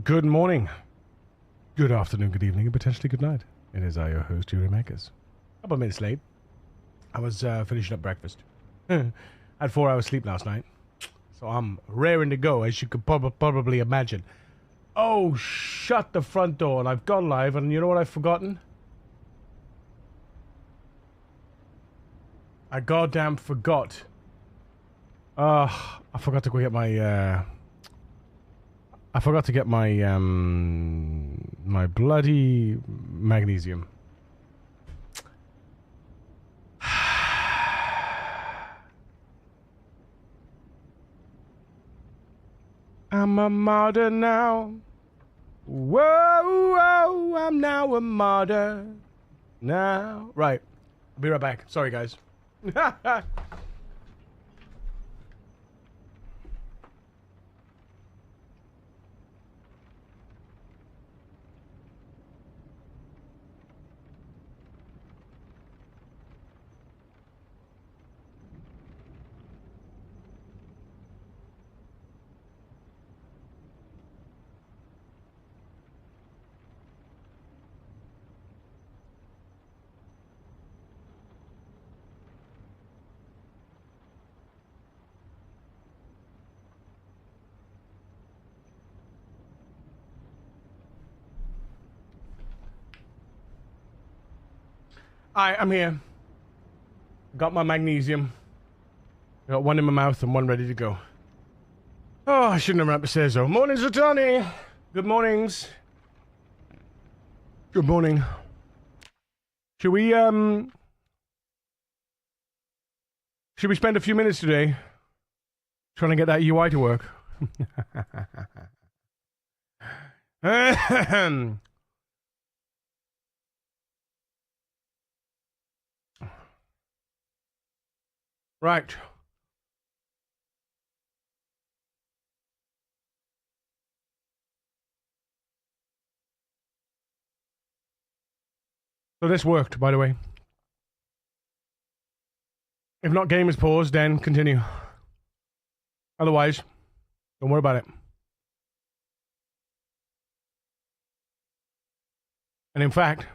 Good morning, good afternoon, good evening, and potentially good night. It is I, your host, Julie Makers. A couple of minutes late. I was finishing up breakfast. I had 4 hours sleep last night, so I'm raring to go, as you could probably imagine. Oh, shut the front door, and I've gone live, and you know what I've forgotten? I goddamn forgot. I forgot to go get my, I forgot to get my, my bloody magnesium. I'm a martyr now. Whoa, whoa, I'm now a martyr. Now. Right. I'll be right back. Sorry, guys. I'm here. Got my magnesium. Got one in my mouth and one ready to go. Oh, I shouldn't have run up the stairs though. Mornings, Tony. Good mornings. Good morning. Should we spend a few minutes today trying to get that UI to work? Right. So this worked, by the way. If not game is paused, then continue. Otherwise, don't worry about it. And in fact,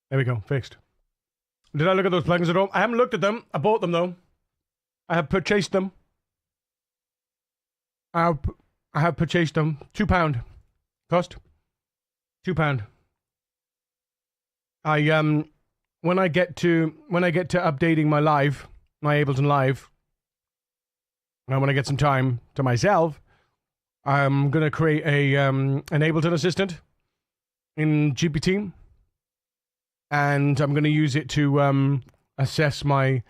there we go, fixed. Did I look at those plugins at all? I haven't looked at them. I bought them though. I have purchased them. I have purchased them. £2 cost. £2. When I get to updating my live, my Ableton Live, and when I get some time to myself, I'm gonna create an Ableton assistant in GPT, and I'm gonna use it to assess my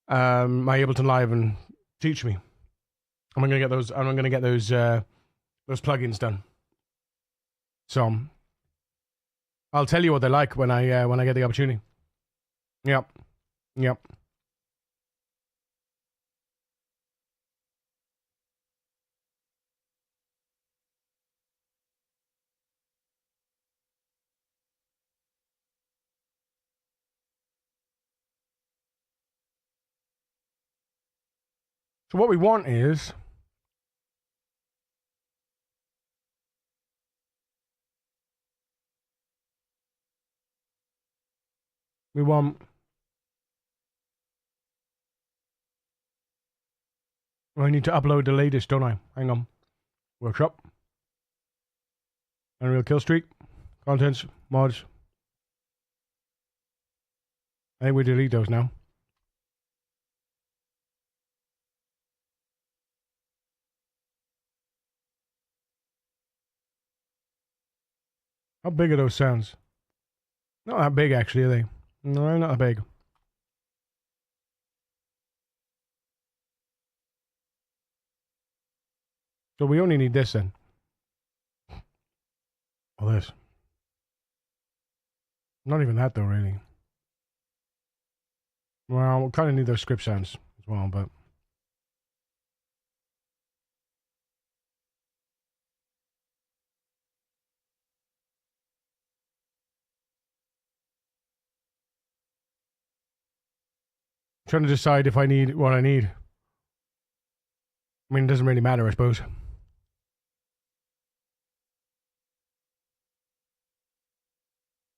my Ableton Live and teach me. I'm gonna get those plugins done. So I'll tell you what they're like when I get the opportunity. Yep. So what we want is I need to upload the latest, don't I? Hang on. Workshop. Unreal Kill Streak. Contents. Mods. I think we delete those now. How big are those sounds? Not that big, actually, are they? No, they're not that big. So we only need this then. All this. Not even that though, really. Well, we kind of need those script sounds as well, but. Trying to decide if I need what I need. I mean, it doesn't really matter, I suppose.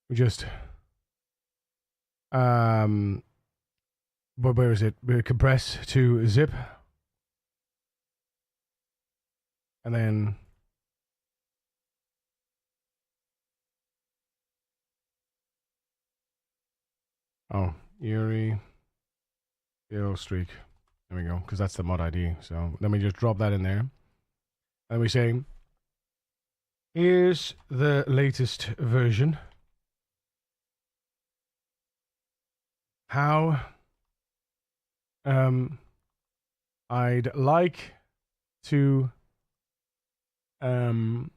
We just, but where is it? We compress to zip, and then Yuri kill streak. There we go, because that's the mod ID. So then we just drop that in there, and we say, here's the latest version. How I'd like to update.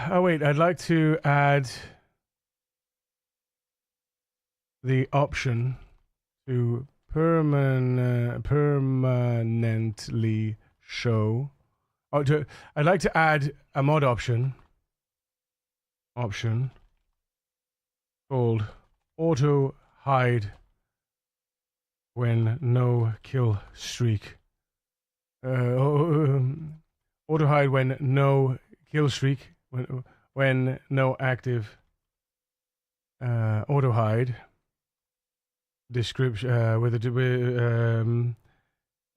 Oh wait, I'd like to add the option to permanently show. I'd like to add a mod option called auto hide when no kill streak. Auto hide when no kill streak. When no active auto hide description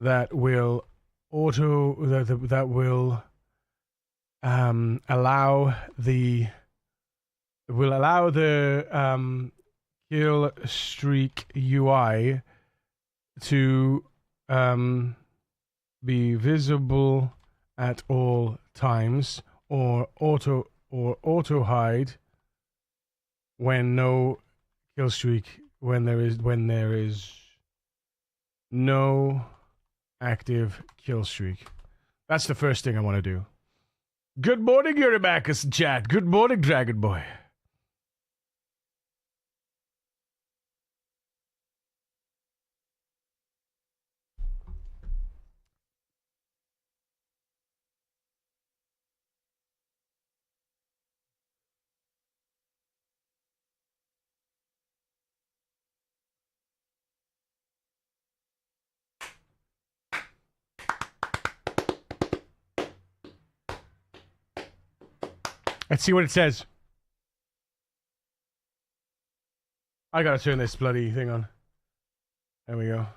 that will allow the kill streak UI to be visible at all times, or auto hide when no kill streak, when there is no active kill streak. That's the first thing I want to do. Good morning, Eurymachus in chat. Good morning, Dragon Boy. Let's see what it says. I gotta turn this bloody thing on. There we go.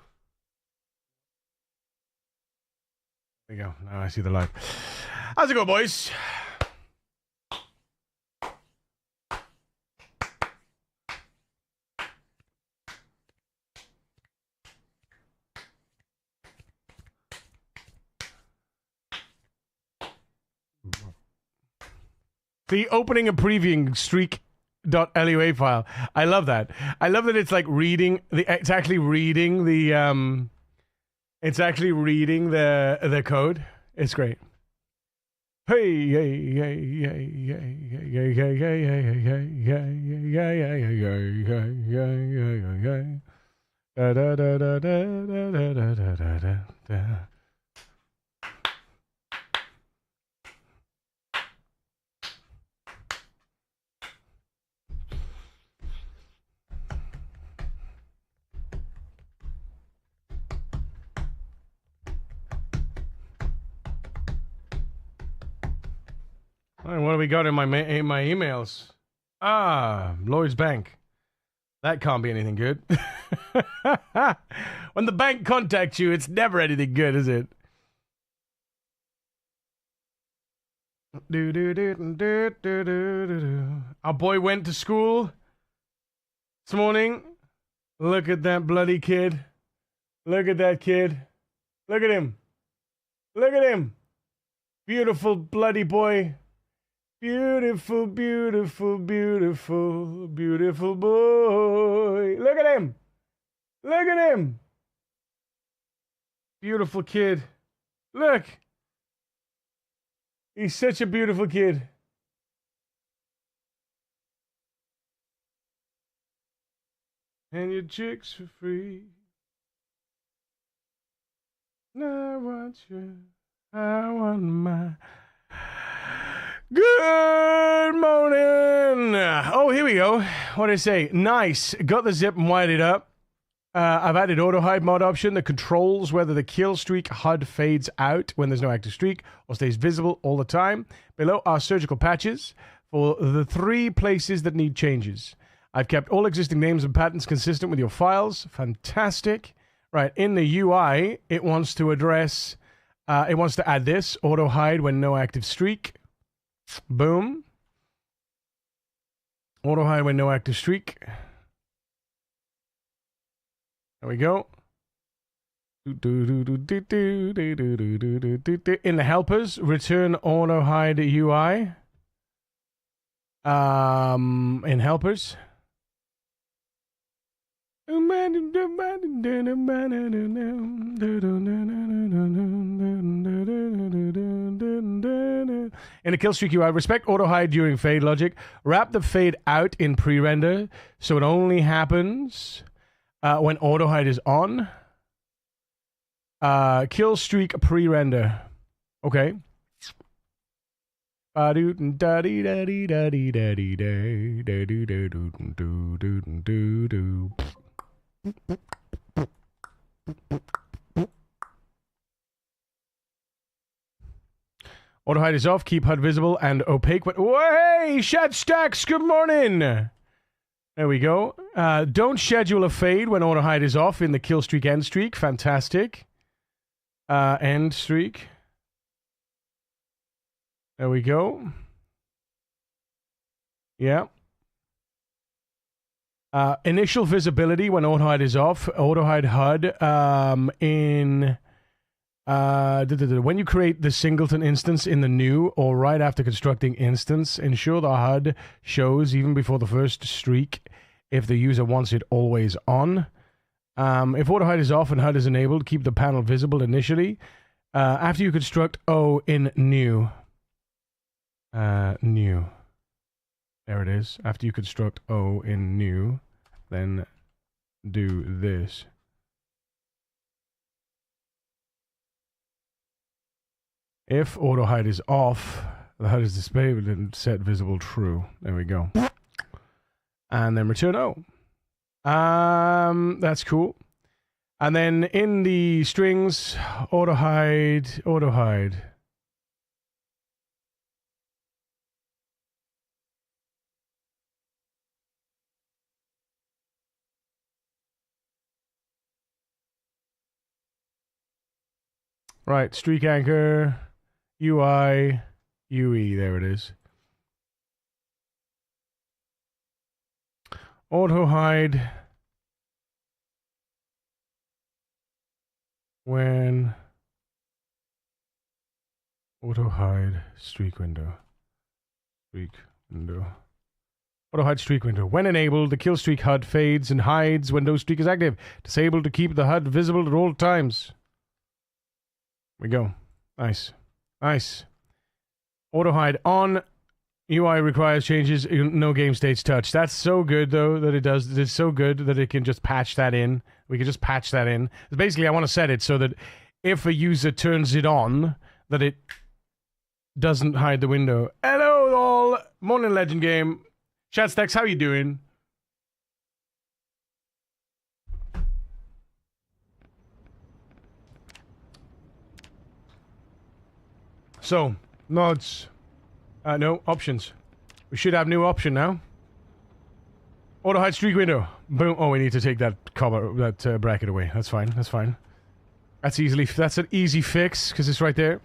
There we go. Now I see the light. How's it going, boys? The opening and previewing streak.lua file. I love that. I love that it's like reading the. It's actually reading the. It's actually reading the code. It's great. Hey, hey, hey, hey, hey, hey, hey, hey, hey, hey, hey, da da da da da da da da da da. What do we got in my emails? Lloyd's Bank. That can't be anything good. When the bank contacts you, it's never anything good, is it? Our boy went to school this morning. Look at that bloody kid. Look at that kid. Look at him. Look at him. Beautiful bloody boy. Beautiful, beautiful, beautiful, beautiful boy. Look at him. Look at him. Beautiful kid. Look. He's such a beautiful kid. and your chicks for free. I want you, I want my... Good morning! Oh, here we go. What did I say? Nice. Got the zip and wired it up. I've added auto hide mod option that controls whether the kill streak HUD fades out when there's no active streak or stays visible all the time. Below are surgical patches for the 3 places that need changes. I've kept all existing names and patterns consistent with your files. Fantastic. Right, in the UI, it wants to address, it wants to add this, auto hide when no active streak. Boom. Auto hide when no active streak. There we go. In the helpers, return auto hide UI. In helpers. In the kill streak UI, respect auto hide during fade logic. Wrap the fade out in pre-render so it only happens when auto hide is on. Kill streak pre-render. Okay. Auto hide is off. Keep HUD visible and opaque. But hey, Shed Stacks. Good morning. There we go. Don't schedule a fade when auto hide is off in the kill streak end streak. Fantastic. End streak. There we go. Yeah. Initial visibility when auto hide is off. Auto hide HUD when you create the singleton instance in the new or right after constructing instance, ensure the HUD shows even before the first streak if the user wants it always on. If auto hide is off and HUD is enabled, keep the panel visible initially. After you construct O in new. New. There it is. After you construct O in new, then do this. If auto hide is off, the HUD is displayed and set visible true. There we go. And then return O. That's cool. And then in the strings, auto hide, auto hide. Right, streak anchor, UI, UE, there it is. Auto hide when auto hide streak window. Streak window. Auto hide streak window. When enabled, the kill streak HUD fades and hides when no streak is active. Disabled to keep the HUD visible at all times. We go. Nice. Nice. Auto hide on. UI requires changes. No game states touch. That's so good, though, that it does. It's so good that it can just patch that in. We can just patch that in. Basically, I want to set it so that if a user turns it on, that it doesn't hide the window. Hello, all. Morning, Legend Game. Chatstacks, how you doing? So, mods. No, options. We should have new option now. Auto hide streak window. Boom. Oh, we need to take that cover, that bracket away. That's fine. That's fine. That's an easy fix because it's right there.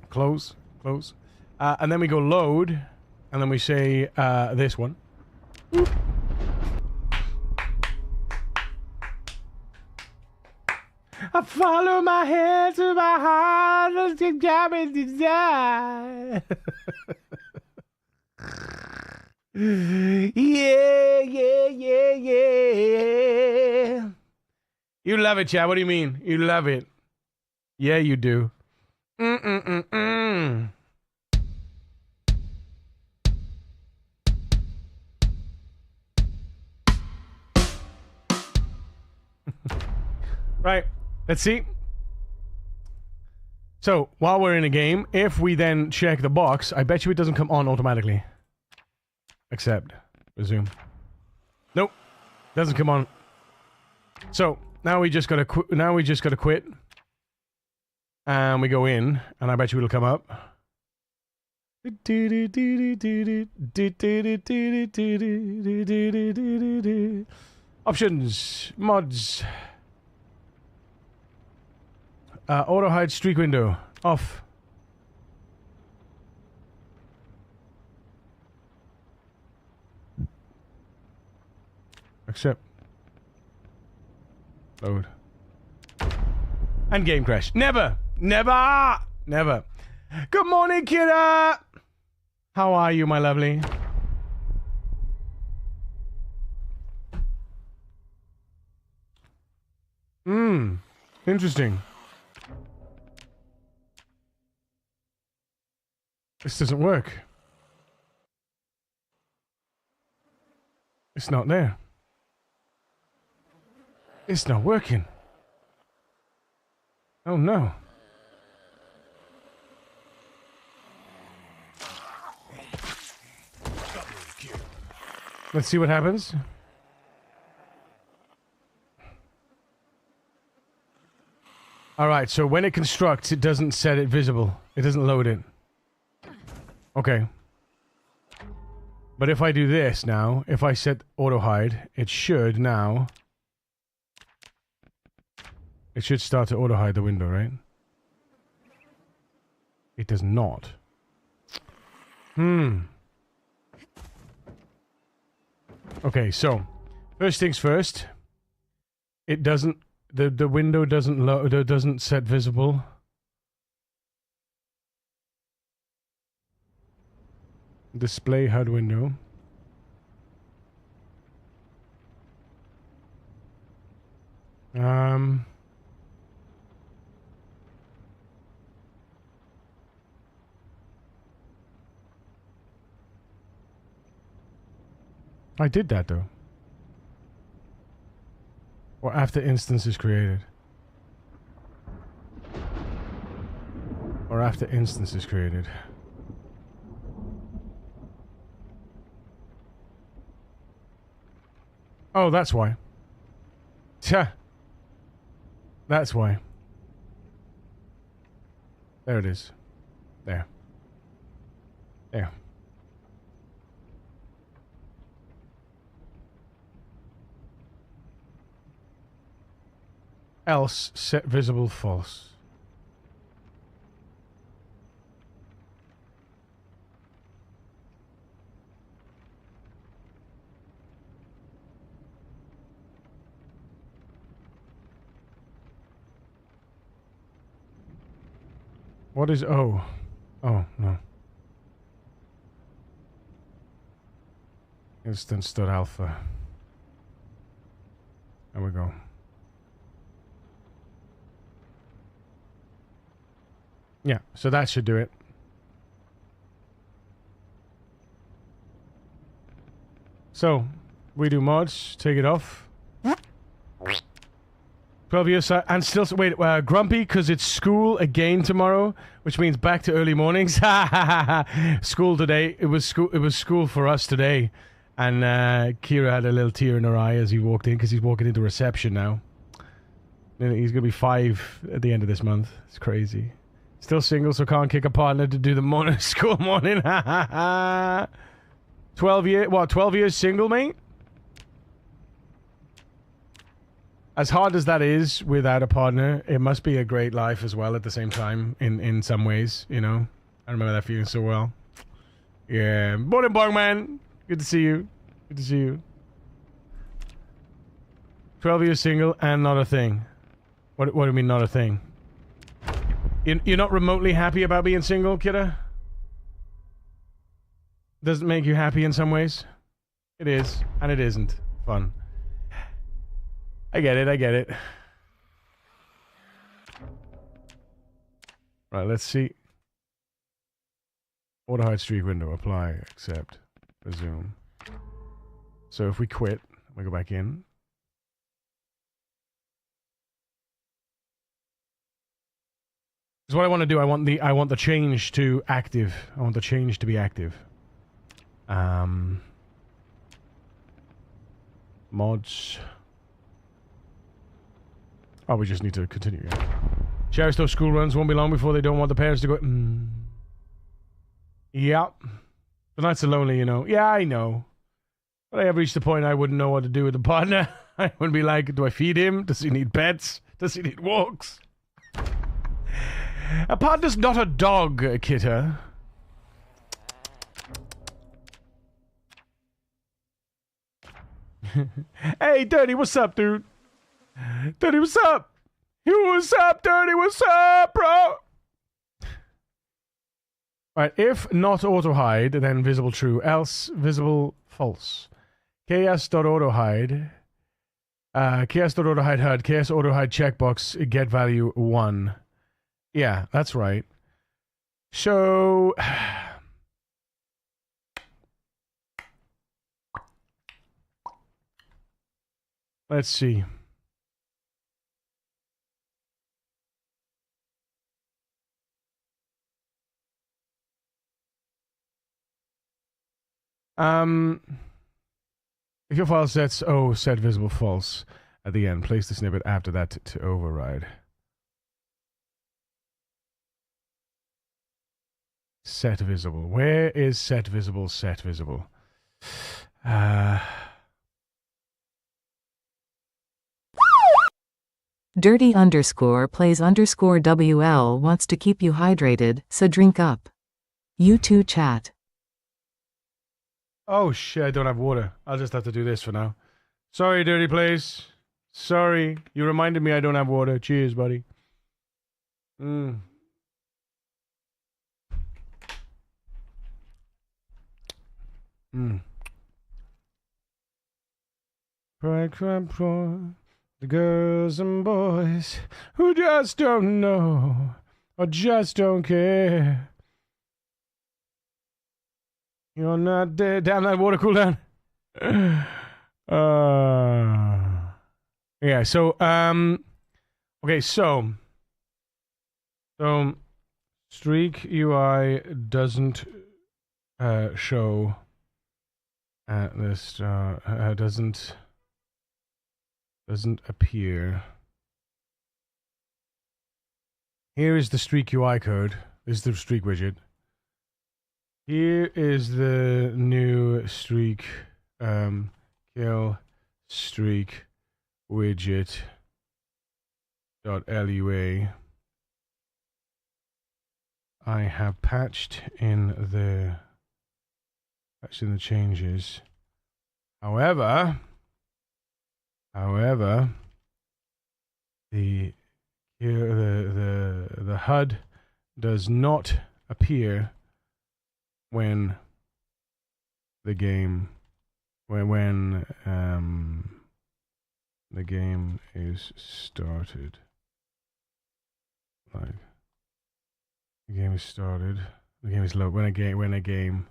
Close. Close. And then we go load. And then we say this one. Oop. I follow my head to my heart. Let's take time and desire. Yeah, yeah, yeah, yeah. You love it, chat. What do you mean? You love it. Yeah, you do. Mm-mm-mm-mm. Right. Let's see. So, while we're in a game, if we then check the box, I bet you it doesn't come on automatically. Accept. Resume. Nope. Doesn't come on. So, now we just gotta quit. And we go in, and I bet you it'll come up. Options. Mods. Auto hide streak window. Off. Accept. Load. And game crash. Never! Never! Never. Good morning, kidda! How are you, my lovely? Interesting. This doesn't work. It's not there. It's not working. Oh no. Let's see what happens. Alright, so when it constructs, it doesn't set it visible. It doesn't load it. Okay. But if I do this now, if I set auto hide, it should now... It should start to auto hide the window, right? It does not. Okay, so first things first. It doesn't. The window doesn't load. Doesn't set visible. Display HUD window. I did that though. Or after instance is created. Or after instance is created. Oh, that's why. Tja. That's why. There it is. There. There. Else set visible false. What is O? Oh, no. Instance.alpha. There we go. Yeah, so that should do it. So, we do mods, take it off. 12 years, and still, wait, grumpy because it's school again tomorrow, which means back to early mornings. School today, it was school for us today. And Kira had a little tear in her eye as he walked in, because he's walking into reception now. And he's going to be 5 at the end of this month. It's crazy. Still single, so can't kick a partner to do the morning school morning. 12 years single, mate? As hard as that is without a partner, it must be a great life as well at the same time, in some ways, you know? I remember that feeling so well. Yeah. Morning, Bogman. Good to see you. Good to see you. 12 years single and not a thing. What do you mean not a thing? You're not remotely happy about being single, kidda? Does it make you happy in some ways? It is, and it isn't. Fun. I get it, I get it. Right, let's see. Auto hide streak window, apply, accept, resume. So if we quit, we go back in. Because what I want to do, I want the change to active. I want the change to be active. Mods. Oh, we just need to continue. Yeah. Cherish those school runs. Won't be long before they don't want the parents to go. Yeah. The nights are lonely, you know. Yeah, I know. But I have reached the point I wouldn't know what to do with a partner. I would be like, do I feed him? Does he need pets? Does he need walks? A partner's not a dog, Kitter. Hey, Dirty, what's up, dude? Dirty, what's up? What's up, Dirty? What's up, bro? Alright, if not auto-hide, then visible true, else visible false. ks.auto-hide. ks.auto-hide HUD, ks.auto-hide checkbox, get value 1. Yeah, that's right. So... let's see. If your file sets set visible false at the end, place the snippet after that to override. Set visible. Where is set visible? Set visible. Dirty underscore plays underscore WL wants to keep you hydrated, so drink up. You too, chat. Oh shit, I don't have water. I'll just have to do this for now. Sorry, Dirty Place. Sorry. You reminded me I don't have water. Cheers, buddy. Cry, cry, cry. The girls and boys who just don't know or just don't care. You're not dead. Damn, that water cooldown. Yeah, so, okay, so Streak UI doesn't show at the start, doesn't appear. Here is the Streak UI code. This is the Streak widget. Here is the new Streak kill Streak widget .lua. I have patched in the changes. However, the HUD does not appear when the game the game is started. Like the game is started. The game is loaded. When a game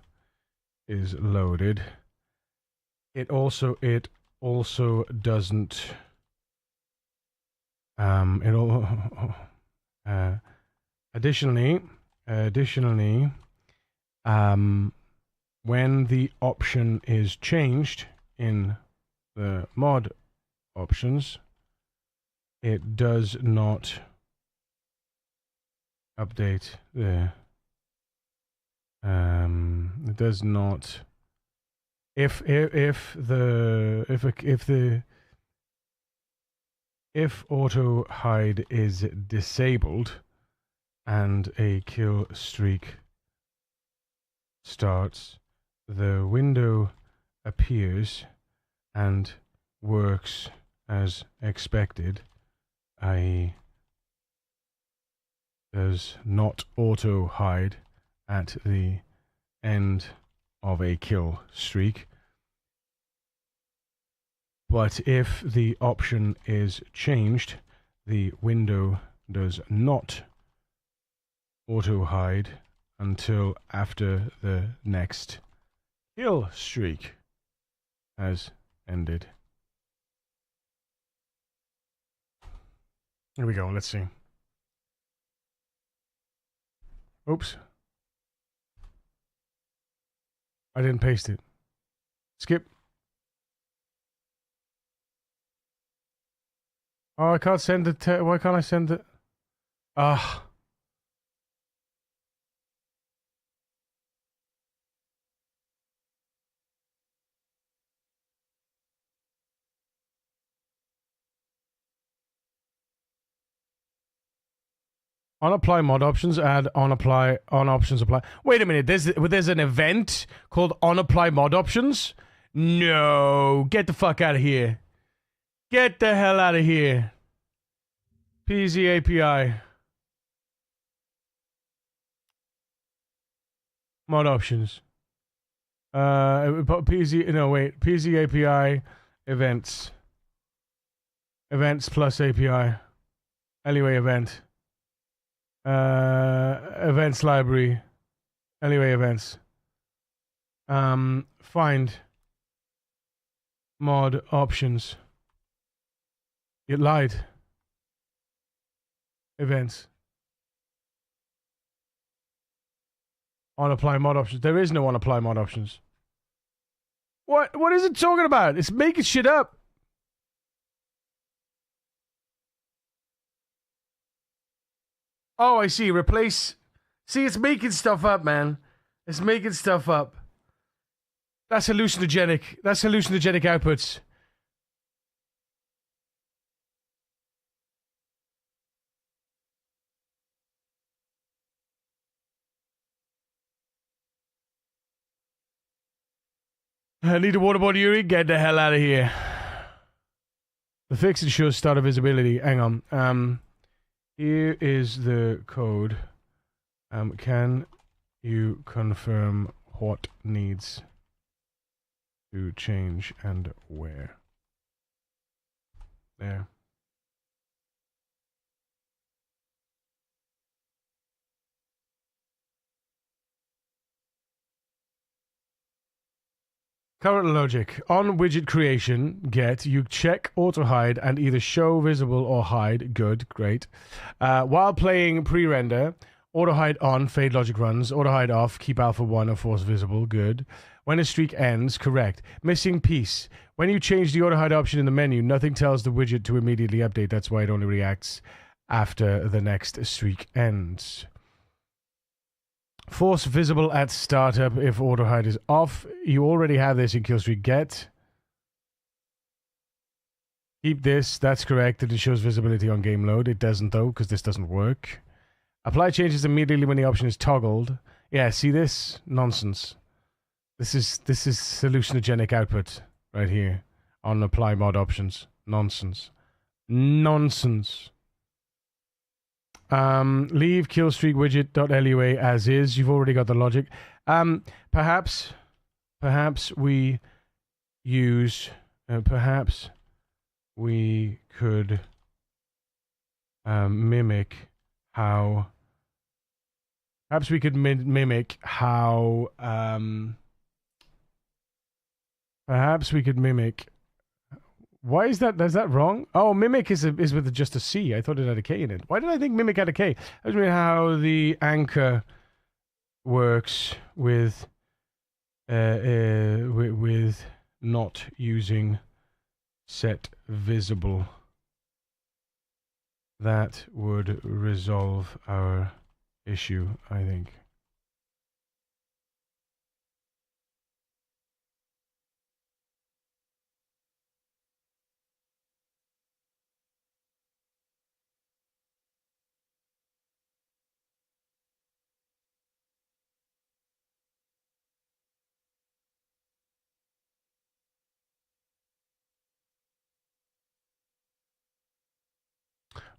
is loaded. It also doesn't additionally when the option is changed in the mod options, it does not update the it does not if auto hide is disabled and a kill streak starts, the window appears and works as expected, i.e. does not auto hide at the end of a kill streak. But if the option is changed, the window does not auto hide until after the next kill streak has ended. Here we go, let's see. Oops. I didn't paste it. Skip. Oh, I can't send it. Why can't I send it? Ah. On apply mod options, add on apply, on options apply. Wait a minute, there's an event called on apply mod options? No, get the fuck out of here. Get the hell out of here. PZ API. Mod options. PZ API events. Events plus API. Anyway, event. Events library. Anyway, events. Find mod options. It lied. Events. On apply mod options. There is no on apply mod options. What is it talking about? It's making shit up. Oh, I see. Replace. See, it's making stuff up, man. It's making stuff up. That's hallucinogenic. That's hallucinogenic outputs. I need a waterboard Yuri. Get the hell out of here. The fix ensures starter visibility. Hang on. Here is the code. Can you confirm what needs to change and where? There. Current logic. On widget creation, get, you check auto hide and either show visible or hide. Good, great. While playing pre-render, auto hide on, fade logic runs. Auto hide off, keep alpha 1 or force visible. Good. When a streak ends, correct. Missing piece. When you change the auto hide option in the menu, nothing tells the widget to immediately update. That's why it only reacts after the next streak ends. Force visible at startup if auto hide is off. You already have this in killstreak get. Keep this. That's correct. It shows visibility on game load. It doesn't though, because this doesn't work. Apply changes immediately when the option is toggled. Yeah, see this? Nonsense. This is hallucinogenic output right here on apply mod options. Nonsense. Nonsense. Leave killstreak widget.lua as is. You've already got the logic. Perhaps we use. Perhaps we could mimic how. Perhaps we could mimic how. Perhaps we could mimic. Why is that? Is that wrong? Oh, mimic is with just a C. I thought it had a K in it. Why did I think mimic had a K? I was wondering how the anchor works with not using set visible. That would resolve our issue, I think.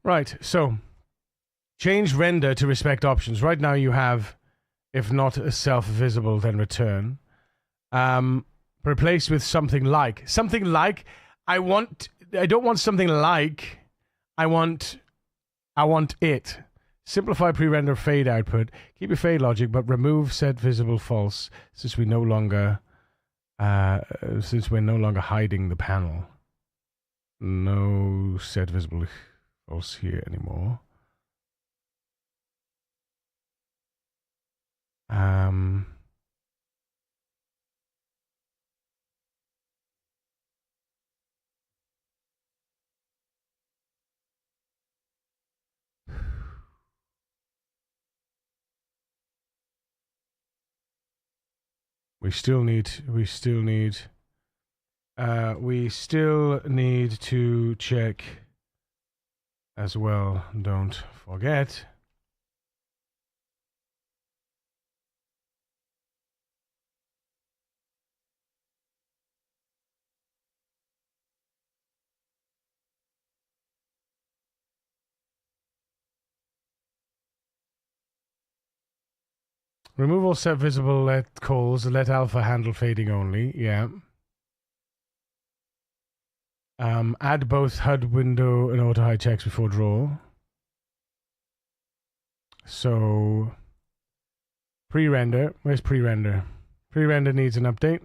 Right, so change render to respect options. Right now you have, if not self-visible, then return. Replace with something like. Something like, I don't want something like, I want it. Simplify pre-render fade output. Keep your fade logic, but remove set visible false, since we're no longer hiding the panel. No set visible false here anymore. We still need to check as well, don't forget. Remove all set visible let calls, let alpha handle fading only, yeah. Add both HUD window and auto hide checks before draw. So pre-render, where's pre-render? Pre-render needs an update.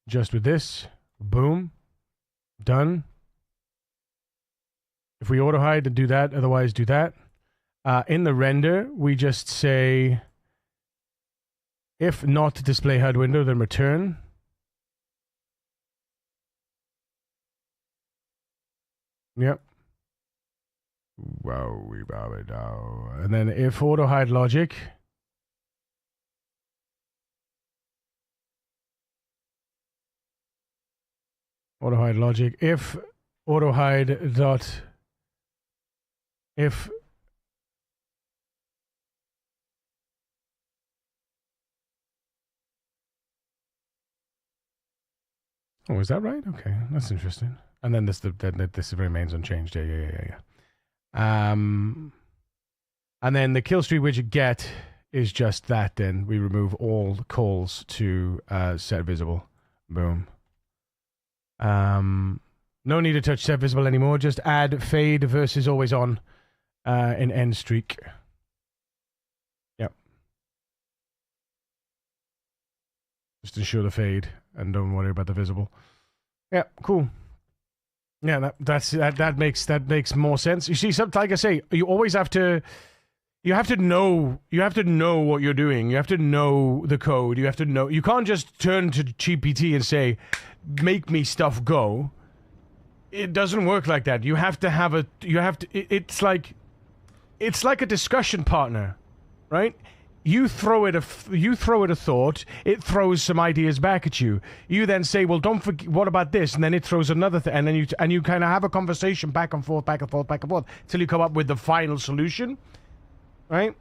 Just with this, boom, done. If we auto hide, then do that, otherwise do that. In the render, we just say, if not display HUD window, then return. Yep. Wow, we bow it down. And then if auto hide logic. Auto hide logic. If auto hide dot. If. Oh, is that right? Okay, that's interesting. And then this remains unchanged. Yeah. And then the kill streak widget get is just that. Then we remove all calls to set visible. Boom. No need to touch set visible anymore. Just add fade versus always on in end streak. Yep. Just ensure the fade and don't worry about the visible. Yeah, cool. Yeah, that makes more sense. You see, like I say, you always have to. You have to know what you're doing. You have to know the code. You have to know. You can't just turn to GPT and say, "Make me stuff go." It doesn't work like that. You have to have a. You have to. It's like a discussion partner, right? You throw it a thought. It throws some ideas back at you. You then say, "Well, don't forget. What about this?" And then it throws another thing, and then you kind of have a conversation back and forth, till you come up with the final solution. Right?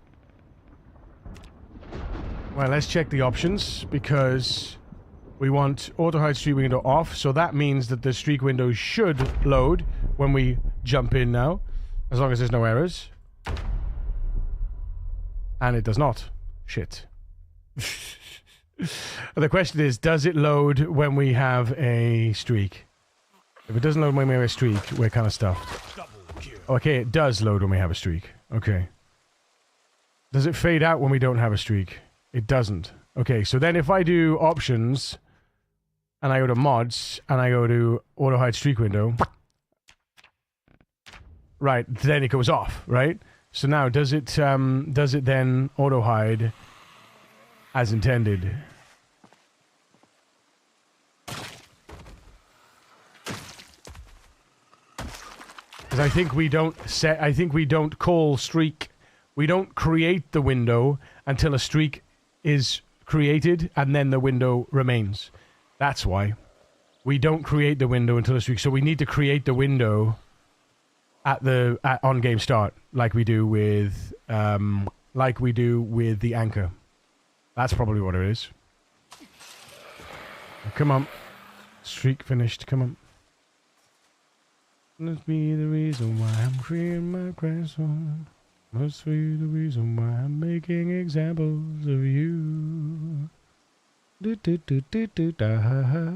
Well, let's check the options, because we want auto hide streak window off, so that means that the streak window should load when we jump in now, as long as there's no errors. And it does not. Shit. The question is, does it load when we have a streak? If it doesn't load when we have a streak, we're kind of stuffed. Okay, it does load when we have a streak. Okay. Does it fade out when we don't have a streak? It doesn't. Okay, so then if I do options, and I go to mods, and I go to auto hide streak window, right, then it goes off, right? So now, does it then auto hide as intended? Because I think we don't call streak. We don't create the window until a streak is created, and then the window remains. That's why. We don't create the window until a streak. So we need to create the window at on game start, like we do with the anchor. That's probably what it is. Come on. Streak finished. Come on. Must be the reason why I'm creating my grandson. Must be the reason why I'm making examples of you. Do do do do do da ha ha.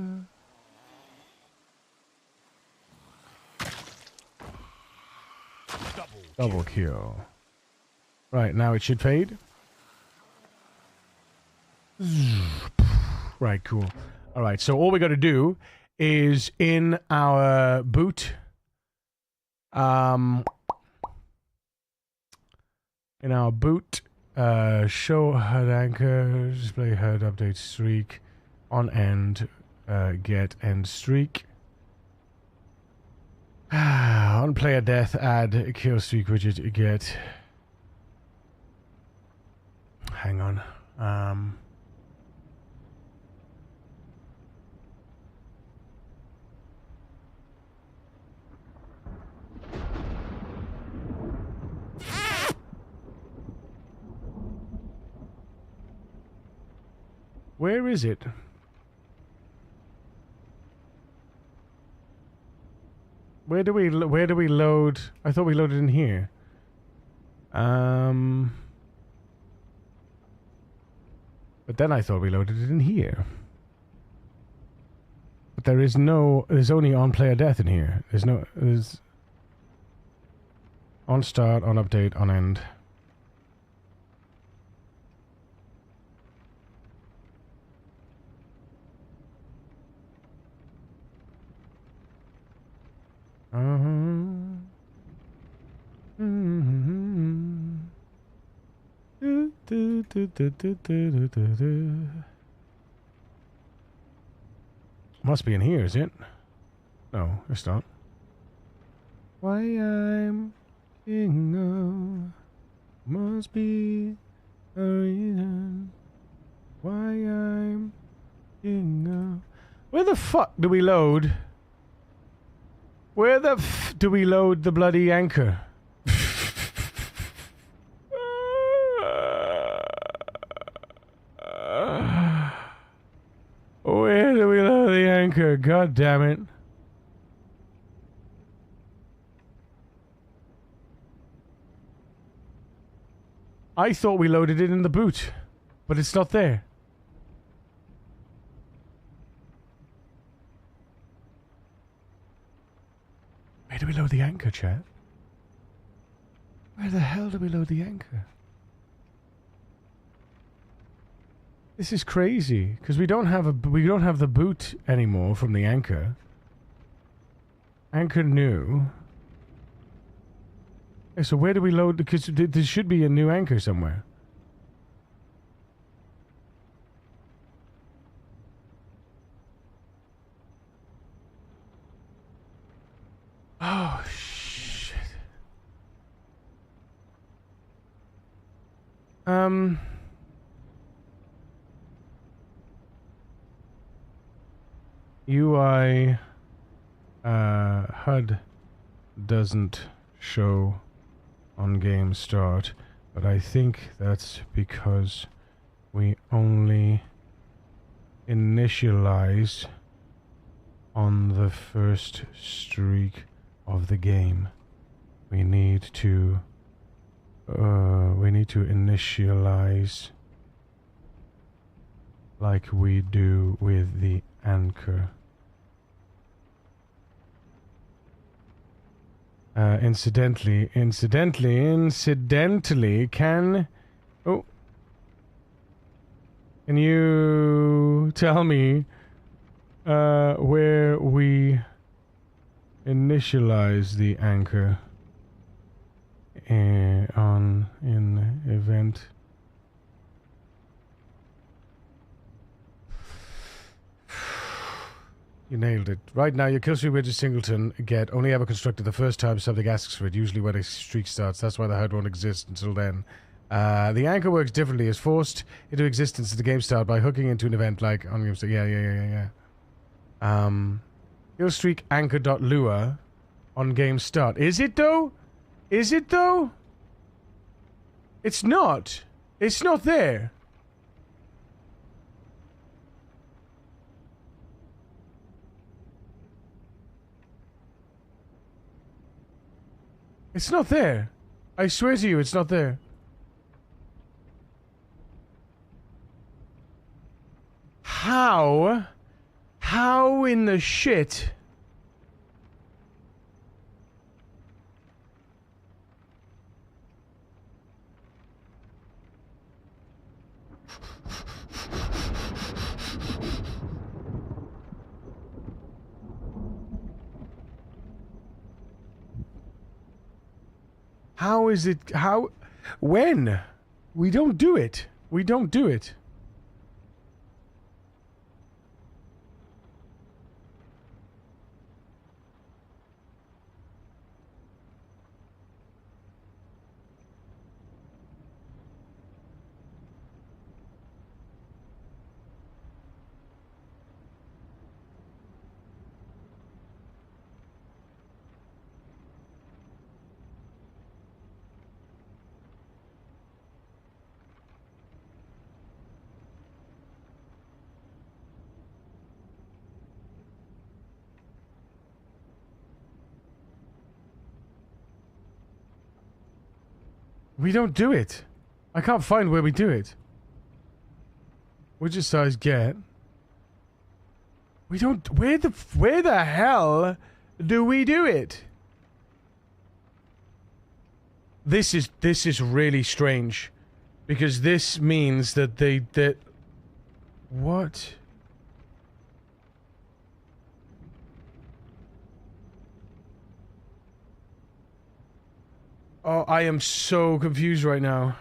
Double kill. Right, now it should fade. Right, cool. Alright, so all we got to do is in our boot. In our boot, Show HUD anchor, display HUD update streak, on end, get end streak. On player death, add kill streak widget, get. Hang on. Where is it? Where do we load? I thought we loaded in here. But then I thought we loaded it in here. But there's only on player death in here. There's on start, on update, on end. Must be in here, is it? No, it's not. Why I'm king of must be a reason. Why I'm king of. Where the fuck do we load? Where the f do we load the bloody anchor? Where do we load the anchor? God damn it. I thought we loaded it in the boot, but it's not there. Where do we load the anchor, chat? Where the hell do we load the anchor? This is crazy because we don't have the boot anymore from the anchor. Anchor new. Okay, so where do we load? Because there should be a new anchor somewhere. Oh shit. UI HUD doesn't show on game start, but I think that's because we only initialize on the first streak of the game. We need to initialize like we do with the anchor. Incidentally, can you tell me where we initialize the anchor in event? You nailed it. Right now, your kill streak widget singleton get only ever constructed the first time something asks for it, usually when a streak starts. That's why the HUD won't exist until then. The anchor works differently. It's forced into existence at the game start by hooking into an event like on game start. Yeah. Kill streak anchor.lua on game start. Is it though? Is it though? It's not. It's not there. It's not there. I swear to you, it's not there. How? How in the shit? How is it? How? When? We don't do it. We don't do it. We don't do it. I can't find where we do it. Widget size get. We don't. Where the hell do we do it? This is really strange, because this means that what? Oh, I am so confused right now.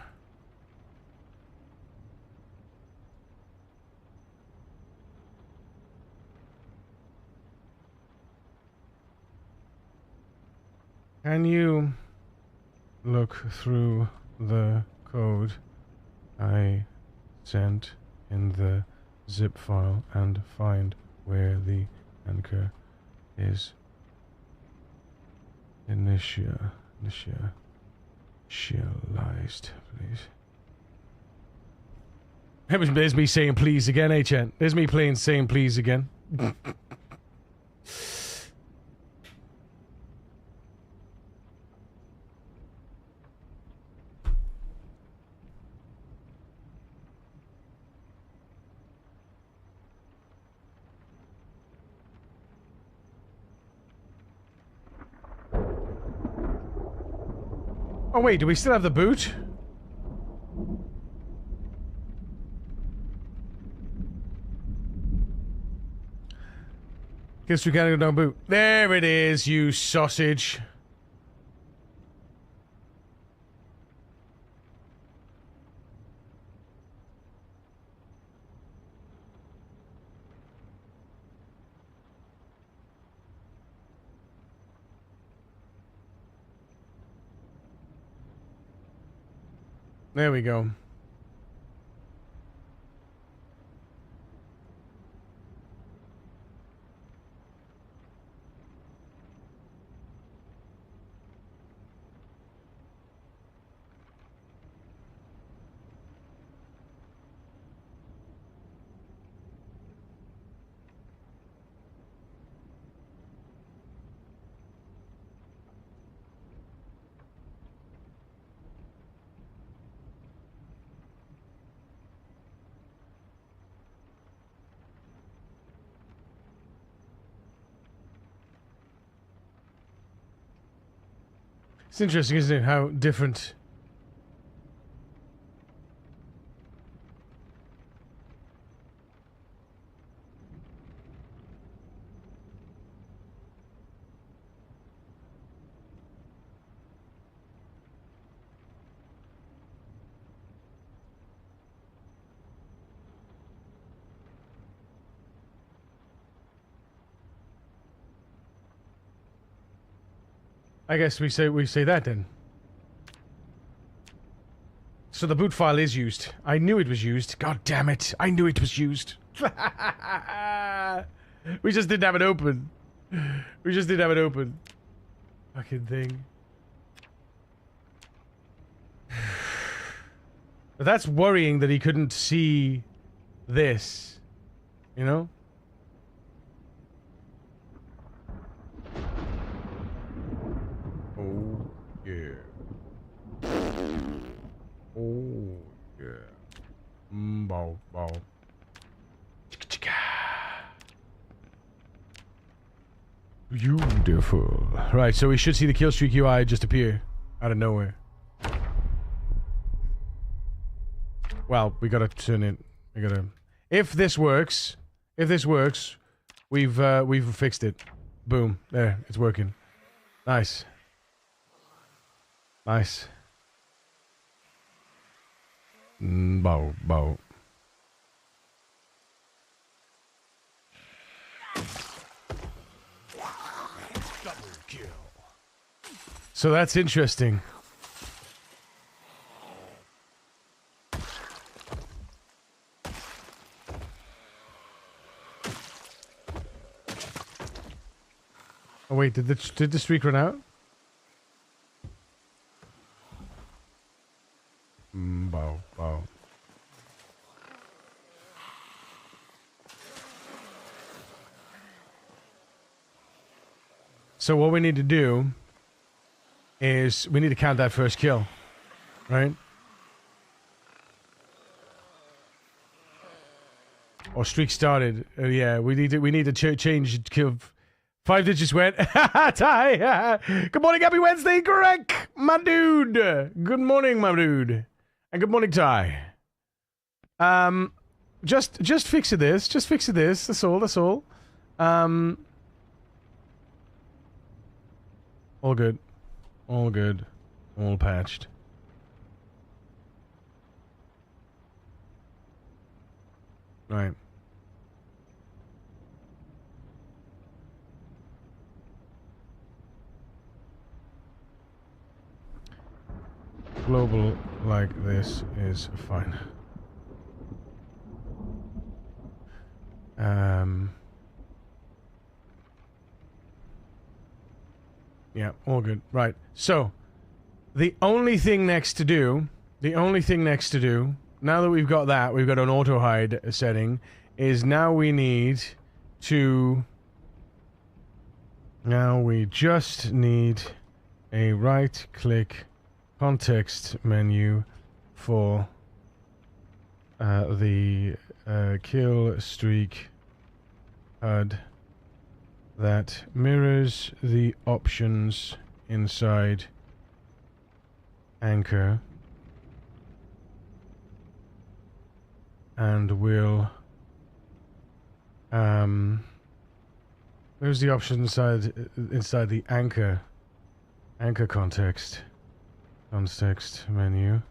Can you look through the code I sent in the zip file and find where the anchor is? Initialized, please. There's me saying please again, HN. There's me saying please again. Oh wait, do we still have the boot? Guess we gotta go down boot. There it is, you sausage. There we go. It's interesting, isn't it, how different... I guess we say that then. So the boot file is used. I knew it was used. God damn it. I knew it was used. We just didn't have it open. We just didn't have it open. Fucking thing. But that's worrying that he couldn't see this. You know? Oh, yeah. Oh, yeah. Bow, bow. Chicka, chicka. Beautiful. Right, so we should see the killstreak UI just appear out of nowhere. Well, we gotta turn it. We gotta. If this works, we've fixed it. Boom. There, it's working. Nice. Nice. Bow, bow. Double kill. So that's interesting. Oh wait, did the streak run out? Bow, bow. So what we need to do is we need to count that first kill, right? Or streak started. Yeah, we need to change kill. 5 digits went. Ty. Good morning, happy Wednesday, Greg, my dude. Good morning, my dude, and good morning, Ty. Just fix this. Just fix this. That's all. That's all. All good. All good. All patched. Right. Global like this is fine. Yeah, all good. Right. So, the only thing next to do, now that we've got that, we've got an auto hide setting, is now we just need a right click context menu for the kill streak HUD that mirrors the options inside Anchor and will there's the option inside the anchor context menu,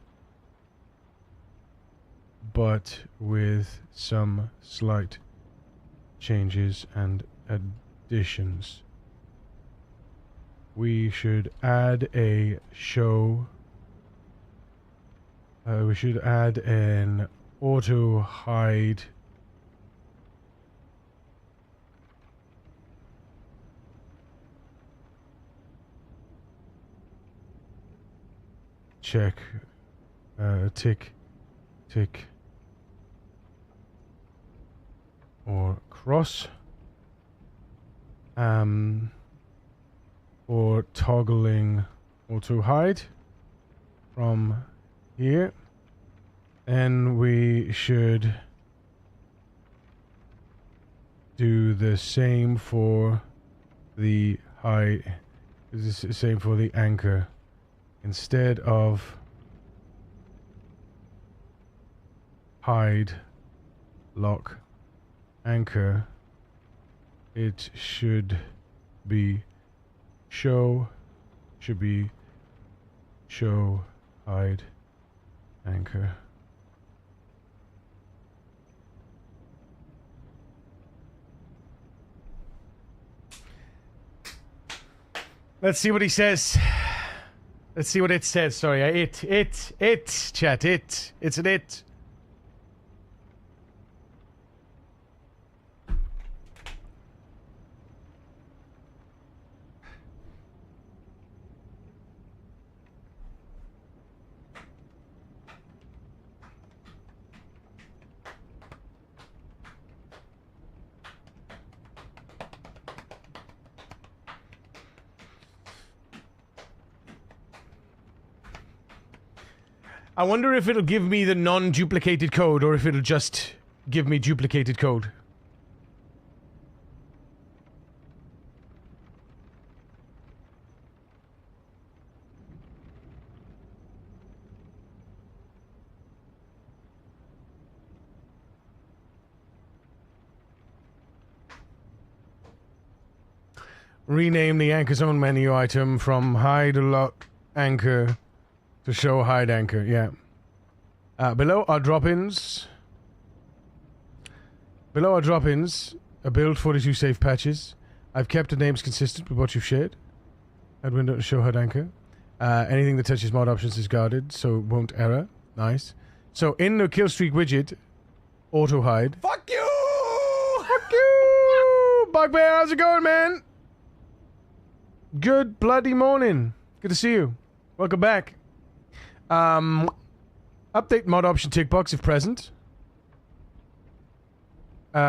but with some slight changes and additions. We should add a show. We should add an auto hide check tick or cross or toggling auto hide from here, and we should do the same for the hide, same for the anchor. Instead of hide lock anchor, it should be show hide anchor. Let's see what he says. Let's see what it says. Sorry, chat, it's an it. I wonder if it'll give me the non-duplicated code or if it'll just give me duplicated code. Rename the anchor zone menu item from hide lock anchor to show hide anchor. Yeah. Below are drop-ins. Below are drop-ins. Build 42 safe patches. I've kept the names consistent with what you've shared. Add window to show HUD anchor. Anything that touches mod options is guarded, so it won't error. Nice. So in the killstreak widget, auto hide. Fuck you! Fuck you! Bugbear, how's it going, man? Good bloody morning. Good to see you. Welcome back. Update mod option tick box if present. If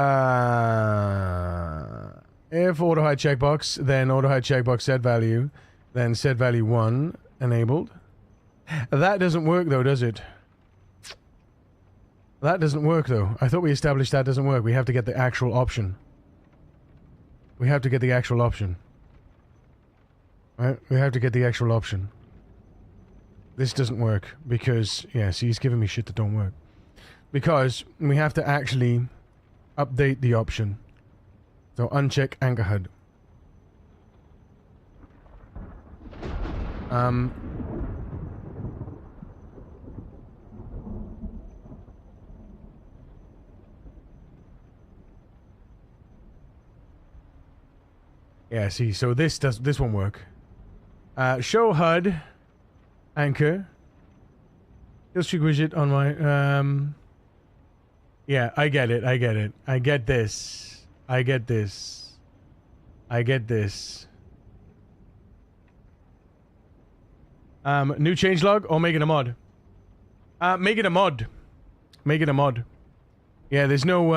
auto hide checkbox, then auto hide checkbox set value, then set value 1 enabled. That doesn't work though, does it? That doesn't work though. I thought we established that doesn't work. We have to get the actual option. We have to get the actual option. Right? We have to get the actual option. This doesn't work because, yeah, see, he's giving me shit that don't work. Because we have to actually update the option. So uncheck anchor HUD. Yeah, see, so this won't work. Show HUD anchor. Killstreak widget on my yeah, I get it. I get this. I get this. New changelog or make it a mod? Make it a mod. Make it a mod. Yeah, there's no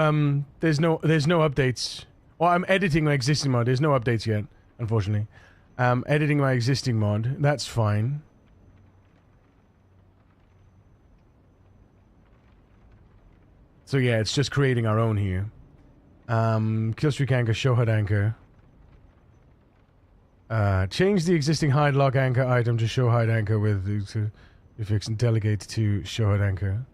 updates. Or I'm editing my existing mod. There's no updates yet, unfortunately. Editing my existing mod. That's fine. So yeah, it's just creating our own here. Killstreak anchor, show HUD anchor. Change the existing hide lock anchor item to show hide anchor with fix and delegate to show HUD anchor.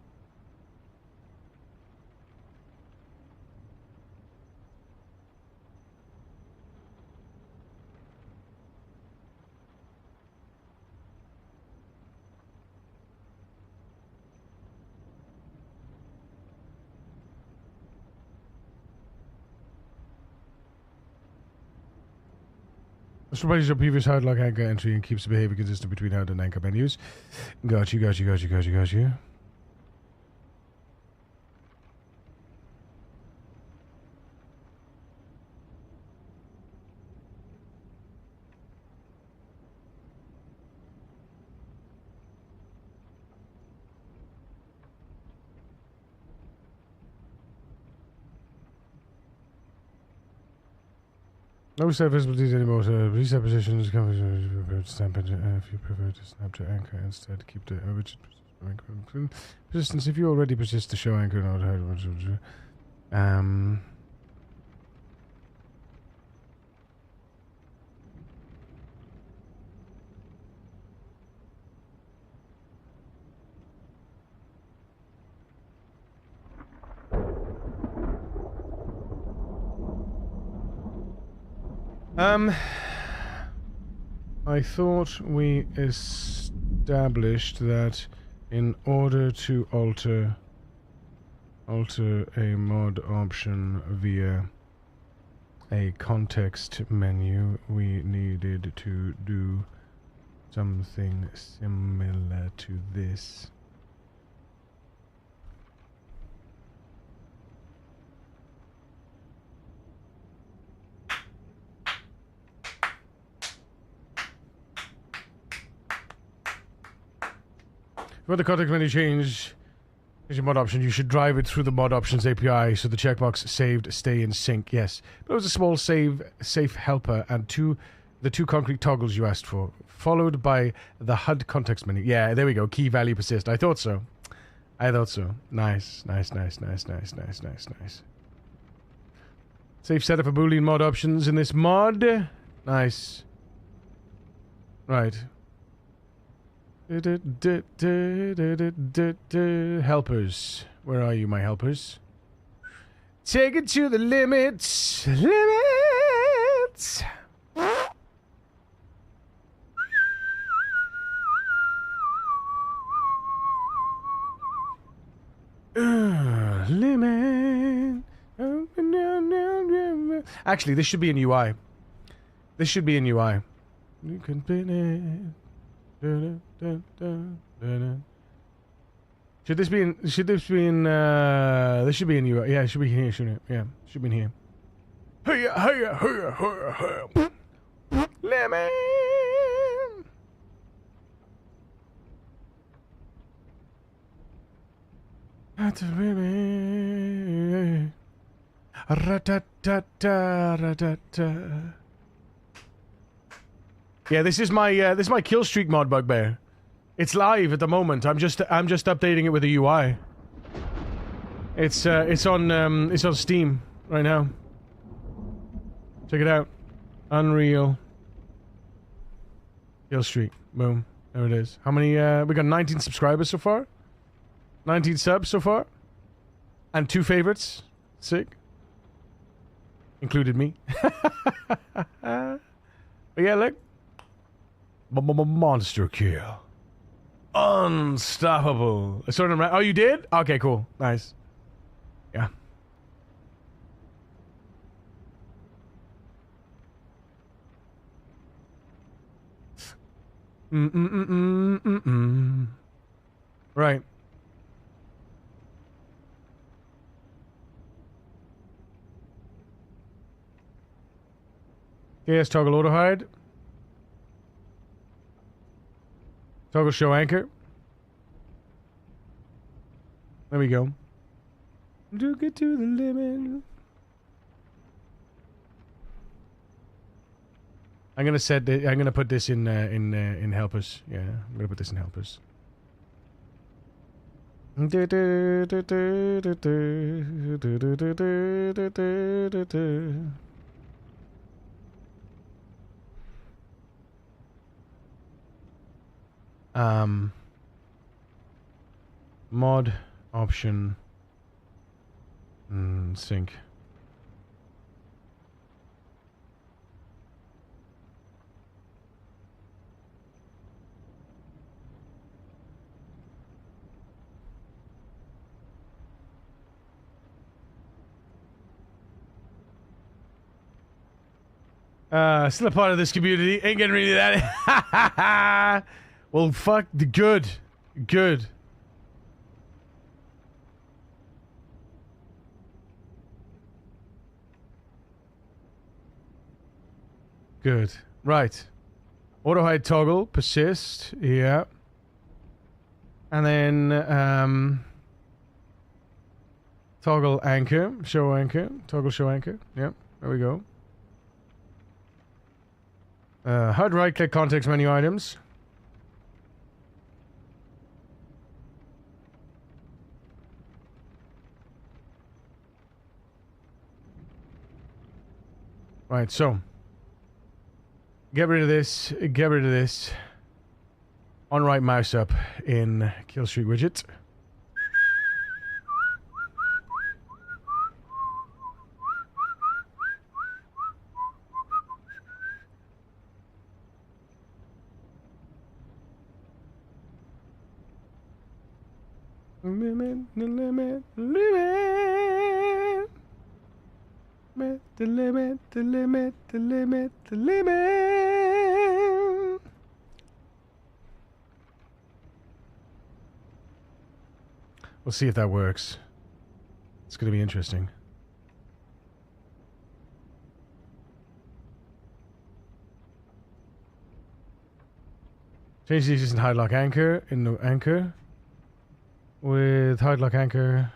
This replaces your previous hard lock anchor entry and keeps the behavior consistent between hard and anchor menus. Got you. No set visibilities anymore. Reset positions. If you prefer to snap to anchor instead, keep the average persistence. If you already persist to show anchor, I thought we established that in order to alter a mod option via a context menu, we needed to do something similar to this. For the context menu change your mod option, you should drive it through the mod options API so the checkbox saved stay in sync. Yes, but it was a small safe helper and the two concrete toggles you asked for, followed by the HUD context menu. Yeah, there we go. Key value persist. I thought so. Nice. Safe setup for Boolean mod options in this mod. Nice. Right. Helpers. Where are you, my helpers? Take it to the limits. Limits. limit. Actually, this should be in UI. This should be in UI. You can pin it. Should this be in? Should this be in? This should be in UI. Yeah, it should be here, shouldn't it? Yeah, it should be in here. Hiya, hiya, hiya, hiya, hiya. Lemon. That's a lemon. Ra-ta-ta-ta, ra-ta-ta. Yeah, this is my kill streak mod, Bugbear. It's live at the moment. I'm just updating it with the UI. It's on Steam right now. Check it out. Unreal. Kill streak. Boom. There it is. How many? We got 19 subscribers so far. 19 subs so far. And 2 favorites. Sick. Included me. But yeah, look. Monster kill. Unstoppable. Oh, you did? Okay, cool. Nice. Yeah. Right. Yes, toggle auto hide. Toggle show anchor. There we go. Do get to the limit. I'm gonna set. I'm gonna put this in helpers. Yeah, I'm gonna put this in helpers. Mod option sync. Still a part of this community. Ain't getting rid of that. Well, fuck. Good. Good. Good. Right. Auto hide toggle. Persist. Yeah. And then, toggle anchor. Show anchor. Toggle show anchor. Yep. There we go. HUD right click context menu items. Right, so get rid of this, get rid of this. On right mouse up in kill streak widget. Limit, the limit, limit. The limit, the limit, the limit, the limit. We'll see if that works. It's going to be interesting. Change the existing hide lock anchor in the anchor. With hide lock anchor.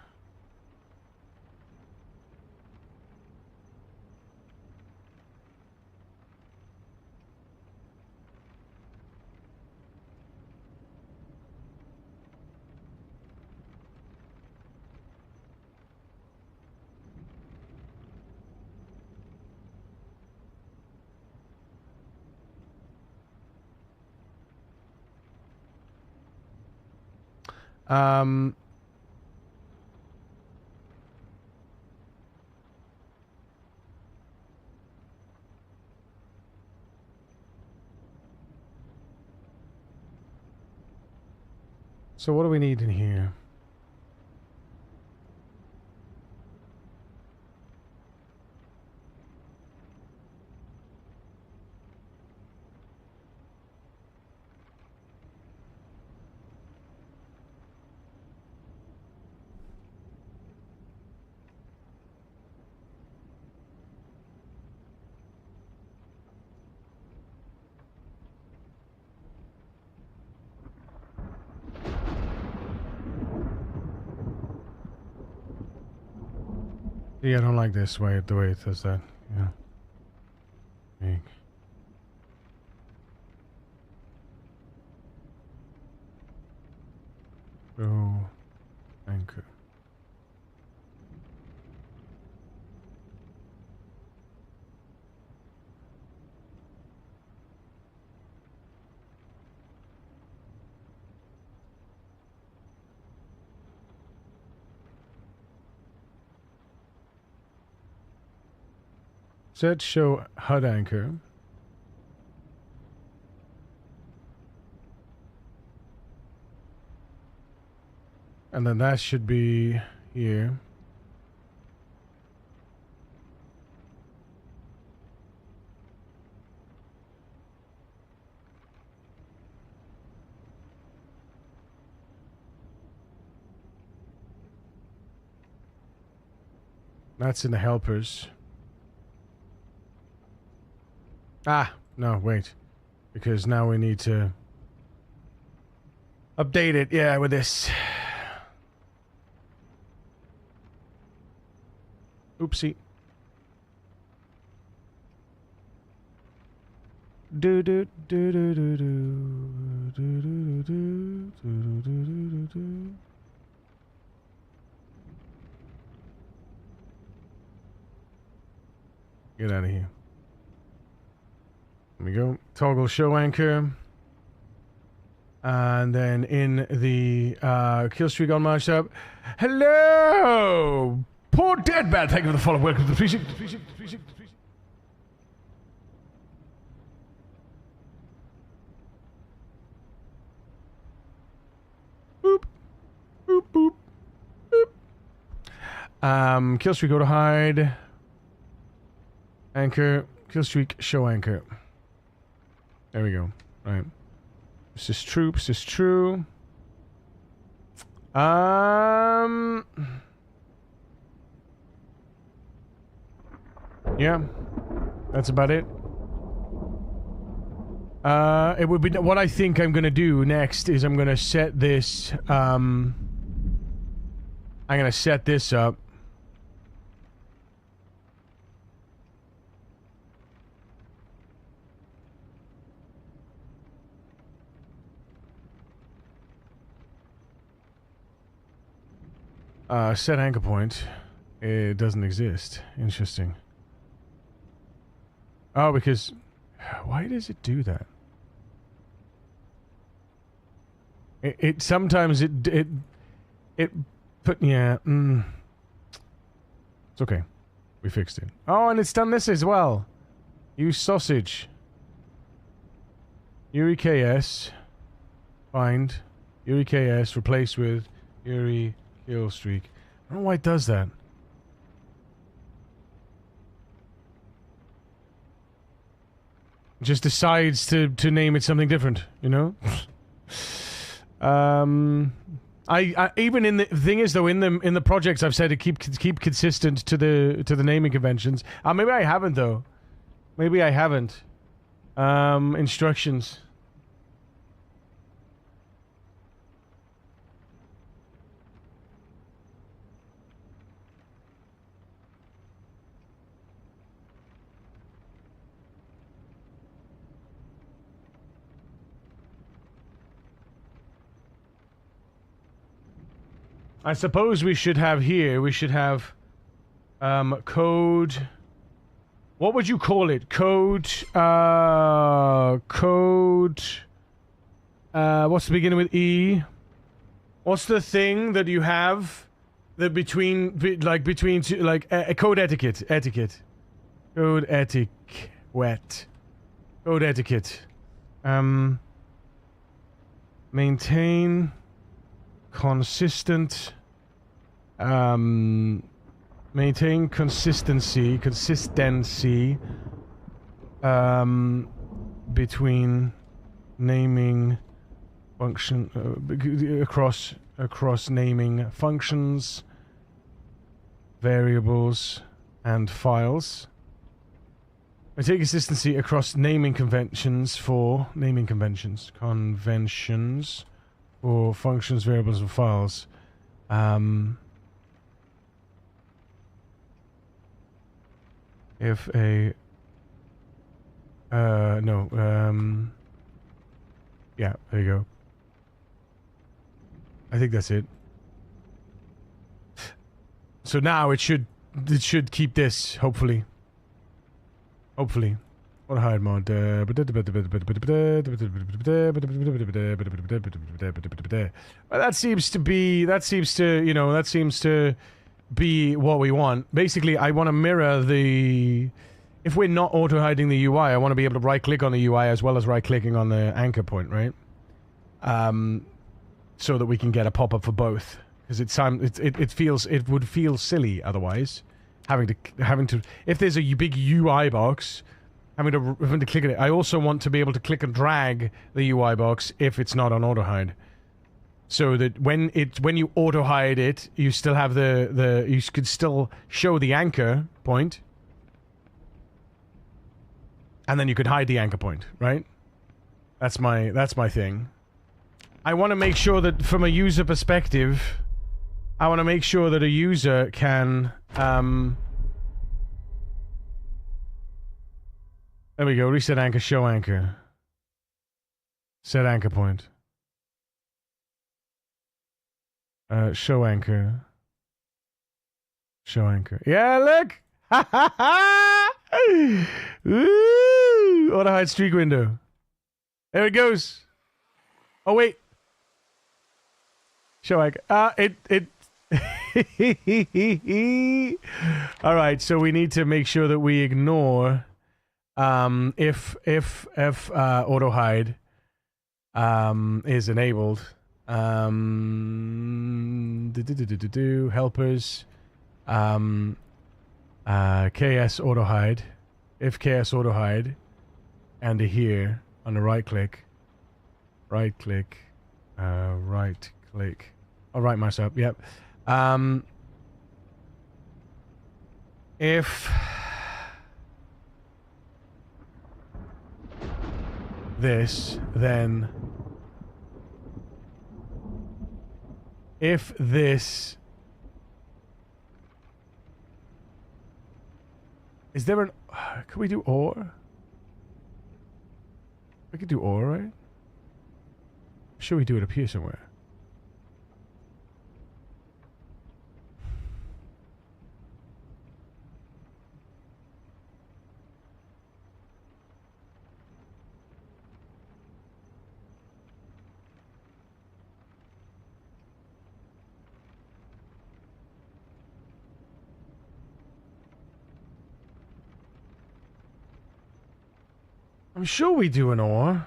So what do we need in here? See, I don't like this way, the way it does that. Yeah. Big. Go anchor. Set show HUD anchor. And then that should be here. That's in the helpers. Ah, no, wait. Because now we need to update it, yeah, with this. Oopsie. Do do do do do do do do do do do do do. Get out of here. There we go. Toggle show anchor. And then in the kill streak on my shop. Hello! Poor dead bad. Thank you for the follow. Welcome to the precinct. Boop. Boop, boop. Boop. Kill streak, go to hide. Anchor. Kill streak, show anchor. There we go. Right. This is troops, this is true. Yeah. That's about it. It would be what I think I'm gonna do next is I'm gonna set this I'm gonna set this up. Set anchor point. It doesn't exist. Interesting. Oh, because... Why does it do that? It sometimes it put... Yeah. It's okay. We fixed it. Oh, and it's done this as well. Use sausage. Yuri KS. Find. Yuri KS. Replace with Yuri... Kill streak. I don't know why it does that. It just decides to name it something different, you know? I even in the thing is though in the projects I've said to keep consistent to the naming conventions. Maybe I haven't though. Maybe I haven't. Instructions. I suppose we should have here, we should have, code, what would you call it? Code, what's the beginning with E? What's the thing that you have, that between two, code etiquette, code etiquette, maintain consistent, maintain consistency, between naming function, across naming functions, variables, and files. Maintain consistency across naming conventions for for functions, variables, and files. If a... no, yeah, there you go. I think that's it. So now it should keep this, hopefully. Hopefully. What a hard mod. Well, that seems to be what we want. Basically, I want to mirror the... If we're not auto-hiding the UI, I want to be able to right-click on the UI as well as right-clicking on the anchor point, right? So that we can get a pop-up for both. Because it would feel silly otherwise. Having to... If there's a big UI box... Having to click on it. I also want to be able to click and drag the UI box if it's not on auto hide, so that when you auto hide it, you still have you could still show the anchor point, and then you could hide the anchor point, right? That's my thing. I want to make sure that from a user perspective, I want to make sure that a user can there we go. Reset anchor, show anchor. Set anchor point. Show anchor. Show anchor. Yeah, look! Ha ha ha! Woo! Auto hide streak window. There it goes. Oh, wait. Show anchor. Alright, so we need to make sure that we ignore... if auto hide is enabled, helpers, KS auto hide, if KS auto hide, and here on the right click, oh, right mouse up, yep, if this, then if this is there an can we do or? We could do or, right? Should we do it up here somewhere? I'm sure we do an or.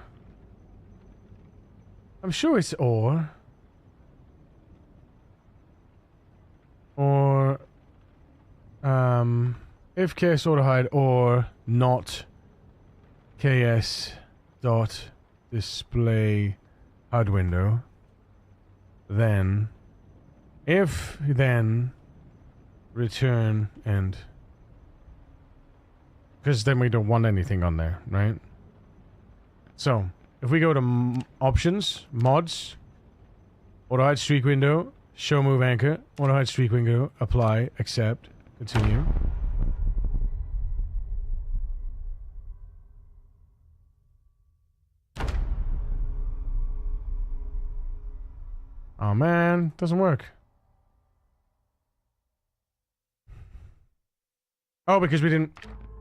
I'm sure it's or. Or, if KS auto hide or not KS dot display HUD window, then if then return and because then we don't want anything on there, right? So, if we go to options, mods, auto hide streak window, show move anchor, auto hide streak window, apply, accept, continue. Oh man, doesn't work. Oh, because we didn't...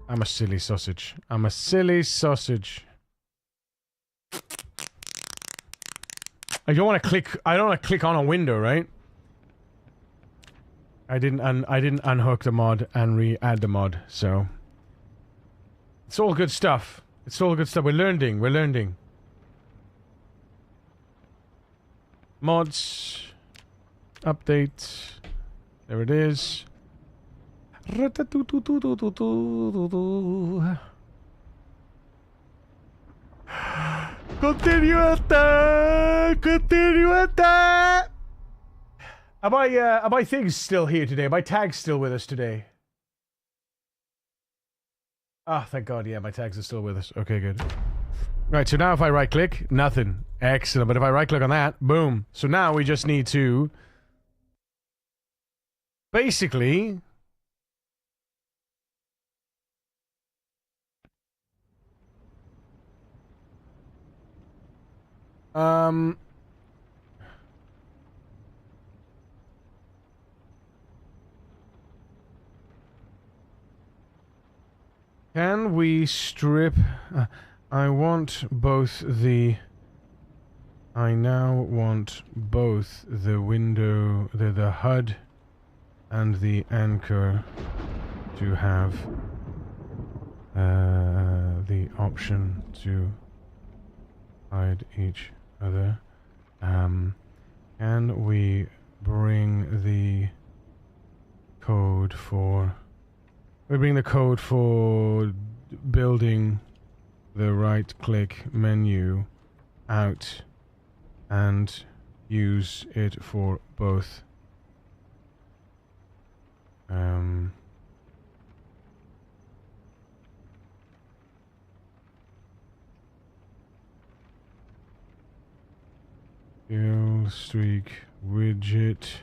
I'm a silly sausage. I'm a silly sausage. I don't want to click. I don't want to click on a window, right? I didn't unhook the mod and re-add the mod, so it's all good stuff. It's all good stuff. We're learning. We're learning. Mods, update. There it is. Continuata! Continuata! Are my things still here today? Are my tags still with us today? Ah, thank God, yeah, my tags are still with us. Okay, good. Right, so now if I right-click, nothing. Excellent, but if I right-click on that, boom. So now we just need to... basically... Can we strip... I want both the... I now want both the window, the HUD and the anchor to have the option to hide each other. Can we bring the code for... We bring the code for building the right-click menu out and use it for both. Kill streak widget.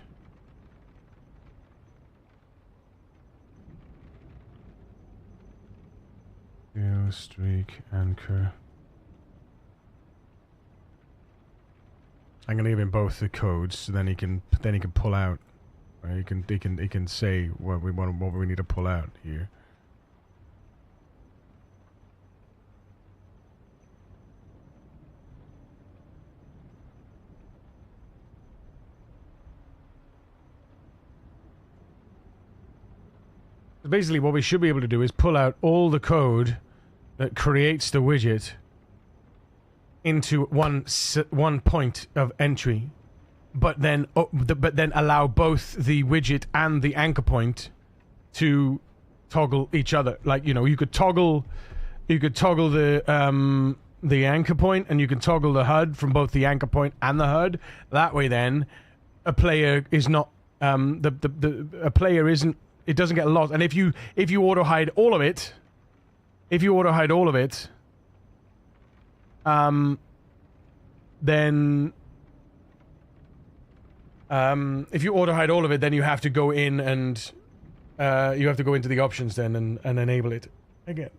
Kill streak anchor. I'm gonna give him both the codes, so then he can pull out. Right? He can say what we need to pull out here. Basically, what we should be able to do is pull out all the code that creates the widget into one point of entry, but then allow both the widget and the anchor point to toggle each other. Like, you know, you could toggle the anchor point, and you can toggle the HUD from both the anchor point and the HUD. That way, then a player is not a player isn't. It doesn't get lost. And if you auto hide all of it, then if you auto hide all of it, then you have to go in and you have to go into the options then and enable it again.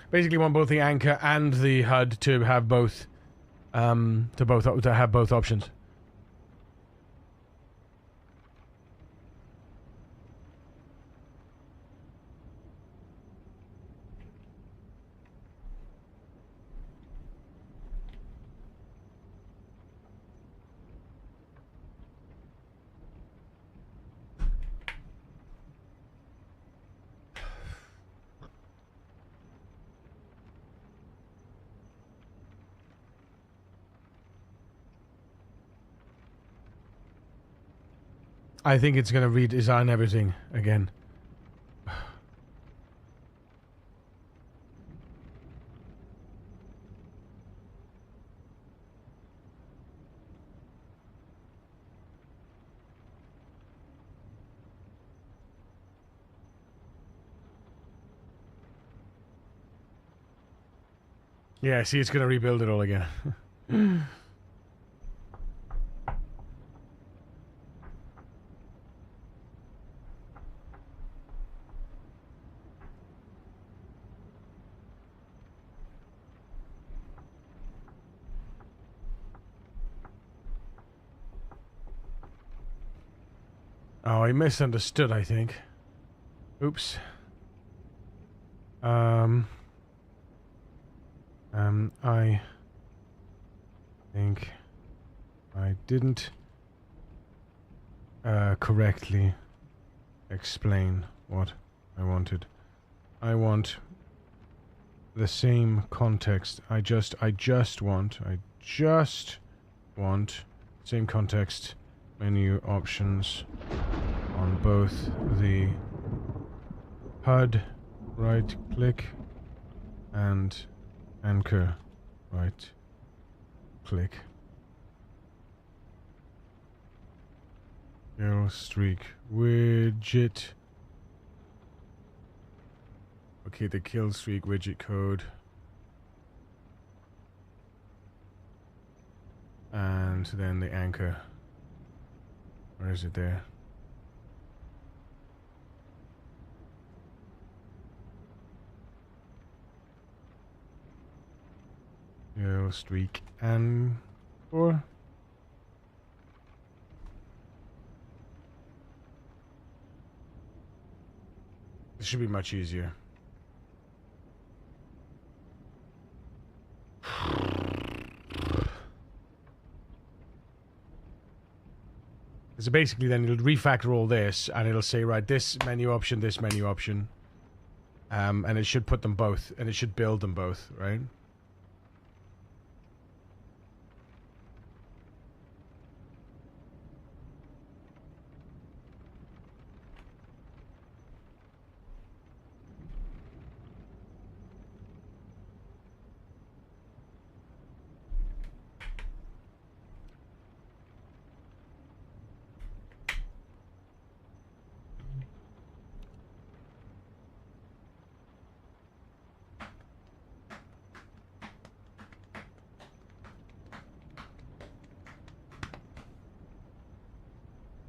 Basically, want both the anchor and the HUD to have both, to have both options. I think it's gonna redesign everything again. Yeah, see, it's gonna rebuild it all again. Oh, I misunderstood, I think. Oops. I think I didn't correctly explain what I wanted. I want the same context. I just want same context menu options on both the HUD right click and anchor right click. Kill streak widget. Okay, the kill streak widget code. And then the anchor. Where is it there? Kill streak and or this should be much easier. So basically then it'll refactor all this and it'll say, right, this menu option, and it should put them both, and it should build them both, right?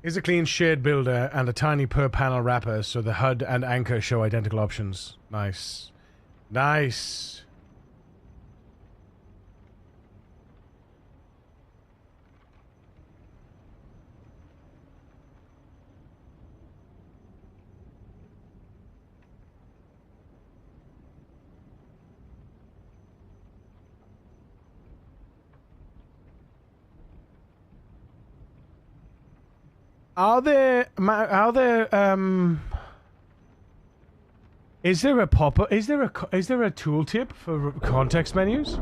Here's a clean shared builder and a tiny per panel wrapper so the HUD and anchor show identical options. Nice. Nice. Is there a pop-up? Is there a tooltip for context menus?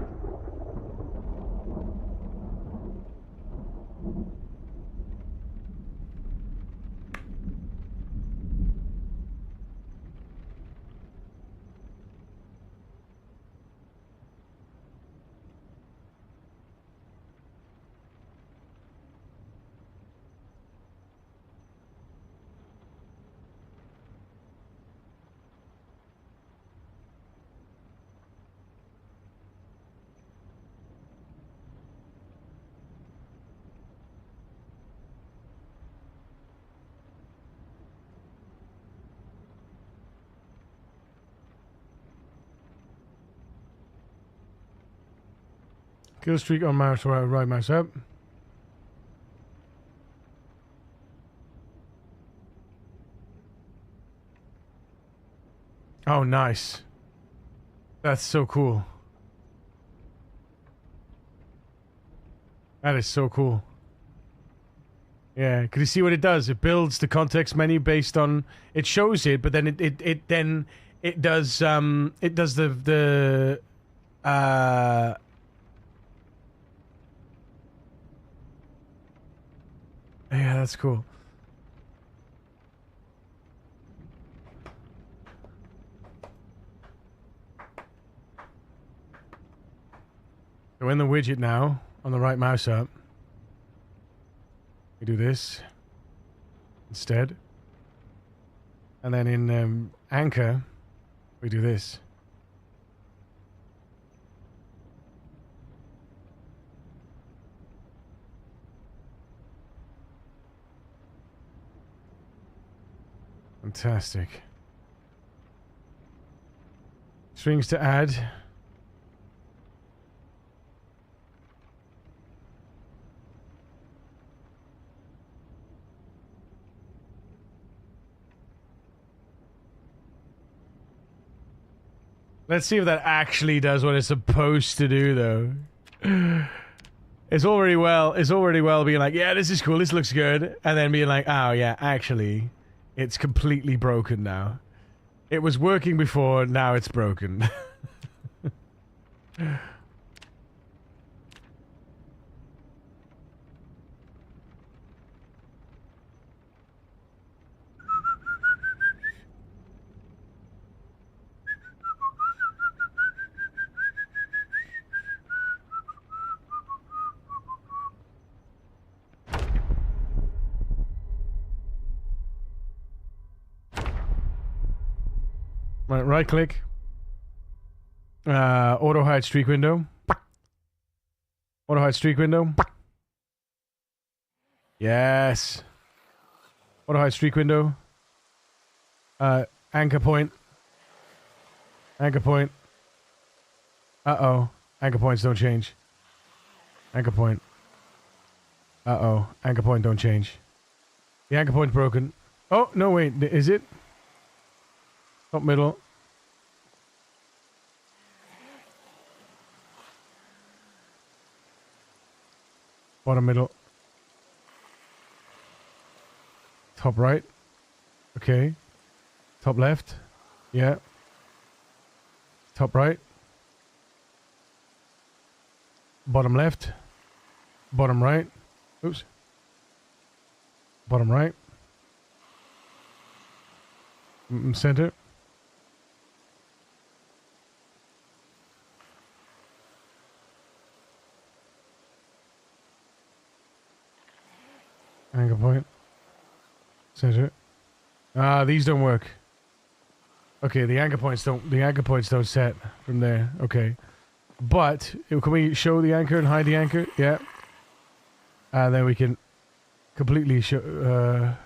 Kill streak on mouse, right mouse up. Oh, nice. That's so cool. That is so cool. Yeah, can you see what it does? It builds the context menu based on, it shows it, but then it does the yeah, that's cool. So in the widget now, on the right mouse up, we do this instead. And then in anchor, we do this. Fantastic. Strings to add. Let's see if that actually does what it's supposed to do, though. It's already well being like, yeah, this is cool, this looks good, and then being like, oh yeah, actually, it's completely broken now. It was working before, now it's broken. Right click. Auto hide streak window. Auto hide streak window. Yes. Auto hide streak window. Anchor point. Anchor point. Uh-oh. Anchor points don't change. Anchor point. Uh-oh. Anchor point don't change. The anchor point's broken. Oh, no, wait. Is it? Top middle. Bottom middle. Top right. Okay. Top left. Yeah. Top right. Bottom left. Bottom right. Oops. Bottom right. Center. Anchor point. Center. These don't work. Okay, the anchor points don't set from there. Okay. But can we show the anchor and hide the anchor? Yeah. Then we can completely show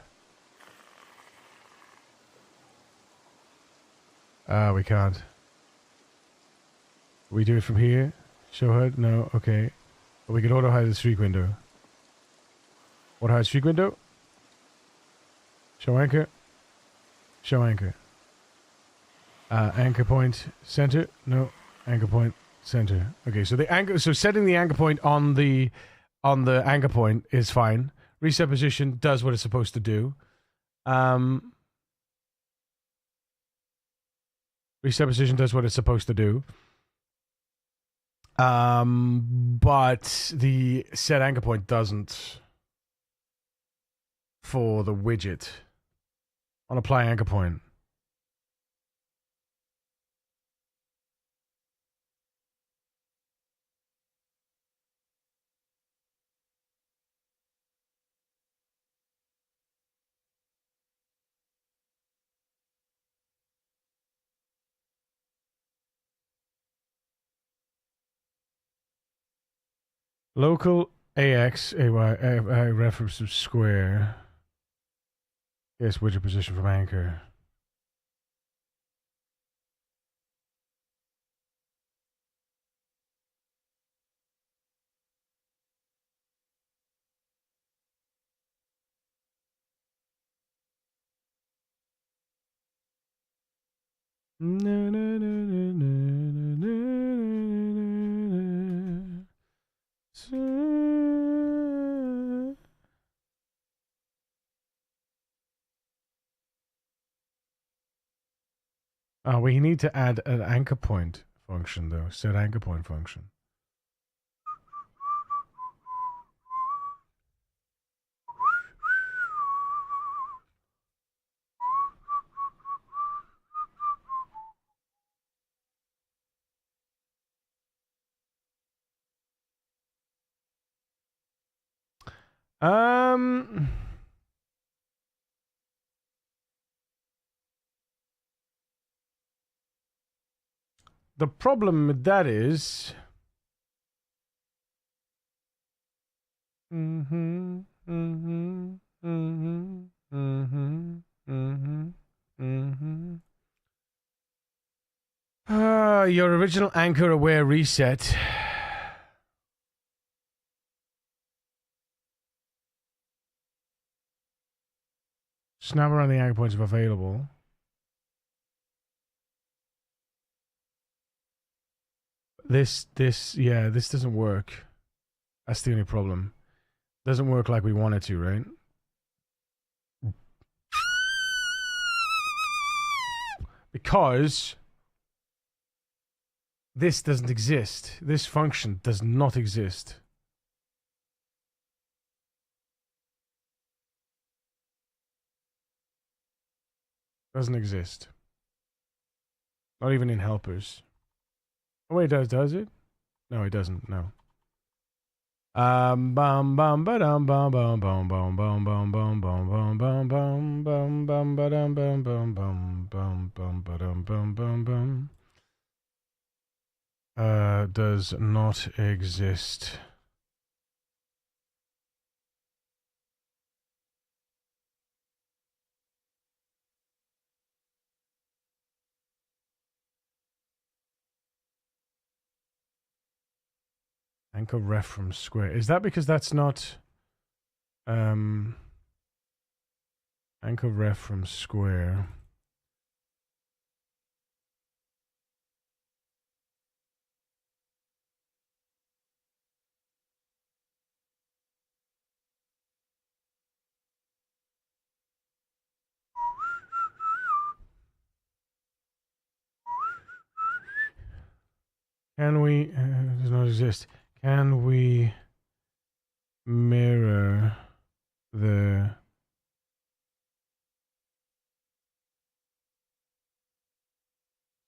we can't. We do it from here. Show HUD? No, okay. But we can auto hide the streak window. Auto hide streak window. Show anchor. Show anchor. Anchor point center. No. Anchor point center. Okay, so the anchor, so setting the anchor point on the anchor point is fine. Reset position does what it's supposed to do. Reset position does what it's supposed to do. But the set anchor point doesn't for the widget on apply anchor point. Local AX AY reference to square. Yes, widget position from anchor. We need to add an anchor point function though. Set anchor point function. The problem with that is your original anchor aware reset. Snap around the anchor points if available. This doesn't work. That's the only problem. Doesn't work like we want it to, right? Because this doesn't exist. This function does not exist. Doesn't exist. Not even in helpers. Oh wait, does it? No, it doesn't, no. Bum bum ba dum bum bum bum bum bum bum bum bum bum bum bum bum bum ba dum bum bum bum bum bum ba dum bum bum bum. Does not exist. Anchor ref from square. Is that because that's not anchor ref from square? Can we does not exist. Can we mirror the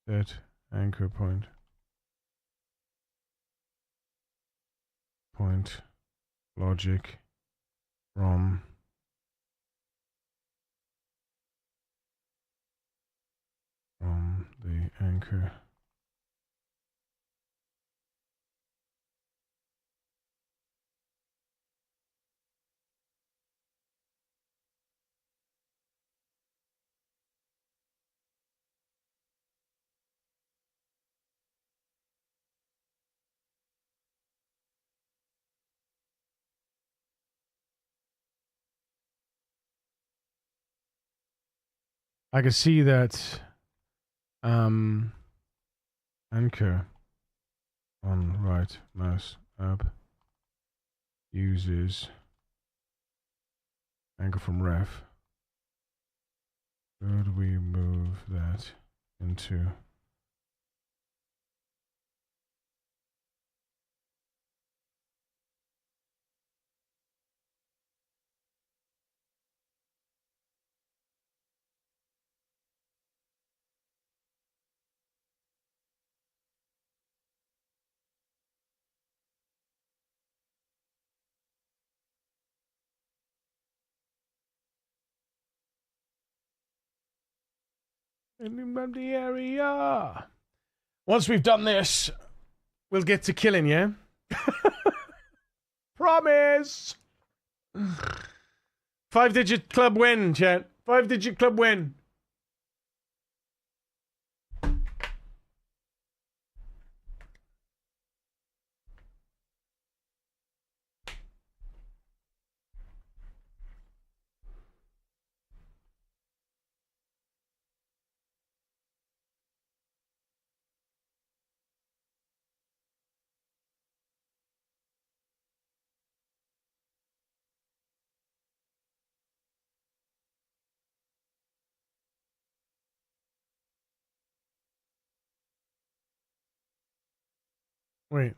set anchor point logic from the anchor? I can see that anchor on right mouse up uses anchor from ref. Could we move that into in the area? Once we've done this, we'll get to killing, yeah? Promise! 5-digit club win, chat. 5-digit club win. Wait.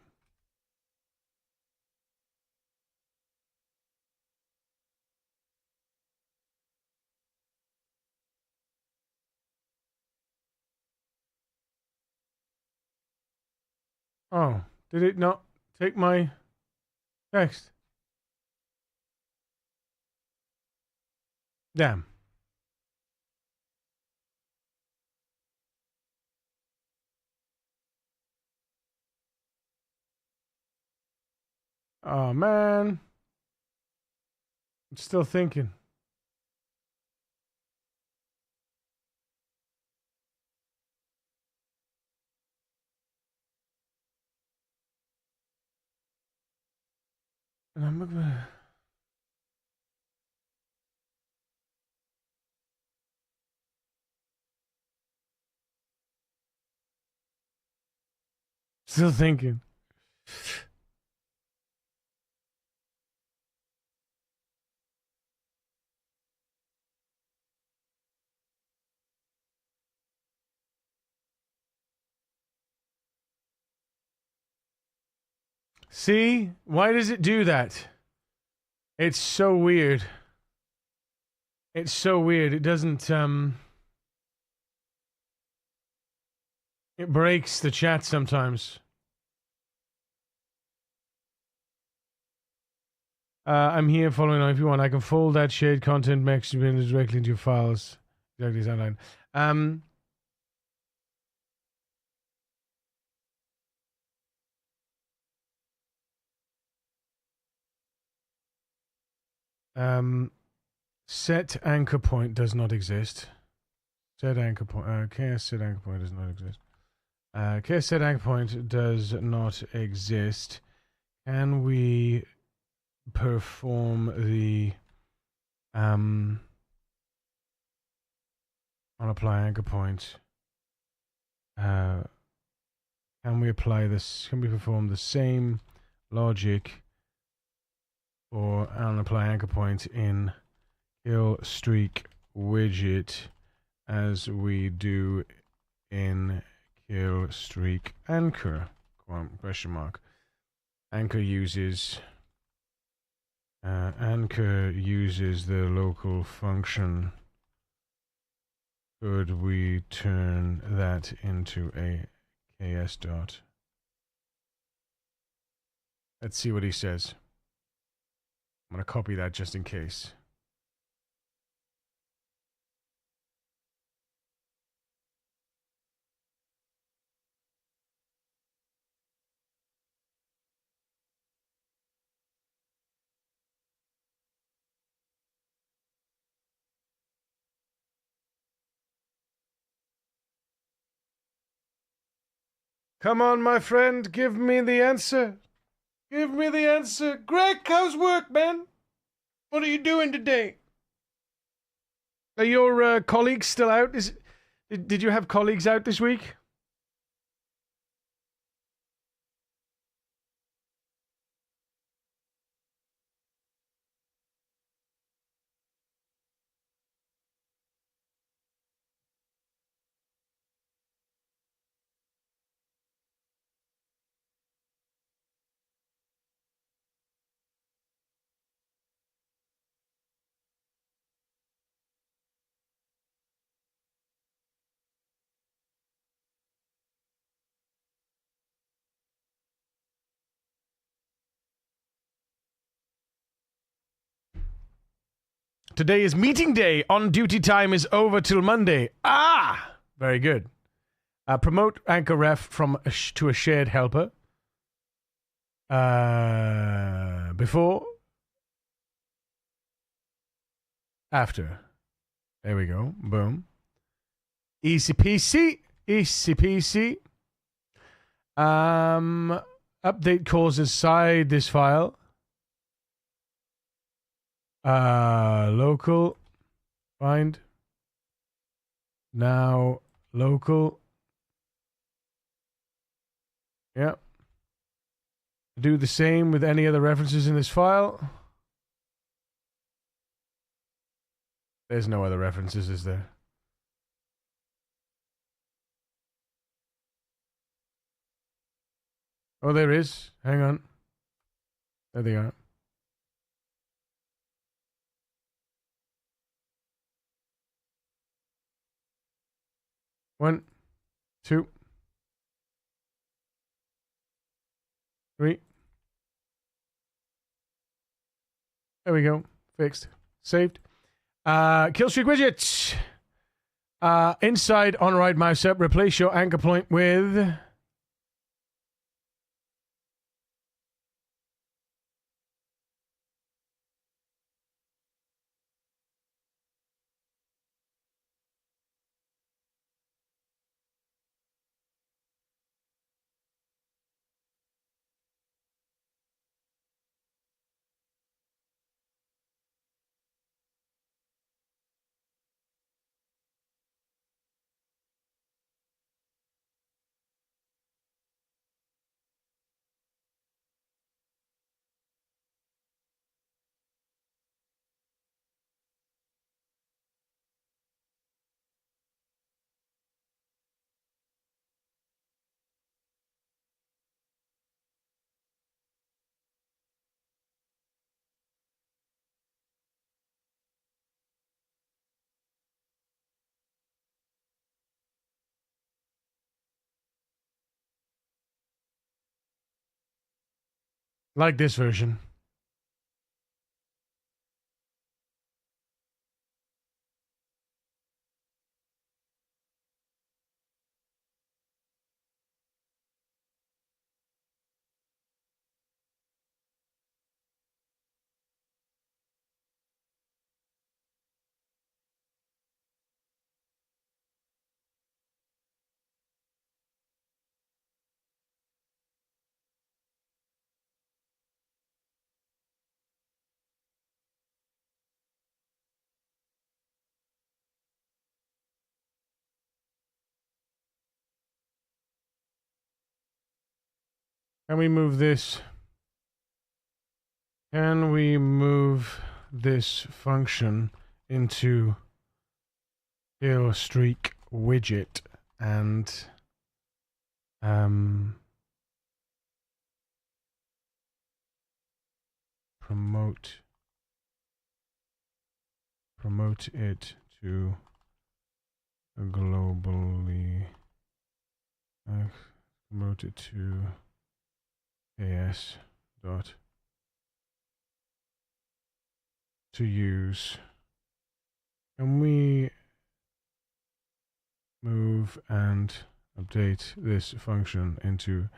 Oh, did it not take my text? Damn. Oh, man. I'm still thinking. And I'm gonna... Still thinking. See? Why does it do that? It's so weird. It's so weird. It doesn't, it breaks the chat sometimes. I'm here following on if you want. I can fold that shared content maximum directly into your files. Exactly as outlined. Set anchor point does not exist. Set anchor point. KS set anchor point does not exist. KS set anchor point does not exist. Can we perform the on apply anchor point? Can we apply this? Can we perform the same logic for on apply anchor point in kill streak widget as we do in kill streak anchor? Question mark. Anchor uses the local function. Could we turn that into a KS dot? Let's see what he says. I'm going to copy that just in case. Come on, my friend, give me the answer. Give me the answer. Greg, how's work, man? What are you doing today? Are your colleagues still out? Did you have colleagues out this week? Today is meeting day. On duty time is over till Monday. Ah, very good. Promote anchor ref from to a shared helper. Before. After. There we go. Boom. Easy peasy. Easy peasy. Update cause inside this file. Local. Find. Now local. Yep. Do the same with any other references in this file. There's no other references, is there? Oh, there is. Hang on. There they are. One, two, three. There we go. Fixed. Saved. Killstreak widget. Inside on right mouse up. Replace your anchor point with. Like this version. Can we move this? Can we move this function into kill streak widget and promote it to globally promote it to AS dot to use. Can we move and update this function into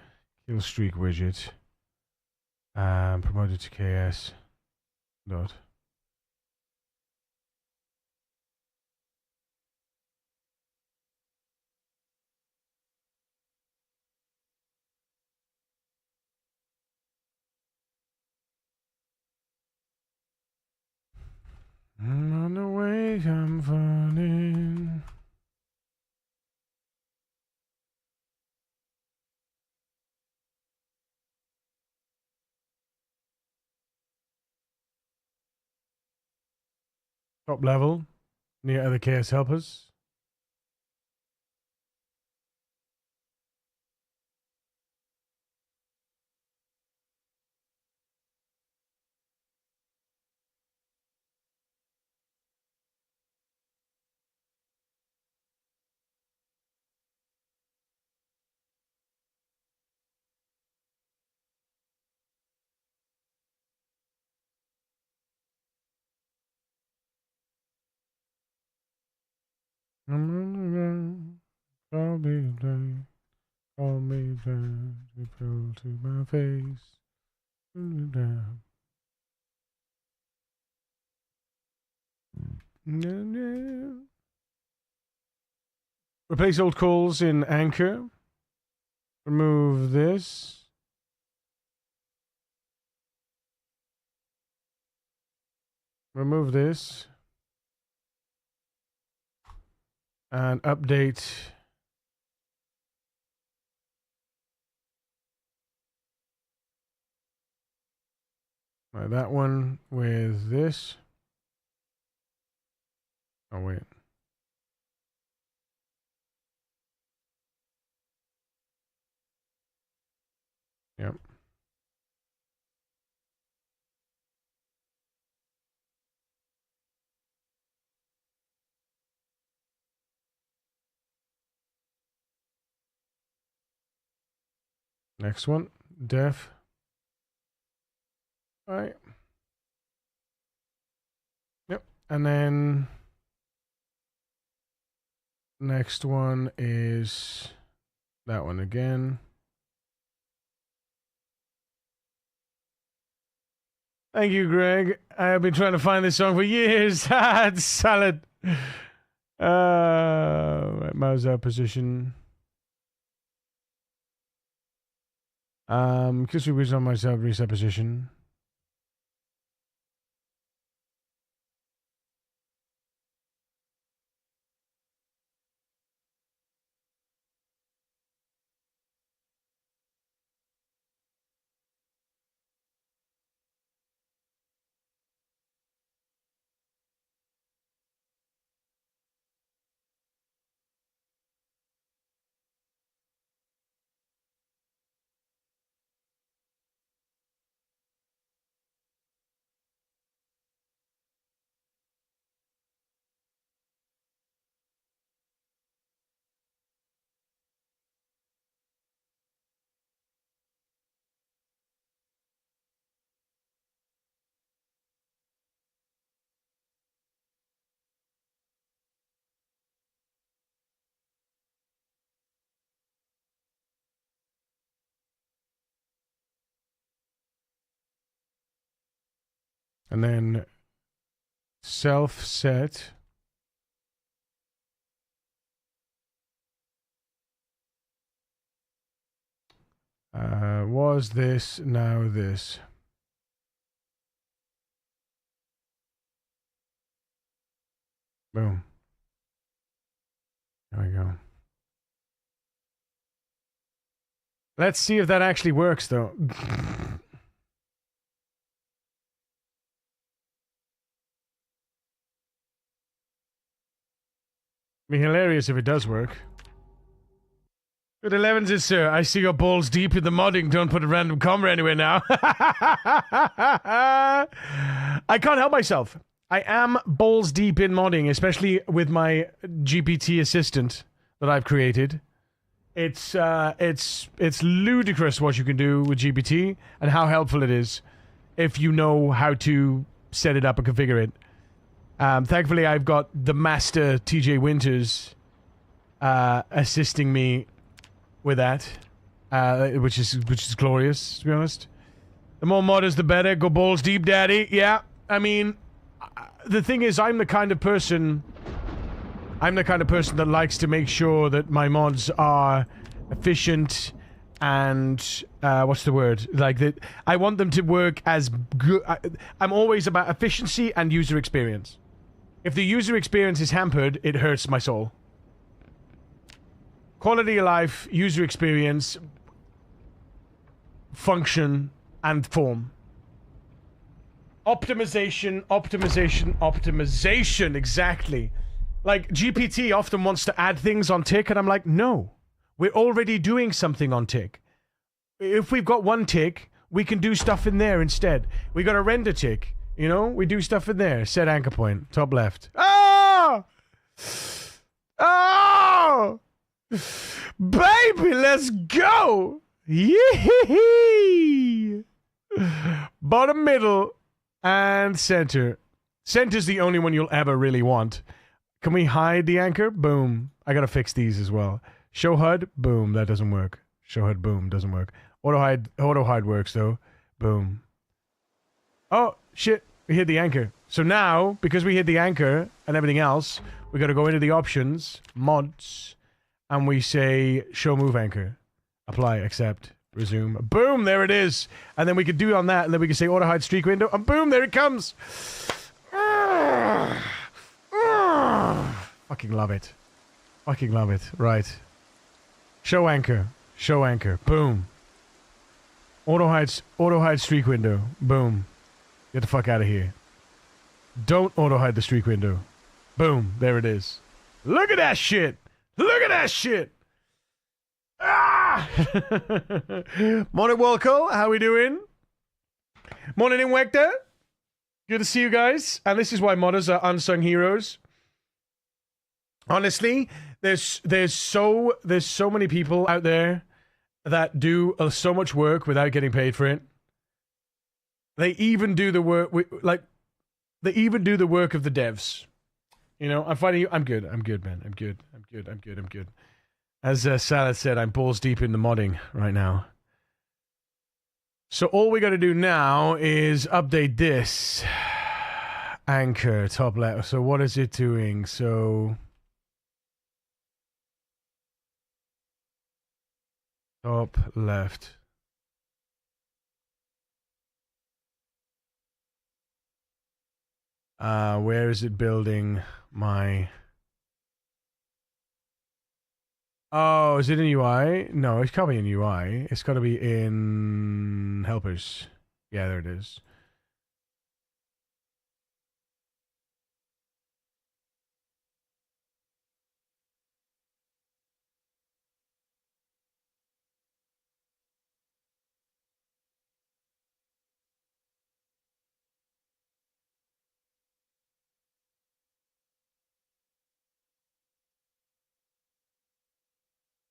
kill streak widget and promote it to KS dot on the way I'm falling. Top level, near other KS helpers. I'm on the ground. Call me down. Call me down. You pull to my face. Pull me down. No, no. Replace old calls in Anchor. Remove this. Remove this. And update that one with this. Oh, wait. Yep. Next one, def. All right. Yep. And then next one is that one again. Thank you, Greg. I have been trying to find this song for years. It's salad. Right, mouse out position. Kiss we on myself, reset position. And then self set. Was this, now this. Boom. There we go. Let's see if that actually works, though. Be hilarious if it does work. Good 11s is, sir. I see your balls deep in the modding. Don't put a random comma anywhere now. I can't help myself. I am balls deep in modding, especially with my GPT assistant that I've created. It's ludicrous what you can do with GPT and how helpful it is if you know how to set it up and configure it. Thankfully, I've got the master TJ Winters assisting me with that, which is glorious, to be honest. The more modders, the better. Go balls deep, daddy. Yeah, I mean, the thing is, I'm the kind of person that likes to make sure that my mods are efficient and what's the word? Like that, I want them to work as good. I'm always about efficiency and user experience. If the user experience is hampered, it hurts my soul. Quality of life, user experience, function, and form. Optimization, exactly. Like, GPT often wants to add things on tick, and I'm like, no. We're already doing something on tick. If we've got one tick, we can do stuff in there instead. We got a render tick, you know? We do stuff in there. Set anchor point, top left. Oh! Oh! Baby, let's go! Yee! Bottom, middle, and center. Center's the only one you'll ever really want. Can we hide the anchor? Boom. I gotta fix these as well. Show HUD? Boom. That doesn't work. Show HUD? Boom. Doesn't work. Auto hide works though. Boom. Oh, shit. We hit the anchor. So now, because we hit the anchor and everything else, we gotta go into the options, mods, and we say show move anchor. Apply, accept, resume. Boom, there it is. And then we could do on that, and then we can say auto hide streak window, and boom, there it comes. Fucking love it. Fucking love it. Right. Show anchor. Show anchor. Boom. Auto hide streak window. Boom. Get the fuck out of here. Don't auto hide the streak window. Boom. There it is. Look at that shit. Look at that shit. Ah! Morning, Walco. How we doing? Morning, Invector. Good to see you guys. And this is why modders are unsung heroes. Honestly, there's so many people out there that do so much work without getting paid for it. They even do the work they even do the work of the devs. You know, I'm finding you. I'm good, man. I'm good. As Salad said, I'm balls deep in the modding right now. So all we got to do now is update this anchor top left. So what is it doing? So top left. Where is it building my... Oh, is it in UI? No, it can't be in UI. It's got to be in helpers. Yeah, there it is.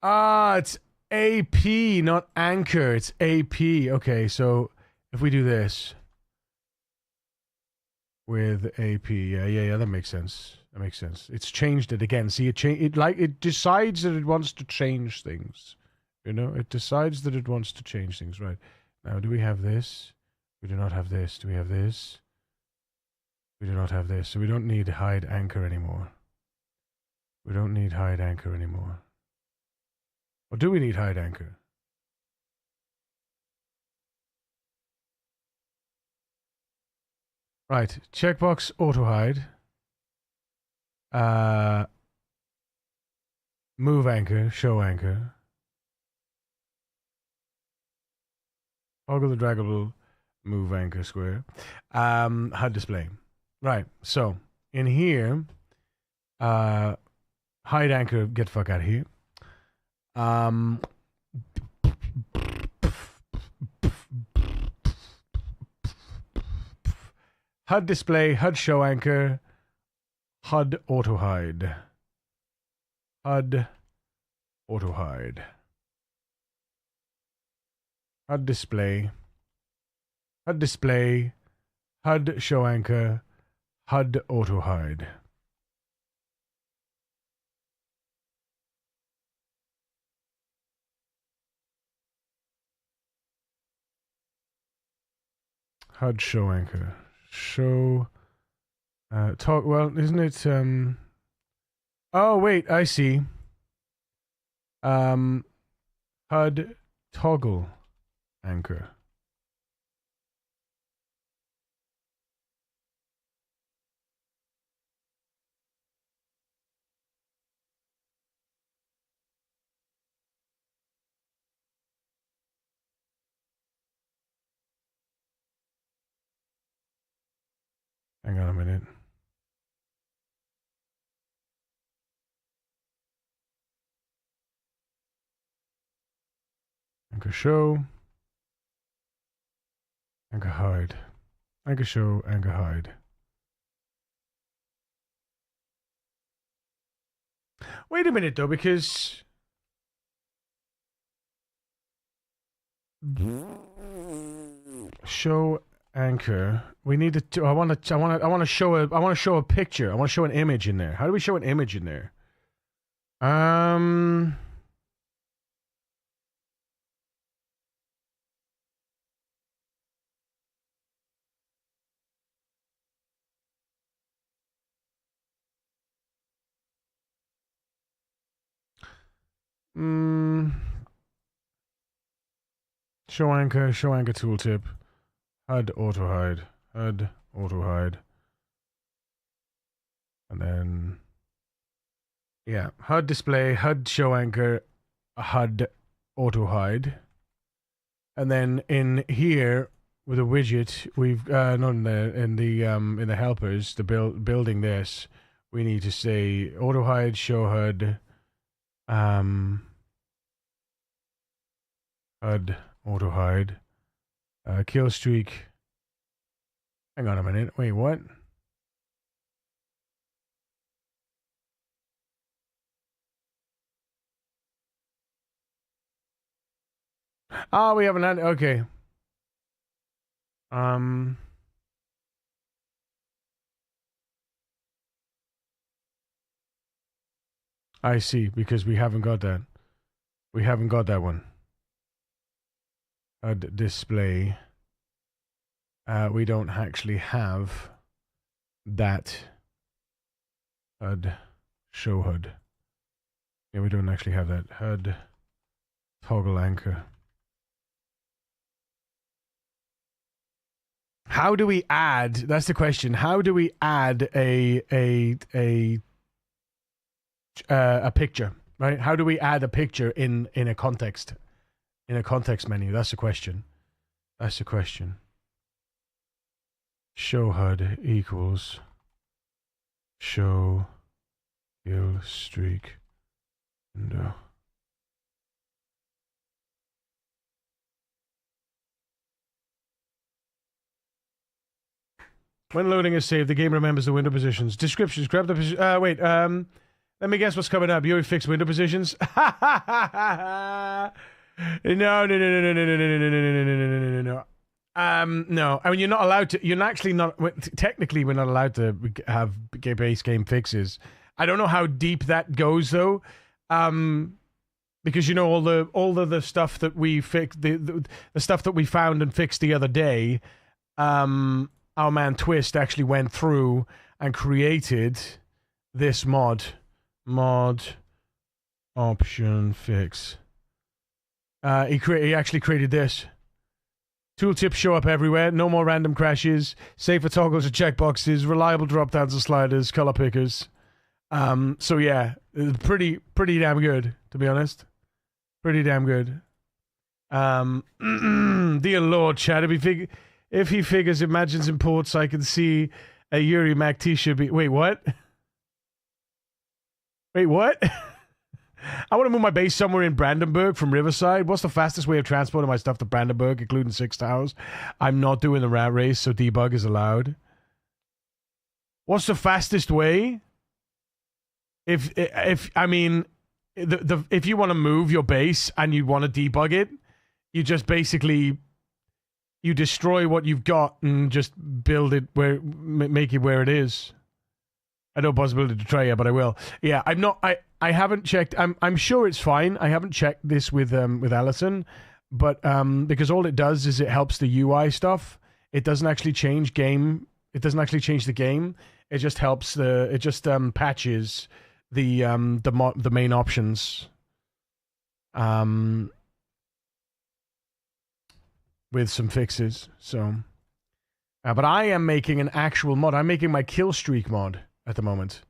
Ah, it's AP, not anchor. It's AP. Okay, so if we do this with AP, yeah, that makes sense. That makes sense. It's changed it again. See, it decides that it wants to change things. You know, it decides that it wants to change things. Right now, do we have this? We do not have this. Do we have this? We do not have this. So we don't need hide anchor anymore. We don't need hide anchor anymore. Or do we need hide anchor? Right, checkbox auto hide. Move anchor, show anchor. Toggle the draggable move anchor square. HUD display. Right. So in here, hide anchor. Get the fuck out of here. HUD display, HUD show anchor, HUD auto hide. HUD auto hide. HUD display, HUD show anchor, HUD auto hide. HUD show anchor. Show talk well, isn't it oh wait, I see. HUD toggle anchor. Hang on a minute. Anchor show. Anchor hide. Anchor show, anchor hide. Wait a minute though, because show anchor. We need to. I want to show a picture. I want to show an image in there. How do we show an image in there? Show anchor tooltip. HUD auto hide. HUD auto hide. And then yeah, HUD display, HUD show anchor, HUD auto hide. And then in here with a widget, we've not in the helpers, the building this, we need to say auto hide, show HUD, HUD auto hide, kill streak. Hang on a minute. Wait, what? Oh, we haven't had. Okay. I see, because we haven't got that. We haven't got that one. HUD display. We don't actually have that. HUD show HUD. Yeah, we don't actually have that. HUD toggle anchor. How do we add? That's the question. How do we add a picture? Right? How do we add a picture in a context? In a context menu. That's the question. That's the question. Show HUD equals show kill streak window. When loading a save, the game remembers the window positions. Descriptions. Grab the position. Wait. Let me guess what's coming up. You already fixed window positions. No. No. I mean, you're not allowed to. You're actually not. Technically, we're not allowed to have base game fixes. I don't know how deep that goes though, because you know all the stuff that we fixed, the stuff that we found and fixed the other day. Our man Twist actually went through and created this mod option fix. He actually created this. Tooltips show up everywhere. No more random crashes. Safer toggles or checkboxes. Reliable drop downs and sliders. Color pickers. So yeah, pretty damn good, to be honest. Pretty damn good. Dear Lord, Chad, if he figures, imagines, imports, I can see a Yuri Mac t-shirt be... Wait, what? Wait, what? I want to move my base somewhere in Brandenburg from Riverside. What's the fastest way of transporting my stuff to Brandenburg, including 6 towers? I'm not doing the rat race, so debug is allowed. What's the fastest way? If I mean, if you want to move your base and you want to debug it, you just basically you destroy what you've got and just build it where make it where it is. I don't possibility to try it, but I will. Yeah, I'm not. I haven't checked. I'm sure it's fine. I haven't checked this with Allison, but because all it does is it helps the UI stuff. It doesn't actually change game. It doesn't actually change the game. It just helps the. It just patches the main options. With some fixes. So, but I am making an actual mod. I'm making my kill streak mod at the moment.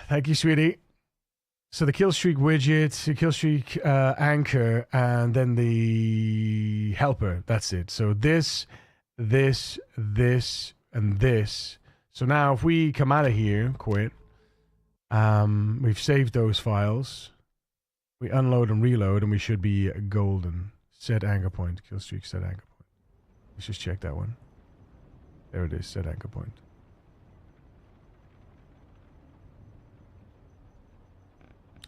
Thank you, sweetie. So the kill streak widget, the kill streak anchor, and then the helper. That's it. So this, and this. So now if we come out of here, quit. We've saved those files. We unload and reload, and we should be golden. Set anchor point. Kill streak, set anchor point. Let's just check that one. There it is. Set anchor point.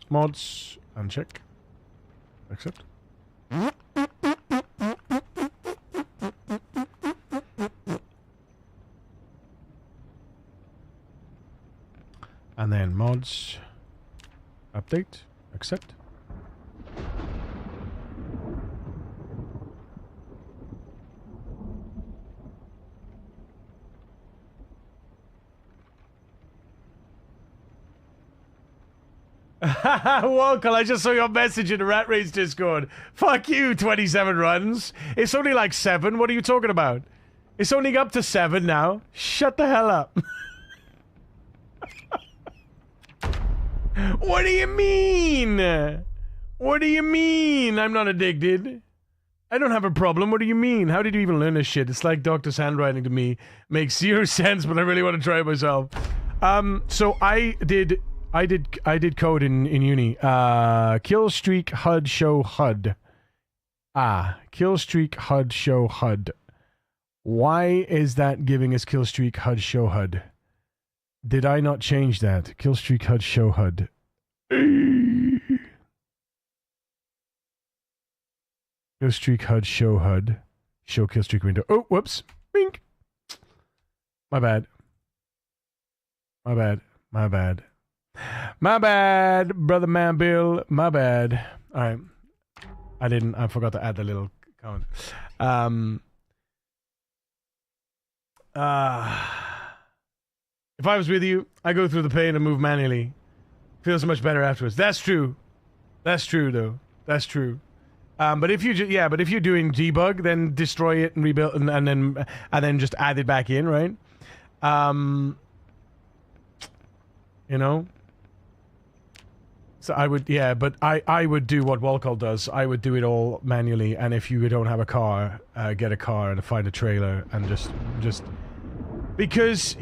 Mods. Uncheck. Accept. And then mods. Update. Accept. Welcome, I just saw your message in the Rat Race Discord. Fuck you, 27 runs. It's only like 7. What are you talking about? It's only up to 7 now. Shut the hell up. What do you mean? What do you mean? I'm not addicted. I don't have a problem. What do you mean? How did you even learn this shit? It's like Doctor's handwriting to me. Makes 0 sense, but I really want to try it myself. So I did code in uni. Kill streak HUD show HUD. Kill streak HUD show HUD. Why is that giving us kill streak HUD show HUD? Did I not change that? Kill streak HUD show HUD. Kill streak HUD show HUD. Show kill streak window. Oh, whoops. Bink. My bad. My bad. My bad. My bad, brother man Bill. My bad. All right. I forgot to add the little comment. If I was with you, I go through the pain and move manually. Feels so much better afterwards. That's true. That's true, though. That's true. But if you but if you're doing debug, then destroy it and rebuild, and then just add it back in, right? You know. So I would, but I would do what Walcall does. I would do it all manually, and if you don't have a car, get a car and find a trailer and just because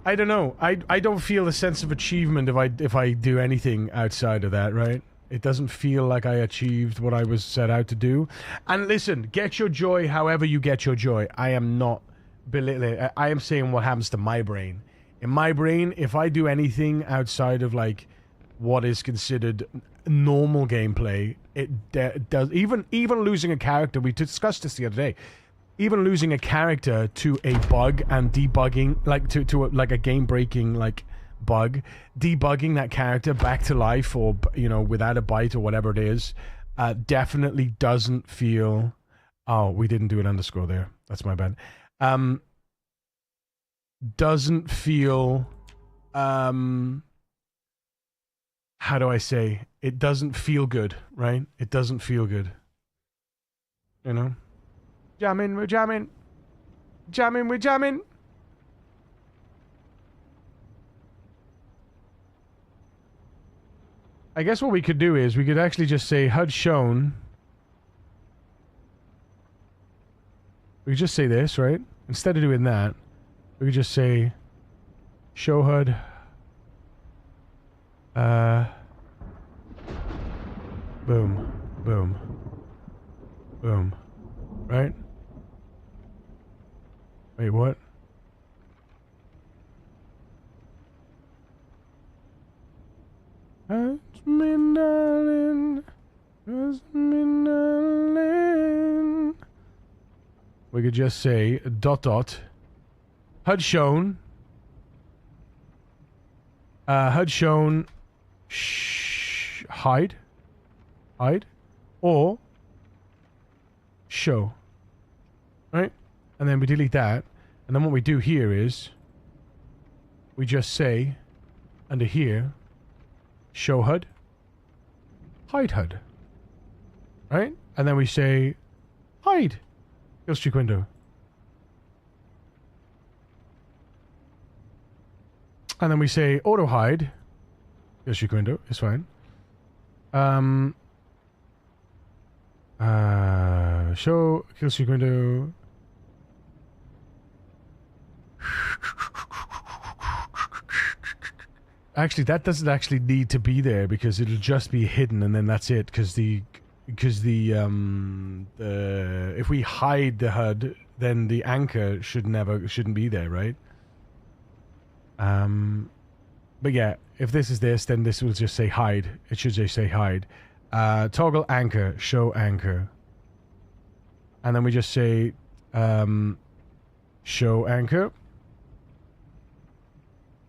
I don't know, I don't feel a sense of achievement if I do anything outside of that, right? It doesn't feel like I achieved what I was set out to do. And listen, get your joy however you get your joy. I am not belittling. I am saying what happens to my brain. In my brain, if I do anything outside of like what is considered normal gameplay, it does. Even losing a character, we discussed this the other day. Even losing a character to a bug and debugging, like to a game breaking like bug, debugging that character back to life, or without a bite or whatever it is, definitely doesn't feel. Oh, we didn't do an underscore there. That's my bad. Doesn't feel. How do I say? It doesn't feel good, right? It doesn't feel good. You know? Jamming, we're jamming. Jamming, we're jamming. I guess what we could do is we could actually just say HUD shown We could just say this, right? Instead of doing that, we could just say show HUD. Boom, boom, boom. Right? Wait, what? Touch me, darling. Touch me, darling. We could just say dot dot. HUD shown. HUD shown. Hide. Hide. Or show. Right? And then we delete that. And then what we do here is we just say under here show HUD. Hide HUD. Right? And then we say hide. Kill streak window. And then we say auto hide. Kill streak window. It's fine. Show kill streak window. Actually, that doesn't actually need to be there because it'll just be hidden and then that's it. Because if we hide the HUD, then the anchor shouldn't be there, right? But yeah, if this is this, then this will just say hide. It should just say hide. Toggle anchor, show anchor. And then we just say show anchor,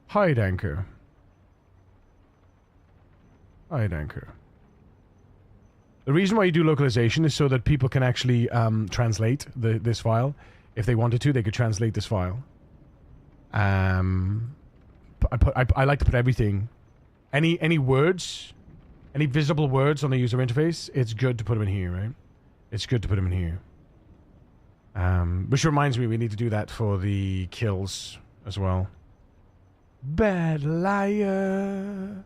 hide anchor. Hide anchor. The reason why you do localization is so that people can actually translate this file. If they wanted to, they could translate this file. I like to put everything, any words, any visible words on the user interface. It's good to put them in here, right? It's good to put them in here. Which reminds me, we need to do that for the kills as well. Bad liar.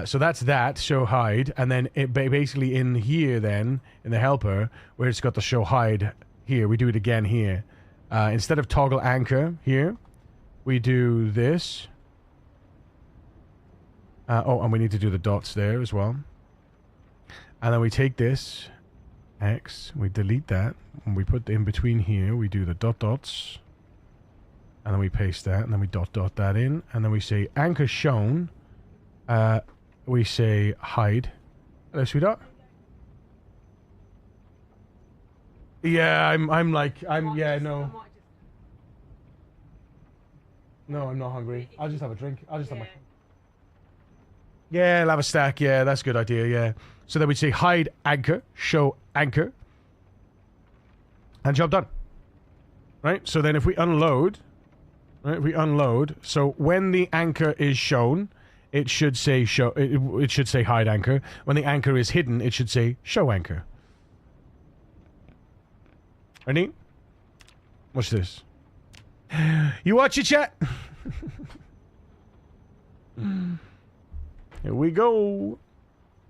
So that's that, show hide, and then it basically in here then, in the helper, where it's got the show hide here, we do it again here. Instead of toggle anchor here, we do this. Oh, and we need to do the dots there as well. And then we take this, X, we delete that, and we put in between here, we do the dots. And then we paste that, and then we dot that in, and then we say anchor shown. We say hide. Hello, sweetheart. Yeah, yeah, no. No, I'm not hungry. I'll just have a drink. I'll just have my... Yeah, I'll have a stack. Yeah, that's a good idea, yeah. So then we say hide anchor, show anchor. And job done. Right? So then if we unload... Right, we unload. So when the anchor is shown... It should say show. It should say hide anchor. When the anchor is hidden, it should say show anchor. Ready? Watch this. You watch it, chat. Here we go.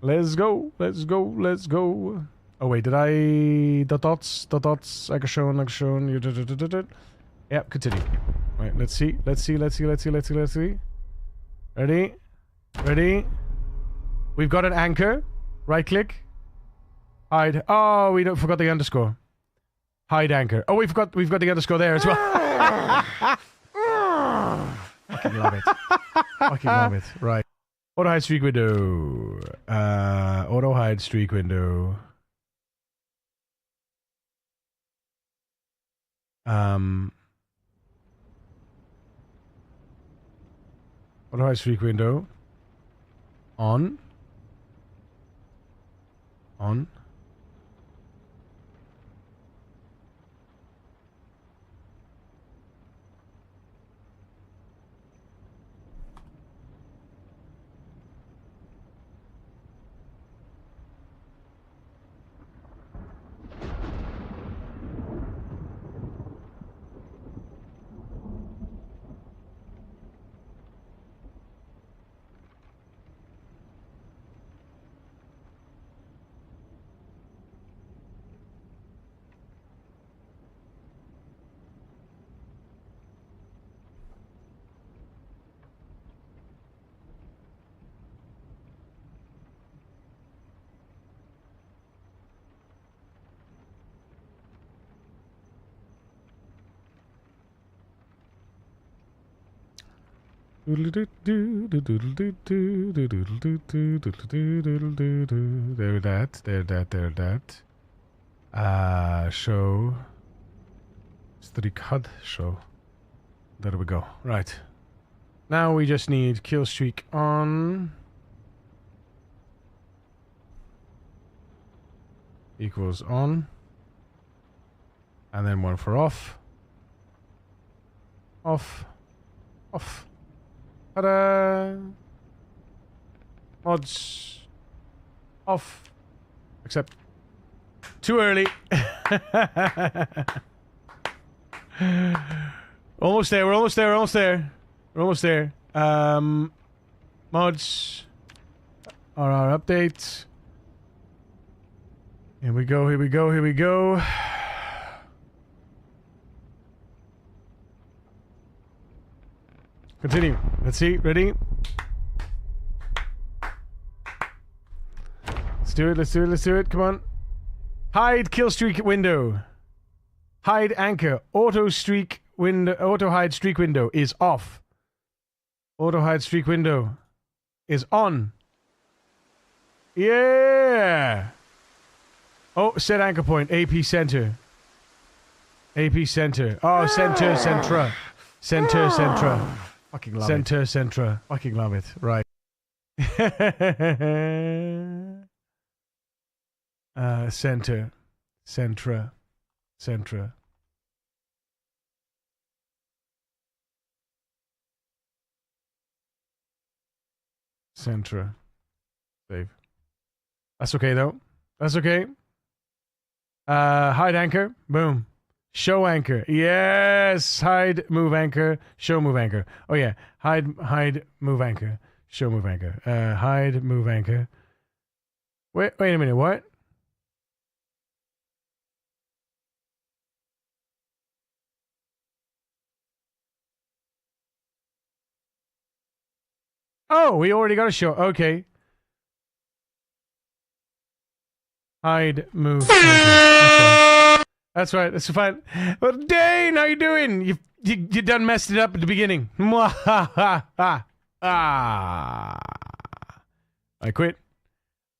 Let's go. Let's go. Let's go. Oh wait, did I dots? Anchor shown. Yep. Continue. Right. Let's see. Ready? Ready? We've got an anchor. Right click. Hide. Oh, we forgot the underscore. Hide anchor. Oh, we've got the underscore there as well. Fucking love it. Fucking love it. Right. Auto hide streak window. Auto hide streak window. Auto hide streak window. On. There that. Show. Streak HUD show. There we go. Right. Now we just need kill streak on. Equals on. And then one for off. Off. Off. Ta-da! Mods. Off. Except. Too early. Almost there, we're almost there, we're almost there. We're almost there. Mods. RR update. Here we go, here we go, here we go. Continue. Let's see. Ready? Let's do it, let's do it, let's do it. Come on. Hide kill streak window. Hide anchor. Auto streak window. Auto hide streak window is off. Auto hide streak window is on. Yeah. Oh, set anchor point. AP center. AP center. Oh, center, centra. Center, centra. Fucking love Center, it. centra. Fucking love it. Right. Center. Centra. Centra. Centra. Save. That's okay though. That's okay. Hide anchor. Boom. Show anchor. Yes. Hide, move anchor. Show, move anchor. Oh yeah. Hide, move anchor. Show, move anchor. Hide, move anchor. Wait a minute. What? Oh, we already got a show. Okay. Hide, move. That's right. That's fine. Well, Dane, how you doing? You done messed it up at the beginning. I quit.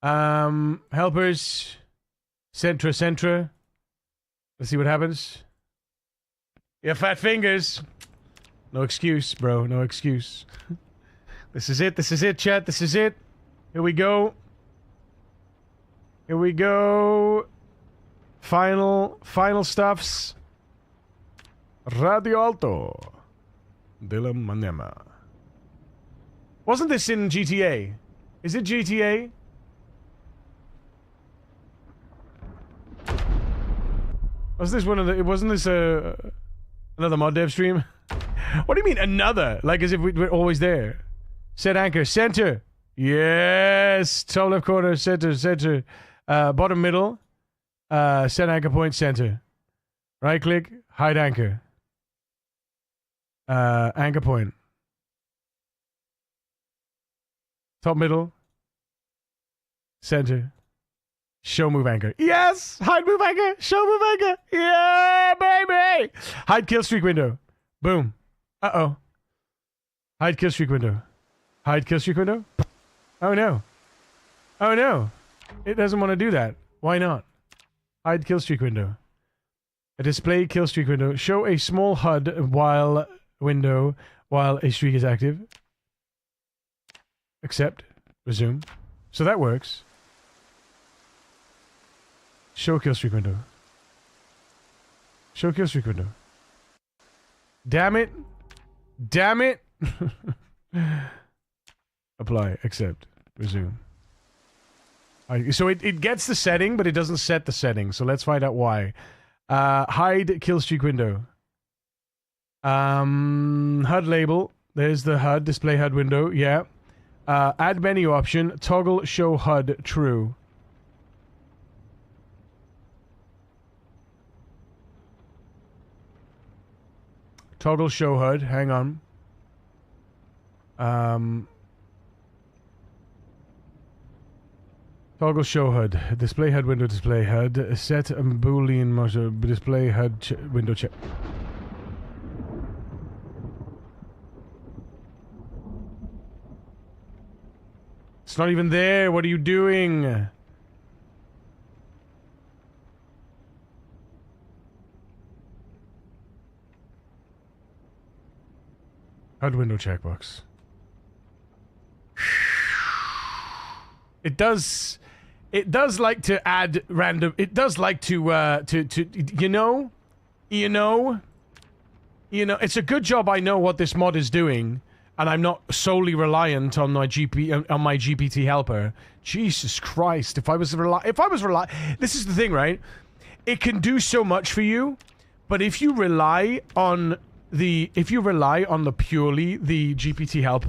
Helpers. Centra. Let's see what happens. Yeah, fat fingers. No excuse, bro. No excuse. This is it. This is it, chat. This is it. Here we go. Here we go. Final stuffs. Radio Alto de la Manema. Wasn't this in GTA? Is it GTA? Was this one of the... Wasn't this another mod dev stream? What do you mean another? Like as if we're always there. Set anchor. Center. Yes. Top left corner. Center. Bottom middle. Set anchor point. Center. Right click. Hide anchor. Anchor point. Top middle. Center. Show move anchor. Yes! Hide move anchor. Show move anchor. Yeah, baby! Hide kill streak window. Boom. Uh-oh. Hide kill streak window. Hide kill streak window? Oh no. Oh no. It doesn't want to do that. Why not? Hide kill streak window. A display kill streak window. Show a small HUD while a streak is active. Accept. Resume. So that works. Show kill streak window. Show kill streak window. Damn it. Damn it. Apply. Accept. Resume. So it gets the setting, but it doesn't set the setting. So let's find out why. Hide kill streak window. HUD label. There's the HUD. Display HUD window. Yeah. Add menu option. Toggle show HUD true. Toggle show HUD. Hang on. Toggle show HUD. Display HUD window. Display HUD. Set a boolean measure. Display HUD window check. It's not even there. What are you doing? HUD window checkbox. It does like to add random. It does like to you know, it's a good job I know what this mod is doing, and I'm not solely reliant on my GPT helper. Jesus Christ! If I was this is the thing, right? It can do so much for you, but if you rely on the purely the GPT help,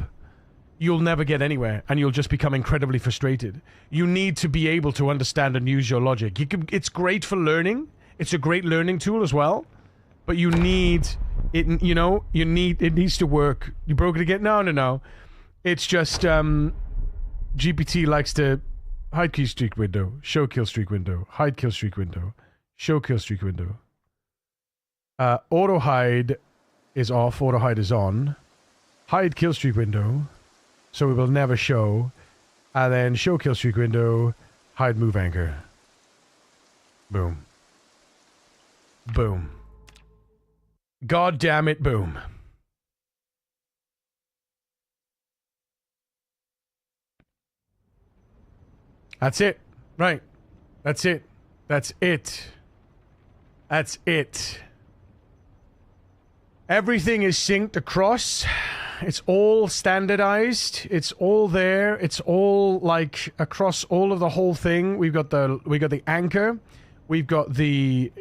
you'll never get anywhere, and you'll just become incredibly frustrated. You need to be able to understand and use your logic. It's great for learning. It's a great learning tool as well, but you need it. It needs to work. You broke it again? No. It's just GPT likes to hide kill streak window, show kill streak window, hide kill streak window, show kill streak window. Auto hide is off. Auto hide is on. Hide kill streak window. So we will never show. And then show kill streak window, hide move anchor. Boom. Boom. God damn it, boom. That's it. Right. That's it. That's it. That's it. Everything is synced across. It's all standardized. It's all there. It's all like across all of the whole thing. We got the anchor. We've got the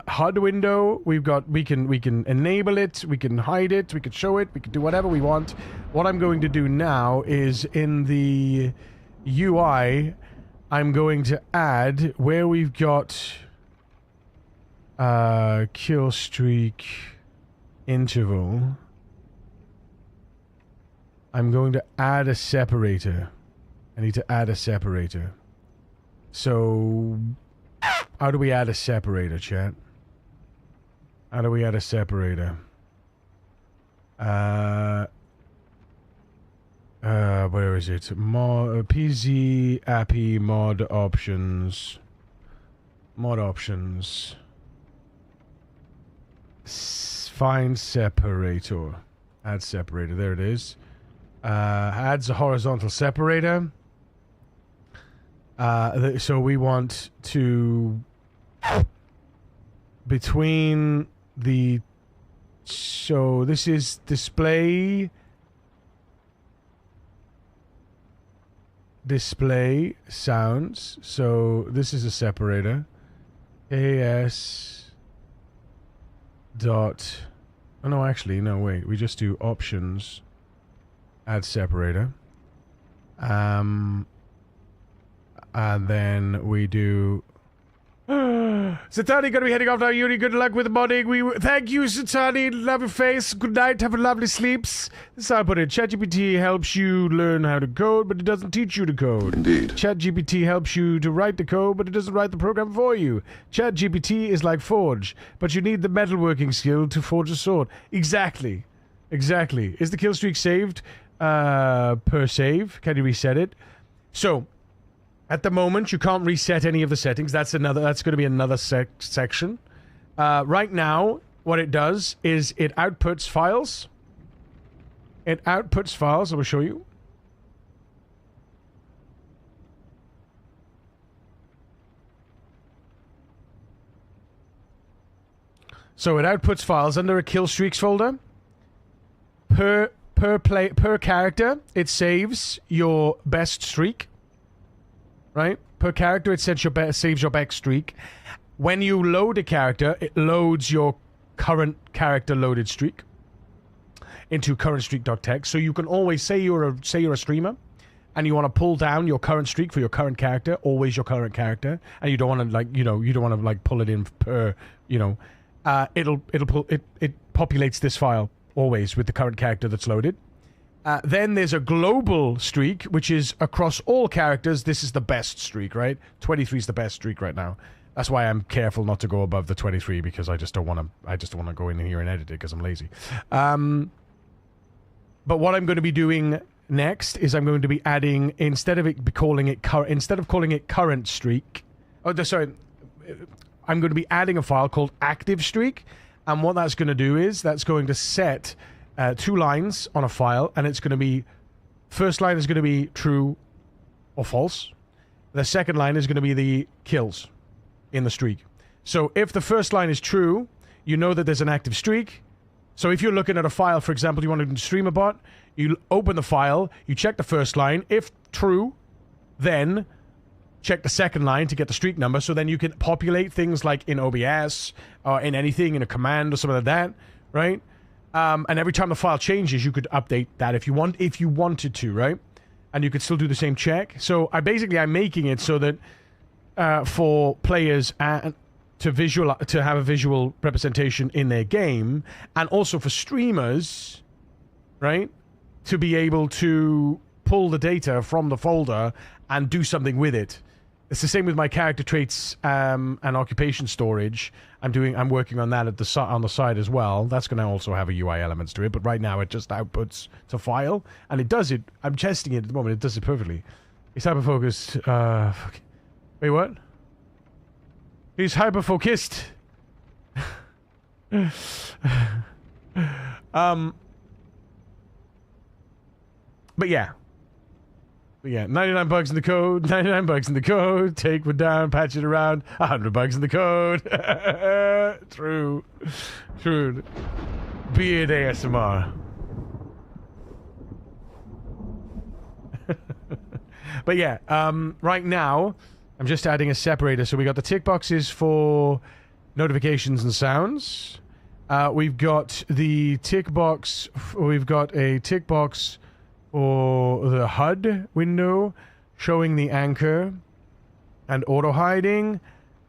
HUD window. We can enable it. We can hide it. We can show it. We can do whatever we want. What I'm going to do now is in the UI, I'm going to add where we've got kill streak interval. I'm going to add a separator. I need to add a separator. So, how do we add a separator, chat? How do we add a separator? Where is it? PZ API mod options. Mod options. Find separator. Add separator. There it is. Adds a horizontal separator. So we want to between the. So this is display sounds. So this is a separator. AS dot. Oh no, actually no. Wait, we just do options. Add separator. And then we do. Satani, gonna be heading off now. Yuri, good luck with the modding. Thank you, Satani. Love your face. Good night. Have a lovely sleeps. This is how I put it. ChatGPT helps you learn how to code, but it doesn't teach you to code. Indeed. ChatGPT helps you to write the code, but it doesn't write the program for you. ChatGPT is like Forge, but you need the metalworking skill to forge a sword. Exactly. Exactly. Is the kill streak saved? Per save. Can you reset it? So, at the moment, you can't reset any of the settings. That's going to be another section. Right now, what it does is it outputs files. It outputs files. I will show you. So it outputs files under a kill streaks folder. Per character, it saves your best streak. Right? Per character, it saves your best streak. When you load a character, it loads your current character loaded streak into current streak.txt. So you can always say you're a streamer, and you want to pull down your current streak for your current character, always your current character, and you don't want to pull it in per, it populates this file always with the current character that's loaded. Then there's a global streak, which is across all characters. This is the best streak, right? 23 is the best streak right now. That's why I'm careful not to go above the 23 because I just don't want to go in here and edit it because I'm lazy. But what I'm going to be doing next is I'm going to be adding, instead of calling it current streak. Sorry. I'm going to be adding a file called active streak, and what that's going to do is that's going to set 2 lines on a file, and it's going to be, first line is going to be true or false. The second line is going to be the kills in the streak. So if the first line is true, you know that there's an active streak. So if you're looking at a file, for example, you want to stream a bot, you open the file, you check the first line. If true, then check the second line to get the streak number. So then you can populate things like in OBS or in anything, in a command or something like that, right? And every time the file changes, you could update that if you wanted to, right? And you could still do the same check. So I'm making it so that for players to have a visual representation in their game, and also for streamers, right, to be able to pull the data from the folder and do something with it. It's the same with my character traits and occupation storage. I'm working on that on the side as well. That's going to also have a UI elements to it, but right now it just outputs to file, and it does it. I'm testing it at the moment. It does it perfectly. It's hyper-focused. Wait, what? He's hyper-focused. But yeah. 99 bugs in the code, 99 bugs in the code, take one down, patch it around, 100 bugs in the code. True. Beard ASMR. But yeah, right now, I'm just adding a separator. So we got the tick boxes for notifications and sounds. We've got the tick box, we've got a tick box for the HUD window showing the anchor and auto hiding,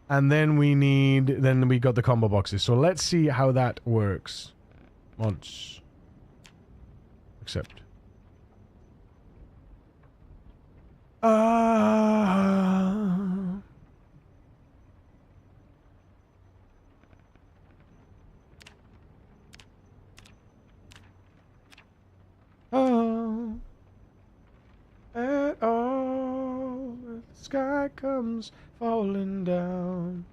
and then we got the combo boxes. So let's see how that works. Mods. Accept. At all, the sky comes falling down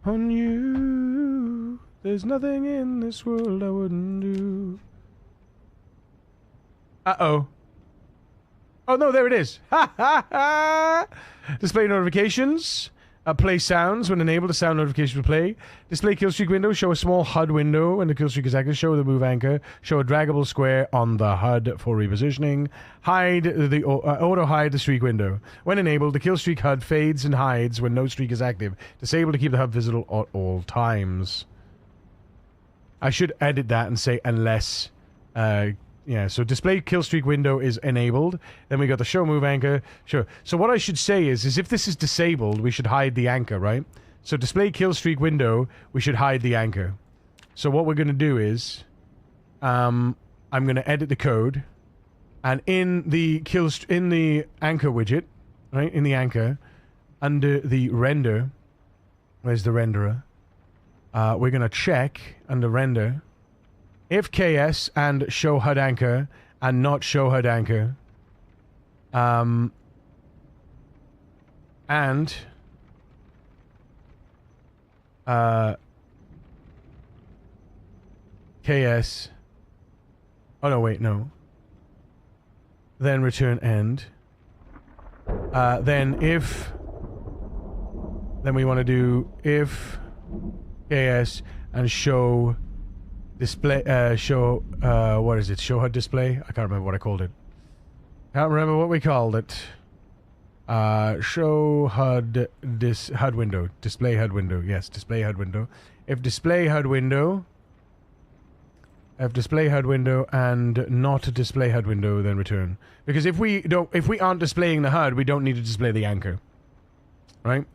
on you. There's nothing in this world I wouldn't do. Uh-oh. Oh, no, there it is. Ha, ha, ha. Display notifications. Play sounds. When enabled, the sound notification will play. Display killstreak window. Show a small HUD window when the killstreak is active. Show the move anchor. Show a draggable square on the HUD for repositioning. Hide the auto-hide the streak window. When enabled, the killstreak HUD fades and hides when no streak is active. Disable to keep the HUD visible at all times. I should edit that and say unless... yeah, so display killstreak window is enabled. Then we got the show move anchor. Sure. So what I should say is if this is disabled, we should hide the anchor, right? So display killstreak window, we should hide the anchor. So what we're going to do is, I'm going to edit the code, and in the anchor widget, right? In the anchor, under the render, where's the renderer? We're going to check under render. If KS and show HUD anchor and not show HUD anchor, and KS, oh no, wait, no. Then return end. Then we want to do if KS and show display, what is it? Show HUD display? I can't remember what I called it. Can't remember what we called it. Show HUD HUD window. Display HUD window. Yes, display HUD window. If display HUD window and not display HUD window, then return. Because if we aren't displaying the HUD, we don't need to display the anchor. Right?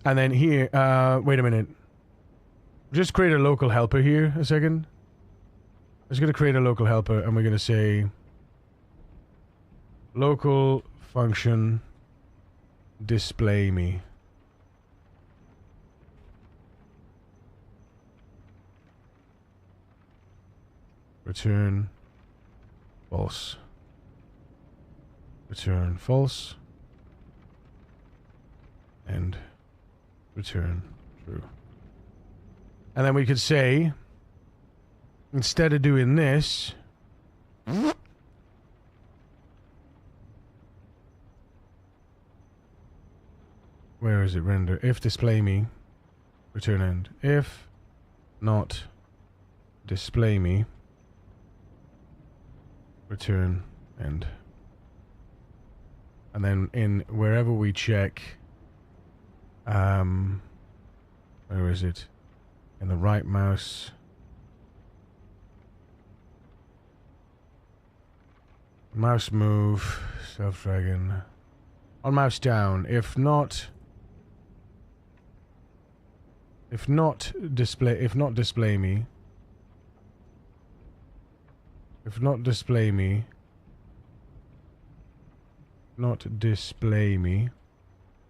And then here, wait a minute. Just create a local helper here a second. I'm just going to create a local helper, and we're going to say local function display me. Return. false. Return false. And return true. And then we could say, instead of doing this, where is it? Render. If display me, return end. If not display me, return end. And then in wherever we check, where is it? In the right mouse. Mouse move, self-dragon. On mouse down. If not display me. If not display me. Not display me.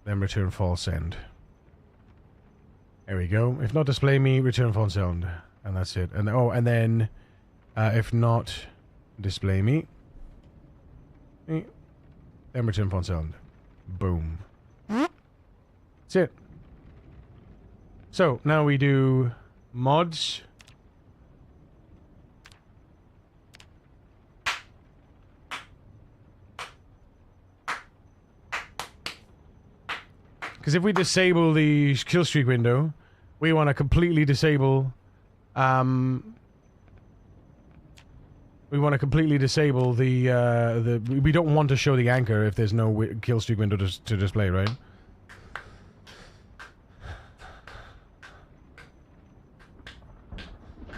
Then return false end. There we go. If not display me, return false end. And that's it. And oh, and then if not display me, then return false end. Boom. That's it. So now we do mods. Because if we disable the kill streak window, we want to completely disable. We want to completely disable the. We don't want to show the anchor if there's no kill streak window to display, right?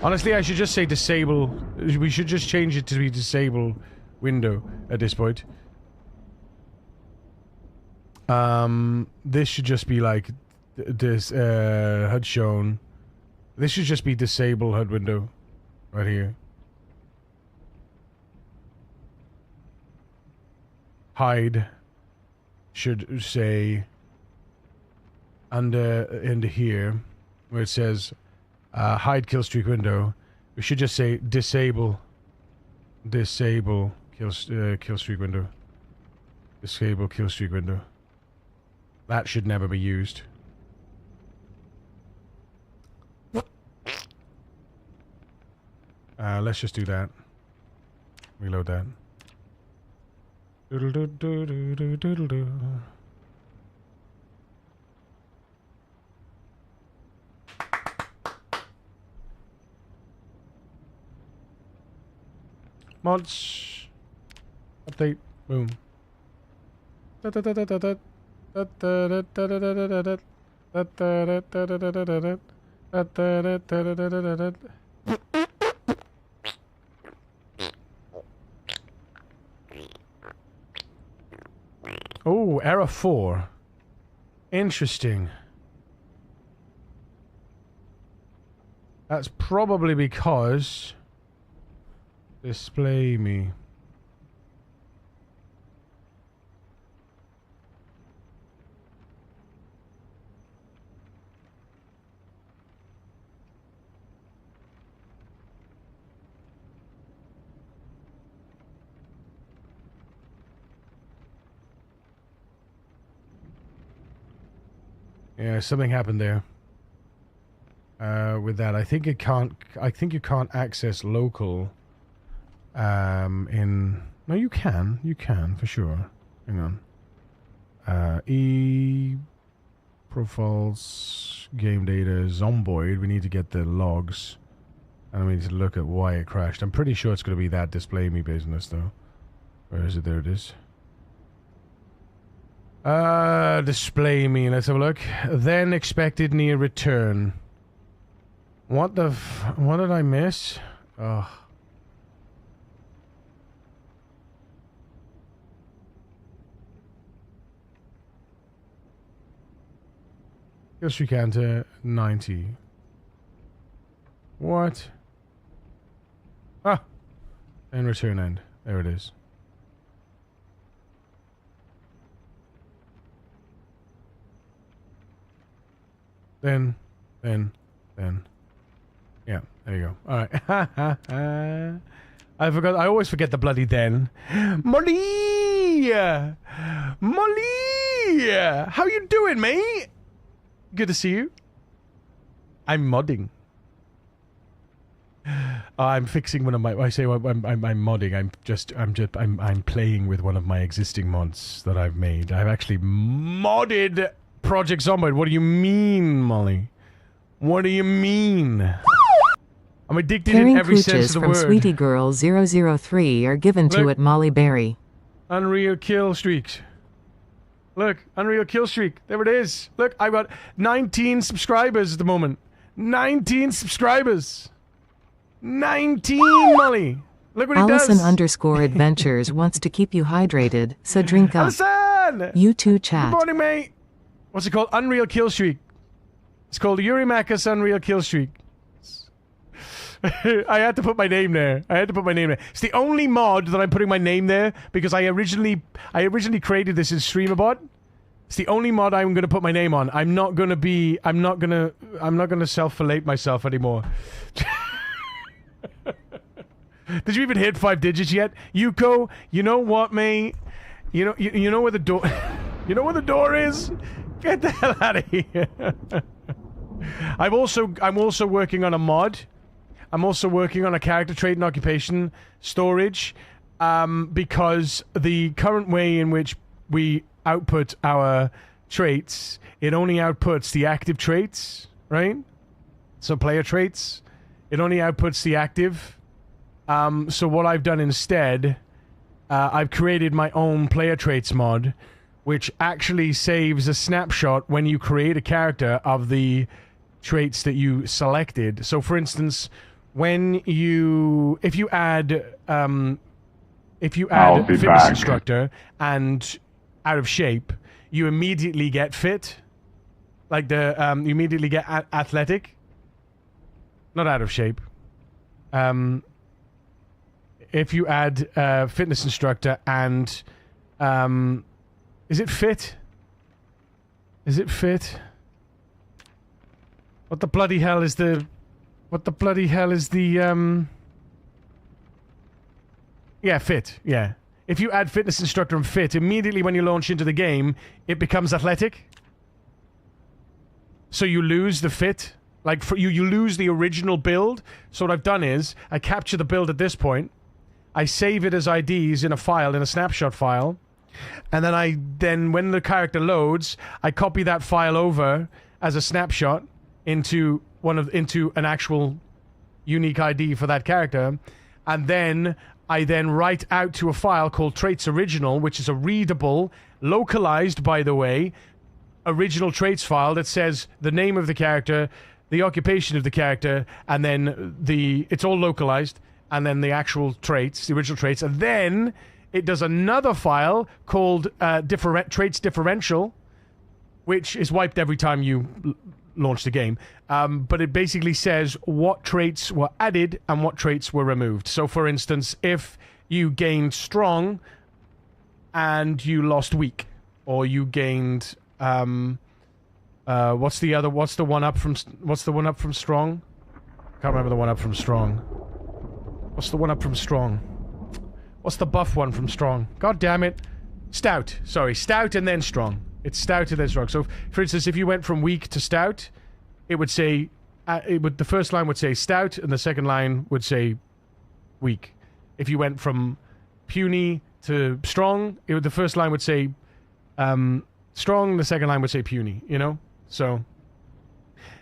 Honestly, I should just say disable. We should just change it to be disable window at this point. This should just be like this HUD shown. This should just be disable HUD window right here. Hide should say under here where it says hide kill streak window. We should just say disable kill streak window. Disable kill streak window. That should never be used. Let's just do that. Reload that. Doodle doo doo doo doo doodle doo. Mods. Update. Boom. Oh, error 4. Interesting. That's probably because display me. Yeah, something happened there. With that, I think it can't. I think you can't access local. No, you can. You can for sure. Hang on. Profiles, game data, Zomboid. We need to get the logs, and we need to look at why it crashed. I'm pretty sure it's going to be that display me business, though. Where is it? There it is. Display me. Let's have a look. Then expected near return. What the what did I miss? Oh. Kill streak enter 90. What? Ah! And return end. There it is. Then. Yeah, there you go. Alright. I forgot. I always forget the bloody then. Molly! Molly! How you doing, mate? Good to see you. I'm modding. I'm fixing one of my. I say I'm modding. I'm playing with one of my existing mods that I've made. I've actually modded Project Zomboid. What do you mean, Molly? What do you mean? I'm addicted in every sense of the word. From Sweetie Girl 003 are given to it Molly Berry. Unreal kill streaks. Look, Unreal kill streak. There it is. Look, I've got 19 subscribers at the moment. 19 subscribers. 19, Molly. Look what he does. Allison_adventures wants to keep you hydrated, so drink up. Allison! You too, chat. Good morning, mate. What's it called? Unreal kill streak. It's called Yurimakis Unreal kill streak. I had to put my name there. It's the only mod that I'm putting my name there because I originally created this in StreamerBot. It's the only mod I'm going to put my name on. I'm not going to self-fillet myself anymore. Did you even hit 5 digits yet? Yuko, you know what, mate? You know where the door you know where the door is? Get the hell out of here. I'm also working on a mod. I'm also working on a character trait and occupation storage because the current way in which we output our traits, it only outputs the active traits, right? So player traits, it only outputs the active. So what I've done instead, I've created my own player traits mod, which actually saves a snapshot when you create a character of the traits that you selected. So for instance, if you add fitness instructor and out of shape, you immediately get fit, like you immediately get athletic, not out of shape. If you add fitness instructor and is it fit? Is it fit? What the bloody hell is the? Yeah, fit. Yeah. If you add fitness instructor and fit, immediately when you launch into the game, it becomes athletic. So you lose the fit. Like, you lose the original build. So what I've done is, I capture the build at this point. I save it as IDs in a file, in a snapshot file. And then when the character loads, I copy that file over as a snapshot into an actual unique ID for that character. And then I write out to a file called traits original, which is a readable, localized, by the way, original traits file that says the name of the character, the occupation of the character, and then it's all localized, and then the actual traits, the original traits, and then it does another file called traits differential, which is wiped every time you launch the game. But it basically says what traits were added and what traits were removed. So, for instance, if you gained strong and you lost weak, or you gained what's the one up from strong? Can't remember the one up from strong. What's the one up from strong? What's the buff one from strong? God damn it. Stout. Sorry, stout and then strong. It's stout and then strong. So, for instance, if you went from weak to stout, it would say, the first line would say stout, and the second line would say weak. If you went from puny to strong, the first line would say strong, the second line would say puny, you know? So,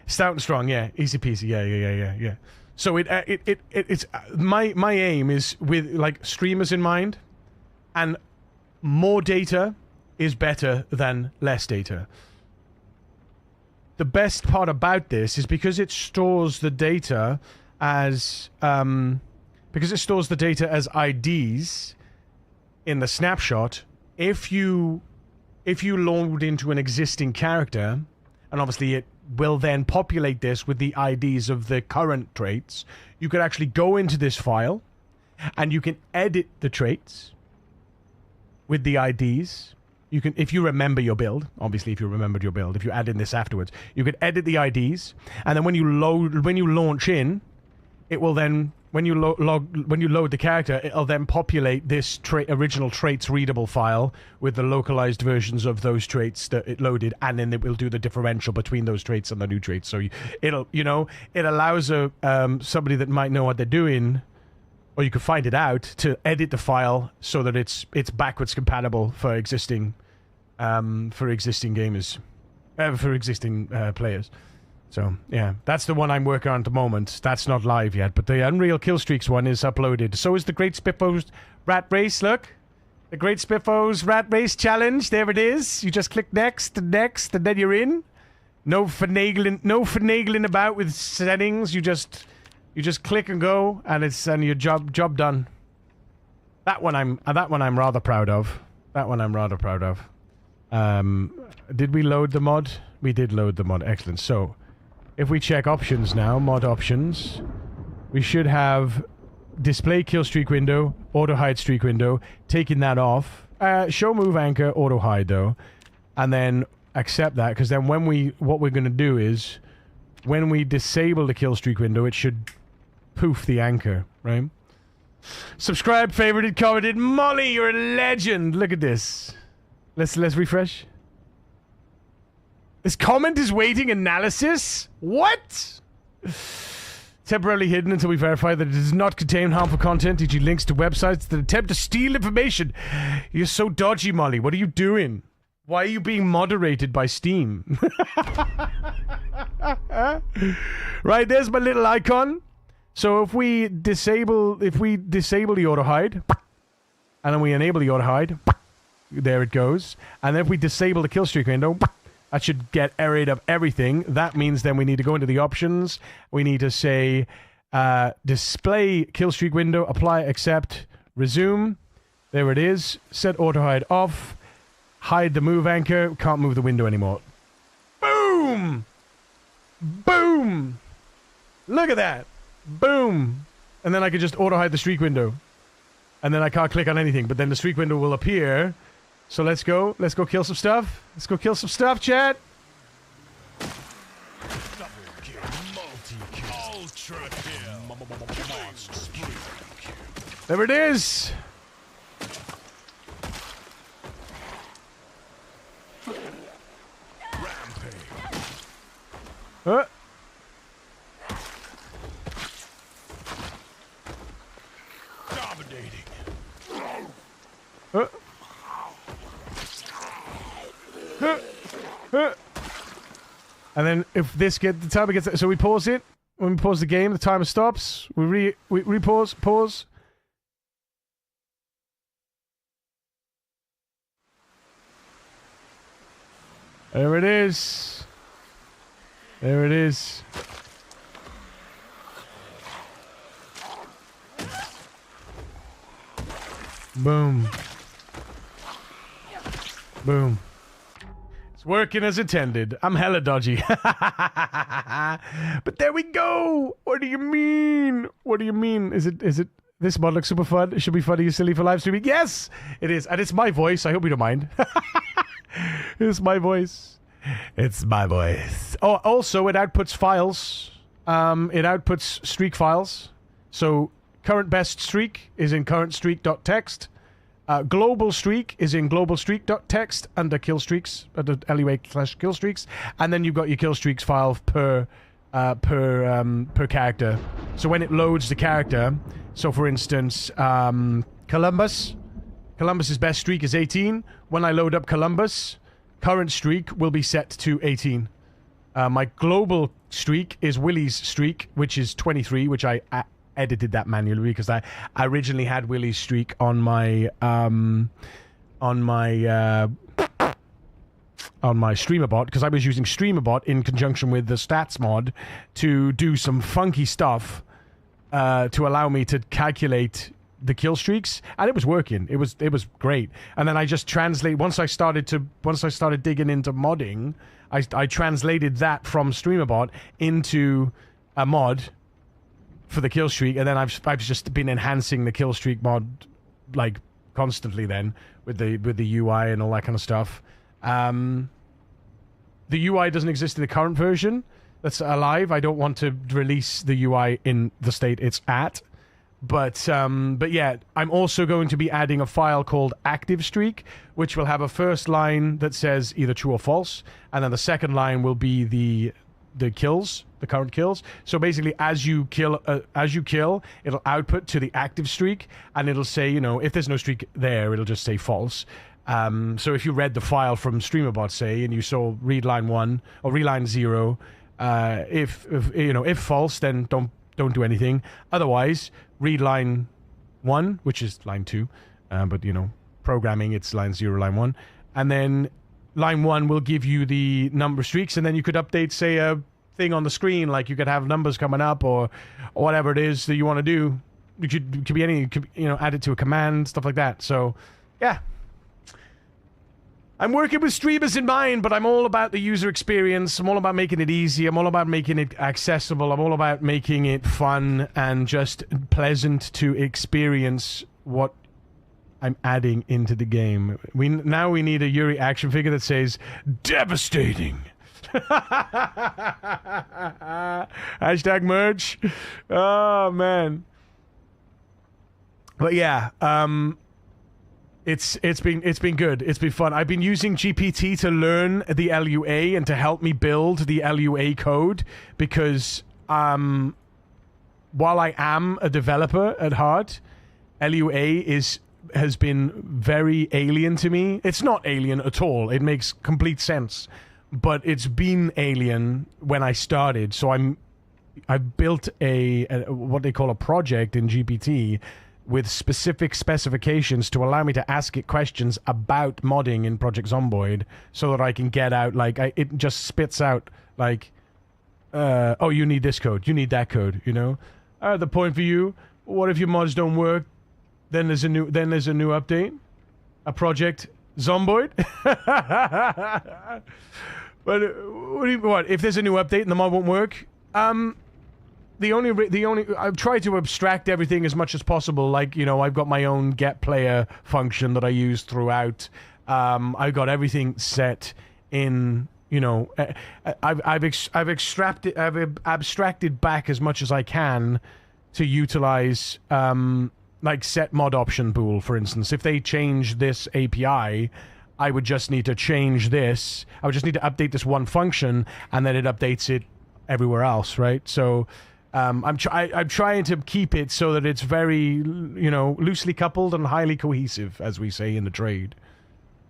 stout and strong, yeah. Easy peasy, yeah. So it's my aim is with like streamers in mind, and more data is better than less data. The best part about this is because it stores the data as IDs in the snapshot. If you load into an existing character, and obviously it will then populate this with the IDs of the current traits, you could actually go into this file and you can edit the traits with the IDs. You can, if you remember your build, obviously if you remembered your build, if you add in this afterwards, you could edit the IDs, and then when you launch in, it will then, when you load the character, it'll then populate this original traits readable file with the localized versions of those traits that it loaded, and then it will do the differential between those traits and the new traits. So it allows somebody that might know what they're doing, or you could find it out, to edit the file so that it's backwards compatible for existing gamers, for existing players. So, yeah, that's the one I'm working on at the moment. That's not live yet, but the Unreal Killstreaks one is uploaded. So is the Great Spiffos Rat Race, look. The Great Spiffos Rat Race Challenge, there it is. You just click next, and then you're in. No finagling about with settings. You just click and go, and your job done. That one I'm rather proud of. Did we load the mod? We did load the mod. Excellent. So, if we check options now, mod options, we should have display kill streak window, auto hide streak window, taking that off. Show move anchor, auto hide though, and then accept that, because then what we're going to do is, when we disable the kill streak window, it should poof the anchor, right? Subscribe, favorited, commented. Molly, you're a legend. Look at this. Let's refresh. This comment is waiting analysis? What? Temporarily hidden until we verify that it does not contain harmful content, e.g. links to websites that attempt to steal information. You're so dodgy, Molly. What are you doing? Why are you being moderated by Steam? Right, there's my little icon. So if we disable the auto hide, and then we enable the auto hide, there it goes. And then if we disable the kill streak window, that should get rid of everything. That means then we need to go into the options. We need to say display kill streak window, apply, accept, resume. There it is. Set auto hide off. Hide the move anchor. Can't move the window anymore. Boom! Boom! Look at that. Boom! And then I could just auto hide the streak window. And then I can't click on anything, but then the streak window will appear. So let's go kill some stuff. Let's go kill some stuff, chat. There it is. Dominating. And then if the timer gets, so we pause it. When we pause the game, the timer stops. We pause. There it is. There it is. Boom. Boom. It's working as intended. I'm hella dodgy. But there we go. What do you mean? What do you mean? Is it this mod looks super fun? It should be funny, silly for live streaming. Yes, it is. And it's my voice. I hope you don't mind. It's my voice. It's my voice. Oh, also it outputs files. It outputs streak files. So current best streak is in current_streak.txt. Global streak is in globalstreak.txt under kill streaks, under alleyway/kill streaks, and then you've got your kill streaks file per character. So when it loads the character, so for instance, Columbus's best streak is 18. When I load up Columbus, current streak will be set to 18. My global streak is Willie's streak, which is 23, which I edited that manually because I originally had Willie's streak on my StreamerBot, because I was using StreamerBot in conjunction with the stats mod to do some funky stuff to allow me to calculate the kill streaks, and it was working. It was great. And then I just once I started digging into modding, I translated that from StreamerBot into a mod for the kill streak, and then I've just been enhancing the kill streak mod like constantly then with the UI and all that kind of stuff. The UI doesn't exist in the current version, that's alive. I don't want to release the UI in the state it's at. But yeah, I'm also going to be adding a file called active streak, which will have a first line that says either true or false, and then the second line will be the kills, the current kills. So basically, as you kill, it'll output to the active streak, and it'll say, you know, if there's no streak there, it'll just say false. So if you read the file from StreamerBot, say, and you saw read line 1 or read line 0, if false, then don't do anything. Otherwise, read line 1, which is line 2, but you know, programming, it's line 0, line 1, and then line 1 will give you the number of streaks, and then you could update, say, a thing on the screen, like you could have numbers coming up or whatever it is that you want to do. It could be any, add it to a command, stuff like that. So, yeah. I'm working with streamers in mind, but I'm all about the user experience. I'm all about making it easy. I'm all about making it accessible. I'm all about making it fun and just pleasant to experience what I'm adding into the game. We need a Yuri action figure that says, devastating. Hashtag merch. Oh, man. But yeah, It's been good. It's been fun. I've been using GPT to learn the LUA and to help me build the LUA code because while I am a developer at heart, LUA has been very alien to me. It's not alien at all. It makes complete sense, but it's been alien when I started. So I built a what they call a project in GPT with specific specifications to allow me to ask it questions about modding in Project Zomboid so that I can get out, it just spits out, oh, you need this code, you need that code, you know? The point for you, what if your mods don't work? Then there's a new update, a Project Zomboid. But what if there's a new update and the mod won't work? The only I've tried to abstract everything as much as possible. I've got my own get player function that I use throughout. I've got everything set in. I've abstracted back as much as I can to utilize set mod option pool, for instance. If they change this API, I would just need to change this. I would just need to update this one function, and then it updates it everywhere else, right? So. I'm trying to keep it so that it's very, loosely coupled and highly cohesive, as we say in the trade.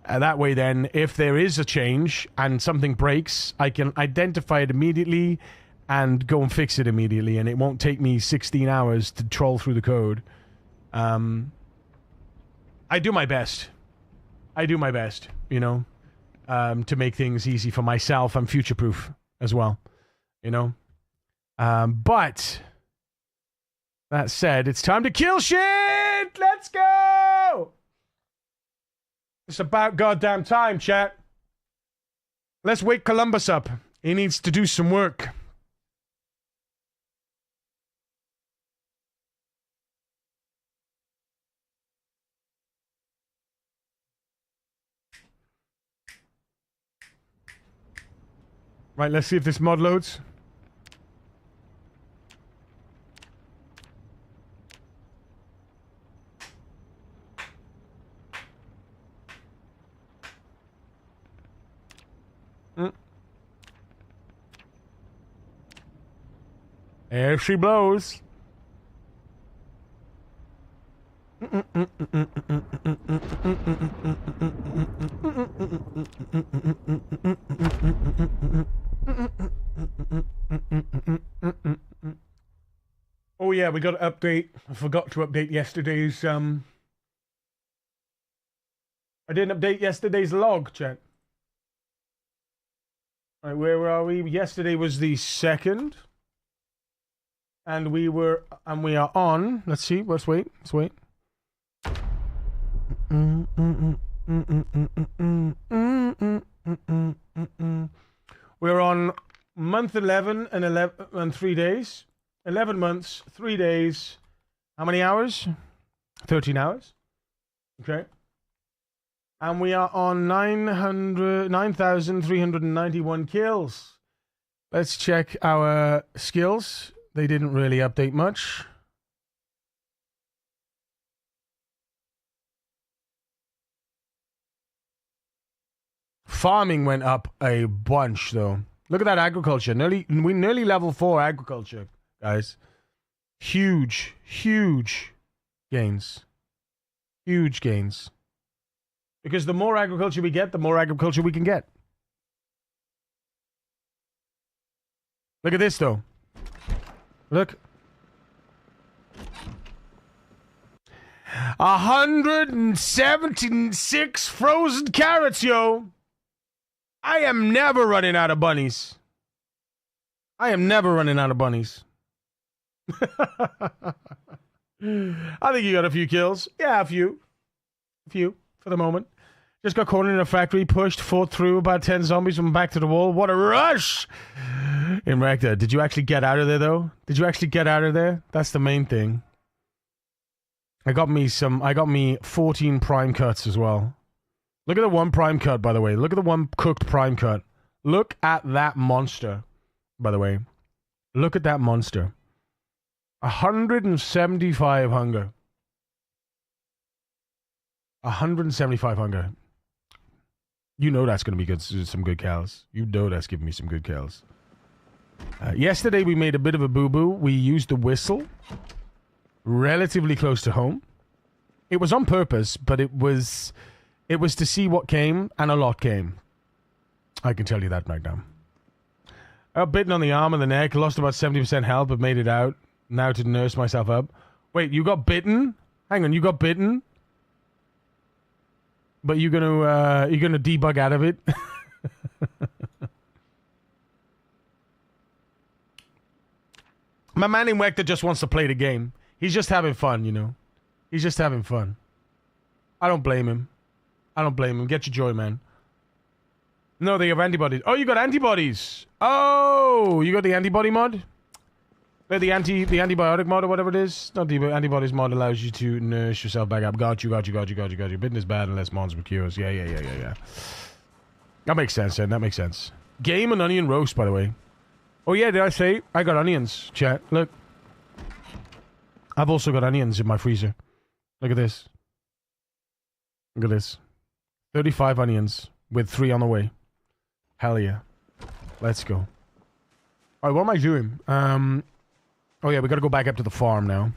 That way, then, if there is a change and something breaks, I can identify it immediately and go and fix it immediately, and it won't take me 16 hours to troll through the code. I do my best. To make things easy for myself. I'm future-proof as well, But that said, it's time to kill shit! Let's go! It's about goddamn time, chat. Let's wake Columbus up. He needs to do some work. Right, let's see if this mod loads. There she blows. Oh yeah, we got to update. I forgot to update yesterday's I didn't update yesterday's log, chat. All right, where are we? Yesterday was the 2nd. And we are on. Let's see. Let's wait. We're on month 11 and 3 days. 11 months, 3 days. How many hours? 13 hours. Okay. And we are on 9,391 kills. Let's check our skills. They didn't really update much. Farming went up a bunch, though. Look at that agriculture. We nearly level 4 agriculture, guys. Huge, huge gains. Huge gains. Because the more agriculture we get, the more agriculture we can get. Look at this, though. Look. 176 frozen carrots, yo. I am never running out of bunnies. I am never running out of bunnies. I think you got a few kills. Yeah, a few. A few, for the moment. Just got cornered in a factory, pushed, fought through about 10 zombies from back to the wall. What a rush! In Rector, did you actually get out of there, though? Did you actually get out of there? That's the main thing. I got me 14 prime cuts as well. Look at the one prime cut, by the way. Look at the one cooked prime cut. Look at that monster, by the way. Look at that monster. 175 hunger. 175 hunger. You know that's going to be good. Some good cows. You know that's giving me some good cows. Yesterday we made a bit of a boo-boo. We used the whistle relatively close to home. It was on purpose, but it was to see what came, and a lot came. I can tell you that right now. I got bitten on the arm and the neck, lost about 70% health, but made it out. Now to nurse myself up. Wait, you got bitten? Hang on, you got bitten? But you're gonna debug out of it? My man in Wector just wants to play the game. He's just having fun, you know. He's just having fun. I don't blame him. I don't blame him. Get your joy, man. No, they have antibodies. Oh, you got antibodies. Oh, you got the antibody mod? The antibiotic mod or whatever it is. Not the antibodies mod allows you to nurse yourself back up. Got you. Bitten is bad unless mods were cures. Yeah. That makes sense, then. That makes sense. Game and onion roast, by the way. Oh, yeah, did I say? I got onions, chat. Look. I've also got onions in my freezer. Look at this. Look at this. 35 onions with 3 on the way. Hell yeah. Let's go. Alright, what am I doing? Oh yeah, we gotta go back up to the farm now.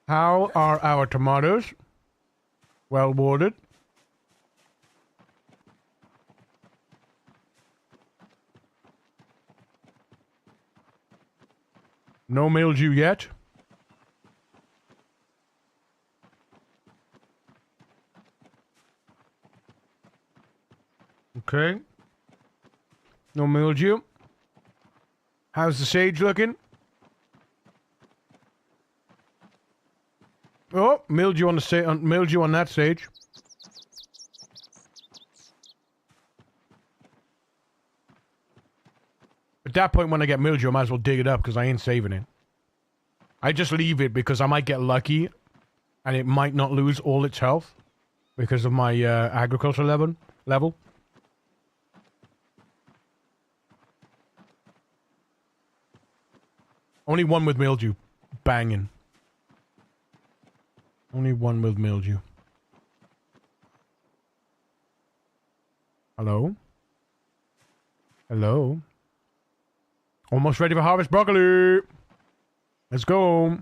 How are our tomatoes? Well watered. No mildew yet. Okay. No mildew. How's the sage looking? Oh, mildew on the mildew on that sage. At that point, when I get mildew, I might as well dig it up because I ain't saving it. I just leave it because I might get lucky and it might not lose all its health because of my agriculture level. Only one with mildew. Banging. Only one with mildew. Hello? Hello? Almost ready for harvest broccoli. Let's go.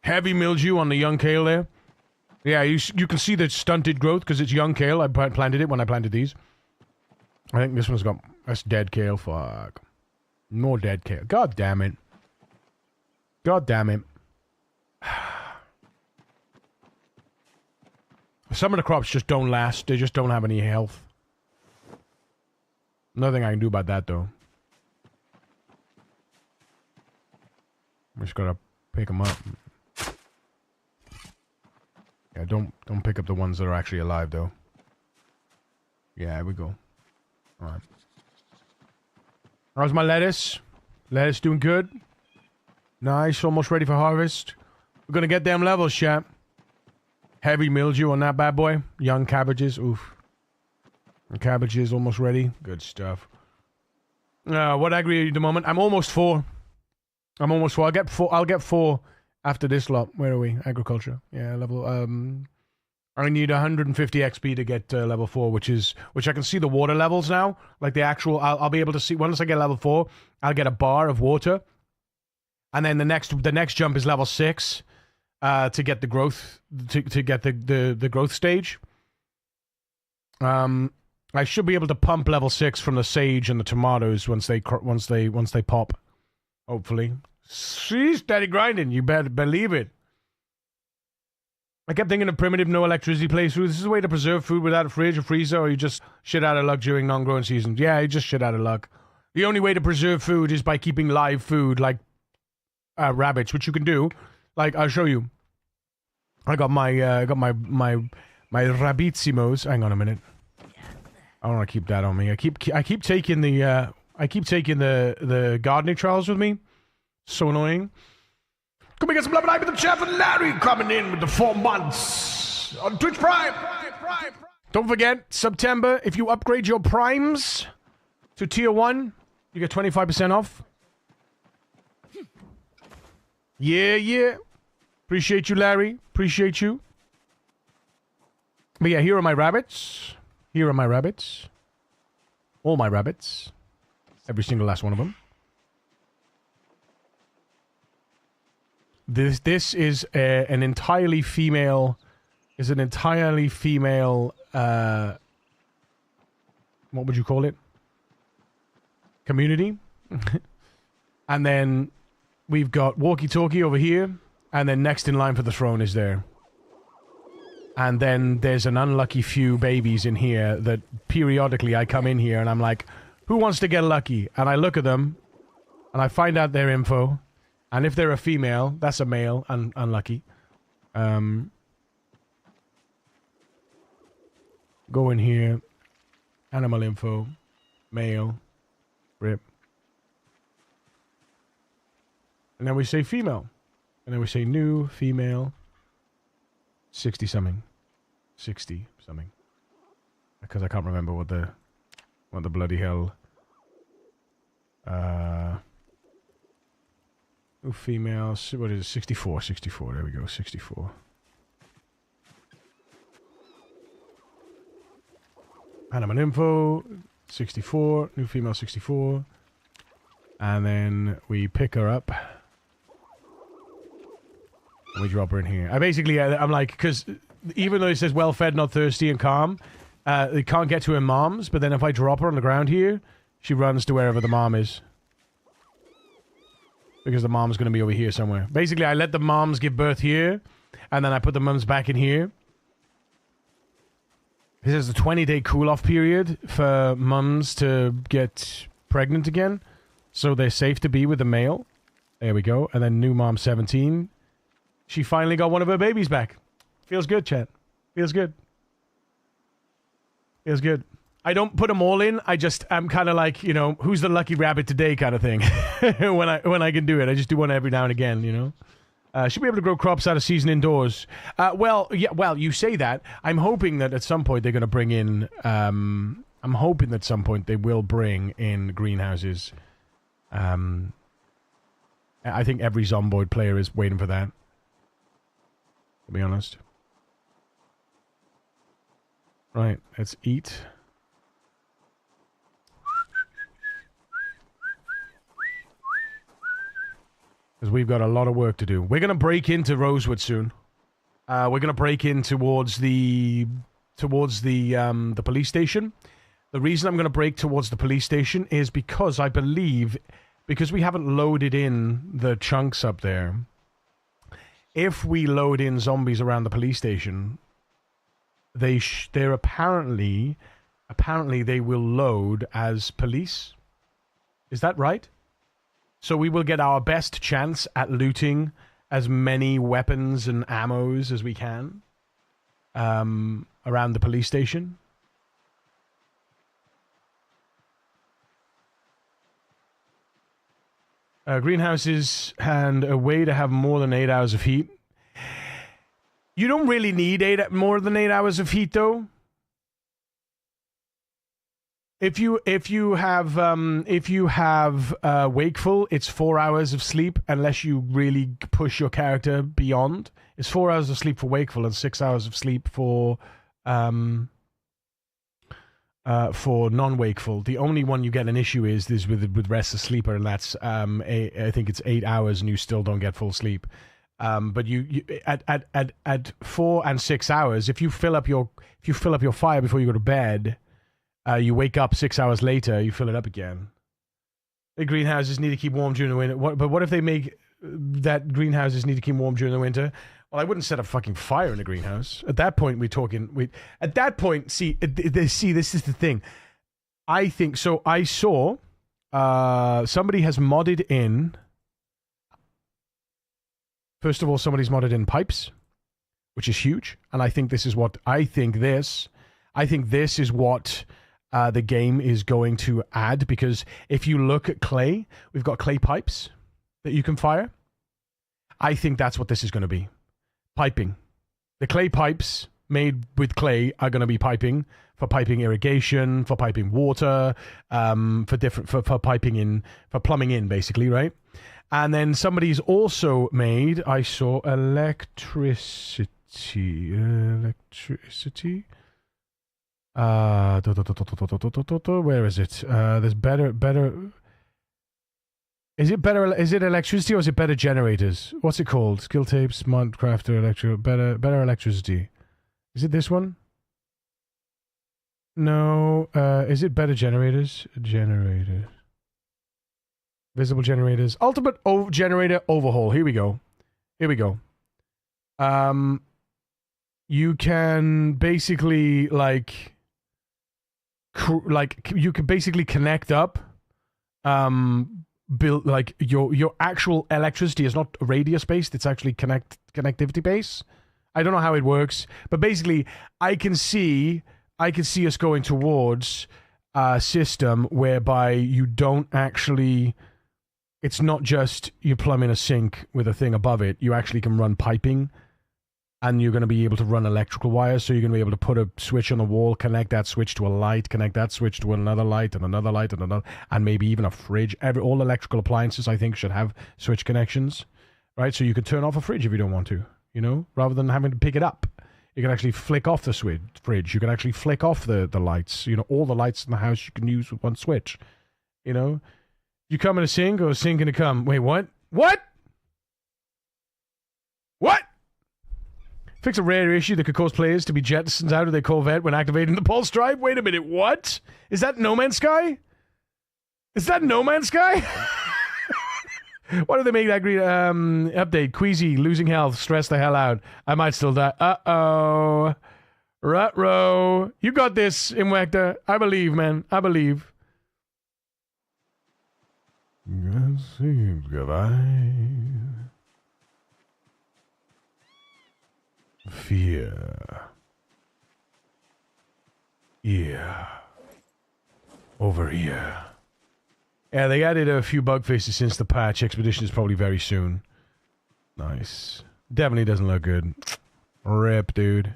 Heavy mildew on the young kale there. Yeah, you can see the stunted growth because it's young kale. I planted it when I planted these. I think this one's got... That's dead kale. Fuck. More dead kale. God damn it. God damn it. Some of the crops just don't last. They just don't have any health. Nothing I can do about that, though. I'm just gonna pick them up. Yeah, don't pick up the ones that are actually alive, though. Yeah, here we go. All right. How's my lettuce? Lettuce doing good? Nice, almost ready for harvest. We're gonna get them levels, chap. Heavy mildew on that bad boy. Young cabbages, oof. And cabbages almost ready. Good stuff. What agri are you at the moment? I'm almost 4. I'll get 4 after this lot. Where are we? Agriculture. Yeah, level. I need 150 XP to get level 4, which I can see the water levels now. Like the actual, I'll be able to see once I get level 4. I'll get a bar of water, and then the next jump is level 6 to get the growth to get the growth stage. I should be able to pump level 6 from the sage and the tomatoes once they pop. Hopefully, see, steady grinding. You better believe it. I kept thinking of primitive no electricity playthrough. This is a way to preserve food without a fridge or freezer, or you just shit out of luck during non-growing seasons. Yeah, you just shit out of luck. The only way to preserve food is by keeping live food, like rabbits, which you can do. Like, I'll show you. I got my rabbitsimos. Hang on a minute. I want to keep that on me. I keep taking the gardening trials with me. So annoying. Can we get some love and hype with the chef and Larry coming in with the 4 months on Twitch Prime. Don't forget, September, if you upgrade your primes to tier 1, you get 25% off. Yeah. Appreciate you, Larry. Appreciate you. But yeah, here are my rabbits. All my rabbits. Every single last one of them. This is an entirely female. What would you call it? Community. And then we've got walkie-talkie over here, and then next in line for the throne is there. And then there's an unlucky few babies in here that periodically I come in here and I'm like, who wants to get lucky? And I look at them, and I find out their info. And if they're a female, that's a male, unlucky. Go in here. Animal info. Male. Rip. And then we say female. And then we say new, female. 60-something. 60-something. Because I can't remember what the bloody hell... female, what is it? 64, there we go, 64. Animal info, 64, new female 64. And then we pick her up. And we drop her in here. I'm like, because even though it says well-fed, not thirsty, and calm, it can't get to her mom's, but then if I drop her on the ground here, she runs to wherever the mom is. Because the mom's going to be over here somewhere. Basically, I let the moms give birth here, and then I put the mums back in here. This is a 20-day cool-off period for mums to get pregnant again, so they're safe to be with the male. There we go. And then new mom 17. She finally got one of her babies back. Feels good, chat. Feels good. Feels good. I don't put them all in. I'm kind of like, who's the lucky rabbit today kind of thing. when I can do it. I just do one every now and again, Should be able to grow crops out of season indoors. Well, you say that. I'm hoping that at some point they're going to bring in... I'm hoping that at some point they will bring in greenhouses. I think every Zomboid player is waiting for that. To be honest. Right, let's eat. Because we've got a lot of work to do. We're going to break into Rosewood soon. We're going to break in towards the police station. The reason I'm going to break towards the police station is because I believe, because we haven't loaded in the chunks up there, if we load in zombies around the police station, they're apparently they will load as police. Is that right? So we will get our best chance at looting as many weapons and ammos as we can around the police station. Greenhouses and a way to have more than 8 hours of heat. You don't really need more than 8 hours of heat, though. If you have wakeful, it's 4 hours of sleep unless you really push your character beyond. It's 4 hours of sleep for wakeful and 6 hours of sleep for non-wakeful. The only one you get an issue is with restless sleeper, and that's I think it's 8 hours and you still don't get full sleep. But you at 4 and 6 hours, if you fill up your fire before you go to bed, you wake up 6 hours later, you fill it up again. The greenhouses need to keep warm during the winter. But what if they make that greenhouses need to keep warm during the winter? Well, I wouldn't set a fucking fire in a greenhouse. At that point, at that point, see, this is the thing. I think, so I saw, somebody has modded in, first of all, somebody's modded in pipes, which is huge. And I think this is what, this is what the game is going to add, because if you look at clay, we've got clay pipes that you can fire. I think that's what this is going to be. Piping. The clay pipes made with clay are going to be piping for piping irrigation, for piping water, for piping in, for plumbing in, basically, right? And then somebody's also made, I saw electricity. Where is it? There's better. Is it better? Is it electricity or is it better generators? What's it called? Skill tapes, Minecraft, better electricity. Is it this one? No. Is it better generators? Generators. Visible generators. Ultimate generator overhaul. Here we go. You can basically you can basically connect up. Build like your actual electricity is not radius based, it's actually connectivity based. I don't know how it works, but basically I can see us going towards a system whereby you don't actually, it's not just you plumb in a sink with a thing above it, you actually can run piping. And you're going to be able to run electrical wires, so you're going to be able to put a switch on the wall, connect that switch to a light, connect that switch to another light, and another light, and another, and maybe even a fridge. All electrical appliances, I think, should have switch connections, right? So you could turn off a fridge if you don't want to, rather than having to pick it up. You can actually flick off the fridge. You can actually flick off the lights. All the lights in the house you can use with one switch. You come in a sink or a sink in a come. Wait, what? What? What? Fix a rare issue that could cause players to be jettisoned out of their Corvette when activating the pulse drive? Wait a minute, what? Is that No Man's Sky? Why do they make that green update? Queasy, losing health, stress the hell out. I might still die. Uh-oh. Ruh-roh. You got this, Imwector. I believe, man. I believe. Goodbye. Fear. Yeah. Over here. Yeah, they added a few bug fixes since the patch. Expedition is probably very soon. Nice. Definitely doesn't look good. Rip, dude.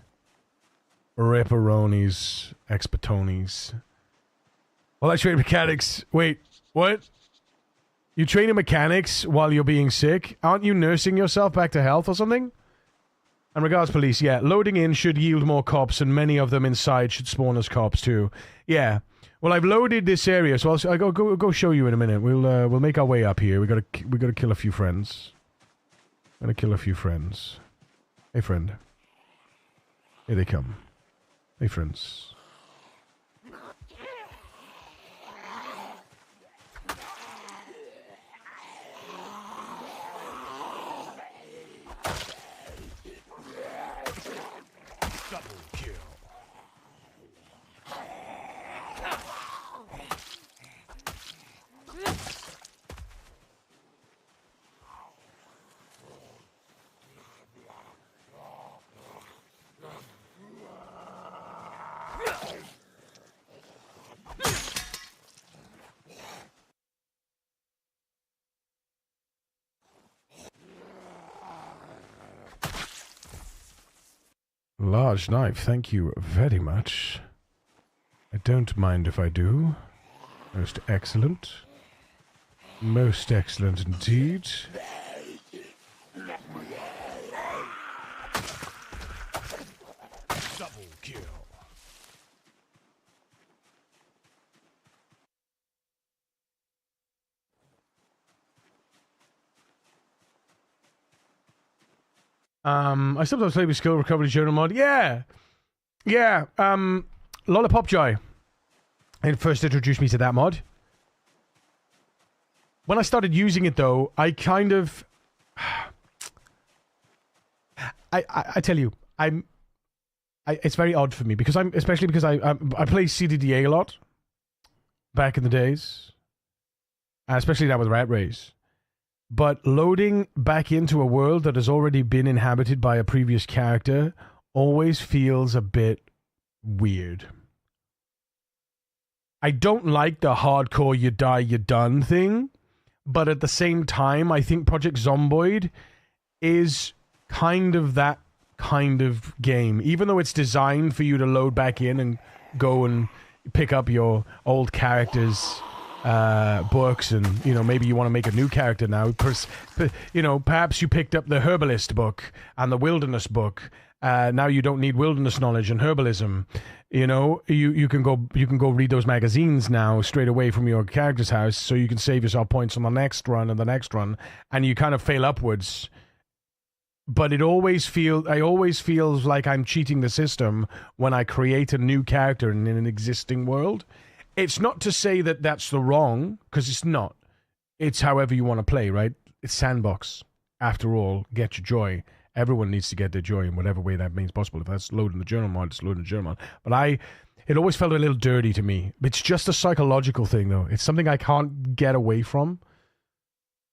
Ripperonis. Expatonis. Well, I train mechanics. Wait, what? You training mechanics while you're being sick? Aren't you nursing yourself back to health or something? And regards, police, yeah. Loading in should yield more cops, and many of them inside should spawn as cops, too. Yeah. Well, I've loaded this area, so I'll go show you in a minute. We'll make our way up here. We gotta kill a few friends. Gotta kill a few friends. Hey, friend. Here they come. Hey, friends. Large knife, thank you very much. I don't mind if I do. Most excellent. Most excellent indeed. Double kill. I sometimes play with skill recovery journal mod. Yeah. Yeah. Lollipop Joy. It first introduced me to that mod. When I started using it though, I kind of I tell you, it's very odd for me because especially because I play CDDA a lot back in the days. Especially now with Rat Race. But loading back into a world that has already been inhabited by a previous character always feels a bit weird. I don't like the hardcore you die, you're done thing, but at the same time, I think Project Zomboid is kind of that kind of game. Even though it's designed for you to load back in and go and pick up your old characters' books, and you know, maybe you want to make a new character now. You know, perhaps you picked up the herbalist book and the wilderness book. Now you don't need wilderness knowledge and herbalism. You know, you can go read those magazines now straight away from your character's house, so you can save yourself points on the next run and the next run, and you kind of fail upwards. But I always feel like I'm cheating the system when I create a new character in an existing world. It's not to say that that's the wrong, because it's not. It's however you want to play, right? It's sandbox. After all, get your joy. Everyone needs to get their joy in whatever way that means possible. If that's loading the journal mod, it's loading the journal mod. But it always felt a little dirty to me. It's just a psychological thing, though. It's something I can't get away from.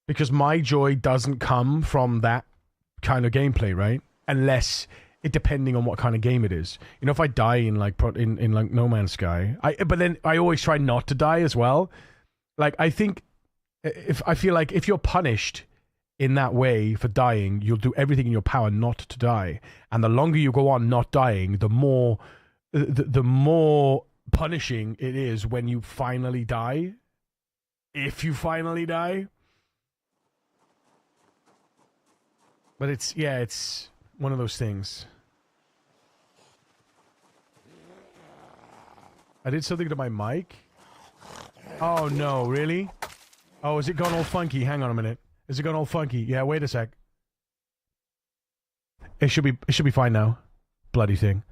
Because my joy doesn't come from that kind of gameplay, right? Unless... depending on what kind of game it is. You know, if I die in like No Man's Sky, but then I always try not to die as well. Like, I think I feel like if you're punished in that way for dying, you'll do everything in your power not to die. And the longer you go on not dying, the more punishing it is when you finally die. If you finally die. But it's one of those things. I did something to my mic? Oh no, really? Oh, is it gone all funky? Hang on a minute. Is it gone all funky? Yeah, wait a sec. It should be fine now. Bloody thing.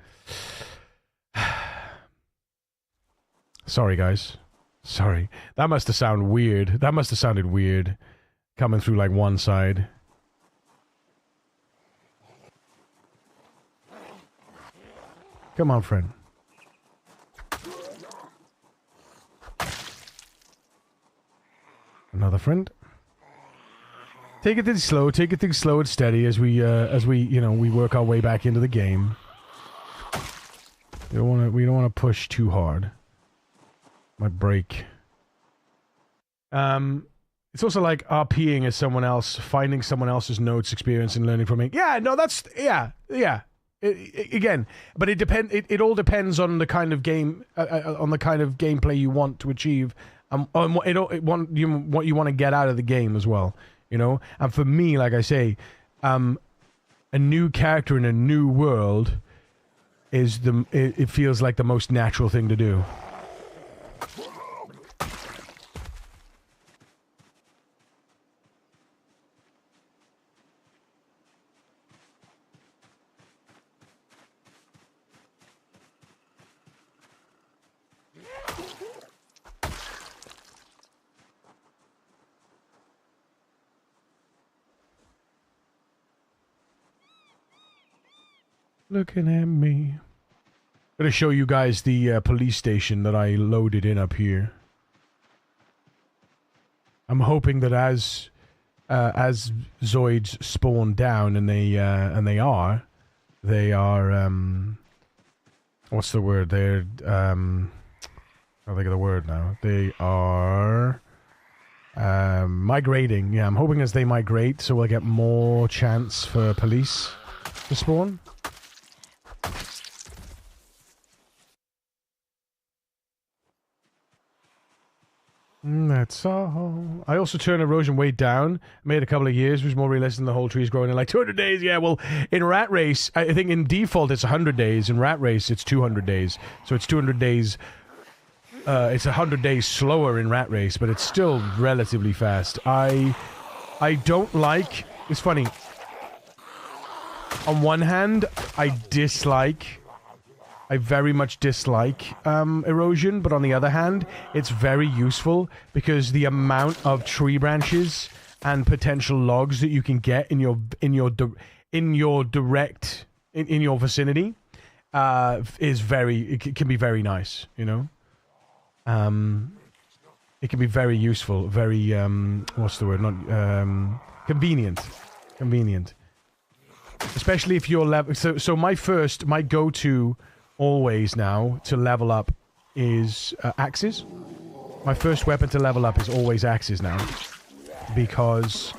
Sorry, guys. Sorry. That must have sounded weird. That must have sounded weird. Coming through like one side. Come on, friend. Another friend. Take it things slow. Take it things slow and steady as we we work our way back into the game. We don't want to push too hard. Might break. It's also like RPing as someone else, finding someone else's notes, experience, and learning from it. Yeah, no, that's yeah. Again, but it all depends on the kind of game, on the kind of gameplay you want to achieve, on what you want to get out of the game as well. You know, and for me, like I say, a new character in a new world is it feels like the most natural thing to do. Looking at me. I'm gonna show you guys the police station that I loaded in up here. I'm hoping that as Zoids spawn down, and they are what's the word? They're I'll think of the word now. They are migrating. Yeah, I'm hoping as they migrate, so we'll get more chance for police to spawn. That's all. I also turned erosion way down. Made a couple of years, was more realistic than the whole tree's growing in like 200 days. Yeah, well, in Rat Race, I think in default it's 100 days. In Rat Race, it's 200 days. So it's 200 days. It's 100 days slower in Rat Race, but it's still relatively fast. I don't like... It's funny. On one hand, I very much dislike erosion, but on the other hand, it's very useful because the amount of tree branches and potential logs that you can get in your vicinity it can be very nice, you know. It can be very useful, very what's the word? Not convenient, especially if you're level. So my go-to always now to level up is axes. My first weapon to level up is always axes now, because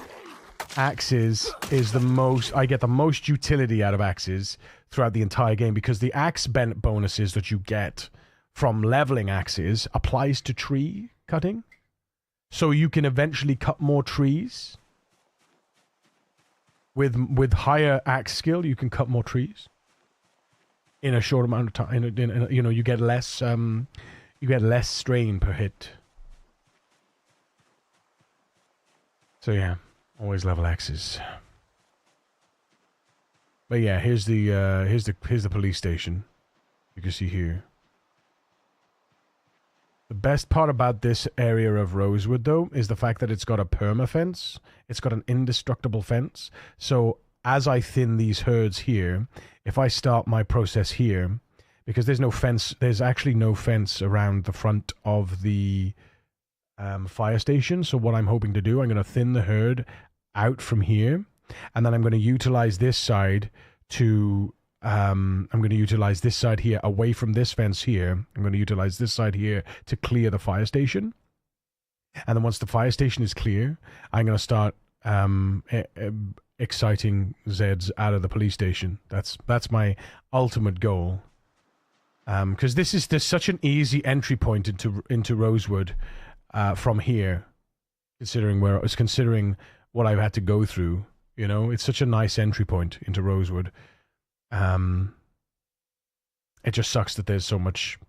axes is the most... I get the most utility out of axes throughout the entire game, because the axe bent bonuses that you get from leveling axes applies to tree cutting. So you can eventually cut more trees. With higher axe skill, you can cut more trees in a short amount of time. You know, you get less strain per hit. So yeah, always level axes. But yeah, here's the police station. You can see here. The best part about this area of Rosewood, though, is the fact that it's got a perma fence. It's got an indestructible fence. So as I thin these herds here, if I start my process here, because there's no fence, there's actually no fence around the front of the fire station. So what I'm hoping to do, I'm going to thin the herd out from here, and then I'm going to utilize this side to... I'm going to utilize this side here away from this fence here. I'm going to utilize this side here to clear the fire station. And then once the fire station is clear, I'm going to start exciting Zeds out of the police station. That's my ultimate goal. Because there's such an easy entry point into Rosewood from here, considering what I've had to go through. You know, it's such a nice entry point into Rosewood. It just sucks that there's so much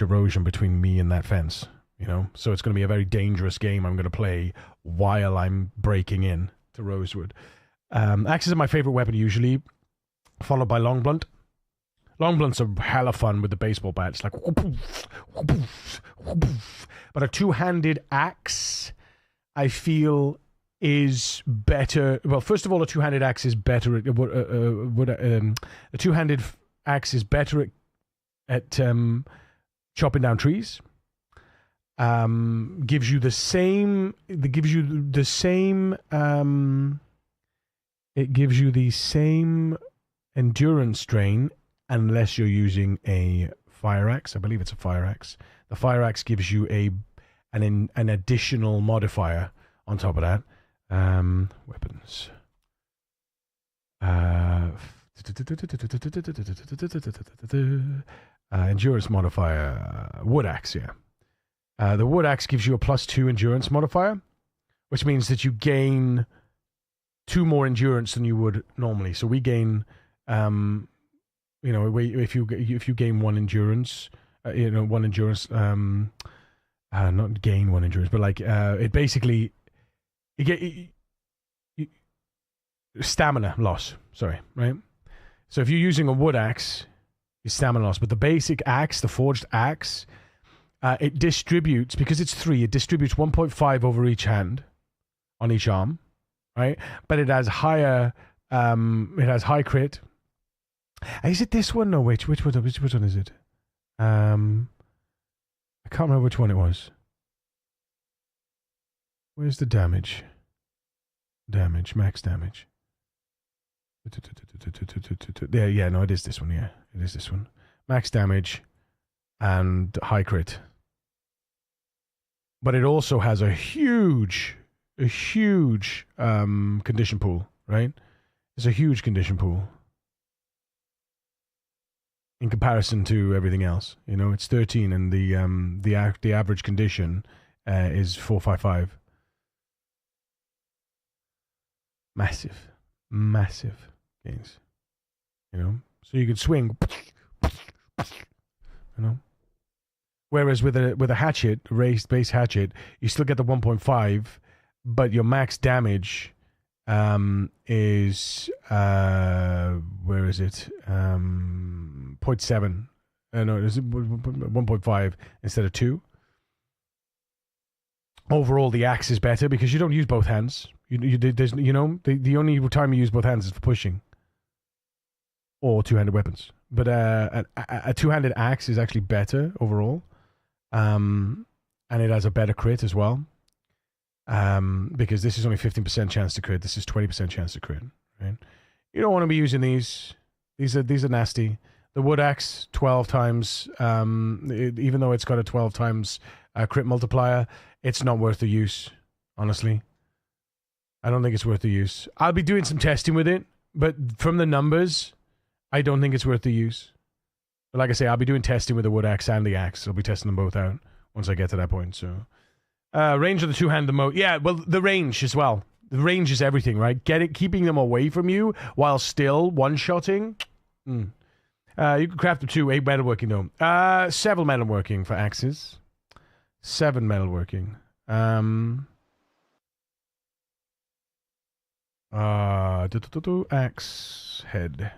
erosion between me and that fence, you know? So it's going to be a very dangerous game I'm going to play while I'm breaking in to Rosewood. Axes are my favorite weapon usually, followed by long blunt. Long blunts are hella fun with the baseball bat. It's like... But a two-handed axe, I feel... is better. Well, first of all, a two-handed axe is better at a two-handed axe is better at chopping down trees. Gives you the same. It gives you the same endurance strain unless you're using a fire axe. I believe it's a fire axe. The fire axe gives you an additional modifier on top of that. Weapons. Endurance modifier. Wood axe, yeah. The wood axe gives you a +2 endurance modifier, which means that you gain 2 more endurance than you would normally. So we gain, if you gain 1 endurance, not gain 1 endurance, but like it basically. You get stamina loss, sorry, right? So if you're using a wood axe, you stamina loss. But the basic axe, the forged axe, it distributes, because it's 3, it distributes 1.5 over each hand on each arm, right? But it has higher, it has high crit. Is it this one? No, which one is it? I can't remember which one it was. Where's the damage? Max damage. Yeah, no, it is this one, yeah. It is this one. Max damage and high crit. But it also has a huge condition pool, right? It's a huge condition pool. In comparison to everything else. You know, it's 13 and the average condition is 455. Massive, massive gains. You know, so you could swing. You know, whereas with a hatchet, raised base hatchet, you still get the 1.5, but your max damage is where is it? 0.7. No, it's 1.5 instead of 2. Overall, the axe is better because you don't use both hands. The only time you use both hands is for pushing or two-handed weapons. But a two-handed axe is actually better overall, and it has a better crit as well. Because this is only 15% chance to crit. This is 20% chance to crit. Right? You don't want to be using these. These are nasty. The wood axe 12 times. Even though it's got a 12 times crit multiplier, it's not worth the use. Honestly, I don't think it's worth the use. I'll be doing some testing with it, but from the numbers, I don't think it's worth the use. But like I say, I'll be doing testing with the wood axe and the axe. I'll be testing them both out once I get to that point. So. Range of the two-handed mode. Yeah, well, the range as well. The range is everything, right? Keeping them away from you while still one-shotting. You can craft up to 8 metalworking, though. 7 metalworking for axes. 7 metalworking. Axe head.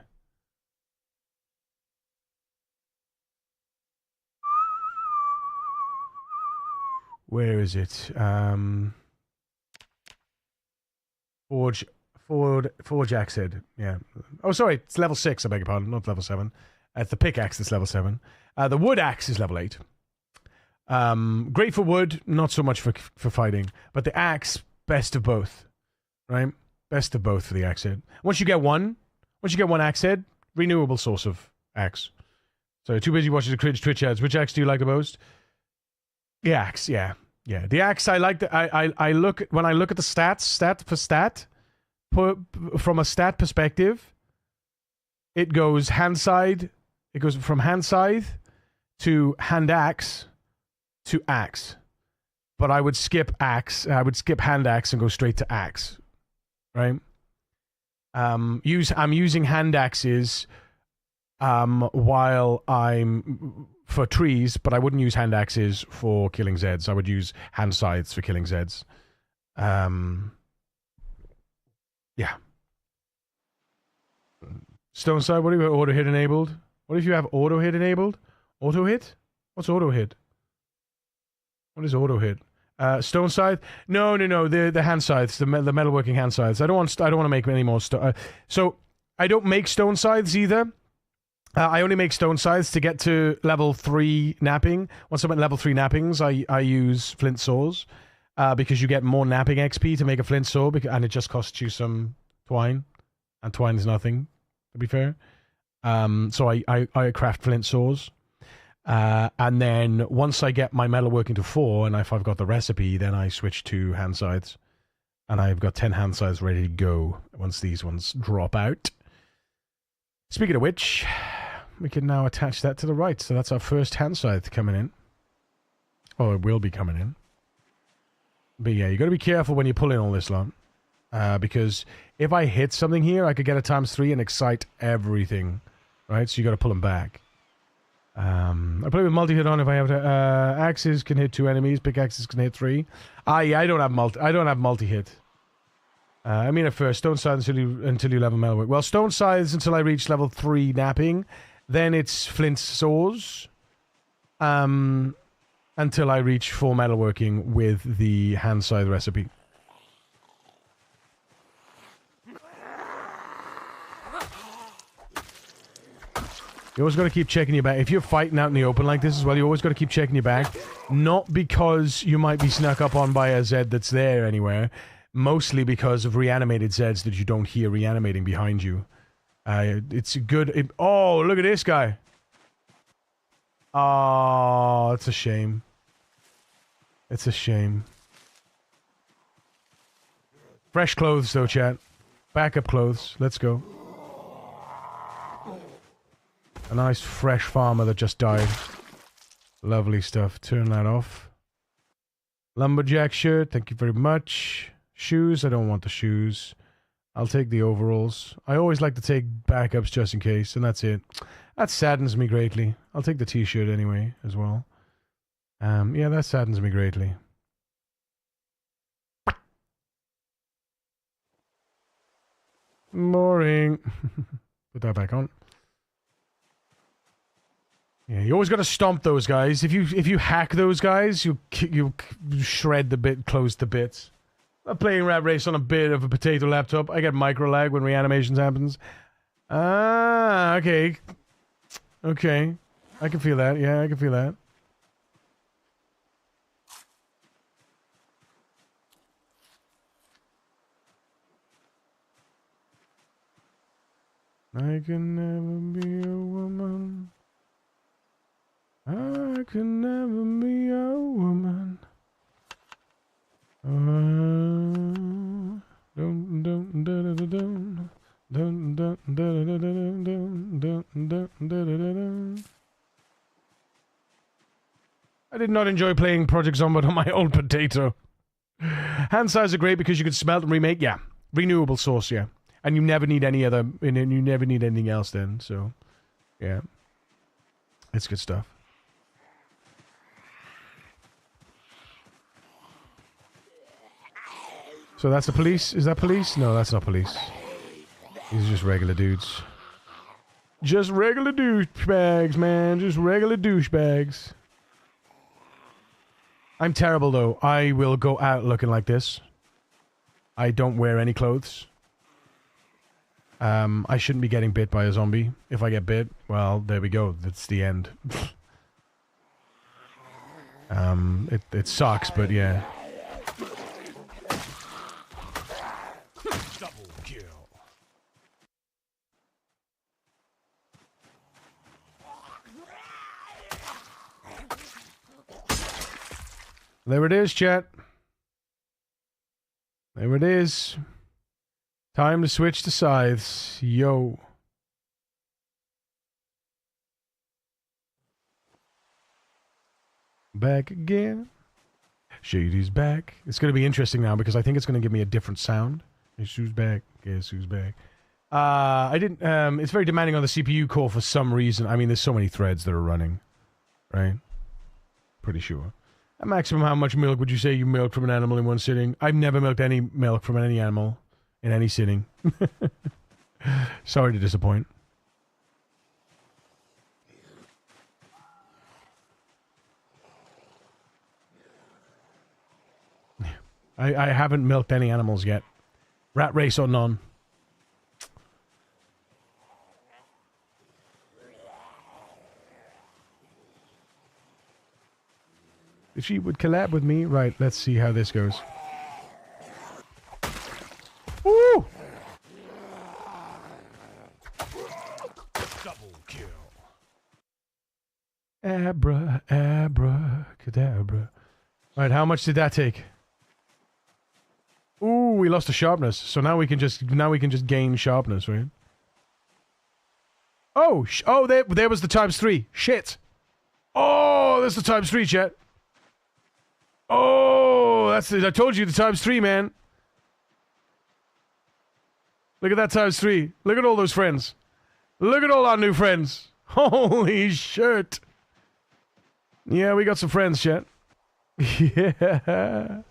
Where is it? Forge axe head. Yeah. Oh, sorry. It's level 6. I beg your pardon. Not level 7. It's the pickaxe that's level 7. The wood axe is level 8. Great for wood. Not so much for fighting. But the axe, best of both. Right? Best of both for the axe head. Once you get one axe head, renewable source of axe. So too busy watching the Twitch ads. Which axe do you like the most? The axe, yeah. Yeah, the axe, I like I look, when I look at the stats, from a stat perspective, it goes from hand scythe to hand axe to axe. But I would skip hand axe and go straight to axe. Right? I'm using hand axes while I'm for trees, but I wouldn't use hand axes for killing Zeds. I would use hand scythes for killing Zeds. Yeah. Stone side, what do you have auto hit enabled? What if you have auto hit enabled? Auto hit? What's auto hit? What is auto hit? Stone scythe? No. The hand scythes, the metalworking hand scythes. I don't want to make any more so I don't make stone scythes either. I only make stone scythes to get to level 3 napping. Once I'm at level 3 nappings, I use flint saws because you get more napping XP to make a flint saw, and it just costs you some twine, and twine is nothing, to be fair. So I craft flint saws, and then once I get my metalworking to 4, and if I've got the recipe, then I switch to hand scythes, and I've got 10 hand scythes ready to go once these ones drop out. Speaking of which, we can now attach that to the right. So that's our first hand scythe coming in. Oh, it will be coming in. But yeah, you got to be careful when you pull in all this lot. Because if I hit something here, I could get a ×3 and excite everything. Right? So you got to pull them back. I play with multi-hit on if I have to. Axes can hit 2 enemies. Pickaxes can hit 3. Yeah, I don't have multi-hit. I mean at first, stone scythes until you level metalwork. Well, stone scythes until I reach level 3 napping. Then it's flint saws. Until I reach 4 metalworking with the hand scythe recipe. You always got to keep checking your back. If you're fighting out in the open like this as well, you always got to keep checking your back. Not because you might be snuck up on by a Zed that's there anywhere. Mostly because of reanimated Zeds that you don't hear reanimating behind you. It's a good... oh, look at this guy. Oh, it's a shame. It's a shame. Fresh clothes, though, chat. Backup clothes. Let's go. A nice fresh farmer that just died. Lovely stuff. Turn that off. Lumberjack shirt, thank you very much. Shoes, I don't want the shoes. I'll take the overalls. I always like to take backups just in case, and that's it. That saddens me greatly. I'll take the t-shirt anyway, as well. Yeah, that saddens me greatly. Boring. Put that back on. Yeah, you always got to stomp those guys. If you hack those guys, you shred the bit, close the bits. I'm playing Rat Race on a bit of a potato laptop. I get micro lag when reanimations happens. Ah, okay. Okay. I can feel that. Yeah, I can feel that. I can never be a woman. I can never be a woman. I did not enjoy playing Project Zomboid on my old potato. Hand size are great because you could smelt and remake. Yeah, renewable source. Yeah, and you never need any other. And you never need anything else then. So, yeah, it's good stuff. So that's the police? Is that police? No, that's not police. These are just regular dudes. Just regular douchebags, man. Just regular douchebags. I'm terrible, though. I will go out looking like this. I don't wear any clothes. I shouldn't be getting bit by a zombie. If I get bit, well, there we go. That's the end. It sucks, but yeah. There it is, chat. There it is. Time to switch to scythes. Yo. Back again. Shady's back. It's going to be interesting now because I think it's going to give me a different sound. Guess who's back? Guess who's back? I didn't... it's very demanding on the CPU core for some reason. I mean, there's so many threads that are running. Right? Pretty sure. At maximum, how much milk would you say you milked from an animal in one sitting? I've never milked any milk from any animal in any sitting. Sorry to disappoint. I haven't milked any animals yet. Rat race or none. If she would collab with me, right, let's see how this goes. Woo! Double kill. Abra, abra, cadabra. Right, how much did that take? Ooh, we lost the sharpness. So now we can just gain sharpness, right? Oh, there was the ×3. Shit. Oh, there's the ×3, chat. Oh, that's it. I told you the ×3, man. Look at that ×3. Look at all those friends. Look at all our new friends. Holy shit. Yeah, we got some friends, chat. Yeah.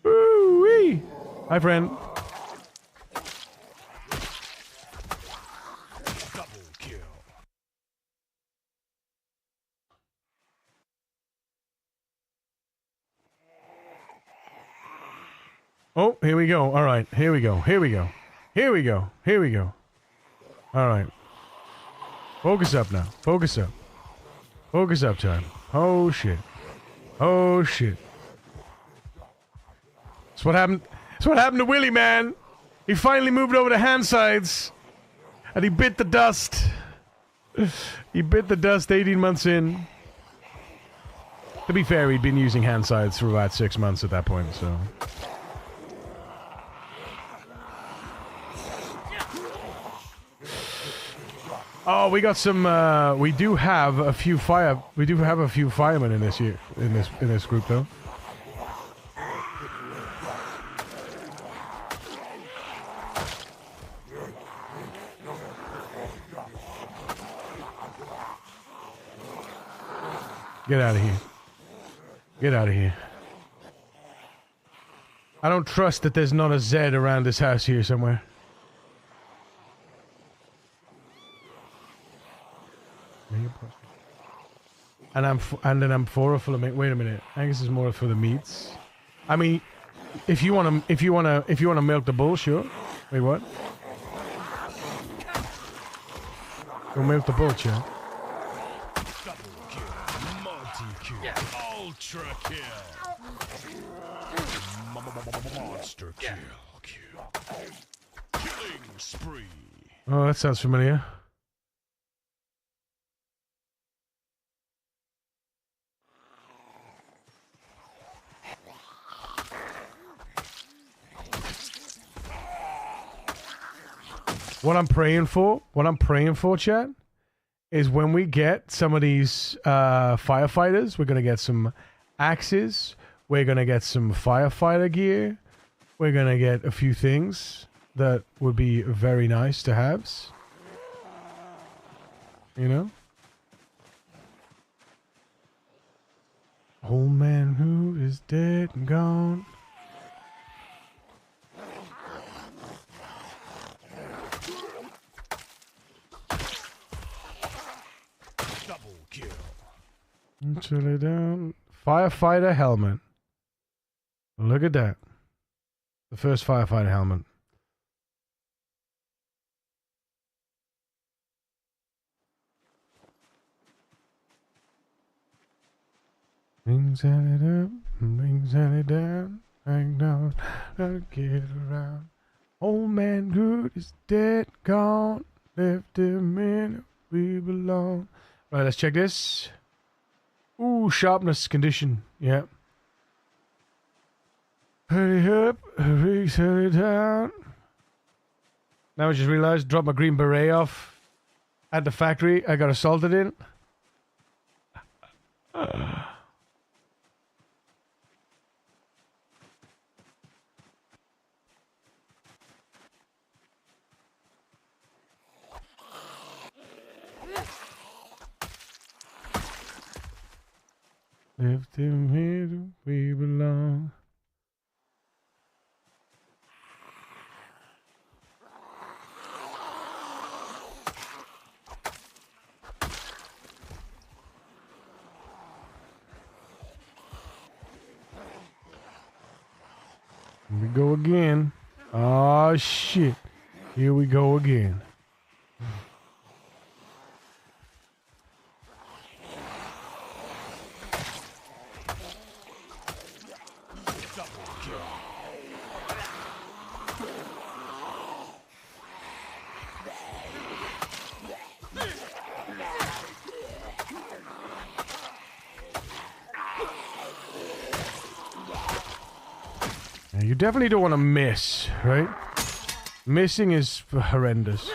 Woo-wee. Hi, friend. Double kill. Oh, here we go. All right, here we go. Here we go. Here we go. Here we go. All right. Focus up now. Focus up. Focus up time. Oh, shit. Oh, shit. That's what happened. That's what happened to Willie, man. He finally moved over to hand sides. And he bit the dust. He bit the dust 18 months in. To be fair, he'd been using hand sides for about 6 months at that point, so... Oh, we got some. We do have a few firemen in this year. In this group, though. Get out of here. Get out of here. I don't trust that there's not a Z around this house here somewhere. And then I'm full of meat. Wait a minute. I think this is more for the meats. I mean, if you wanna milk the bull, sure. Wait, what? Go milk the bull, sure. Ultra kill. Monster kill. Killing spree. Oh, that sounds familiar. What I'm praying for, chat, is when we get some of these firefighters, we're going to get some axes, we're going to get some firefighter gear, we're going to get a few things that would be very nice to have. You know? Old man who is dead and gone. Chill it down. Firefighter helmet. Look at that. The first firefighter helmet. Rings it up, rings it down. Hang down, gotta get around. Old man good is dead, gone. Left him in, we belong. Right, let's check this. Ooh, sharpness condition. Yeah. Hurry up, hurry down. Now I just realized, dropped my green beret off at the factory. I got assaulted in. Left him here, we belong. Here we go again. Oh shit. Here we go again. You definitely don't want to miss, right? Missing is horrendous.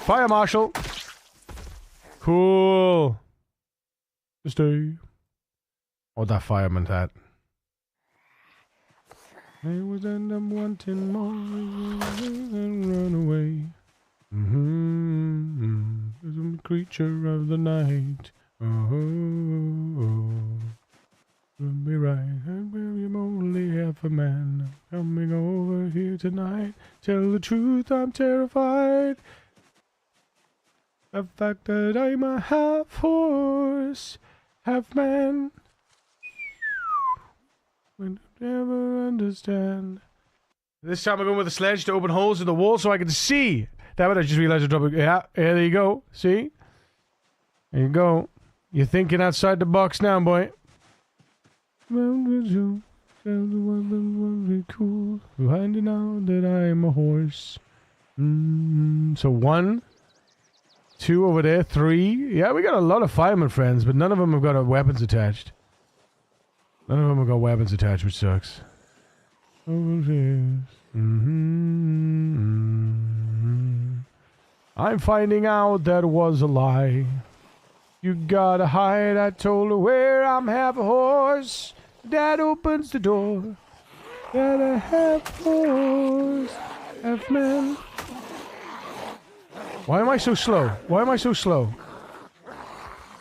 Fire Marshal. Cool. Stay. Oh, that fireman hat. I would end up wanting more and run away. The creature of the night. Will be right. I'm only half a man. Coming over here tonight. Tell the truth, I'm terrified. The fact that I'm a half horse, half man. Would never understand. This time I'm going with a sledge to open holes in the wall so I can see. Damn it, I just realized I'm dropping. Yeah, there you go. See? There you go. You're thinking outside the box now, boy. Very cool. Finding out that I'm a horse. So 1, 2 over there, 3. Yeah, we got a lot of fireman friends, but none of them have got weapons attached. None of them have got weapons attached, which sucks. I'm finding out that was a lie. You gotta hide, I told her where I'm half a horse. Dad opens the door. Gotta have horse, half man. Why am I so slow? Why am I so slow?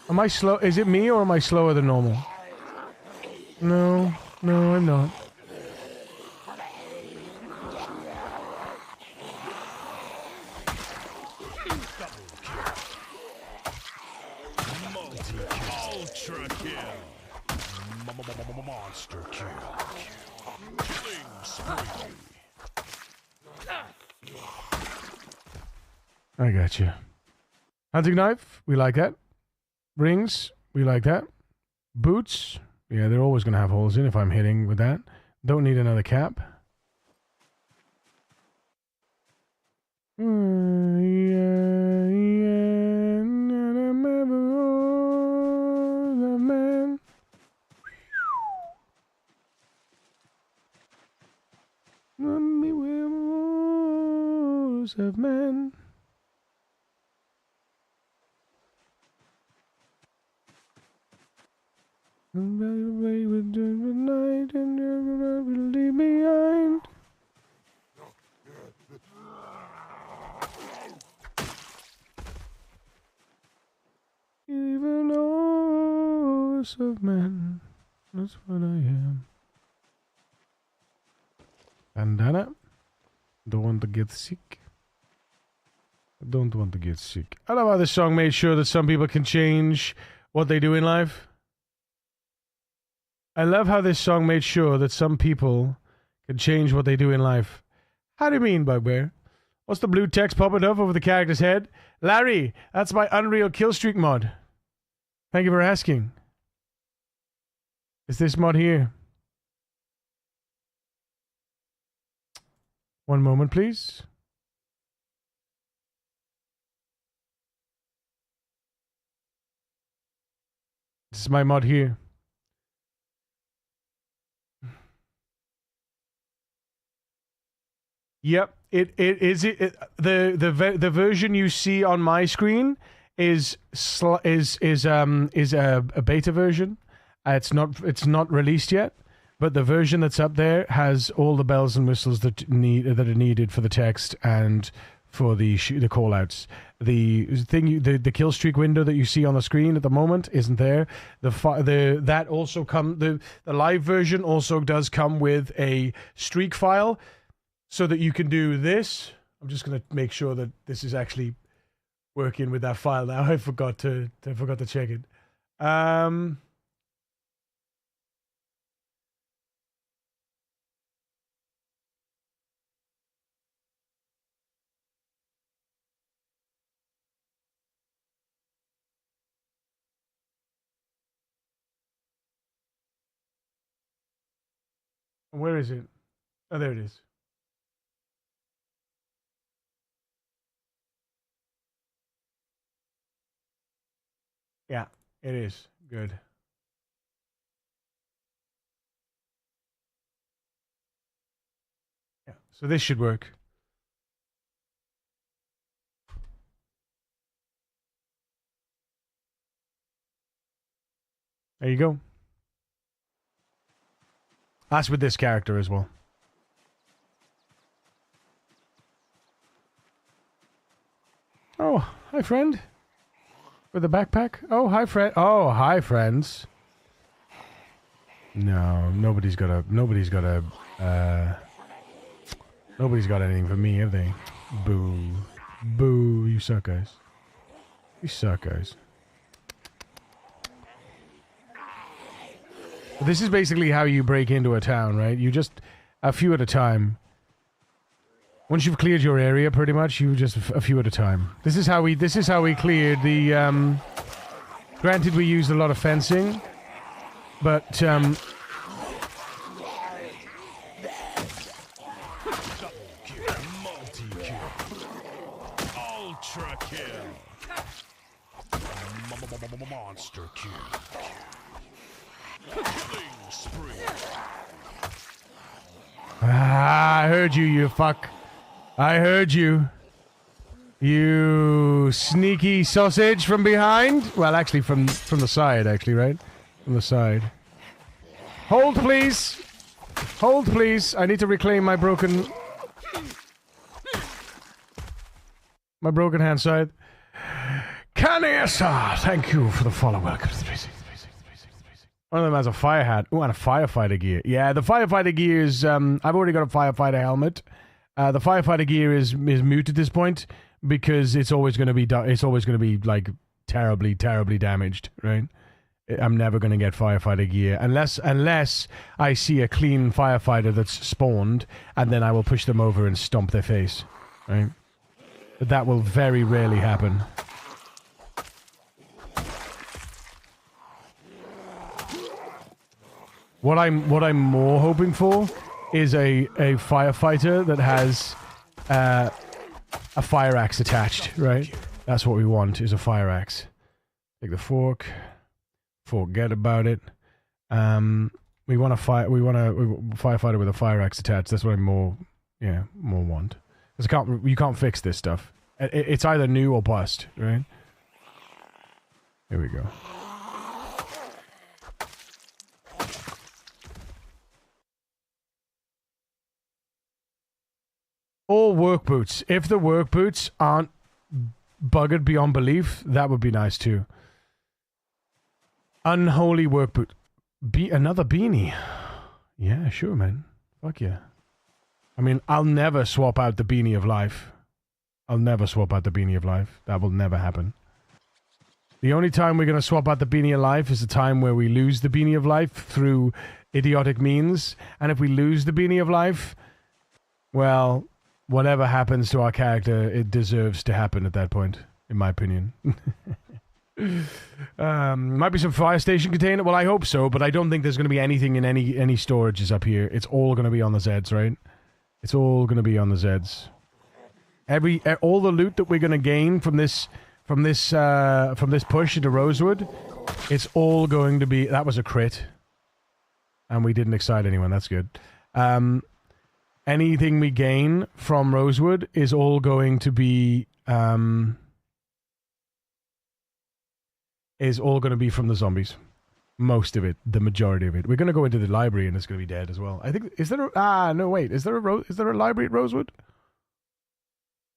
Am I slow? Is it me or am I slower than normal? No, no, I'm not. Ultra kill. Monster kill. Killing spree. I got you. Hunting knife, we like that. Rings, we like that. Boots, yeah, they're always going to have holes in if I'm hitting with that. Don't need another cap. Of men. Away with the night and never will leave behind. Even horse of men, that's what I am. Bandana. Don't want to get sick. Don't want to get sick. I love how this song made sure that some people can change what they do in life. I love how this song made sure that some people can change what they do in life. How do you mean, Bugbear? What's the blue text popping up over the character's head? Larry, that's my Unreal Killstreak mod. Thank you for asking. It's this mod here. One moment, please. This is my mod here. Yep, the version you see on my screen is a beta version. It's not released yet, but the version that's up there has all the bells and whistles that are needed for the text and for the call outs. The kill streak window that you see on the screen at the moment isn't there. The live version also does come with a streak file, so that you can do this. I'm just gonna make sure that this is actually working with that file now. I forgot to check it. Where is it? Oh, there it is. Yeah, it is. Good. Yeah, so this should work. There you go. That's with this character as well. Oh, hi, friend. With a backpack? Oh, hi, friend. Oh, hi, friends. No, nobody's got anything for me, have they? Boo. Boo. You suck, guys. You suck, guys. This is basically how you break into a town, right? You just, a few at a time. Once you've cleared your area, pretty much, you just a few at a time. This is how we cleared the, granted we used a lot of fencing, but, Double kill. Multi-kill. Ultra kill. Monster kill. Killing spree. Ah, I heard you, you fuck. I heard you. You sneaky sausage from behind. Well, actually, from the side, actually, right? From the side. Hold, please. Hold, please. I need to reclaim my broken hand side. Canessa, thank you for the follow. Welcome to the 363. One of them has a fire hat. Ooh, and a firefighter gear. Yeah, the firefighter gear is. I've already got a firefighter helmet. The firefighter gear is mute at this point because it's always going to be. It's always going to be like terribly damaged, right? I'm never going to get firefighter gear unless I see a clean firefighter that's spawned, and then I will push them over and stomp their face, right? But that will very rarely happen. What I'm more hoping for is a firefighter that has a fire axe attached, right? That's what we want, is a fire axe. Take the fork. Forget about it. We want a firefighter with a fire axe attached. That's what I more want. Because you can't fix this stuff. It's either new or bust, right? Here we go. All work boots. If the work boots aren't buggered beyond belief, that would be nice too. Unholy work boot. Another beanie. Yeah, sure, man. Fuck yeah. I mean, I'll never swap out the beanie of life. I'll never swap out the beanie of life. That will never happen. The only time we're going to swap out the beanie of life is the time where we lose the beanie of life through idiotic means. And if we lose the beanie of life, well, whatever happens to our character, it deserves to happen at that point, in my opinion. Might be some fire station container. Well, I hope so, but I don't think there's going to be anything in any storages up here. It's all going to be on the Zeds, right? It's all going to be on the Zeds. All the loot that we're going to gain from this push into Rosewood, it's all going to be. That was a crit, and we didn't excite anyone. That's good. Anything we gain from Rosewood is all going to be from the zombies. Most of it, the majority of it. We're going to go into the library and it's going to be dead as well. I think, is there is there a library at Rosewood?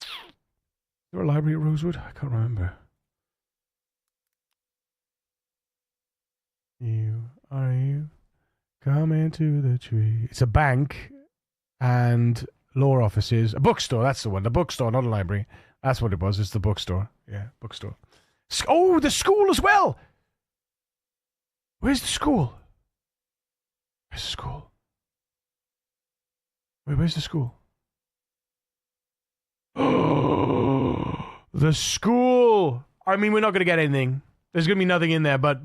Is there a library at Rosewood? I can't remember. Are you coming to the tree? It's a bank and law offices. A bookstore, that's the one. The bookstore, not a library. That's what it was. It's the bookstore. Yeah, bookstore. Oh, the school as well! Where's the school? Where's the school? Where's the school? Oh, the school! I mean, we're not going to get anything. There's going to be nothing in there, but,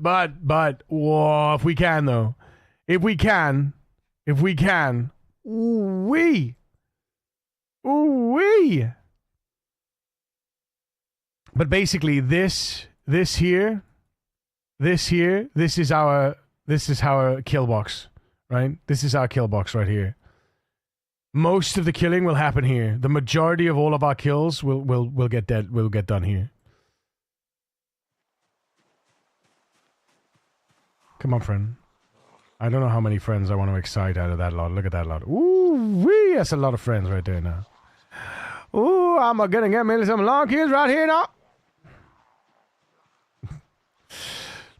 whoa, if we can, though. If we can. Ooh-wee! Ooh-wee! But basically, this is our kill box, right? This is our kill box right here. Most of the killing will happen here. The majority of all of our kills will get done here. Come on, friend. I don't know how many friends I want to excite out of that lot. Look at that lot. Ooh-wee! That's a lot of friends right there now. Ooh, I'm gonna get me some long kills right here now.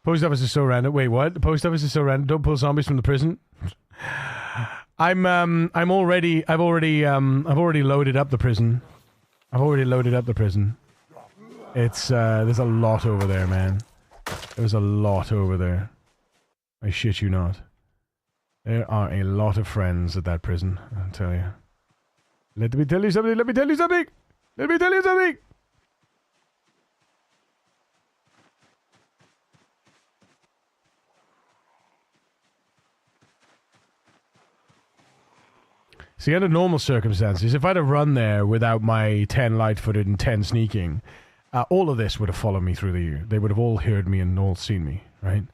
Post office is so random. Wait, what? The post office is so random. Don't pull zombies from the prison. I've already loaded up the prison. It's there's a lot over there, man. There's a lot over there. I shit you not. There are a lot of friends at that prison, I'll tell you. Let me tell you something. See, under normal circumstances, if I'd have run there without my 10 light-footed and 10 sneaking, all of this would have followed me through the year. They would have all heard me and all seen me, right?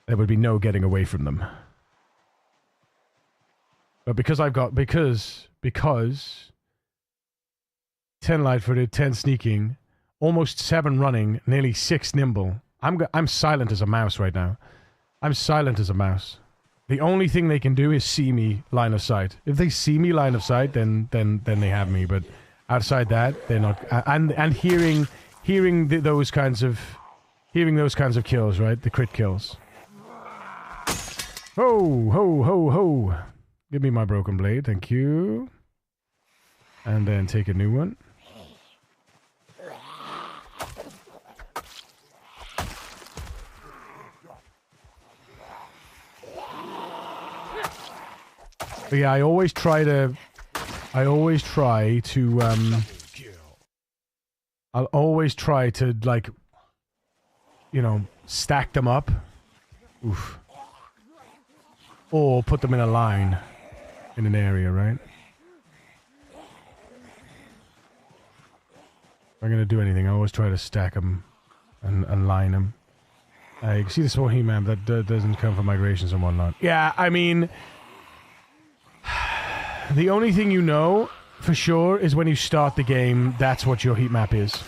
There would be no getting away from them. But because I've got... Because 10 light-footed, 10 sneaking, almost 7 running, nearly 6 nimble. I'm silent as a mouse right now. I'm silent as a mouse. The only thing they can do is see me line of sight. If they see me line of sight, then they have me. But outside that, they're not. And hearing those kinds of kills, right? The crit kills. Ho ho ho ho! Give me my broken blade, thank you. And then take a new one. But yeah, I always try to, I'll always try to, like, you know, stack them up. Oof. Or put them in a line in an area, right? If I'm gonna do anything, I always try to stack them and line them. You can see the small heat map that doesn't come from migrations and whatnot. Yeah, I mean... The only thing you know, for sure, is when you start the game, that's what your heat map is.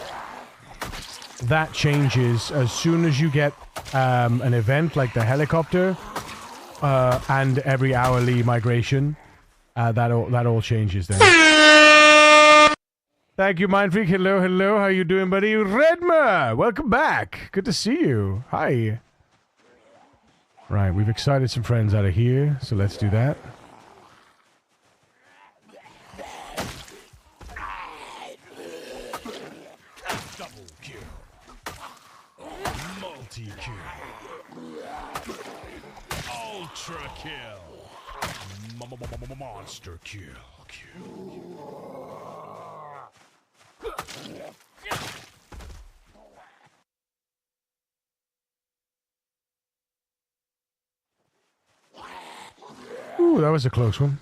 That changes as soon as you get an event like the helicopter and every hourly migration. That all changes then. Thank you, Mindfreak. Hello, hello. How you doing, buddy? Redmer! Welcome back. Good to see you. Hi. Right, we've excited some friends out of here, so let's do that. Ultra kill. Monster kill. Ooh, that was a close one.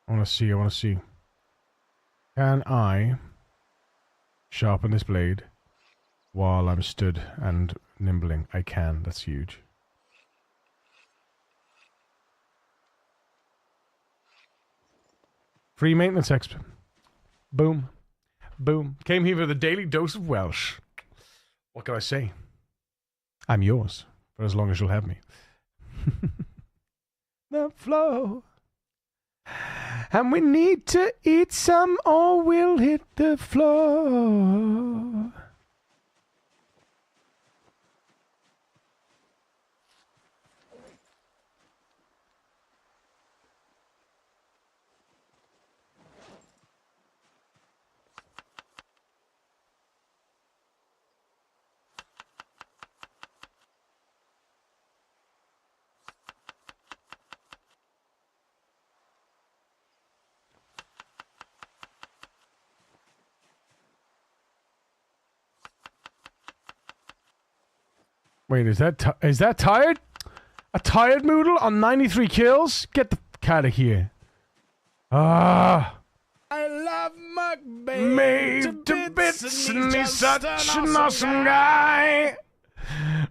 I want to see. Can I sharpen this blade while I'm stood and nimbling? I can. That's huge. Free maintenance exp. Boom. Boom. Came here with a daily dose of Welsh. What can I say? I'm yours, for as long as you'll have me. The flow. And we need to eat some or we'll hit the floor. Wait, is that tired? A tired Moodle on 93 kills? Get the f*** out of here. Ah. I love mukbang. Made to bits and he's such an awesome guy.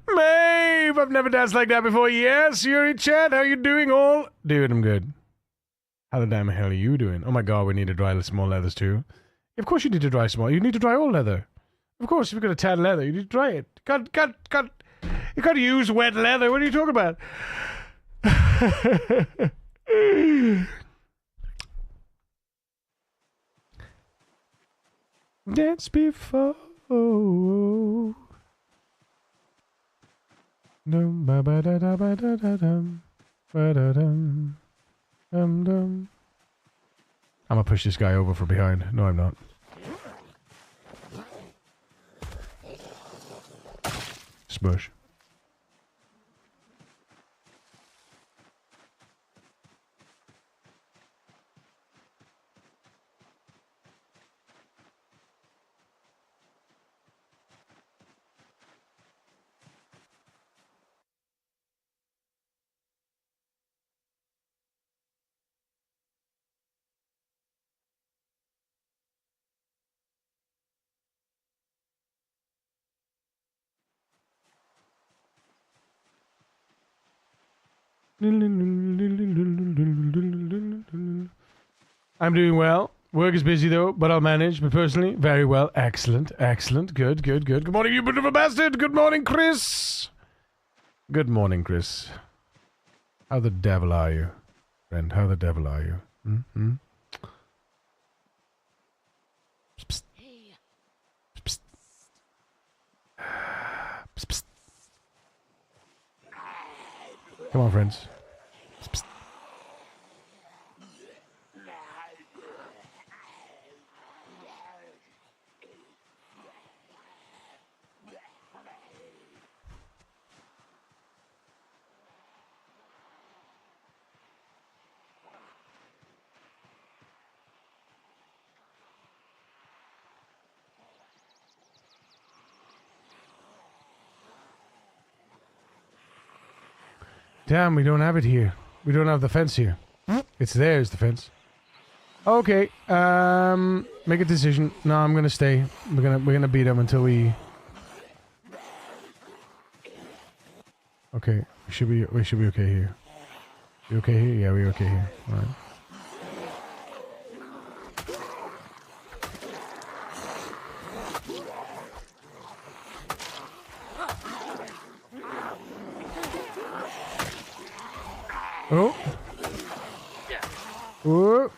Maeve, I've never danced like that before. Yes, Yuri Chat, how you doing all? Dude, I'm good. How the damn hell are you doing? Oh my god, we need to dry small leathers too. Of course you need to dry small. You need to dry all leather. Of course, if you've got a tan leather, you need to dry it. Cut. You gotta use wet leather. What are you talking about? Dance before. I'm gonna push this guy over from behind. No, I'm not. Smush. I'm doing well. Work is busy though, but I'll manage. But personally, very well. Excellent, excellent. Good, good, good. Good morning, you bit of a bastard. Good morning, Chris. Good morning, Chris. How the devil are you, friend? How the devil are you? Mm-hmm. Psst, psst. Psst, psst. Come on, friends. Psst, psst. Damn, we don't have it here. We don't have the fence here. It's there's the fence. Okay, make a decision. No, I'm gonna stay. We're gonna beat them until we. Okay, we should be okay here. You okay here? Yeah, we're okay here. All right. Oh. Oh.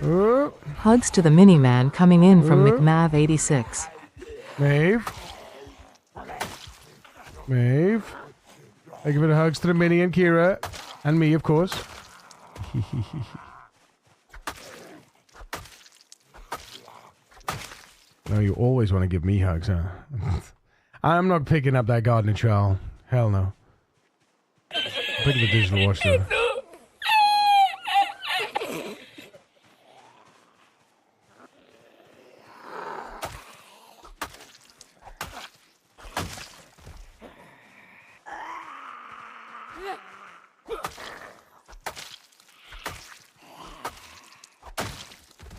Oh. Hugs to the mini-man coming in from McMav86. Maeve. Maeve. I give it a hugs to the mini and Kira. And me, of course. No, you always want to give me hugs, huh? I'm not picking up that gardening trowel. Hell no. I'm picking the digital watch though.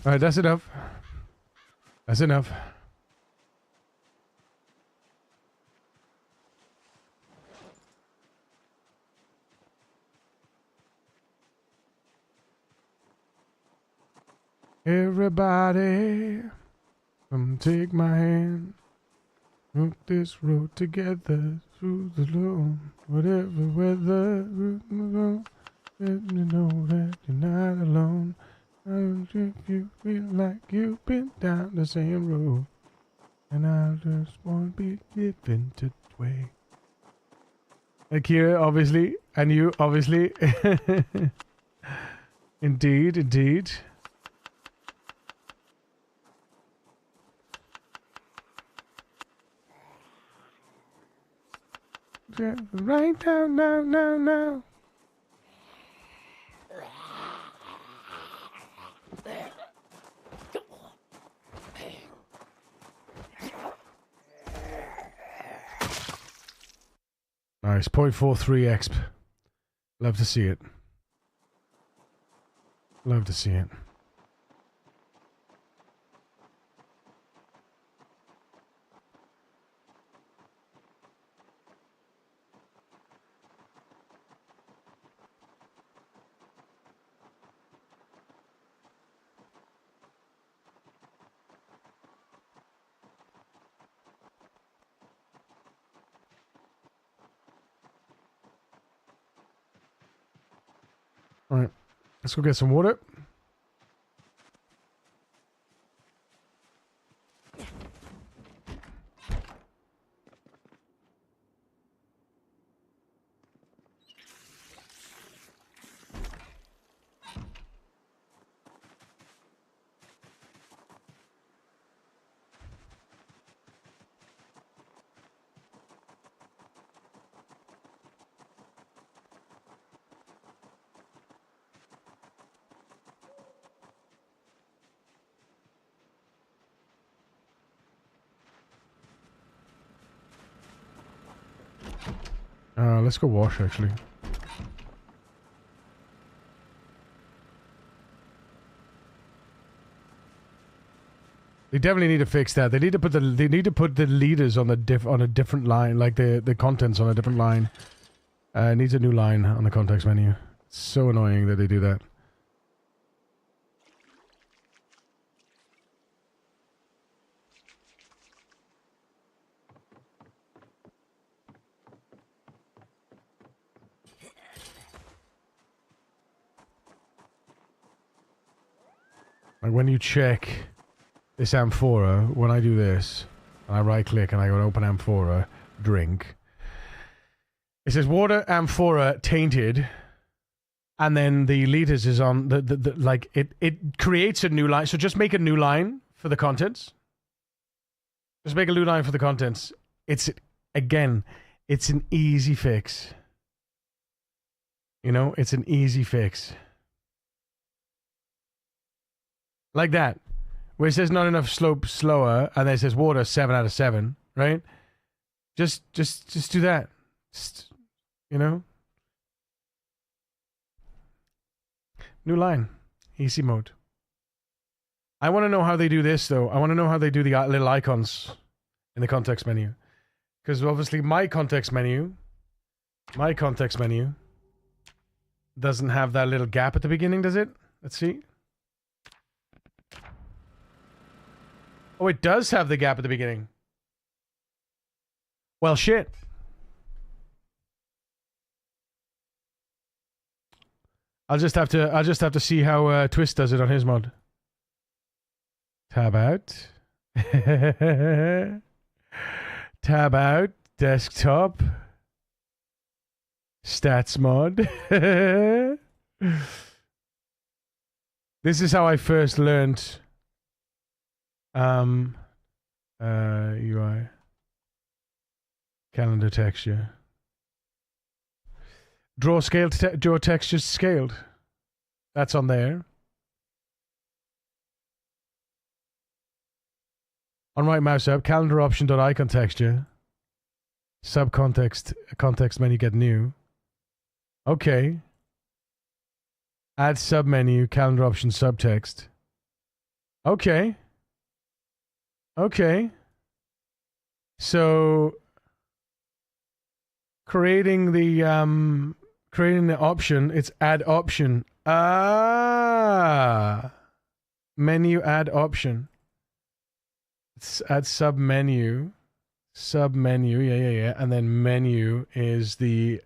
Alright, that's enough. That's enough. Everybody, come take my hand. Walk this road together through the low, whatever weather. Let me know that you're not alone. If you feel like you've been down the same road, and I just want to be living today. Akira, obviously, and you, obviously. Indeed, indeed. Right now. Nice, 0.43 exp. Love to see it. Love to see it. All right, let's go get some water. Let's go wash, actually. They definitely need to fix that. They need to put the leaders on a different line, like the contents on a different line. It needs a new line on the context menu. It's so annoying that they do that. Like when you check this amphora, when I do this, and I right click and I go to open amphora, drink. It says water amphora tainted, and then the liters is on the like it creates a new line. So just make a new line for the contents. Just make a new line for the contents. It's again, it's an easy fix. You know, it's an easy fix. Like that. Where it says not enough slope slower, and then it says water 7 out of 7, right? Just do that. Just, you know? New line. Easy mode. I want to know how they do this, though. I want to know how they do the little icons in the context menu. Because obviously my context menu doesn't have that little gap at the beginning, does it? Let's see. Oh, it does have the gap at the beginning. Well, shit. I'll just have to see how Twist does it on his mod. Tab out. Tab out. Desktop. Stats mod. This is how I first learned UI. Calendar texture. Draw scaled draw textures scaled. That's on there. On right mouse up, calendar option dot icon texture. Subcontext context menu get new. Okay. Add submenu, calendar option subtext. Okay. Okay. So creating the option, it's add option. Menu add option. It's add submenu. Submenu, yeah. And then menu is the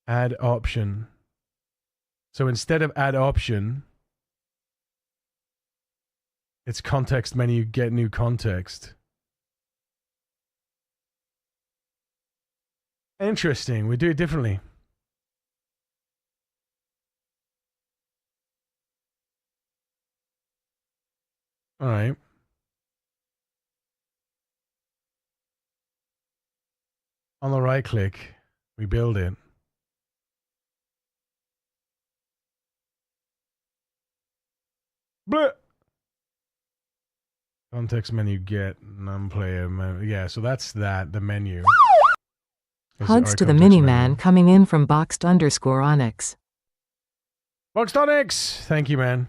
add option. So instead of add option, it's context menu, get new context. Interesting. We do it differently. All right. On the right click, we build it. Bleh. Context menu get non-player menu. Yeah, so that's that, the menu. Hugs to the mini-man coming in from boxed_onyx. Boxed Onyx! Thank you, man.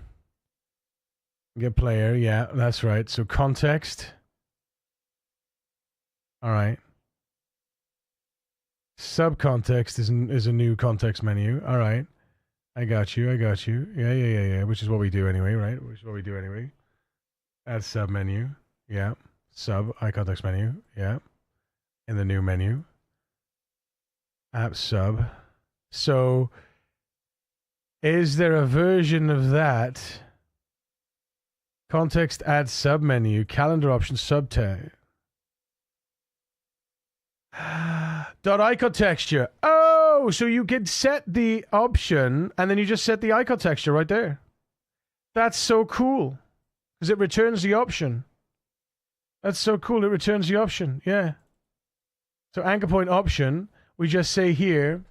Get player, yeah, that's right. So context. Alright. Subcontext is a new context menu. Alright. I got you. Yeah. Which is what we do anyway, right? Add sub menu. Yeah. Sub, iContext menu. Yeah. In the new menu. App sub. So, is there a version of that? Context add sub menu. Calendar option subtag. Dot icon texture. Oh, so you can set the option and then you just set the icon texture right there. That's so cool. Because it returns the option. That's so cool. It returns the option. Yeah. So anchor point option, we just say here,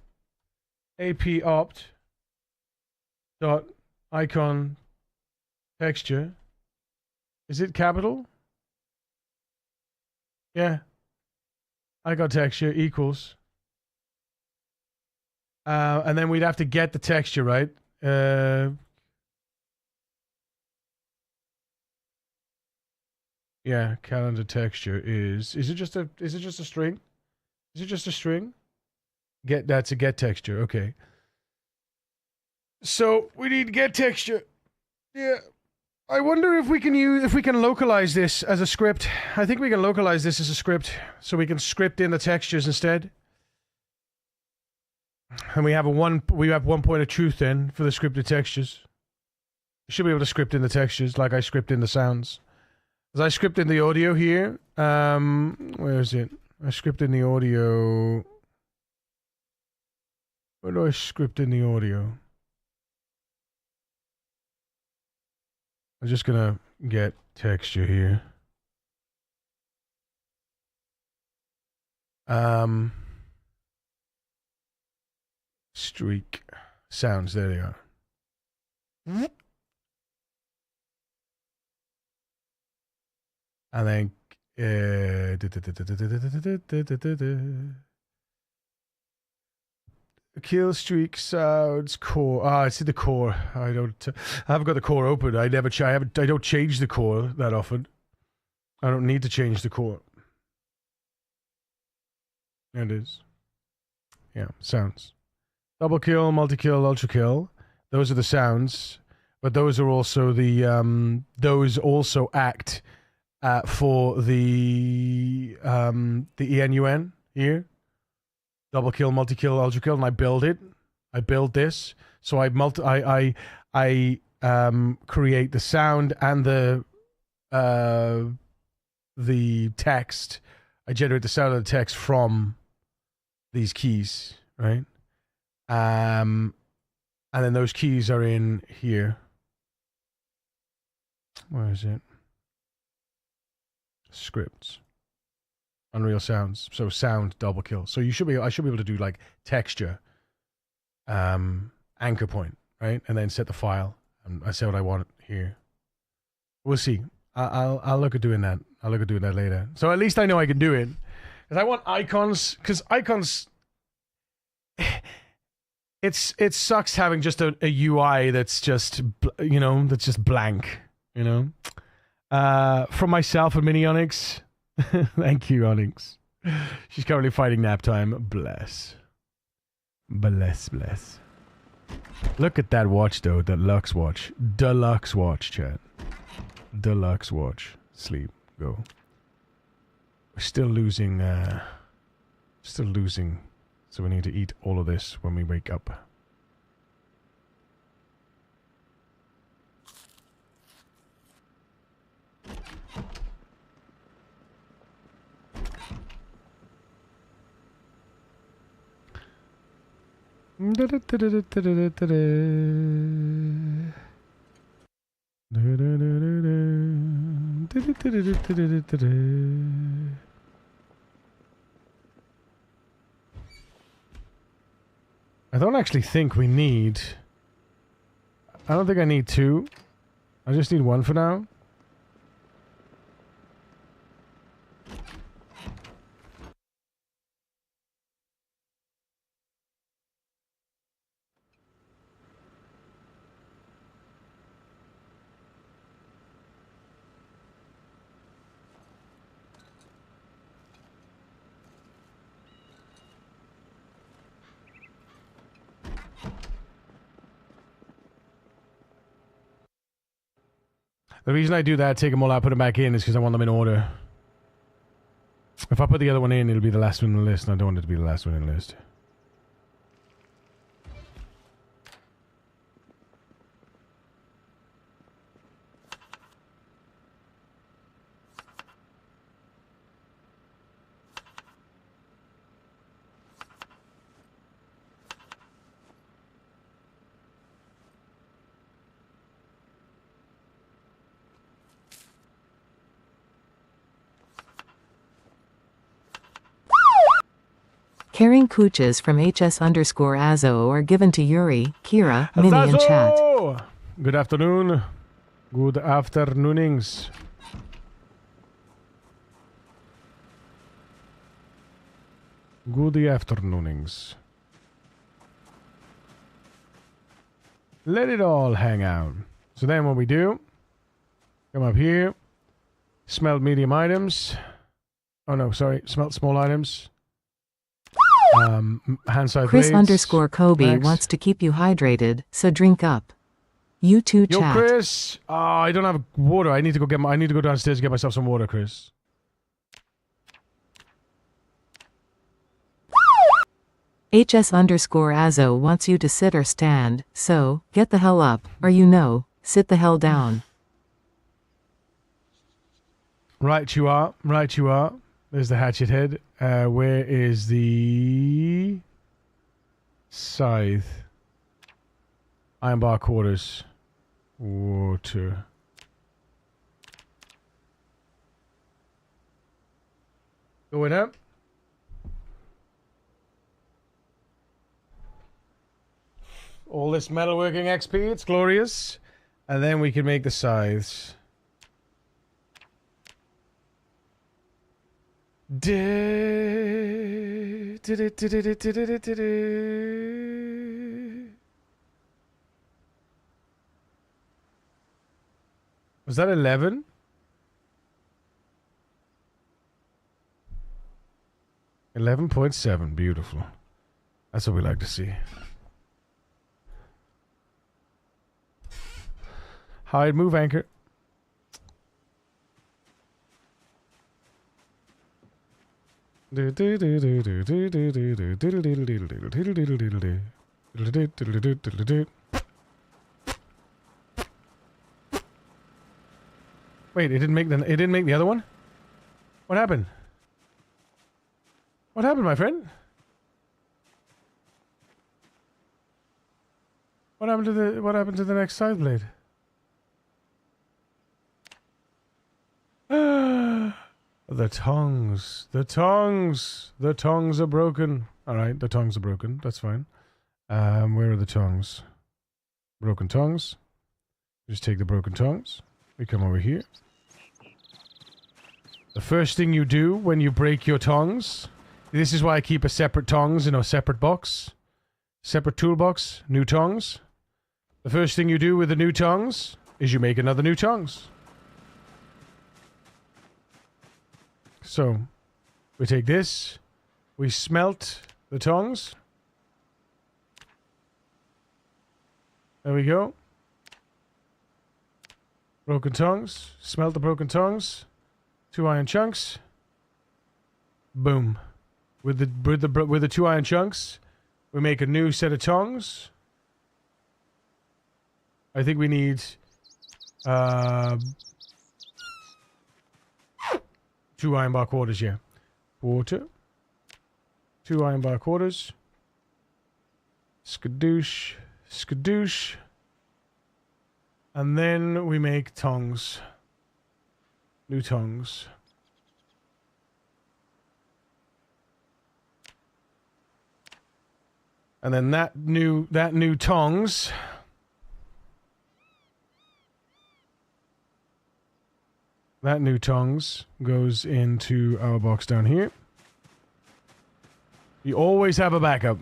ap opt dot icon texture. Is it capital? Yeah. icon texture equals. And then we'd have to get the texture, right? Yeah, calendar texture is it just a string? Is it just a string? That's a get texture, okay. So we need get texture. Yeah. I wonder if we can localize this as a script. I think we can localize this as a script so we can script in the textures instead. And we have one point of truth then for the scripted textures. We should be able to script in the textures like I script in the sounds. As I script in the audio here, where is it? I script in the audio. Where do I script in the audio? I'm just gonna get texture here. Streak sounds, there they are. And then kill streak sounds core. Ah, it's in the core. I haven't got the core open. I don't change the core that often. I don't need to change the core. There it is. Yeah, sounds. Double kill, multi-kill, ultra kill. Those are the sounds, but those are also the those also act for the ENUN here. Double kill, multi-kill, ultra kill, and I build it. I build this. So I create the sound and the text. I generate the sound and the text from these keys, right? And then those keys are in here. Where is it? Scripts. Unreal sounds. So sound double kill. So I should be able to do like texture, anchor point, right? And then set the file. I say what I want here. We'll see. I'll look at doing that. I'll look at doing that later. So at least I know I can do it. Because I want icons. Because icons, it sucks having just a UI that's just that's just blank. From myself and Mini Onyx. Thank you, Onyx. She's currently fighting nap time. Bless. Look at that watch, though. Deluxe watch. Deluxe watch, chat. Deluxe watch. Sleep. Go. We're still losing. Still losing. So we need to eat all of this when we wake up. I don't actually think we need... I don't think I need two. I just need one for now. The reason I do that, take them all out, put them back in, is because I want them in order. If I put the other one in, it'll be the last one in the list, and I don't want it to be the last one in the list. Caring cooches from HS_Azo are given to Yuri, Kira, Mini, and chat. Good afternoon. Good afternoonings. Good afternoonings. Let it all hang out. So then what we do, come up here, smelt medium items. Oh no, sorry, smelt small items. Hand side Chris blades. _ Kobe Max. wants to keep you hydrated, so drink up. You too, Yo, chat. Chris. I don't have water. I need to go downstairs to get myself some water, Chris. HS _ Azo wants you to sit or stand, so get the hell up, or you know, sit the hell down. Right you are. Right you are. There's the hatchet head. Where is the scythe? Iron bar quarters. Water. Going up. All this metalworking XP, it's glorious. And then we can make the scythes. Was that 11? $11.7, beautiful. That's what we like to see. Hide, move, anchor. Wait, it didn't make the other one? What happened? What happened, my friend? What happened to the next side blade? The tongs are broken. Alright, the tongs are broken. That's fine. Where are the tongs? Broken tongs. Just take the broken tongs. We come over here. The first thing you do when you break your tongs, this is why I keep a separate tongs in a separate box. Separate toolbox, new tongs. The first thing you do with the new tongs is you make another new tongs. So, we take this, we smelt the tongs. There we go. Broken tongs, smelt the broken tongs. 2 iron chunks. Boom. With the 2 iron chunks, we make a new set of tongs. I think we need 2 iron bar quarters, yeah. Water. 2 iron bar quarters. Skadoosh. Skadoosh. And then we make tongs. New tongs. And then that new tongs. That new tongs goes into our box down here. You always have a backup.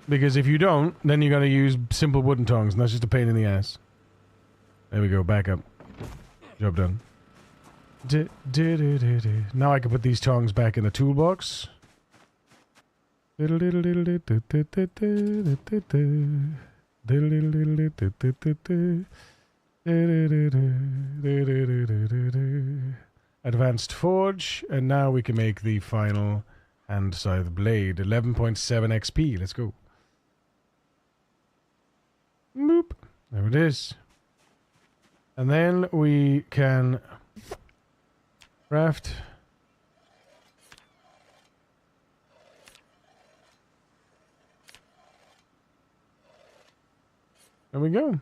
Because if you don't, then you're going to use simple wooden tongs, and that's just a pain in the ass. There we go, backup. Job done. Now I can put these tongs back in the toolbox. Advanced forge, and now we can make the final hand scythe blade. 11.7 XP. Let's go. Boop. There it is. And then we can craft there we go.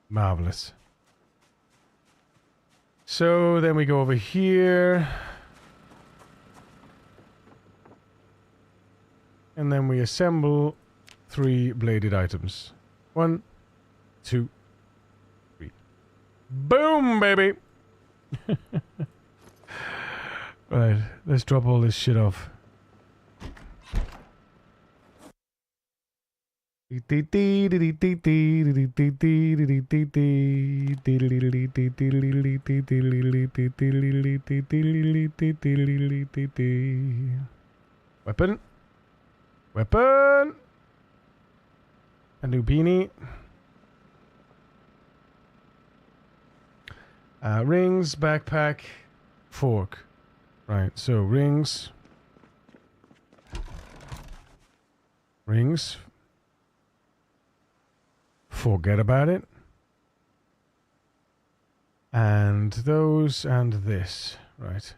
Marvelous. So then we go over here. And then we assemble 3 bladed items. 1, 2, 3. Boom, baby! Right, let's drop all this shit off. Weapon. Weapon. A new beanie. Rings, backpack, fork. Right, so rings. Rings. Forget about it. And those and this. Right.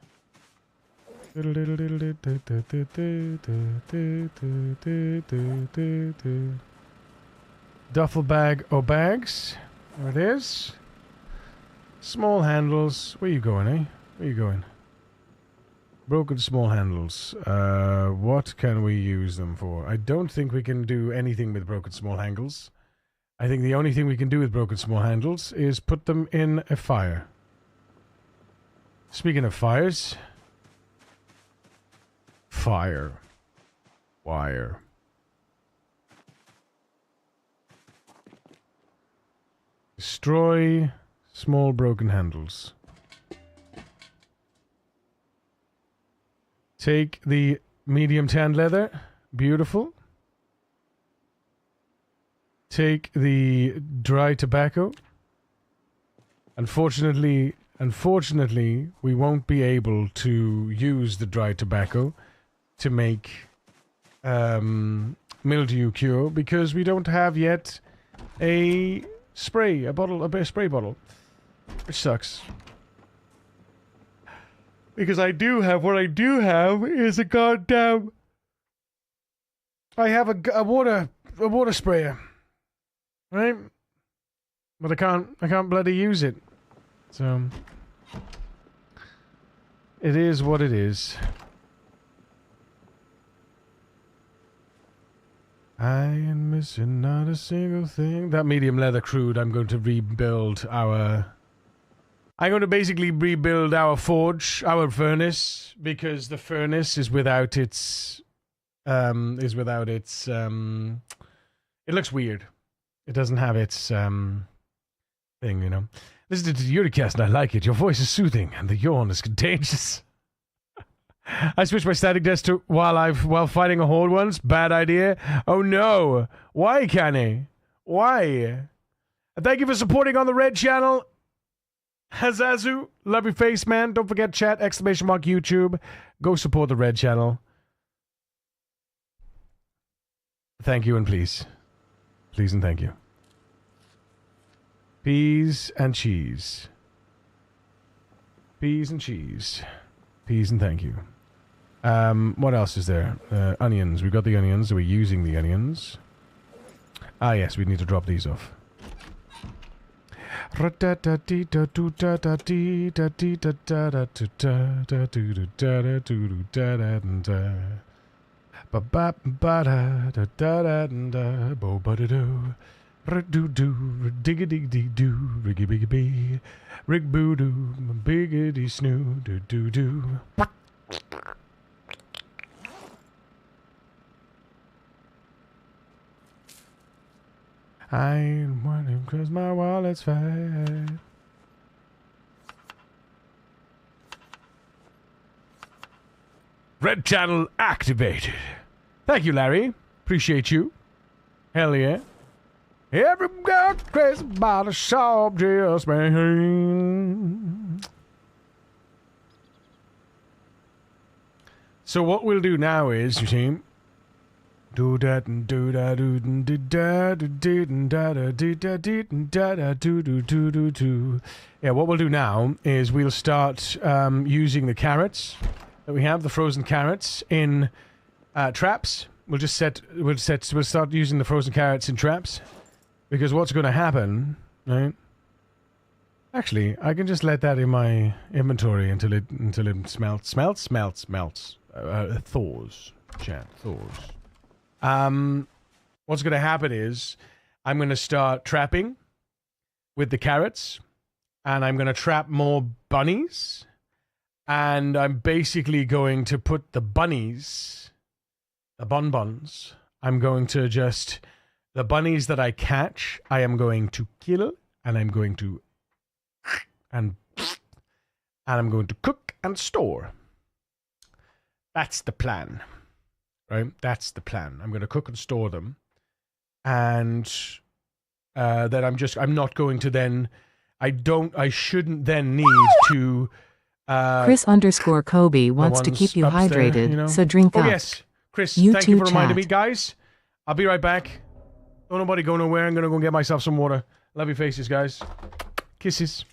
Duffel bag or bags. There it is. Small handles. Where you going, eh? Where you going? Broken small handles. What can we use them for? I don't think we can do anything with broken small handles. I think the only thing we can do with broken small handles is put them in a fire. Speaking of fires. Fire. Wire. Destroy small broken handles. Take the medium tanned leather. Beautiful. Take the dry tobacco. Unfortunately, we won't be able to use the dry tobacco to make mildew cure because we don't have yet a spray bottle, which sucks. Because what I do have is a goddamn. I have a water sprayer. Right? But I can't bloody use it. So it is what it is. I am missing not a single thing. That medium leather crude, I'm going to rebuild our. I'm going to basically rebuild our forge, our furnace, because the furnace is without its. It looks weird. It doesn't have its thing, you know. Listen to the Uricast and I like it. Your voice is soothing and the yawn is contagious. I switched my static desk to while fighting a horde once. Bad idea. Oh no. Why, Kenny? Why? And thank you for supporting on the Red channel. Hazazu. Love your face, man. Don't forget chat, ! YouTube. Go support the Red channel. Thank you and please. Please and thank you. Peas and cheese. Peas and cheese. Peas and thank you. What else is there? Onions. We've got the onions. Are we using the onions? Ah, yes, we need to drop these off. Do diggy diggy do riggy biggy bee rig boo doo biggity snoo do do do. I ain't wanting 'cause my wallet's fat. Red channel activated. Thank you, Larry. Appreciate you. Hell yeah. Every girl crazy about a shop just man. So what we'll do now is, you see, do that and do that do da do da da do da do do. Yeah, what we'll do now is we'll start using the carrots that we have, the frozen carrots, in traps. We'll start using the frozen carrots in traps. Because what's going to happen, right? Actually, I can just let that in my inventory until it smelts. Thaws. Chat, thaws. What's going to happen is I'm going to start trapping with the carrots, and I'm going to trap more bunnies, And I'm basically going to put the bunnies, the bonbons, I'm going to just, the bunnies that I catch, I am going to kill, and I'm going to, and I'm going to cook and store. That's the plan, right? That's the plan. I'm going to cook and store them. And then I'm not going to then, I shouldn't then need to, Chris_Kobe wants to keep you upstairs, hydrated, you know? so drink Oh, up. yes. Chris, thank you for reminding me, chat. guys. I'll be right back. Don't nobody go nowhere. I'm going to go get myself some water. Love your faces, guys. Kisses.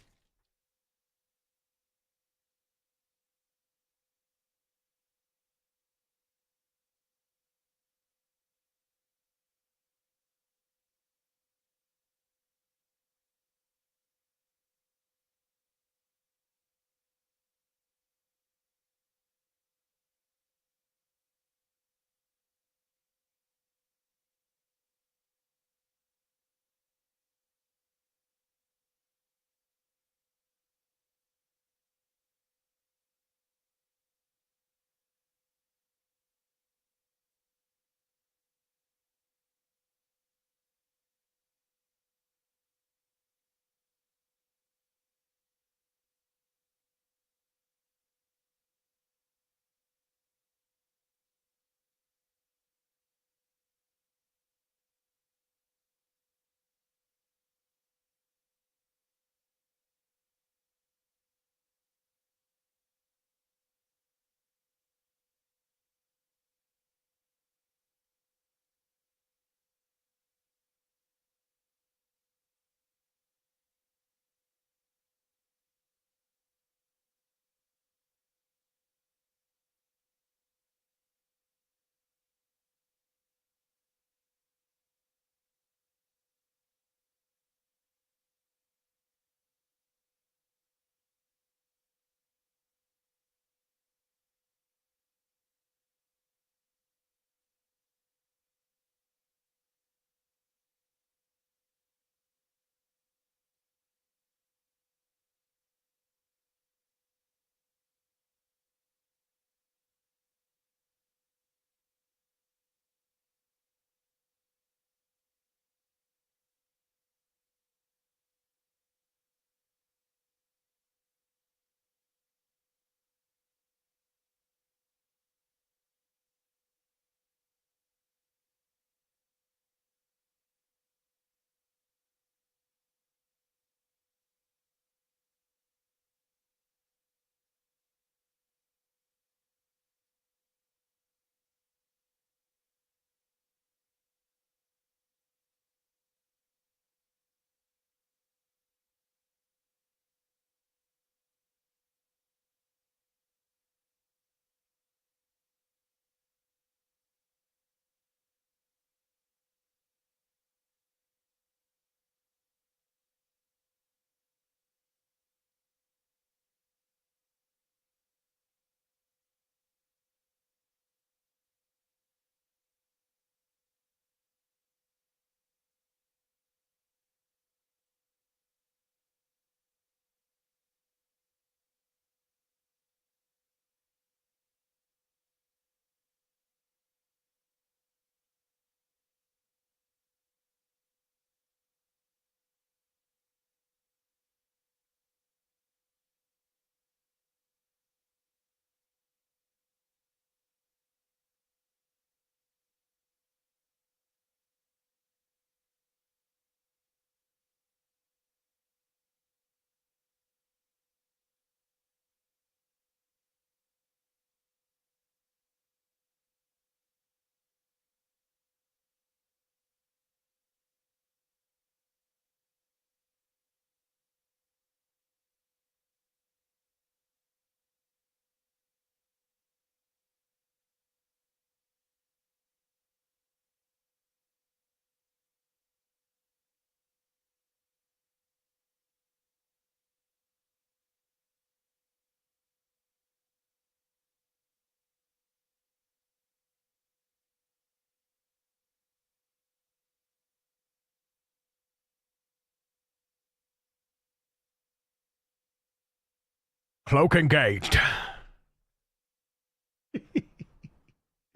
Cloak engaged.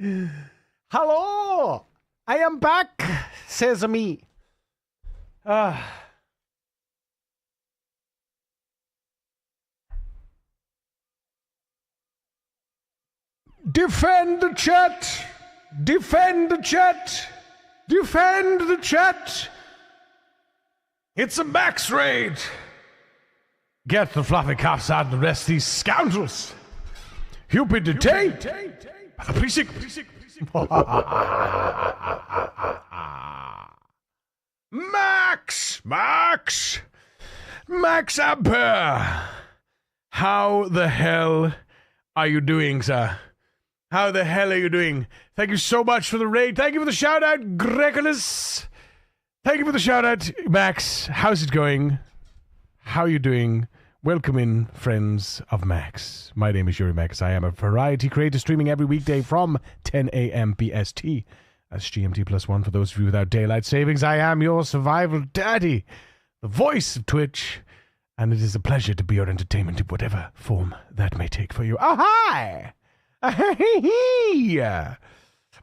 Hello! I am back, says me. Defend the chat! Defend the chat! Defend the chat! It's a max raid! Get the fluffy cuffs out and arrest these scoundrels! You'll be detained by the precinct. Max! Max Ampere! How the hell are you doing, sir? How the hell are you doing? Thank you so much for the raid. Thank you for the shout out, Gregulus. Thank you for the shout out, Max. How's it going? How are you doing? Welcome in, friends of Max. My name is Yuri Max. I am a variety creator streaming every weekday from 10 a.m. BST. That's GMT +1 for those of you without daylight savings. I am your survival daddy, the voice of Twitch, and it is a pleasure to be your entertainment in whatever form that may take for you. Oh, hi! Hey!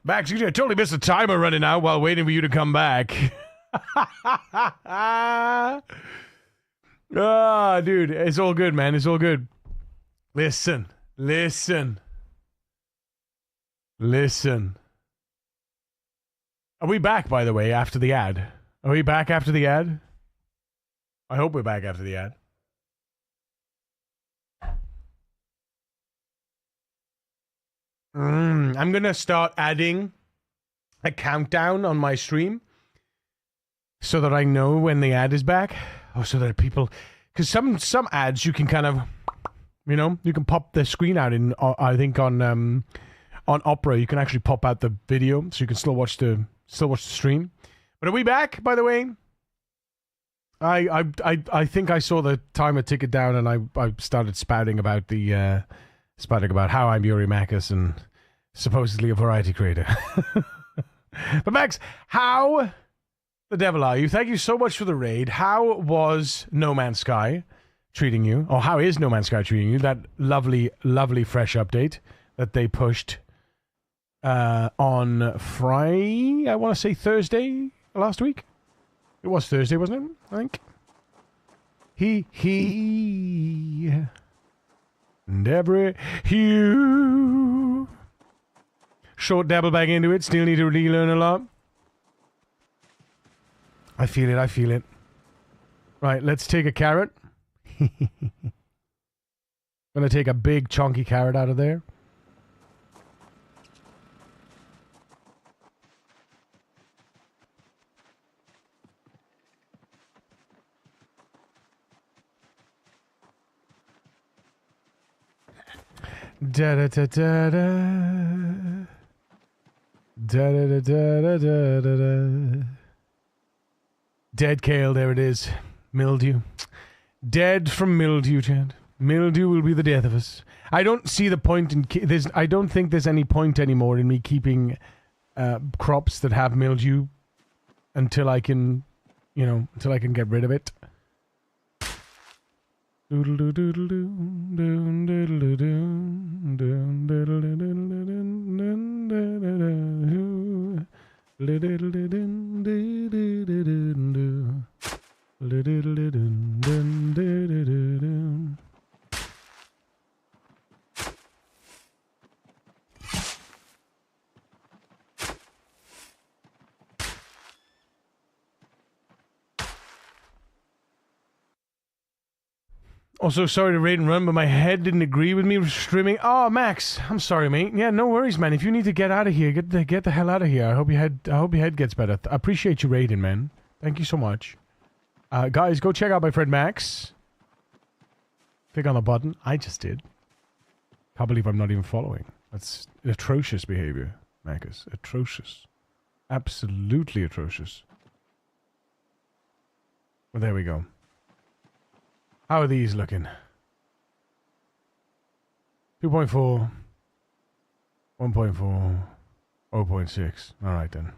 Max, you totally missed the timer running out while waiting for you to come back. Ah, dude, it's all good, man. It's all good. Listen. Are we back, by the way, after the ad? Are we back after the ad? I hope we're back after the ad. I'm going to start adding a countdown on my stream so that I know when the ad is back. Oh, so that people... Because some ads you can kind of... You know, you can pop the screen out in... I think on Opera, you can actually pop out the video so you can still watch the stream. But are we back, by the way? I think I saw the timer tick it down and I started spouting about how I'm Yuri Makis and supposedly a variety creator. But Max, how the devil are you? Thank you so much for the raid. How was No Man's Sky treating you? Or how is No Man's Sky treating you? That lovely, lovely fresh update that they pushed on Friday, I want to say Thursday last week. It was Thursday, wasn't it? I think. And every hue. Short dabble back into it. Still need to relearn a lot. I feel it. Right, let's take a carrot. Gonna take a big chunky carrot out of there. Da da da da da. Da da da da da da da. Dead kale, there it is. Mildew. Dead from mildew, Chad. Mildew will be the death of us. I don't see the point in... I don't think there's any point anymore in me keeping crops that have mildew until I can, until I can get rid of it. Doodle doodle doo doon doodle doo doon doon doodle doo doon doon little doo doo doo doo doo little doo doo doo doo doo. Also, sorry to raid and run, but my head didn't agree with me streaming. Oh, Max, I'm sorry, mate. Yeah, no worries, man. If you need to get out of here, get the hell out of here. I hope your head gets better. I appreciate you raiding, man. Thank you so much. Guys, go check out my friend Max. Click on the button. I just did. Can't believe I'm not even following. That's atrocious behavior, Marcus. Atrocious. Absolutely atrocious. Well, there we go. How are these looking? 2.4, 1.4, 0.6. All right, then.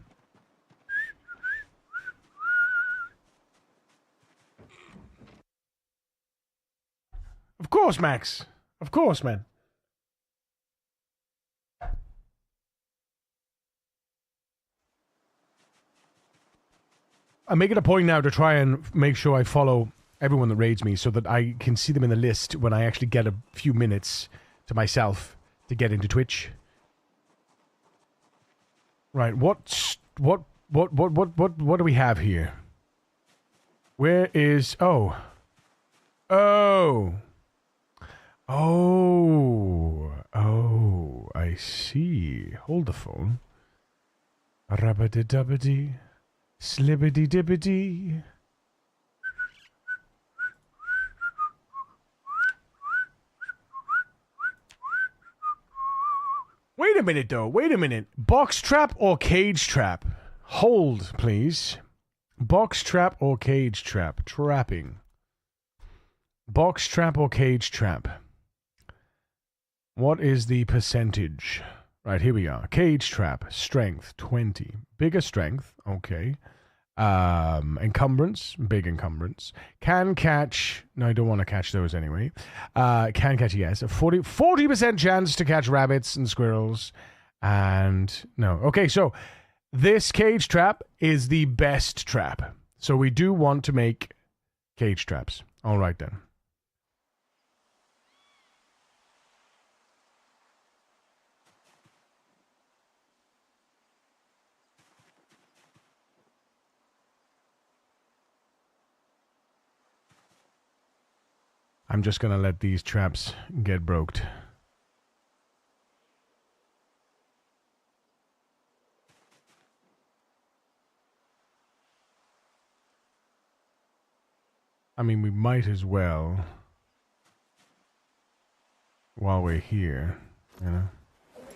Of course, Max. Of course, man. I make it a point now to try and make sure I follow everyone that raids me so that I can see them in the list when I actually get a few minutes to myself to get into Twitch. Right, what do we have here? Where is... Oh, I see. Hold the phone. Rubbity-dubbity, slibbity-dibbity. Wait a minute, though. Wait a minute. Box trap or cage trap? Hold, please. Box trap or cage trap? Trapping. Box trap or cage trap? What is the percentage? Right, here we are. Cage trap. Strength, 20. Bigger strength. Okay. Encumbrance. Big encumbrance. Can catch... No, I don't want to catch those anyway. Can catch, yes. A 40% chance to catch rabbits and squirrels. And... No. Okay, so... This cage trap is the best trap. So we do want to make cage traps. All right, then. I'm just going to let these traps get broked. I mean, we might as well, while we're here, you know,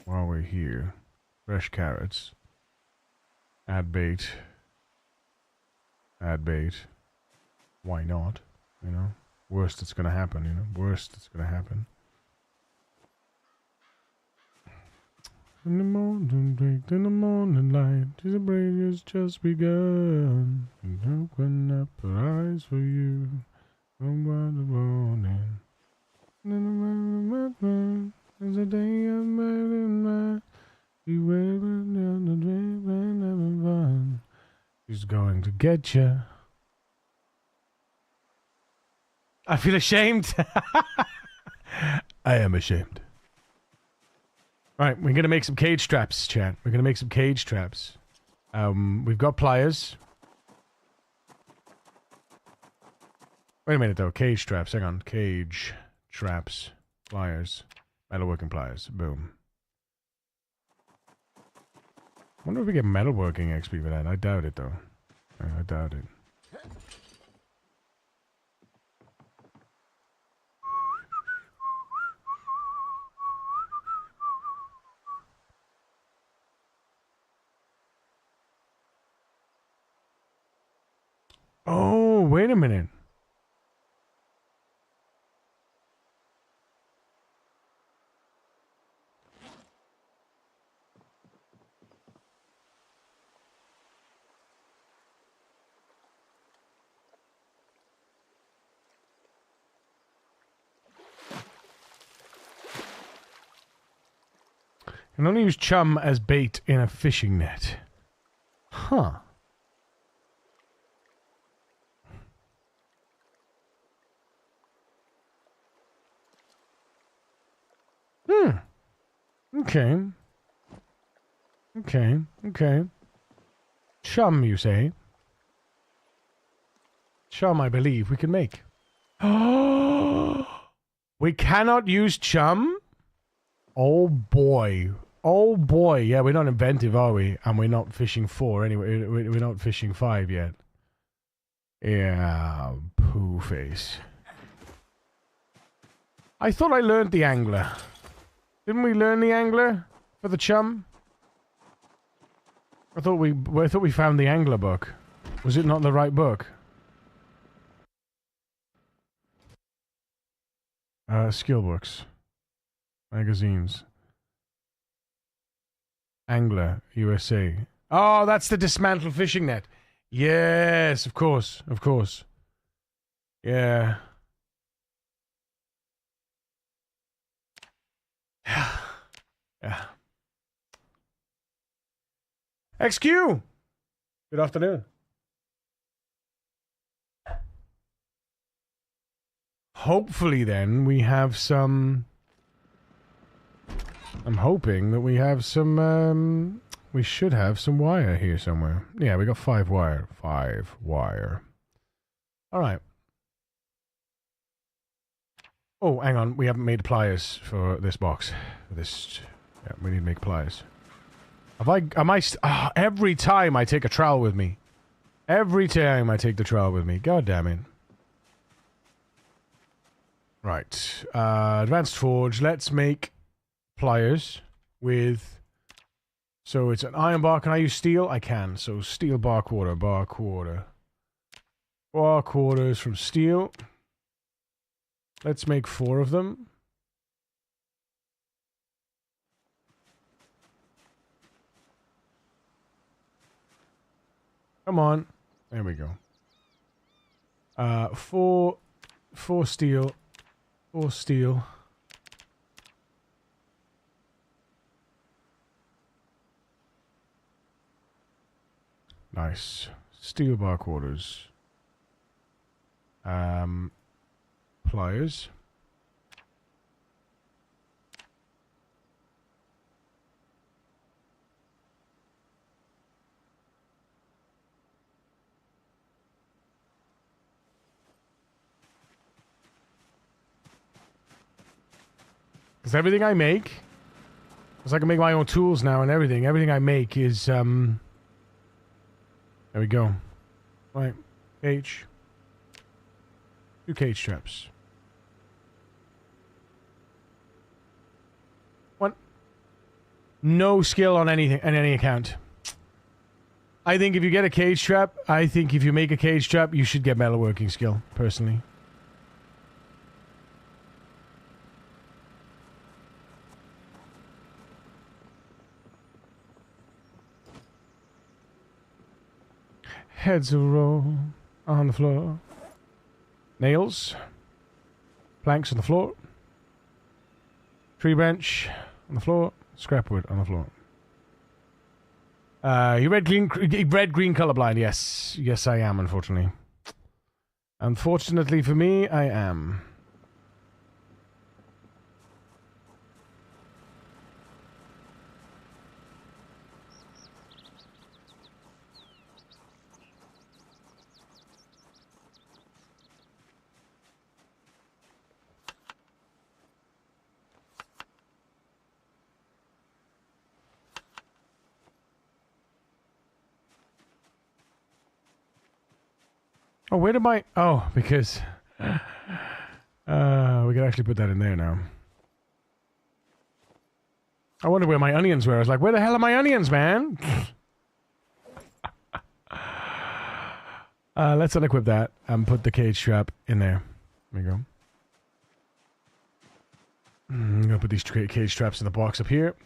while we're here, fresh carrots, add bait, why not, you know, worst that's gonna happen, you know, worst that's gonna happen. In the morning, baked in the morning light, the break has just begun. And open up her eyes for you. From the morning. There's a day of murder. You waiting on the dream and having fun. She's going to get you. I feel ashamed. I am ashamed. Alright, we're gonna make some cage traps, chat. We're gonna make some cage traps. We've got pliers. Wait a minute, though. Cage traps. Hang on. Cage traps. Pliers. Metalworking pliers. Boom. I wonder if we get metalworking XP for that. I doubt it, though. I doubt it. Oh, wait a minute. You can only use chum as bait in a fishing net. Huh. Okay. Okay. Chum, you say? Chum, I believe, we can make. Oh! We cannot use chum? Oh boy. Oh boy. Yeah, we're not inventive, are we? And we're not fishing 4 anyway. We're not fishing 5 yet. Yeah, poo face. I thought I learned the angler. Didn't we learn the angler for the chum? I thought we found the angler book. Was it not the right book? Skill books. Magazines. Angler, USA. Oh, that's the dismantled fishing net. Yes, of course. Of course. Yeah. Yeah. XQ! Good afternoon. hopefully then we have some... I'm hoping that we have some, we should have some wire here somewhere. Yeah, we got 5 wire. 5 wire. Alright. Oh, hang on. We haven't made pliers for this box. This... Yeah, we need to make pliers. Every time I take a trowel with me. Every time I take the trowel with me. God damn it. Right. Advanced forge. Let's make pliers with... So it's an iron bar. Can I use steel? I can. So steel bar quarter. Bar quarter. Bar quarters from steel. Let's make 4 of them. Come on. There we go. 4 steel. 4 steel. Nice. Steel bar quarters. Pliers. Because everything I make, because I can make my own tools now and everything. Everything I make is, there we go. Right. Cage. 2 cage traps. 1. No skill on anything, on any account. I think if you get a cage trap, I think if you make a cage trap, you should get metalworking skill, personally. Heads a roll on the floor. Nails. Planks on the floor. Tree branch on the floor. Scrap wood on the floor. You red, green colorblind. Yes. Yes, I am, unfortunately. Unfortunately for me, I am. Oh, where did my... Oh, because... we can actually put that in there now. I wonder where my onions were. I was like, where the hell are my onions, man? Let's unequip that and put the cage trap in there. There we go. I'm going to put these cage traps in the box up here.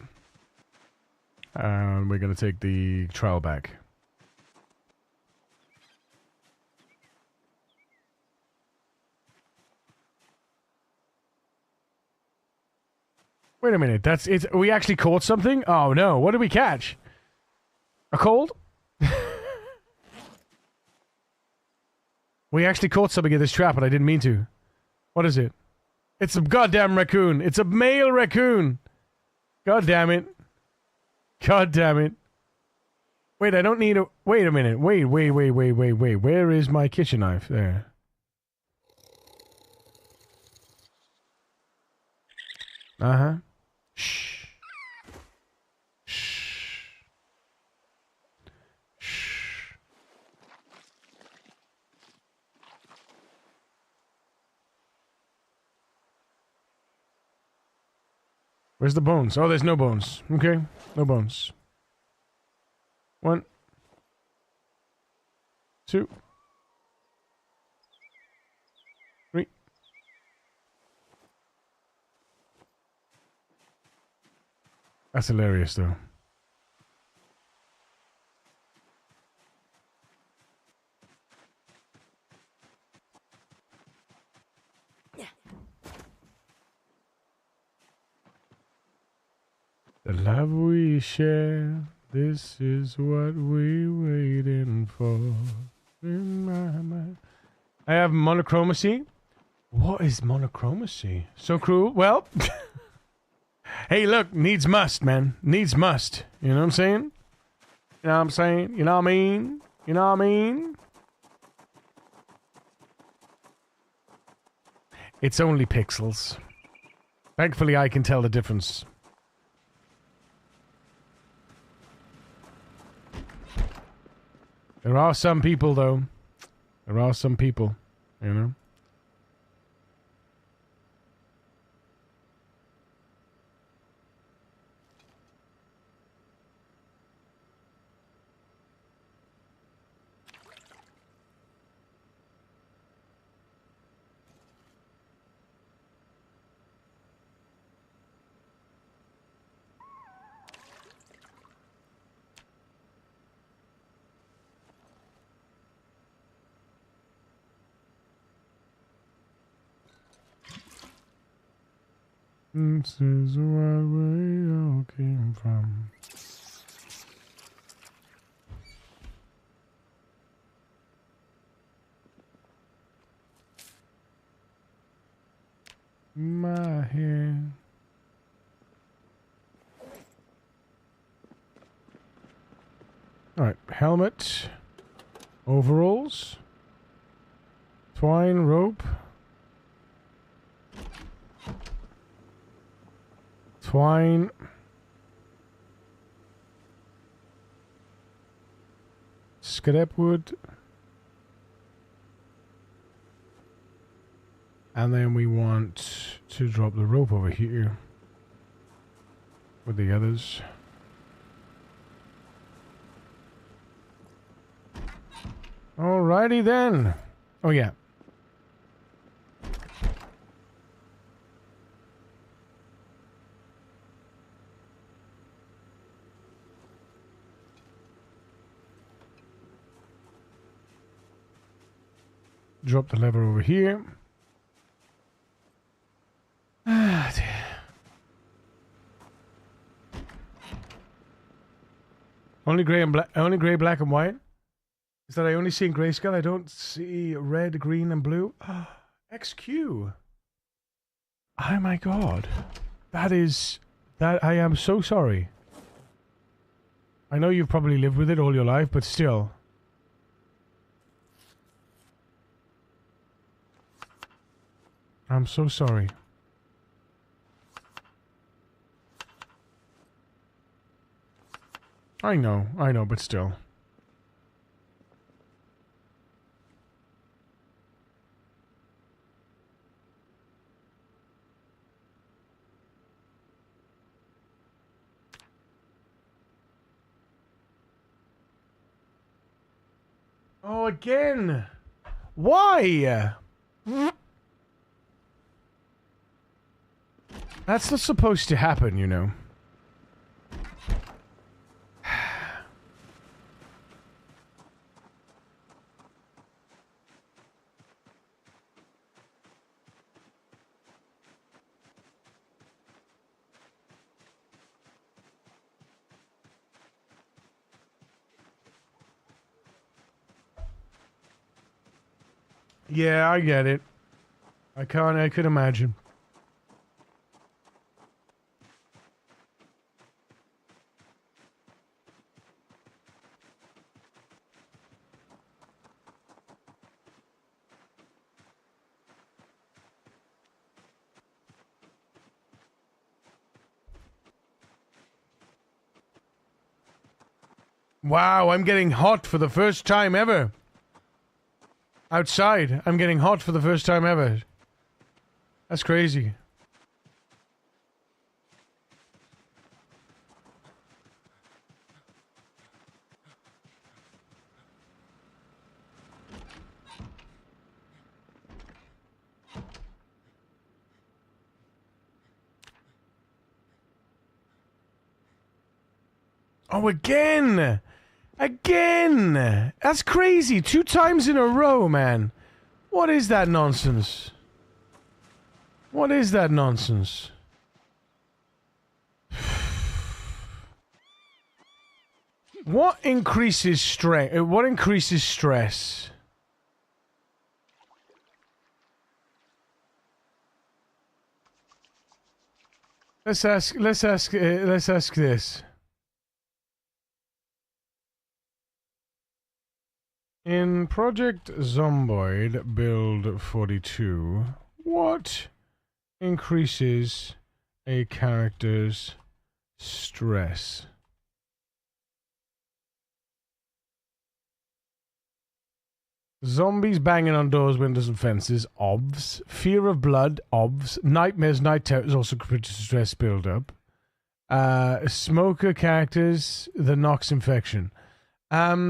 And we're going to take the trowel back. Wait a minute, that's it. We actually caught something? Oh no, what did we catch? A cold? We actually caught something in this trap, but I didn't mean to. What is it? It's a goddamn raccoon. It's a male raccoon. God damn it. God damn it. Wait, I don't need a... Wait a minute. Wait. Where is my kitchen knife? There. Uh-huh. Shh. Shh. Shh. Where's the bones? Oh, there's no bones. Okay, no bones. 1, 2, 3. That's hilarious, though. The love we share, this is what we waiting for. In my mind. I have monochromacy. What is monochromacy? So cruel. Well, hey, look, needs must, man. Needs must. You know what I'm saying? You know what I'm saying? You know what I mean? You know what I mean? It's only pixels. Thankfully, I can tell the difference. There are some people, though. There are some people, you know? This is where we all came from. My head. Alright, helmet, overalls, twine, rope, twine, scrap wood, and then we want to drop the rope over here with the others. Alrighty then. Oh yeah. Drop the lever over here. Ah, dear. Only grey and black. Only grey, black, and white. Is that I only see in grayscale? I don't see red, green, and blue. XQ. Oh my god. That is... That I am so sorry. I know you've probably lived with it all your life, but still. I'm so sorry. I know, but still. Oh, again! Why? That's not supposed to happen, you know. Yeah, I get it. I could imagine. Wow, I'm getting hot for the first time ever. Outside, I'm getting hot for the first time ever. That's crazy. Oh, again! Again! That's crazy. 2 times in a row, man. What is that nonsense? What is that nonsense? What increases strength? What increases stress? Let's ask this. In Project Zomboid Build 42, what increases a character's stress? Zombies banging on doors, windows, and fences, obvs. Fear of blood, obvs. Nightmares, night terrors also produce stress build-up. Smoker characters, the Nox infection. Players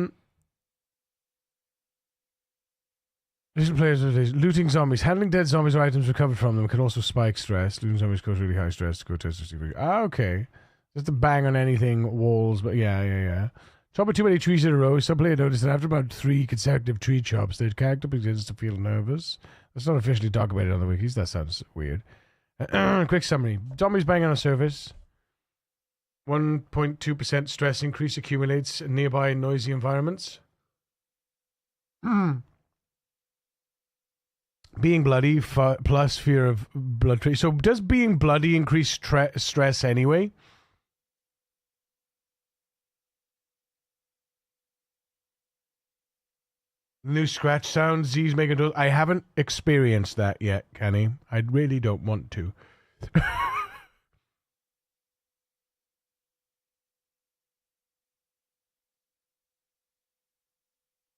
looting zombies. Handling dead zombies or items recovered from them can also spike stress. Looting zombies cause really high stress. Go test to see. Okay. Just to bang on anything, walls, but yeah. Chopping too many trees in a row. Some player noticed that after about 3 consecutive tree chops, their character begins to feel nervous. That's not officially documented on the wikis. That sounds weird. Quick summary. Zombies bang on a surface. 1.2% stress increase accumulates in nearby noisy environments. Being bloody plus fear of blood trace. So does being bloody increase stress anyway? New scratch sound, Z's making those. I haven't experienced that yet, Kenny. I really don't want to.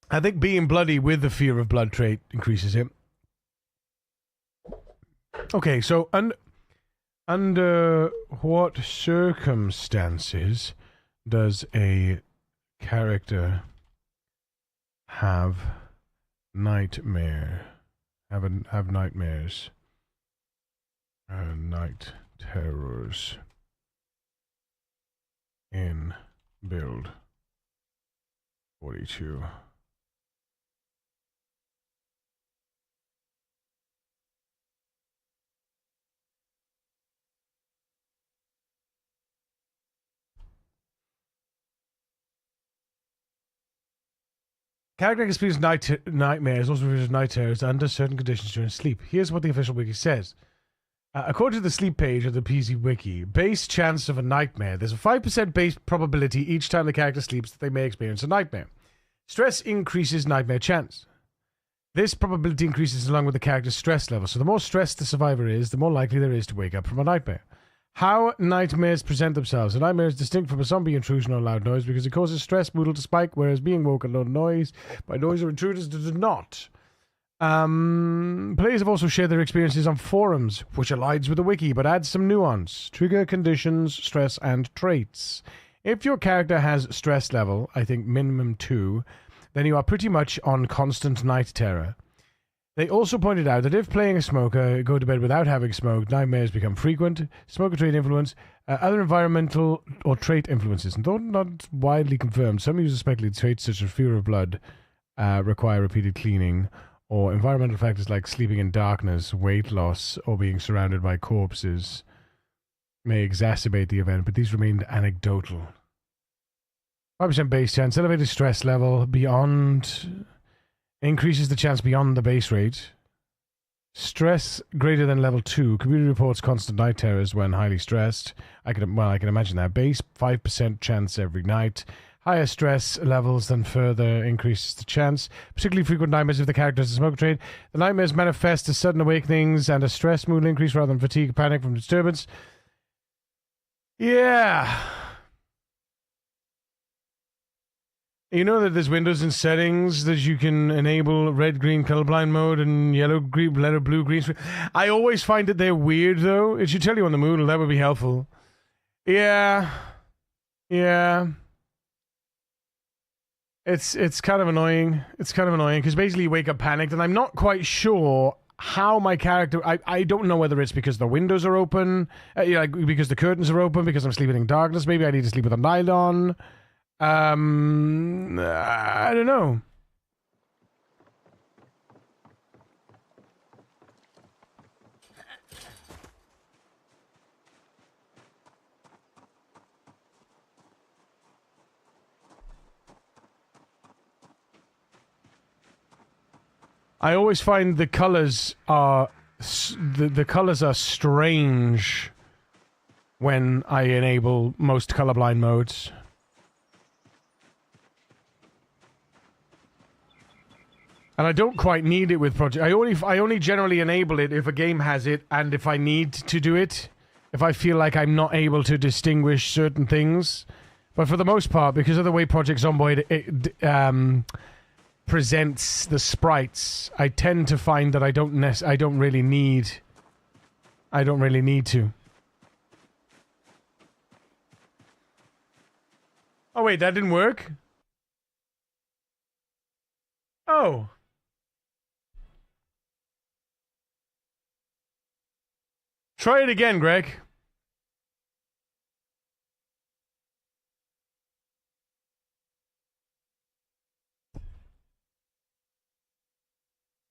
I think being bloody with the fear of blood trait increases it. Okay, so under what circumstances does a character have nightmares? Night terrors in build 42. Character experiences nightmares, also referred to night terrors, under certain conditions during sleep. Here's what the official wiki says. According to the sleep page of the PZ Wiki, base chance of a nightmare. There's a 5% base probability each time the character sleeps that they may experience a nightmare. Stress increases nightmare chance. This probability increases along with the character's stress level. So the more stressed the survivor is, the more likely there is to wake up from a nightmare. How nightmares present themselves. A nightmare is distinct from a zombie intrusion or loud noise because it causes stress Moodle to spike, whereas being woken by noise or intruders does not. Players have also shared their experiences on forums, which aligns with the wiki, but adds some nuance. Trigger, conditions, stress, and traits. If your character has stress level, I think minimum 2, then you are pretty much on constant night terror. They also pointed out that if playing a smoker, go to bed without having smoked, nightmares become frequent. Smoker trait influence, other environmental or trait influences, and though not widely confirmed, some users speculate traits such as fear of blood require repeated cleaning, or environmental factors like sleeping in darkness, weight loss, or being surrounded by corpses may exacerbate the event, but these remained anecdotal. 5% base chance, elevated stress level beyond... increases the chance beyond the base rate. Stress greater than level 2. Community reports constant night terrors when highly stressed. I can imagine that. Base 5% chance every night. Higher stress levels then further increases the chance. Particularly frequent nightmares if the character has a smoker trait. The nightmares manifest as sudden awakenings and a stress mood increase rather than fatigue or panic from disturbance. Yeah. You know that there's windows and settings that you can enable red, green, colorblind mode and yellow, green, letter, blue, green. I always find that they're weird, though. It should tell you on the Moodle. That would be helpful. Yeah. It's kind of annoying. It's kind of annoying because basically you wake up panicked, and I'm not quite sure how my character... I don't know whether it's because the windows are open, because the curtains are open, because I'm sleeping in darkness. Maybe I need to sleep with a light on. I don't know. I always find the colors are the colors are strange when I enable most colorblind modes. And I don't quite need it with Project. I only generally enable it if a game has it and if I need to do it. If I feel like I'm not able to distinguish certain things. But for the most part, because of the way Project Zomboid presents the sprites, I tend to find that I don't really need to. Oh wait, that didn't work? Oh. Try it again, Greg.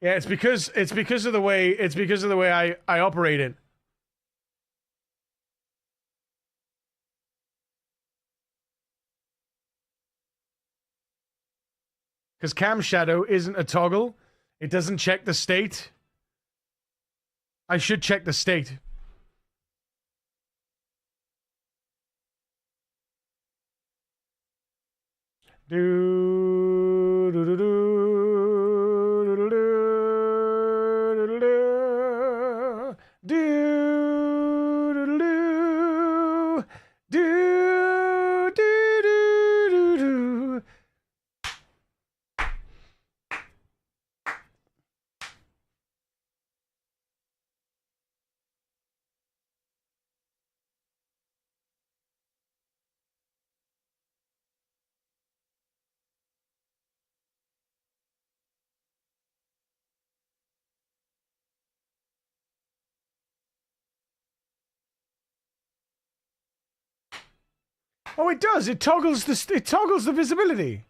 Yeah, it's because of the way I operate it. Because cam shadow isn't a toggle. It doesn't check the state. I should check the state. Do do do do do do do do do do do. Oh, it does. It toggles the visibility.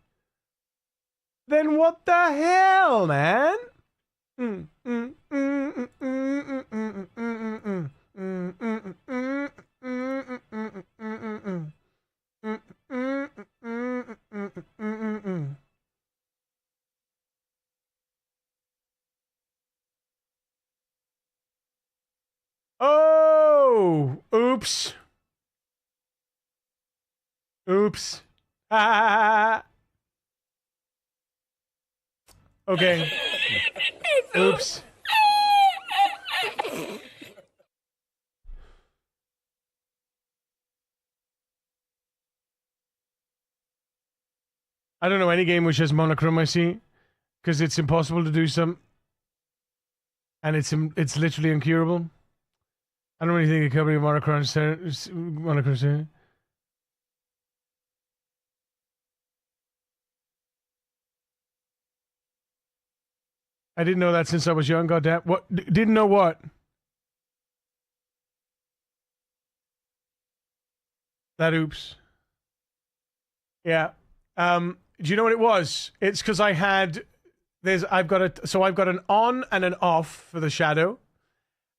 Then what the hell, man? Oh, oops. Oops. Okay. Oops. I don't know any game which has monochromacy, because it's impossible to do some, and it's literally incurable. I don't really think it could be monochromacy. I didn't know that since I was young. Goddamn! What? Didn't know what? That oops. Yeah. Do you know what it was? It's because I've got an on and an off for the shadow,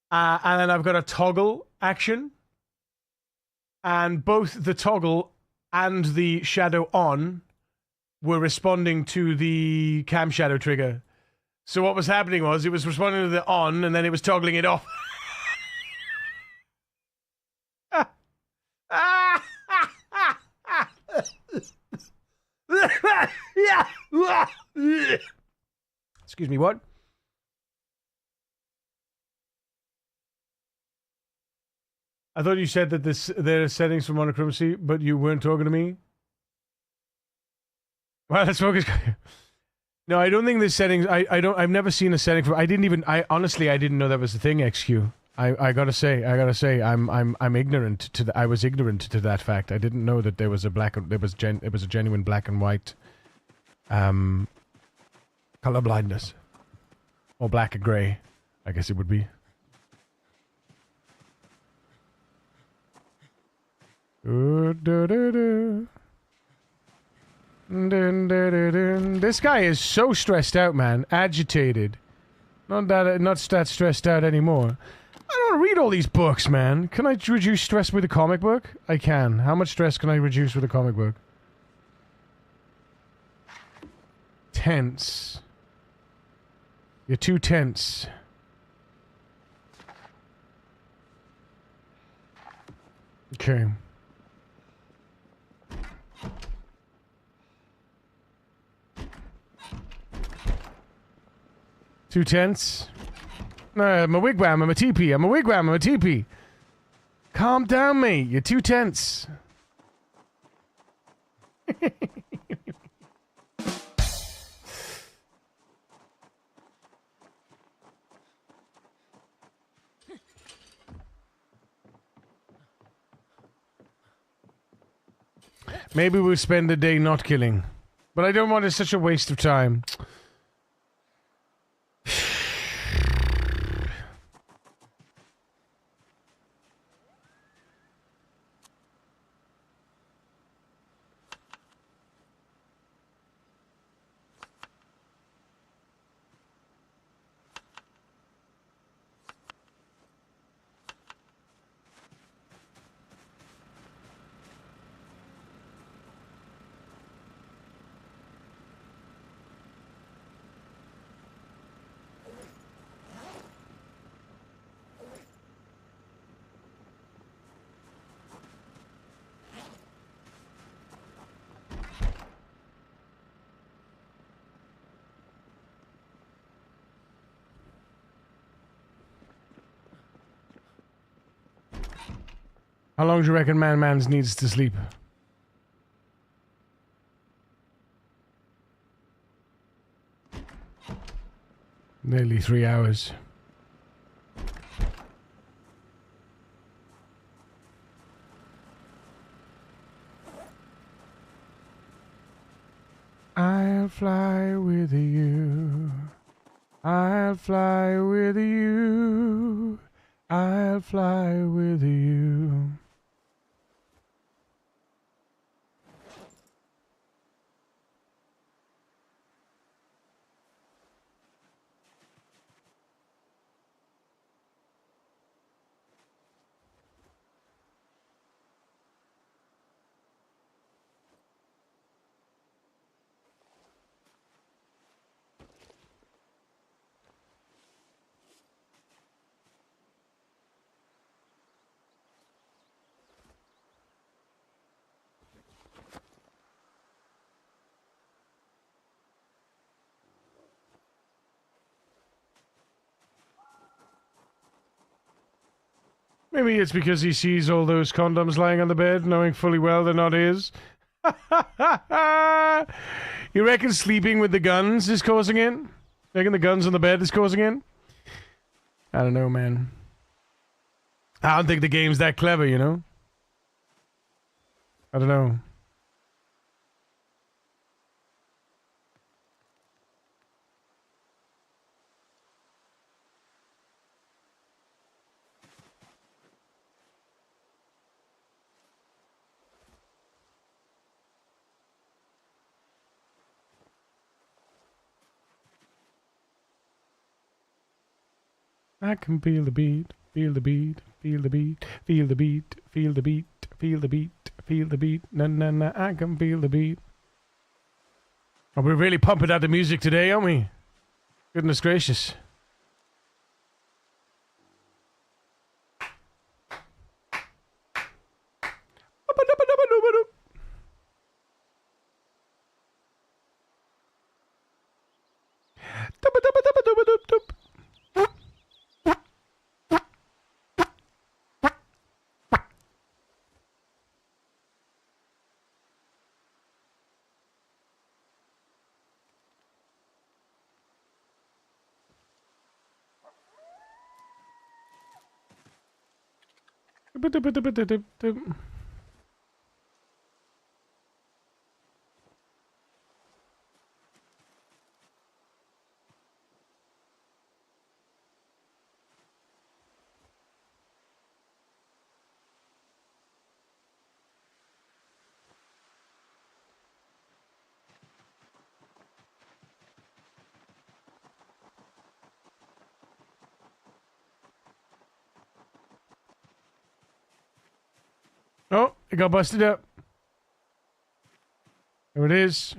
and then I've got a toggle action, and both the toggle and the shadow on were responding to the cam shadow trigger. So what was happening was it was responding to the on, and then it was toggling it off. Excuse me, what? I thought you said that there are settings for monochromacy, but you weren't talking to me. Well, let's focus. No, I don't think there's settings. I've never seen a setting for. I honestly didn't know that was the thing. XQ. I gotta say, I'm ignorant to I was ignorant to that fact. I didn't know that there was it was a genuine black and white, color blindness, or black and gray, I guess it would be. This guy is so stressed out, man. Agitated. Not that stressed out anymore. I don't want to read all these books, man. Can I reduce stress with a comic book? I can. How much stress can I reduce with a comic book? Tense. You're too tense. Okay. Two tents. No, I'm a wigwam, I'm a teepee. I'm a wigwam, I'm a teepee. Calm down, mate. You're too tense. Maybe we'll spend the day not killing. But I don't want it such a waste of time. How long do you reckon Mans needs to sleep? Nearly 3 hours. I'll fly with you. I'll fly with you. I'll fly with you. Maybe it's because he sees all those condoms lying on the bed, knowing fully well they're not his. You reckon sleeping with the guns is causing it? You reckon the guns on the bed is causing it? I don't know, man. I don't think the game's that clever, you know? I don't know. I can feel the beat, feel the beat, feel the beat, feel the beat, feel the beat, feel the beat, feel the beat. Na na na, I can feel the beat. Oh, we're really pumping out the music today, aren't we? Goodness gracious. Oh, it got busted up. There it is.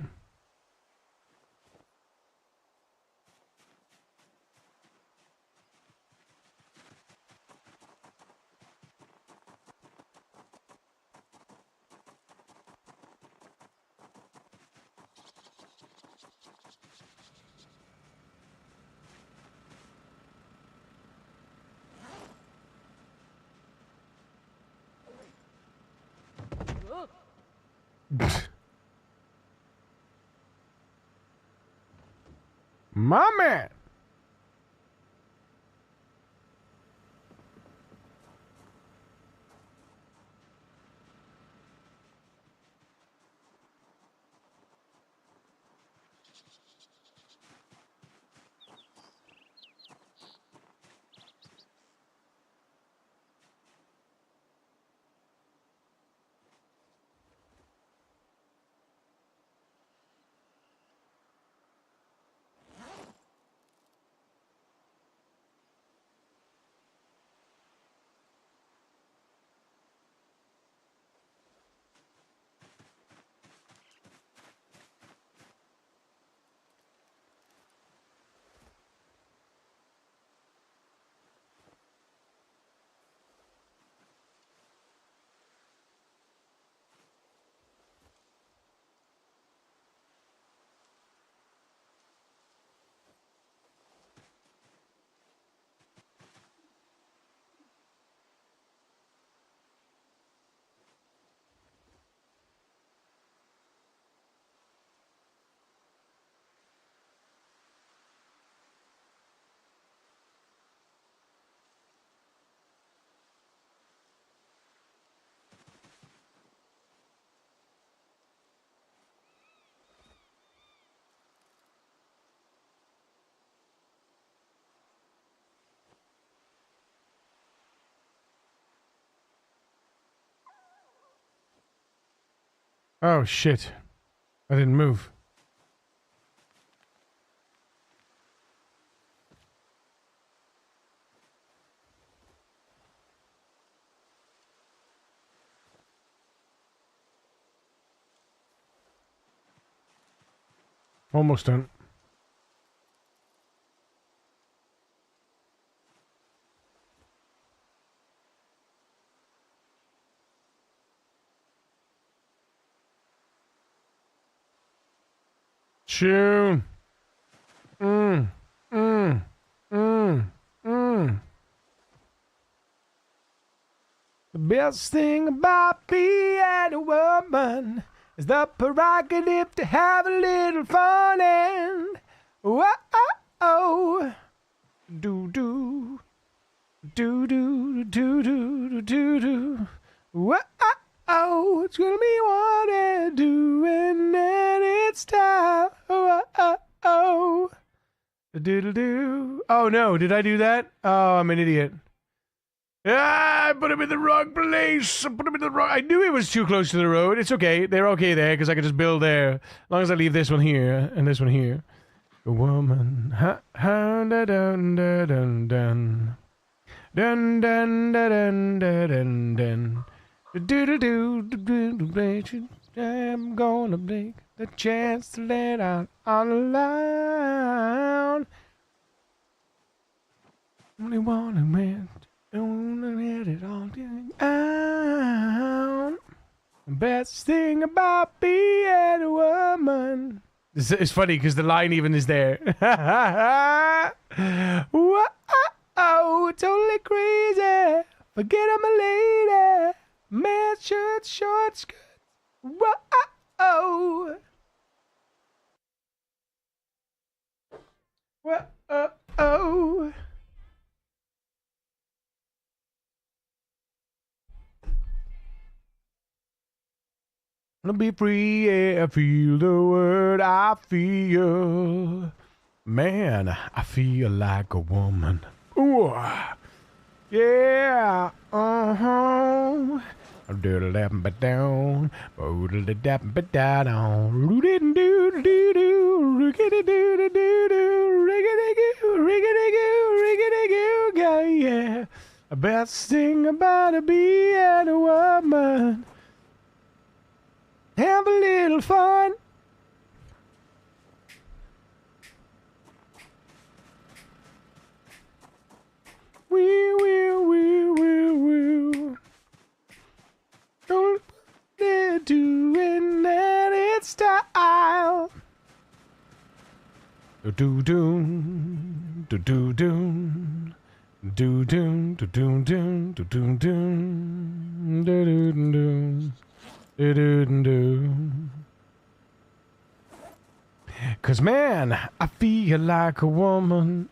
My man. Oh, shit. I didn't move. Almost done. Tune. The best thing about being a woman is the prerogative to have a little fun and whoa, do do do do do do do do whoa, it's gonna be what I do and then it's time. Oh, doodle do. Oh no, did I do that? Oh, I'm an idiot. Ah, I put him in the wrong place. I knew it was too close to the road. It's okay. They're okay there because I can just build there. As long as I leave this one here and this one here. A woman. Ha ha da dun da dun dun. Dun dun da dun da dun dun. Do do do do do. I'm gonna take the chance to let out on the line. Only one who went. Don't let it all down. The best thing about being a woman. It's funny because the line even is there. Whoa, oh, totally crazy. Forget I'm a lady. Man, shirt, short skirt. Whoa, oh. Whoa, oh. Wanna be free, yeah, I feel the word I feel. Man, I feel like a woman. Ooh, yeah, uh-huh. Doodle dap but down, doodle dap but down, roodin doo doo doo, riggedy doo doo doo, riggedy goo, riggedy goo, riggedy goo, yeah. The best thing about being a woman. Have a little fun. Wee. Don't they're doing that in style. Do do do do do do do do do do do do do do do do. 'Cause man, I feel like a woman.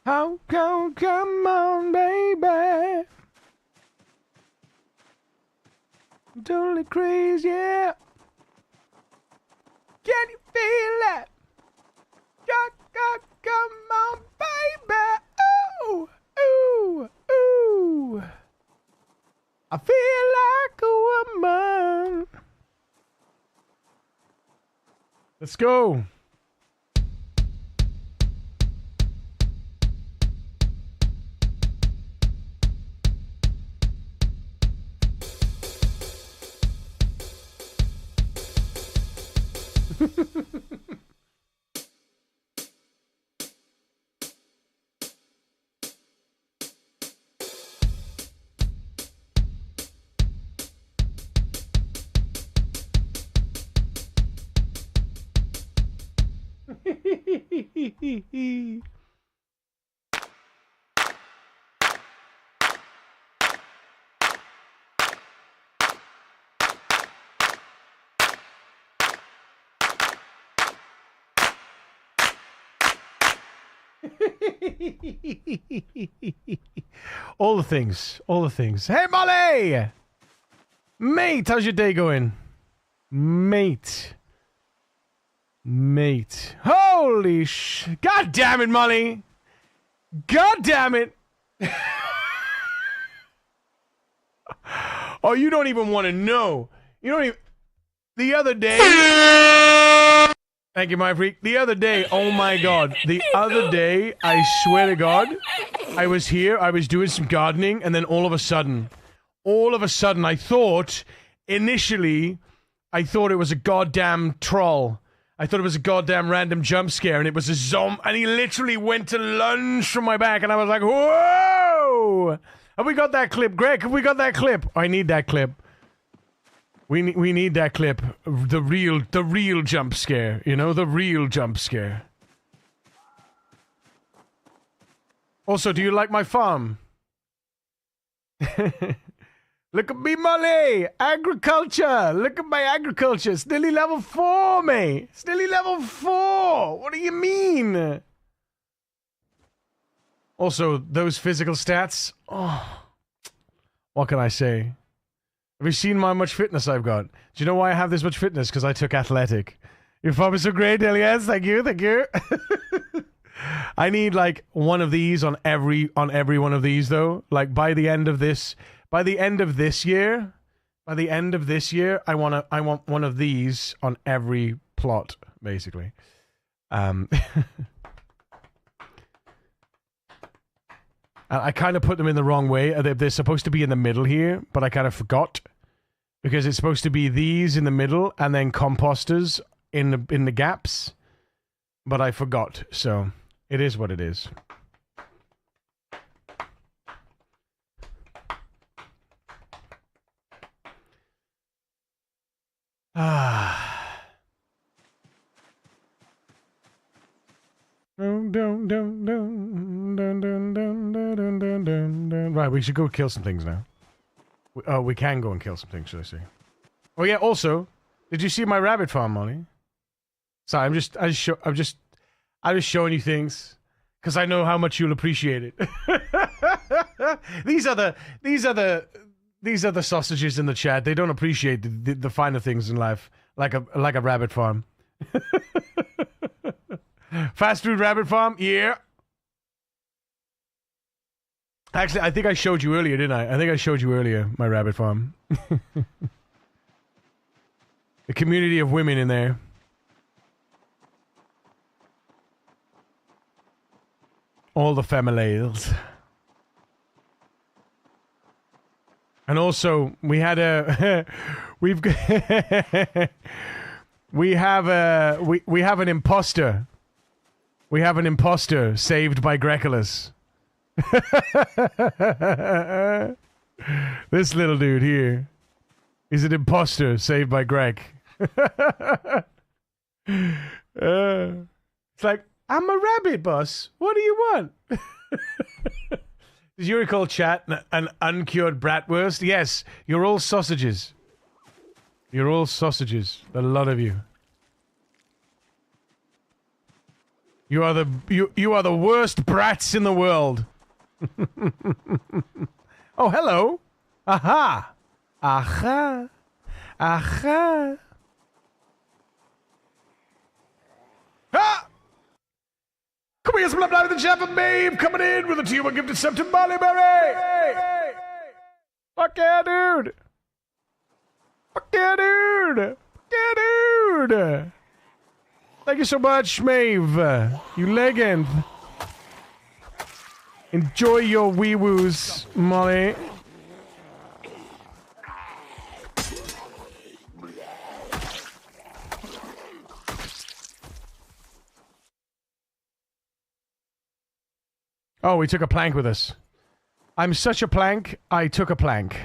Oh, come on, baby. I'm totally crazy, yeah. Can you feel that? Come on, baby. Ooh, ooh, ooh. I feel like a woman. Let's go. All the things. All the things. Hey, Molly! Mate, how's your day going? Mate. Holy God damn it, Molly! God damn it! Oh, you don't even want to know. You don't even... The other day... Thank you, my freak. The other day, oh my God. The other day, I swear to God, I was here, I was doing some gardening, and then all of a sudden, I thought, initially, I thought it was a goddamn troll. I thought it was a goddamn random jump scare, and it was a zombie, and he literally went to lunge from my back, and I was like, whoa! Have we got that clip? Greg, have we got that clip? I need that clip. We need that clip. The real jump scare. You know, the real jump scare. Also, do you like my farm? Look at me, Molly! Agriculture! Look at my agriculture! It's nearly level 4, mate! It's nearly level 4! What do you mean? Also, those physical stats... Oh, what can I say? Have you seen how much fitness I've got? Do you know why I have this much fitness? Because I took athletic. Your farm is so great, Elias. Thank you. I need like one of these on every one of these though. Like by the end of this year, I want one of these on every plot, basically. I kind of put them in the wrong way. They're supposed to be in the middle here, but I kind of forgot. Because it's supposed to be these in the middle and then composters in the gaps. But I forgot, so it is what it is. Right, we should go kill some things now. Oh, we can go and kill some things, should I say? Oh yeah. Also, did you see my rabbit farm, Molly? Sorry, I'm just showing you things because I know how much you'll appreciate it. These are the sausages in the chat. They don't appreciate the finer things in life, like a rabbit farm. Fast food rabbit farm, yeah. Actually, I think I showed you earlier, didn't I? I think I showed you earlier, my rabbit farm. The community of women in there. All the females. And also, we had a... we have an imposter. We have an imposter saved by Greculus. This little dude here is an imposter saved by Greg. It's like, I'm a rabbit, boss. What do you want? Does you recall chat an uncured bratwurst? Yes, you're all sausages. You're all sausages. A lot of you. You are the worst brats in the world. Oh, hello. Aha. Aha. Aha. Ah! Come here, some love with the chap and babe coming in with a tuber gifted septum Molly Berry. Fuck yeah, dude. Fuck yeah, dude. Fuck yeah, dude. Thank you so much, Maeve. You legend. Enjoy your wee-woos, Molly. Oh, we took a plank with us. I'm such a plank, I took a plank.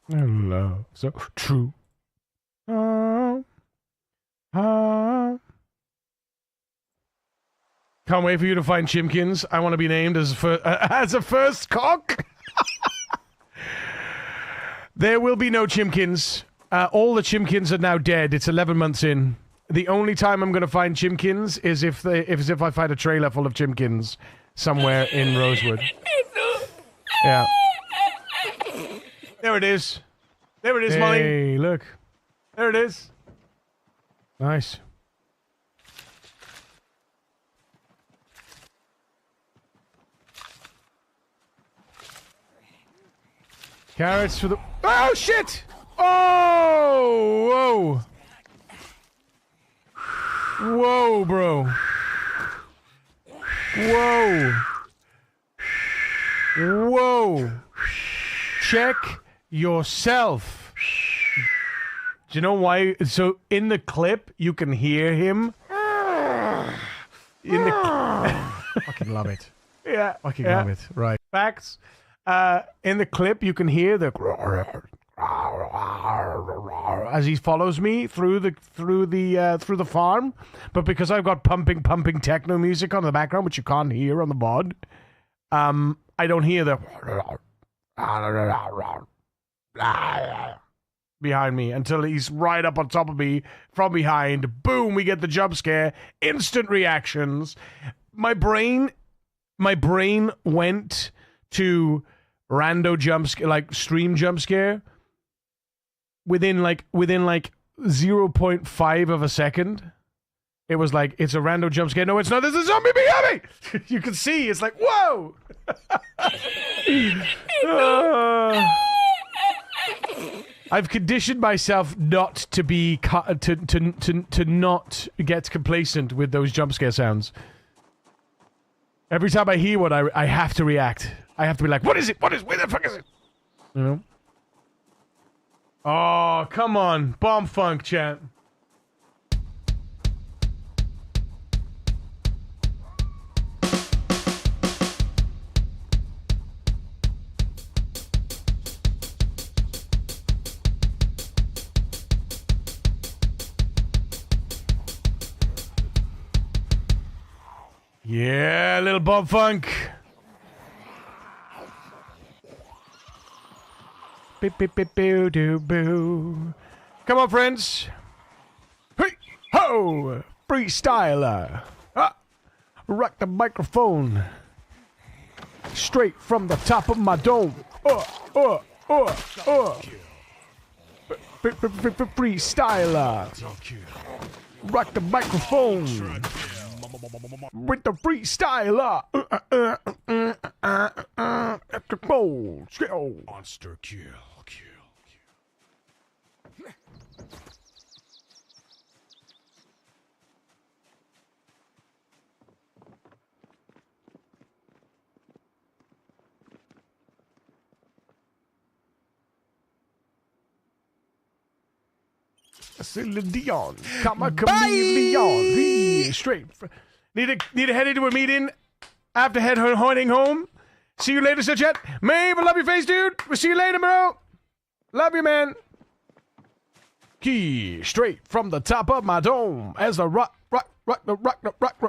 Hello. So true. Can't wait for you to find Chimkins. I want to be named as a first cock. There will be no Chimkins. All the Chimkins are now dead. It's 11 months in. The only time I'm going to find Chimkins is if I find a trailer full of Chimkins somewhere in Rosewood. Yeah. There it is. There it is, Molly. Hey, look. There it is. Nice. Carrots for the... Oh, shit! Oh! Whoa! Whoa, bro. Whoa. Whoa. Check yourself. Do you know why? So in the clip, you can hear him. In the fucking love it. Yeah, fucking love it. Right. Facts. In the clip, you can hear the as he follows me through the farm. But because I've got pumping techno music on the background, which you can't hear on the VOD, I don't hear the behind me until he's right up on top of me from behind. Boom, we get the jump scare. Instant reactions. My brain went to rando jump scare, like stream jump scare within like 0.5 of a second. It was like, it's a rando jump scare. No, it's not. There's a zombie behind me. You can see. It's like, whoa. I've conditioned myself not to be to not get complacent with those jump scare sounds. Every time I hear one, I have to react. I have to be like, what is it? Where the fuck is it? You know? Oh, come on. Bomb funk, chat. Yeah, little Bob Funk. Beep, beep, beep, boo, doo, boo. Come on, friends. Hey, ho! Freestyler. Rock the microphone. Straight from the top of my dome. Freestyler. Rock the microphone. With the freestyler. Monster kill. Celine Dion, chameleon, straight. Need to head into a meeting after heading home. See you later, chat. Maeve, I love your face, dude. We'll see you later, bro. Love you, man. Key straight from the top of my dome as the rock the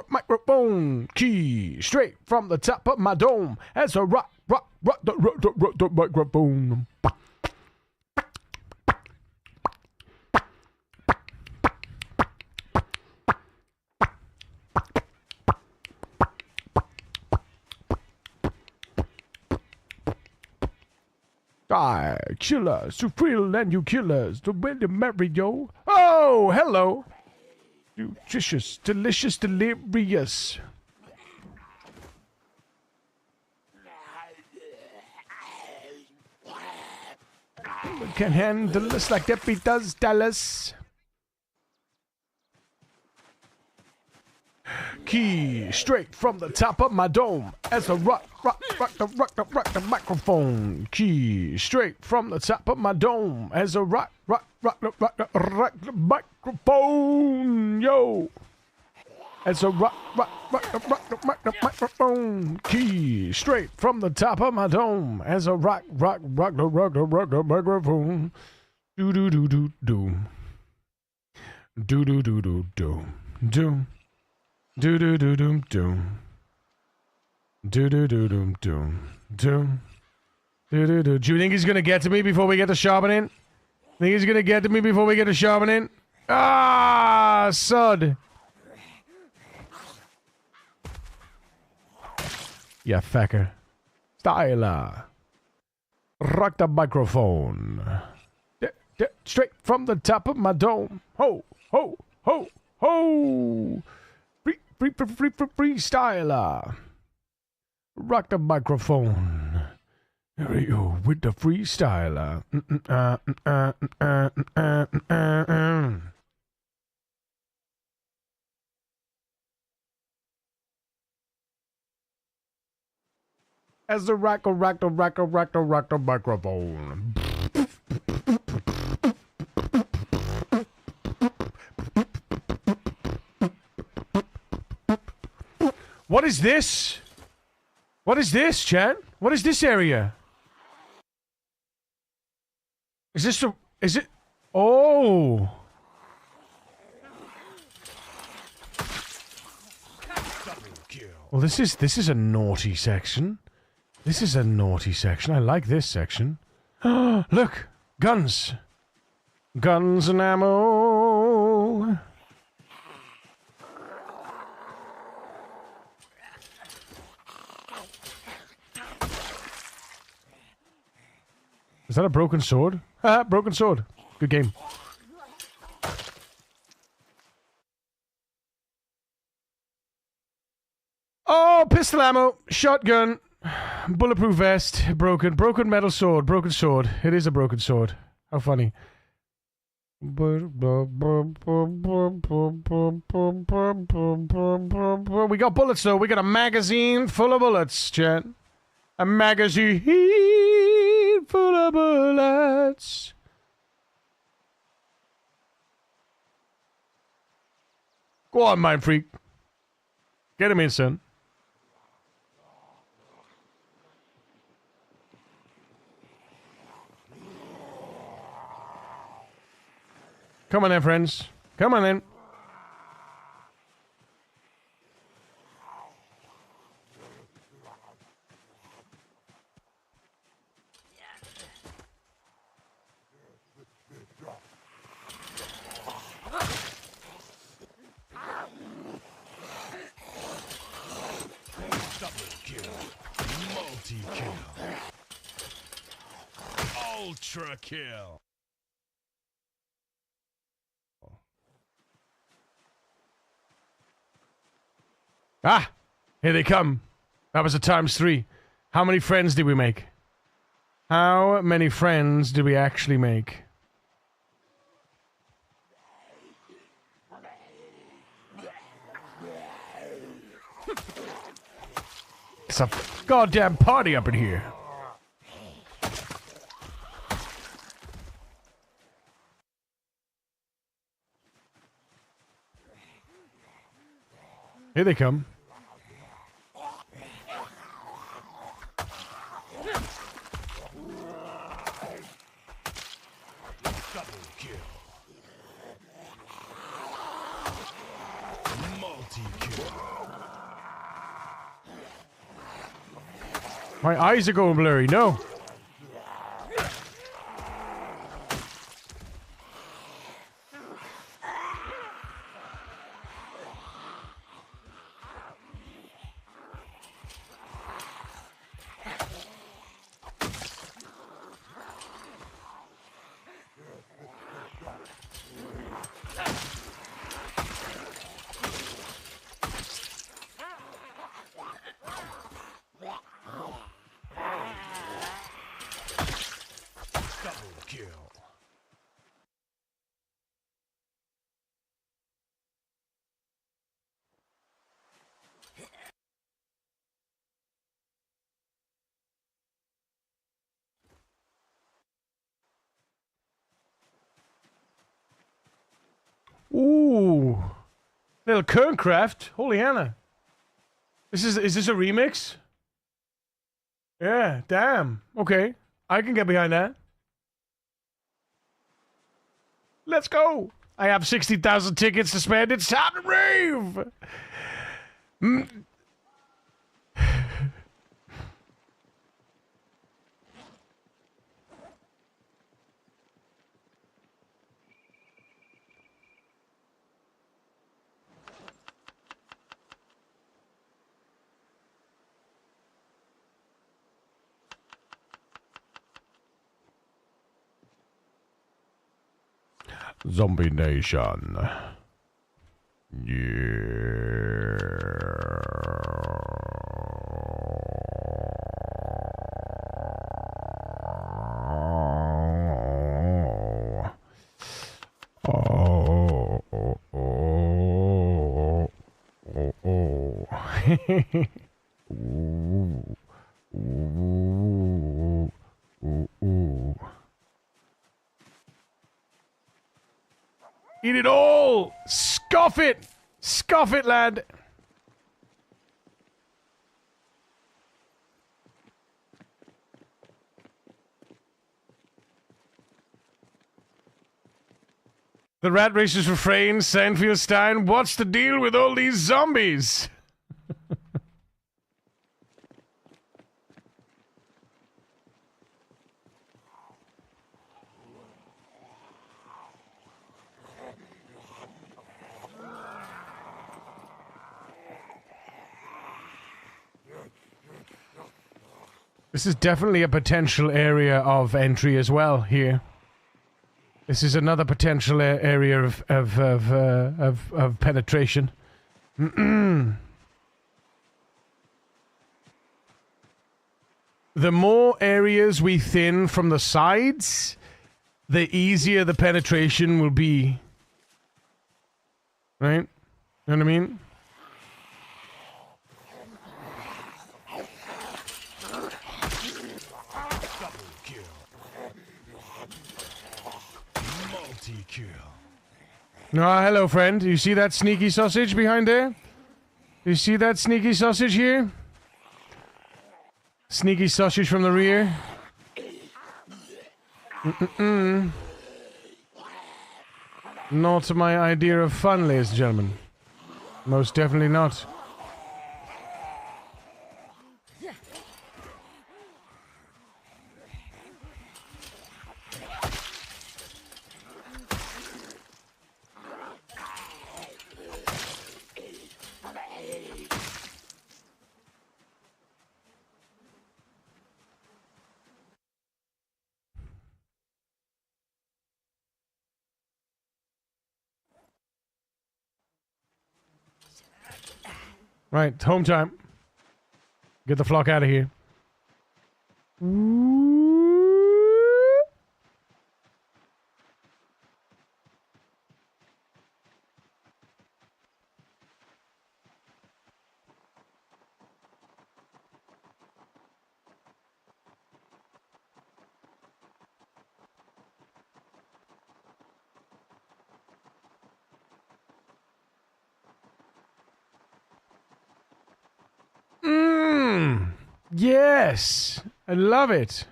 microphone. Key straight from the top of my dome as I rock the microphone. I killers to thrill and you killers to win the Mario. Oh, hello. Nutritious, delicious, delirious. Can handle us like Debbie does Dallas. Key straight from the top of my dome as I rock the microphone. Key straight from the top of my dome as I rock the microphone. Yo, as I rock the microphone. Key straight from the top of my dome as I rock the microphone. Do do do do do do do do do do do. Do do do do do do do do do do do do do. Do you think he's gonna get to me before we get to sharpening? Think he's gonna get to me before we get to sharpening? Ah, sod. Yeah, fecker. Styler. Rock the microphone. Straight from the top of my dome. Ho, ho, ho, ho. Freestyler. Rock the microphone. Here we go with the freestyler. As the rock the microphone. What is this? What is this, chat? What is this area? Is this a... Is it... Oh! Well, this is a naughty section. This is a naughty section. I like this section. Look! Guns! Guns and ammo! Is that a broken sword? Haha, broken sword. Good game. Oh, pistol ammo, shotgun, bulletproof vest, broken metal sword, broken sword. It is a broken sword. How funny. We got bullets though. We got a magazine full of bullets, chat. A magazine full of bullets. Go on, mind freak. Get him in, son. Come on then, friends. Come on then. Multi-kill. Ultra kill. Ah! Here they come. That was a ×3. How many friends did we make? How many friends did we actually make? It's a goddamn party up in here. Here they come. My eyes are going blurry. No. Double kill. Ooh. Little Kerncraft. Holy Hannah. Is this a remix? Yeah, damn. Okay. I can get behind that. Let's go. I have 60,000 tickets to spend. It's time to rave. Zombie Nation. Yeah. Ooh. Ooh. Ooh. Eat it all! Scoff it! Scoff it, lad! The Rat Race's refrain, Sandfield Stein, what's the deal with all these zombies? This is definitely a potential area of entry as well here. This is another potential area of penetration. The more areas we thin from the sides, the easier the penetration will be. Right? You know what I mean? Multi-kill. Ah, hello, friend. You see that sneaky sausage behind there? You see that sneaky sausage here? Sneaky sausage from the rear. Not my idea of fun, ladies and gentlemen. Most definitely not. Right, home time. Get the flock out of here. Yes! I love it.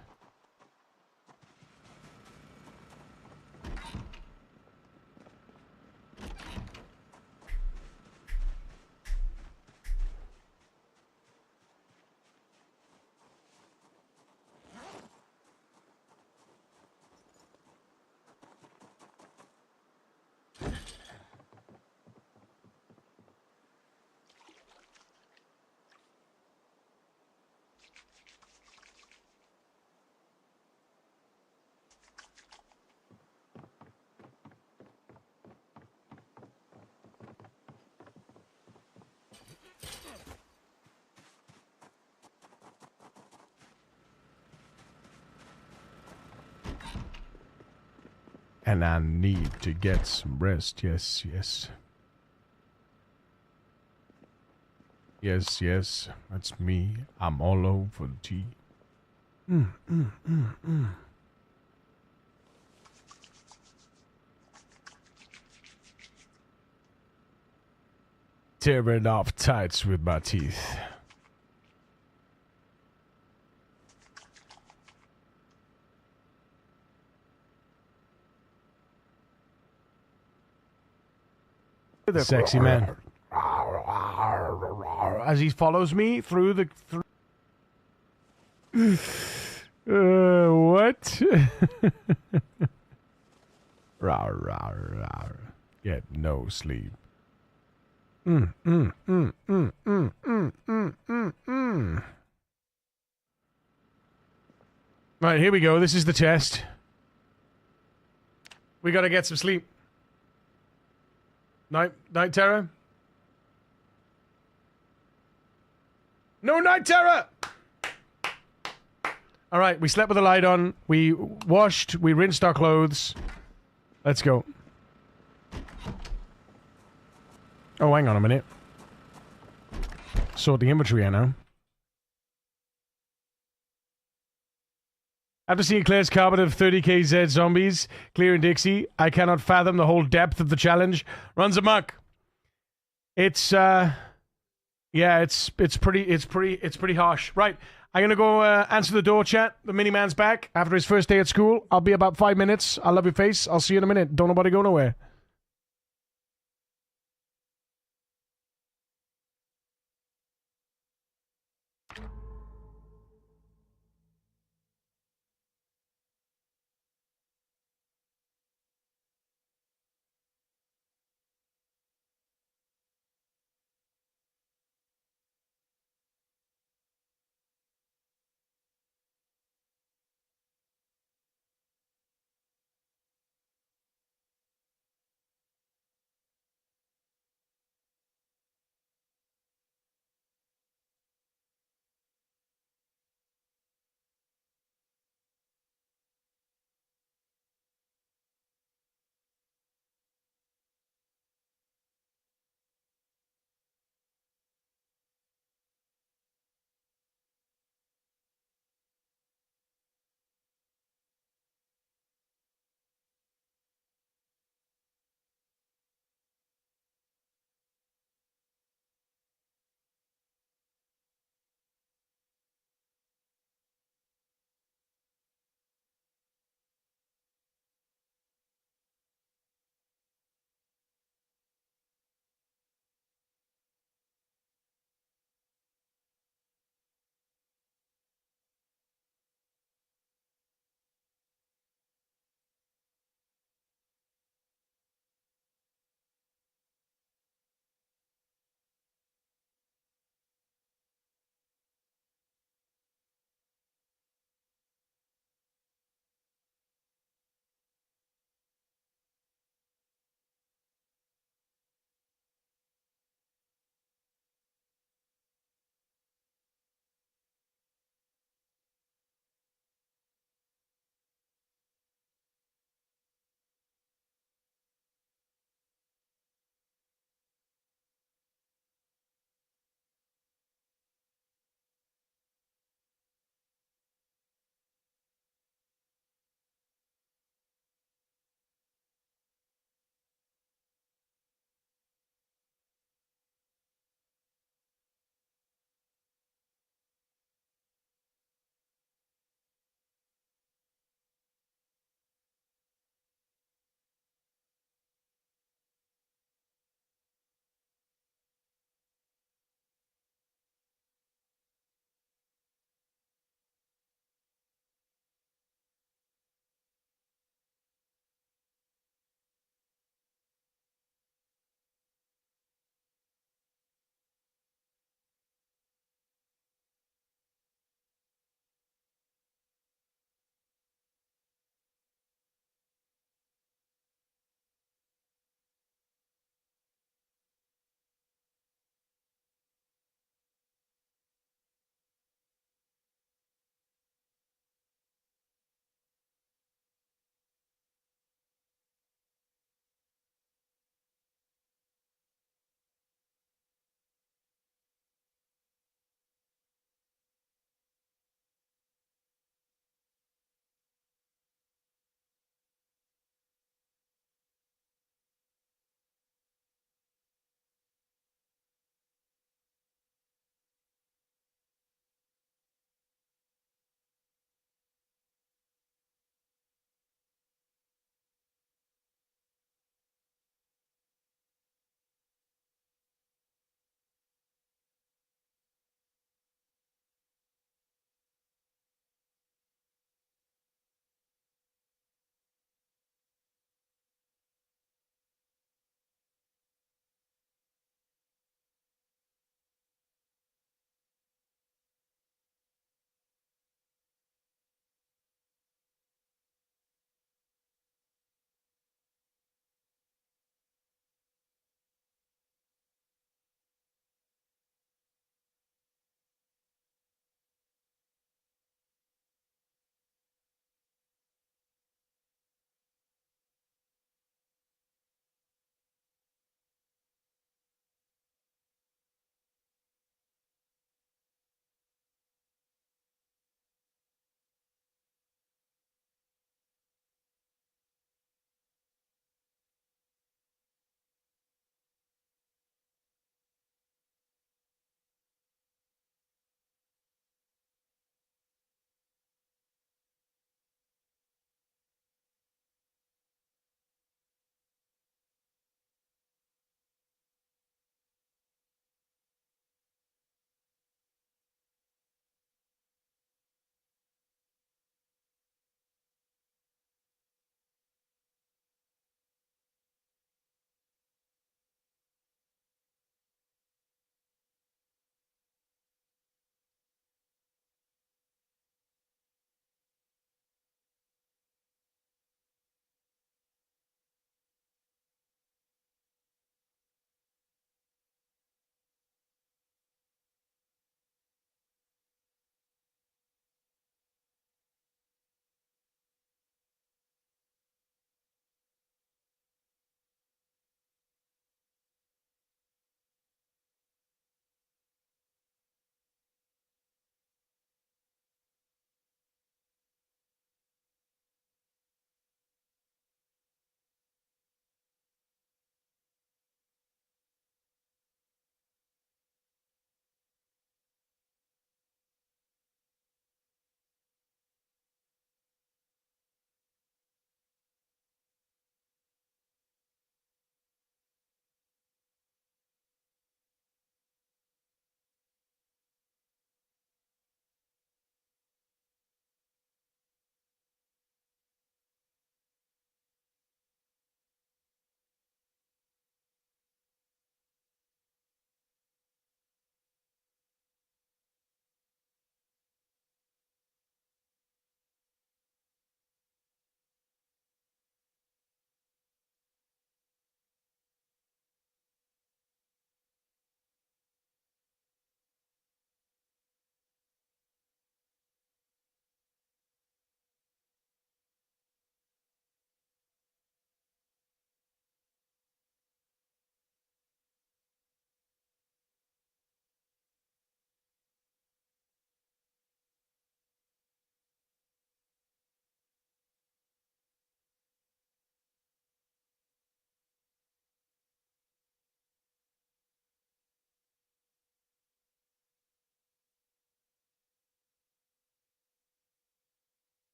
And I need to get some rest. Yes, yes. Yes, yes. That's me. I'm all over the tea. Tearing off tights with my teeth. Sexy man. As he follows me through the... what? Rawr, rawr, rawr. Get no sleep. Right, here we go. This is the test. We gotta get some sleep. Night terror? No night terror! Alright, we slept with the light on. We washed. We rinsed our clothes. Let's go. Oh, hang on a minute. Sort the inventory here now. After seeing Claire's carpet of 30k Z zombies, Clear and Dixie, I cannot fathom the whole depth of the challenge. Runs amok. It's yeah, it's pretty harsh. Right, I'm gonna go answer the door, chat. The mini-man's back after his first day at school. I'll be about 5 minutes. I love your face. I'll see you in a minute. Don't nobody go nowhere.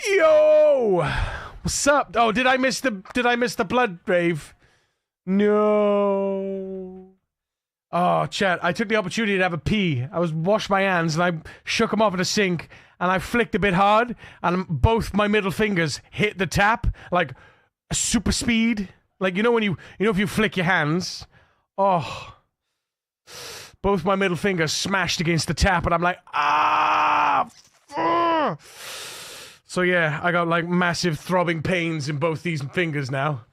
Yo! What's up? Oh, did I miss the blood rave? No. Oh, chat, I took the opportunity to have a pee. I was washed my hands and I shook them off in a sink and I flicked a bit hard and both my middle fingers hit the tap like super speed. Like, you know if you flick your hands, oh, both my middle fingers smashed against the tap and I'm like, ah! So yeah, I got like massive throbbing pains in both these fingers now.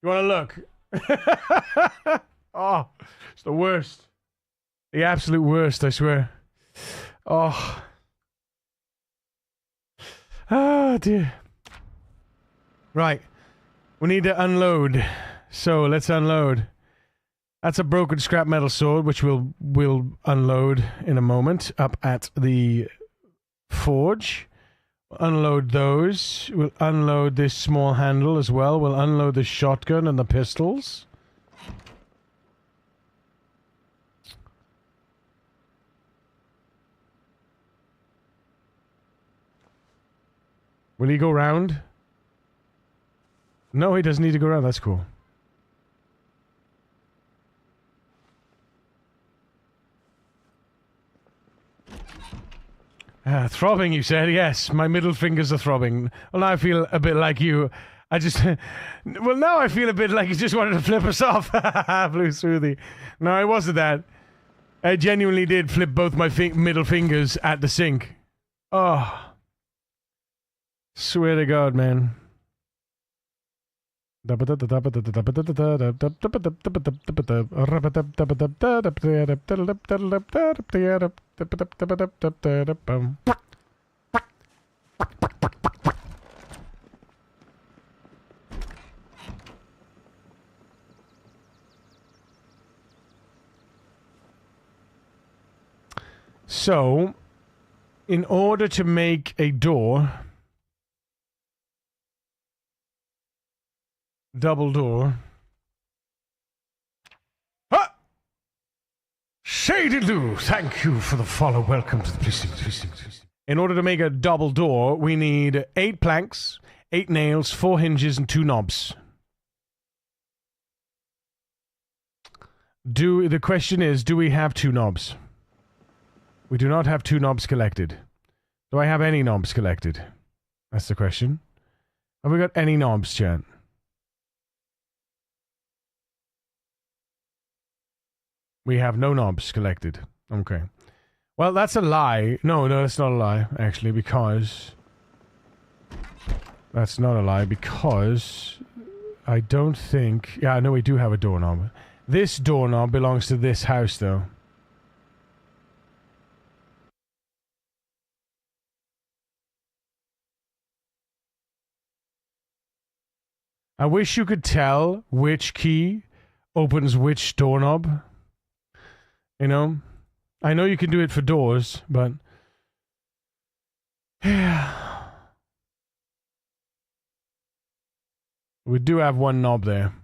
You want to look? Oh, it's the worst. The absolute worst, I swear. Oh. Oh, dear. Right. We need to unload. So, let's unload. That's a broken scrap metal sword, which we'll unload in a moment up at the forge. We'll unload those. We'll unload this small handle as well. We'll unload the shotgun and the pistols. Will he go round? No, he doesn't need to go round. That's cool. Throbbing, you said? Yes, my middle fingers are throbbing. Well, now I feel a bit like you. Well, now I feel a bit like you just wanted to flip us off. Blue smoothie. No, it wasn't that. I genuinely did flip both my middle fingers at the sink. Oh. Swear to God, man. So, in order to make a door, double door. Ah! Shady Lou, thank you for the follow. Welcome to the police. In order to make a double door, we need 8 planks, 8 nails, 4 hinges, and 2 knobs. The question is, do we have 2 knobs? We do not have 2 knobs collected. Do I have any knobs collected? That's the question. Have we got any knobs, chat? We have no knobs collected. Okay. Well, that's a lie. No, that's not a lie, actually, because... That's not a lie, because... I don't think... Yeah, no, we do have a doorknob. This doorknob belongs to this house, though. I wish you could tell which key opens which doorknob. You know? I know you can do it for doors, but... Yeah. We do have one knob there.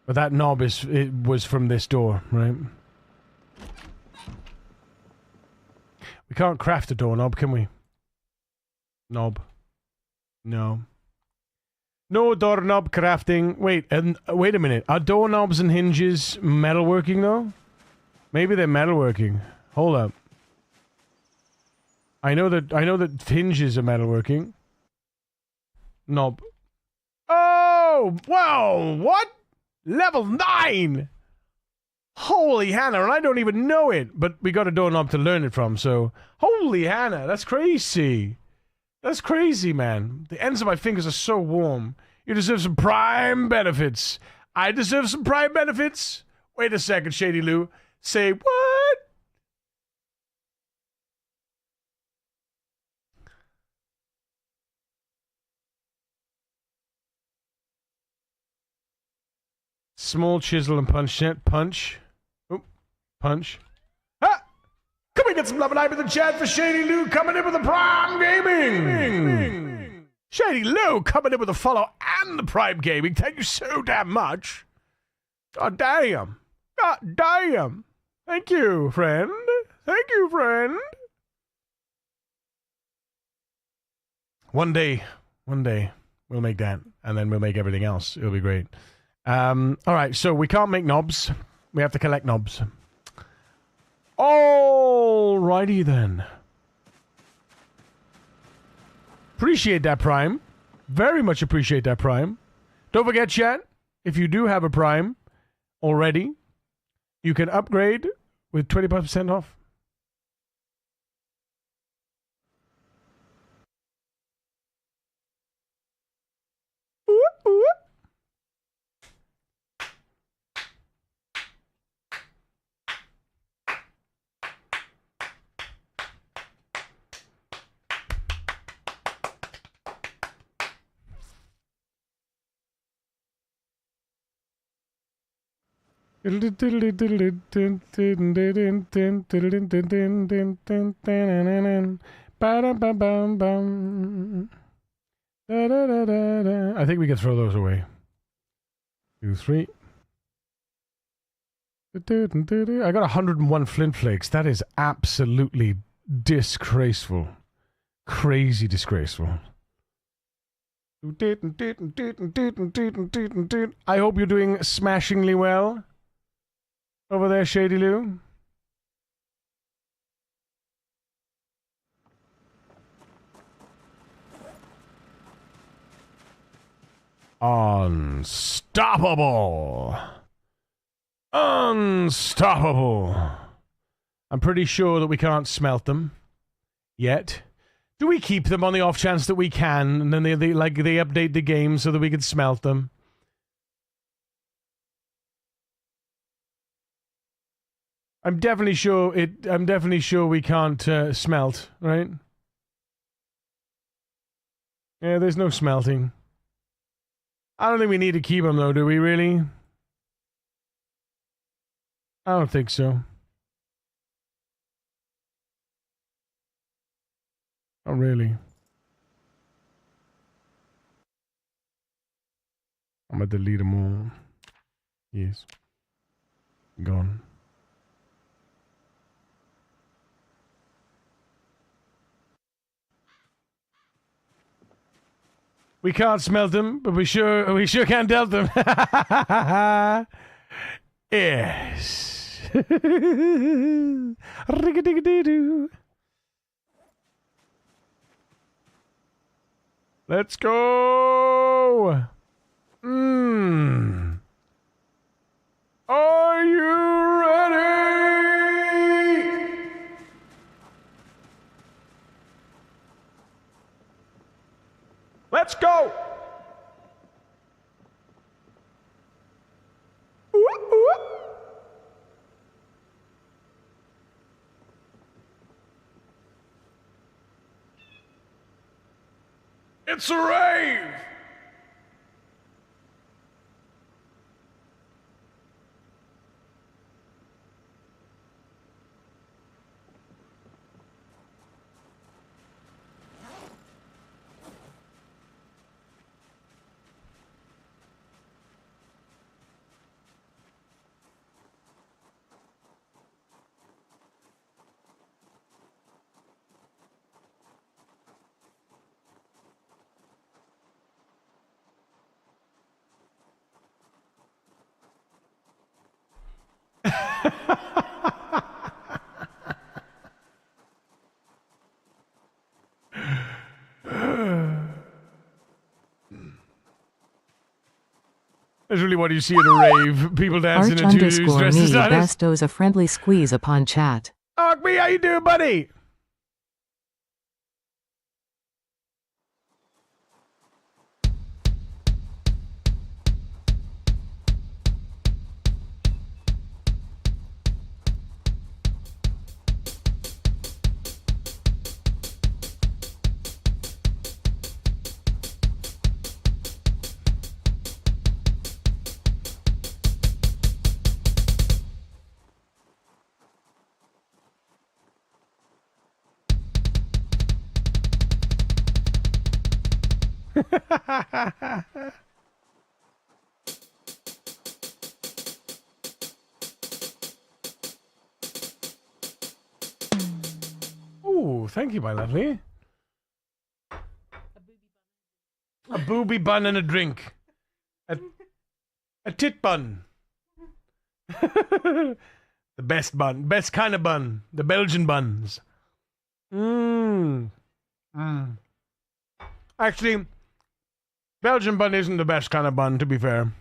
But that knob was from this door, right? We can't craft a doorknob, can we? Knob. No. No doorknob crafting. Wait a minute. Are doorknobs and hinges metalworking though? Maybe they're metalworking. Hold up. I know that hinges are metalworking. Knob. Oh! Whoa! What? Level 9! Holy Hannah, and I don't even know it, but we got a doorknob to learn it from, so... Holy Hannah, that's crazy. That's crazy, man. The ends of my fingers are so warm. You deserve some prime benefits. I deserve some prime benefits? Wait a second, Shady Lou. Say what? Small chisel and punch. Punch. Oop. Punch. Ah! Can we get some love and hype in the chat for Shady Lou coming in with the Prime Gaming? Shady Lou coming in with a follow and the Prime Gaming. Thank you so damn much. God damn. God damn. Thank you, friend. Thank you, friend. One day, we'll make that, and then we'll make everything else. It'll be great. All right, so we can't make knobs. We have to collect knobs. Alrighty then. Appreciate that, Prime. Very much appreciate that, Prime. Don't forget, chat, if you do have a Prime already, you can upgrade with 25% off. Ooh, ooh. I think we can throw those away. 2, 3. I got 101 flint flakes. That is absolutely disgraceful. Crazy disgraceful. I hope you're doing smashingly well over there, Shady Lou. Unstoppable. Unstoppable. I'm pretty sure that we can't smelt them yet. Do we keep them on the off chance that we can, and then they update the game so that we can smelt them? I'm definitely sure we can't smelt, right? Yeah, there's no smelting. I don't think we need to keep them though, do we really? I don't think so. Not really. I'm gonna delete them all. Yes. Gone. We can't smelt them, but we sure can dealt them. Yes. Rig-a-dig-a-dee-doo. Let's go. Are you ready? Let's go. Ooh, ooh. It's a rave! That's really what you see at a rave. People dancing in tutus dressed as artists. Bestows a friendly squeeze upon chat. Ogby, how you doing, buddy? Ooh, thank you, my lovely. booby bun and a drink. A tit bun. The best bun. Best kind of bun. The Belgian buns. Actually, Belgian bun isn't the best kind of bun, to be fair.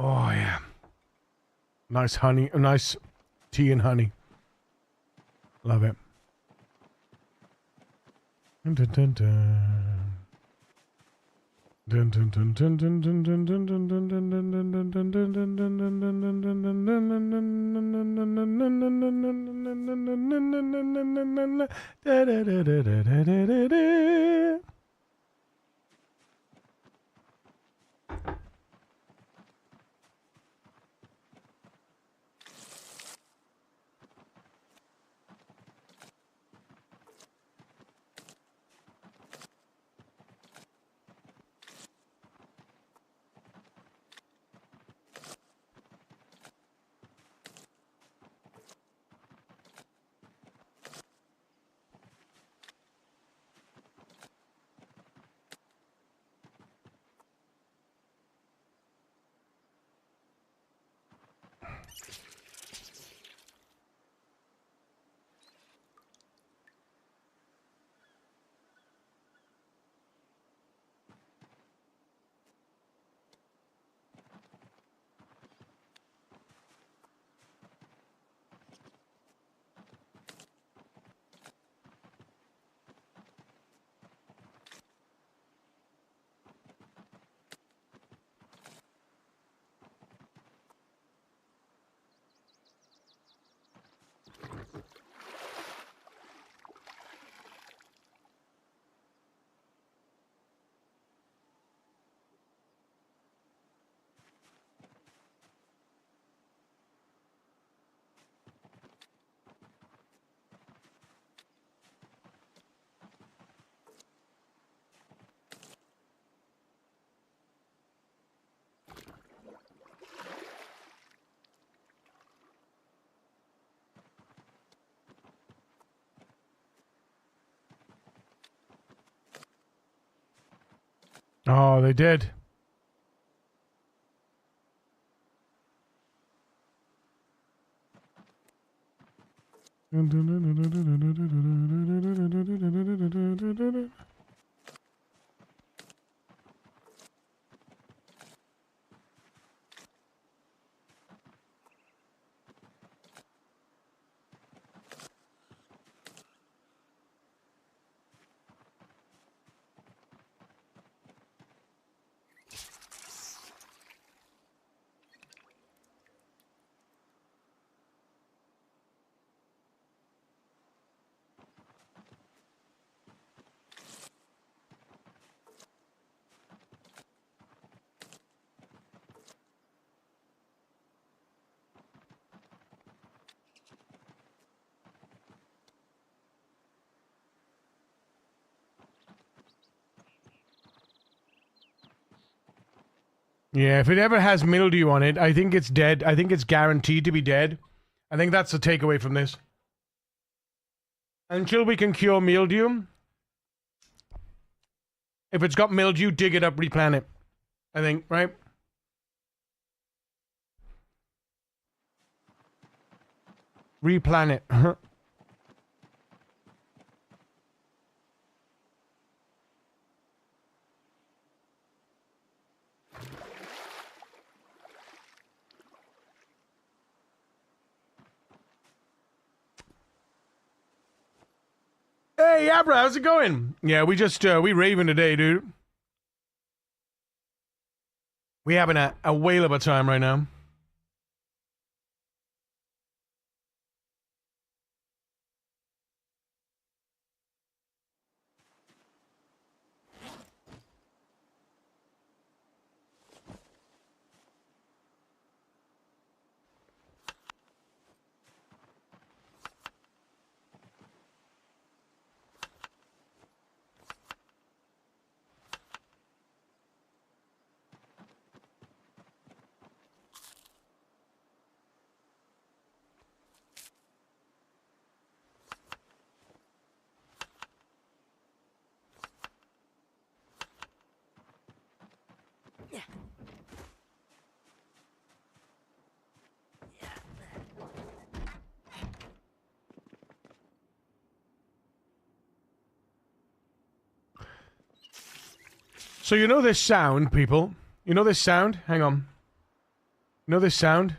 Oh, yeah. Nice honey, nice tea and honey. Love it. Dun, dun, dun, dun. Dun, dun, dun, dun, dun, dun, dun, dun, dun, dun, dun, dun, dun, dun, dun, dun, dun, dun, dun. Oh, they did. Yeah, if it ever has mildew on it, I think it's dead. I think it's guaranteed to be dead. I think that's the takeaway from this. Until we can cure mildew, if it's got mildew, dig it up, replant it. I think, right? Replan it. Hey, Abra, how's it going? Yeah, we just, we raving today, dude. We having a whale of a time right now. So you know this sound, people? You know this sound? Hang on. You know this sound?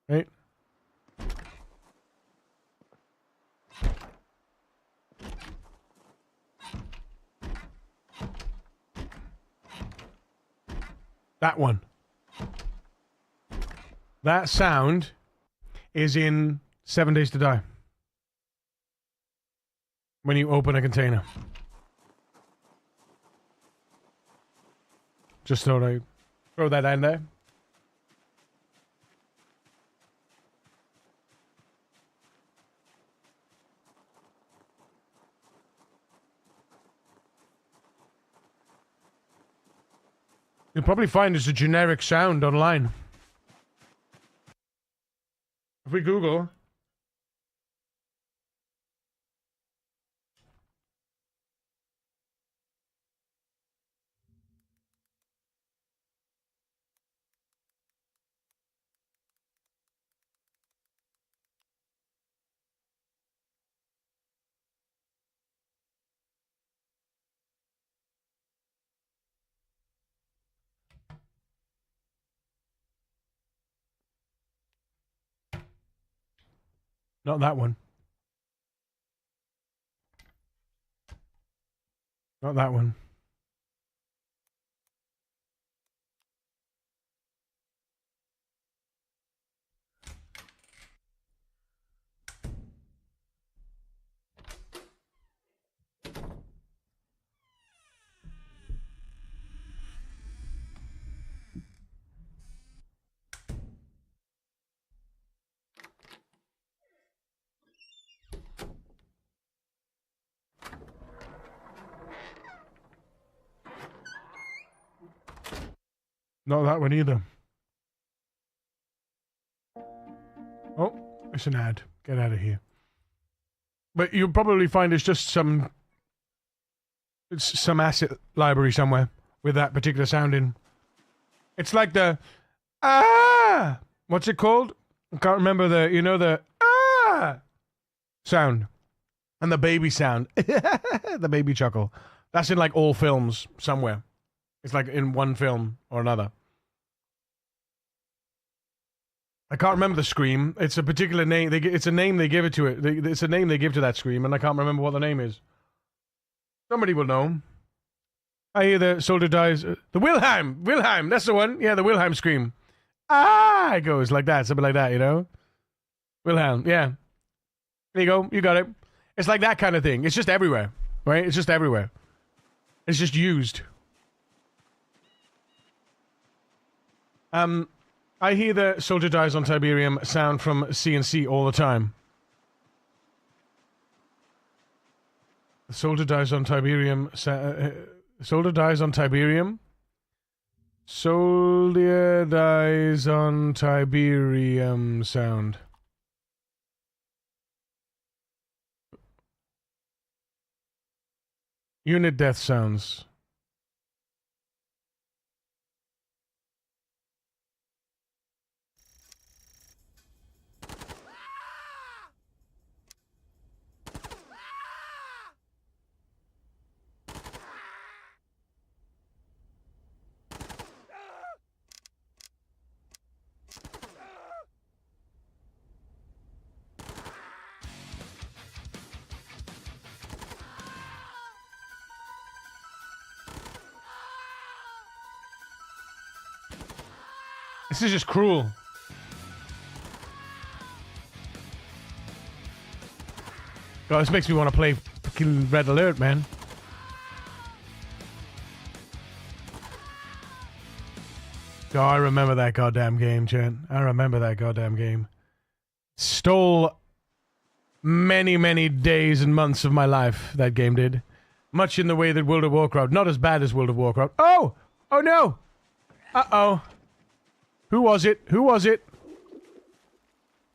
Right? That one. That sound is in 7 Days to Die. When you open a container. Just thought I'd throw that in there. You'll probably find it's a generic sound online. If we Google... Not that one. Not that one. Not that one either. Oh, it's an ad. Get out of here. But you'll probably find it's just some asset library somewhere with that particular sound in. It's like the what's it called? I can't remember the sound. And the baby sound. The baby chuckle. That's in like all films somewhere. It's like in one film or another. I can't remember the scream. It's a particular name. It's a name they give it to it. It's a name they give to that scream, and I can't remember what the name is. Somebody will know. I hear the soldier dies. The Wilhelm! Wilhelm! That's the one. Yeah, the Wilhelm scream. It goes like that. Something like that, you know? Wilhelm, yeah. There you go. You got it. It's like that kind of thing. It's just everywhere, right? It's just everywhere. It's just used. I hear the soldier dies on Tiberium sound from CNC all the time. The soldier dies on Tiberium. Soldier dies on Tiberium. Soldier dies on Tiberium sound. Unit death sounds. This is just cruel. God, this makes me want to play fucking Red Alert, man. Oh, I remember that goddamn game, Jen. I remember that goddamn game. Stole many, many days and months of my life, that game did. Much in the way that World of Warcraft. Not as bad as World of Warcraft. Oh! Oh no! Uh-oh. Who was it? Who was it?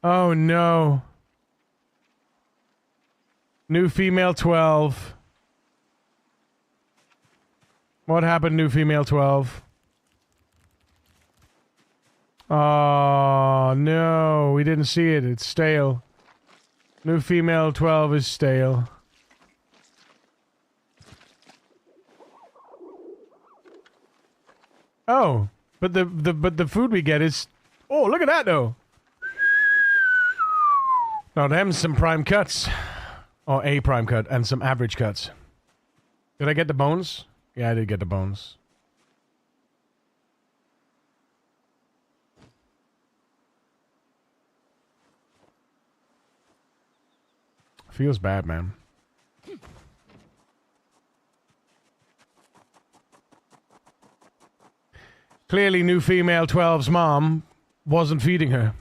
Oh no. New female 12. What happened, new female 12? Oh, no. We didn't see it. It's stale. New female 12 is stale. Oh, but the food we get is... Oh, look at that, though. Now, them's some prime cuts. Or a prime cut and some average cuts. Did I get the bones? Yeah, I did get the bones. Feels bad, man. Clearly, new female 12's mom wasn't feeding her.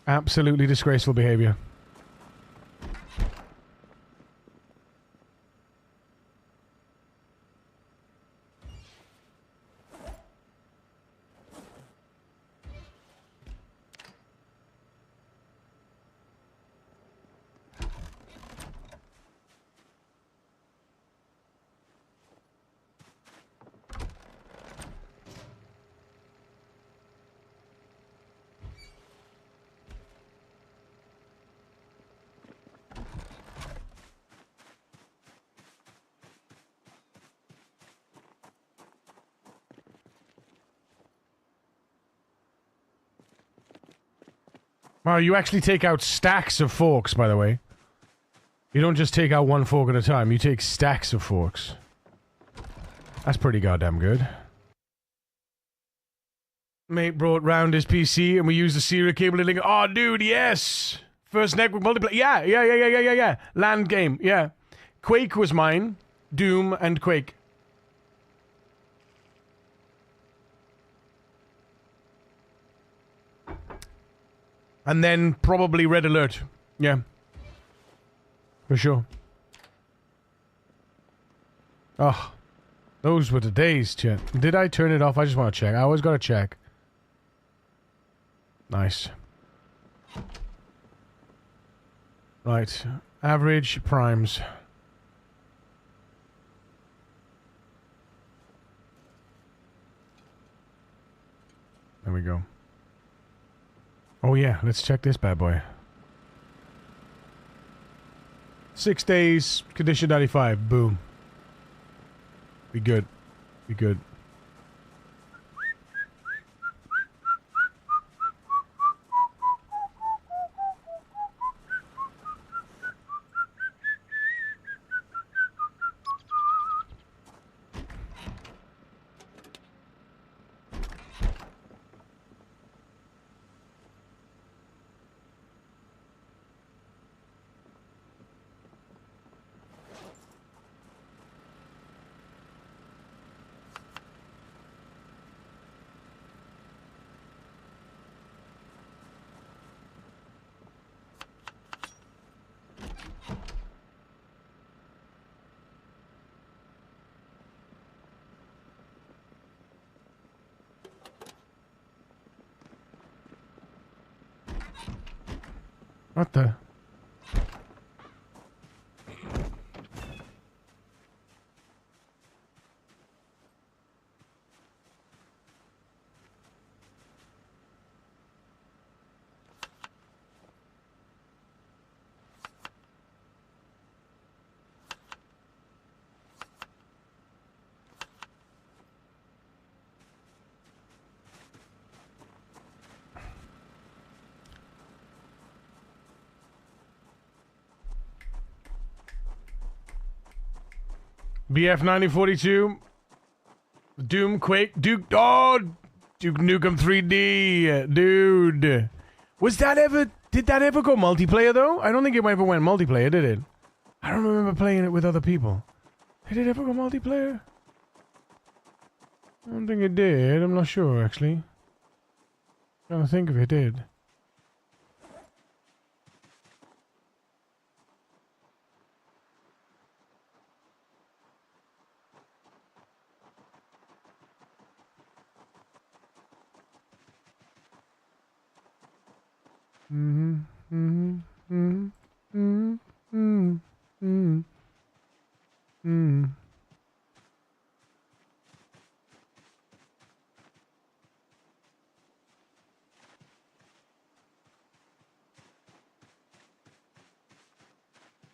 Absolutely disgraceful behavior. Wow, you actually take out stacks of forks, by the way. You don't just take out one fork at a time, you take stacks of forks. That's pretty goddamn good. Mate brought round his PC and we used the serial cable to link. Oh, dude, yes! First network multiplayer. Yeah. Land game, yeah. Quake was mine. Doom and Quake. And then probably Red Alert. Yeah. For sure. Oh. Those were the days, chat. Did I turn it off? I just want to check. I always gotta check. Nice. Right. Average primes. There we go. Oh yeah, let's check this bad boy. 6 days, condition 95, boom. Be good. Be good. What the? BF 9042, Doom, Quake, Duke, oh, Duke Nukem 3D, dude. Did that ever go multiplayer though? I don't think it ever went multiplayer, did it? I don't remember playing it with other people. Did it ever go multiplayer? I don't think it did. I'm not sure actually. I don't think if it did.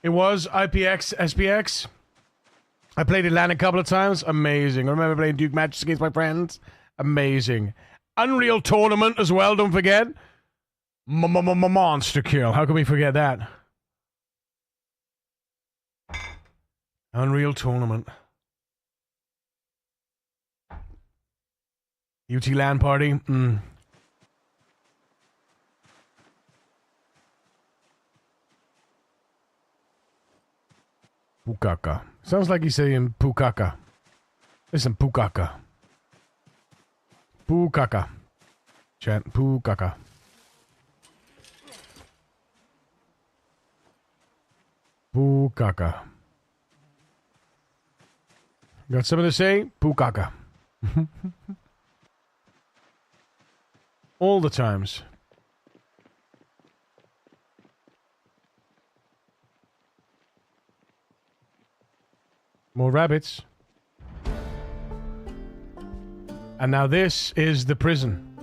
It was IPX, SPX. I played Atlanta a couple of times. Amazing. I remember playing Duke matches against my friends. Amazing. Unreal Tournament as well, don't forget. Monster Kill. How can we forget that? Unreal Tournament. UT LAN Party. Pukaka. Sounds like he's saying Pukaka. Listen, Pukaka. Pukaka. Chat, Pukaka. Pukaka. Got something to say? Pukaka. All the times. More rabbits. And now this is the prison.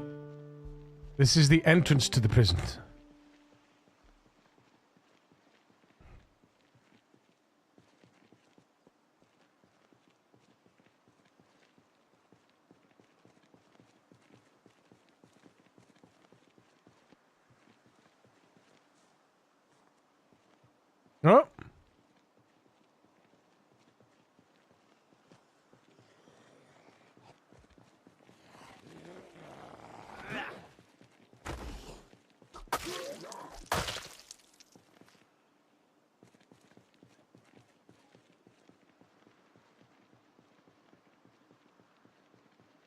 This is the entrance to the prison. Oh.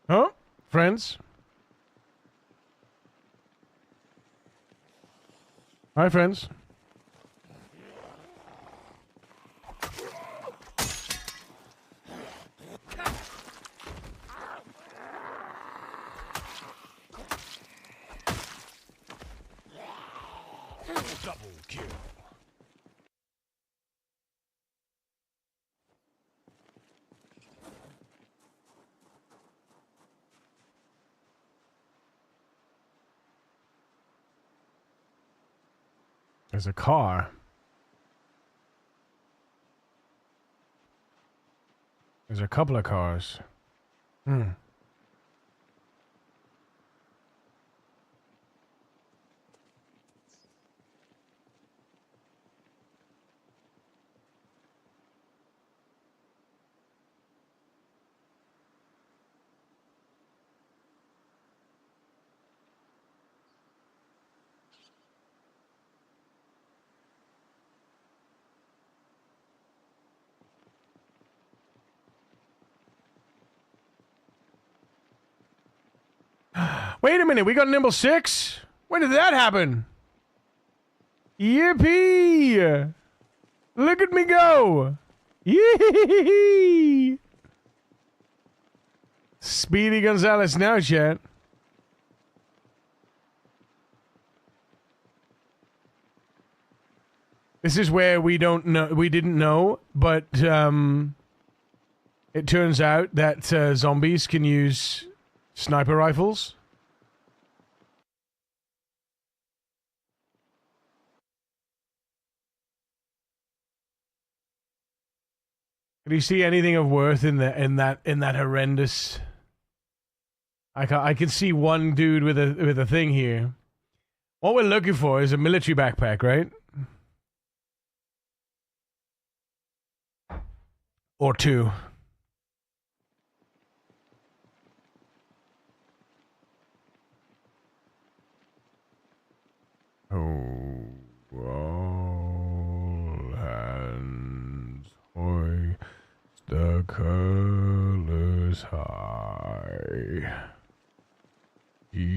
Huh? Friends? Hi, friends. Double kill. There's a car. There's a couple of cars. Wait a minute, we got Nimble 6? When did that happen? Yippee! Look at me go! Yee! Speedy Gonzalez now, chat. This is where we didn't know, but it turns out that zombies can use sniper rifles. Can you see anything of worth in that horrendous? I can see one dude with a thing here. What we're looking for is a military backpack, right? Or two. high. Heave-ho,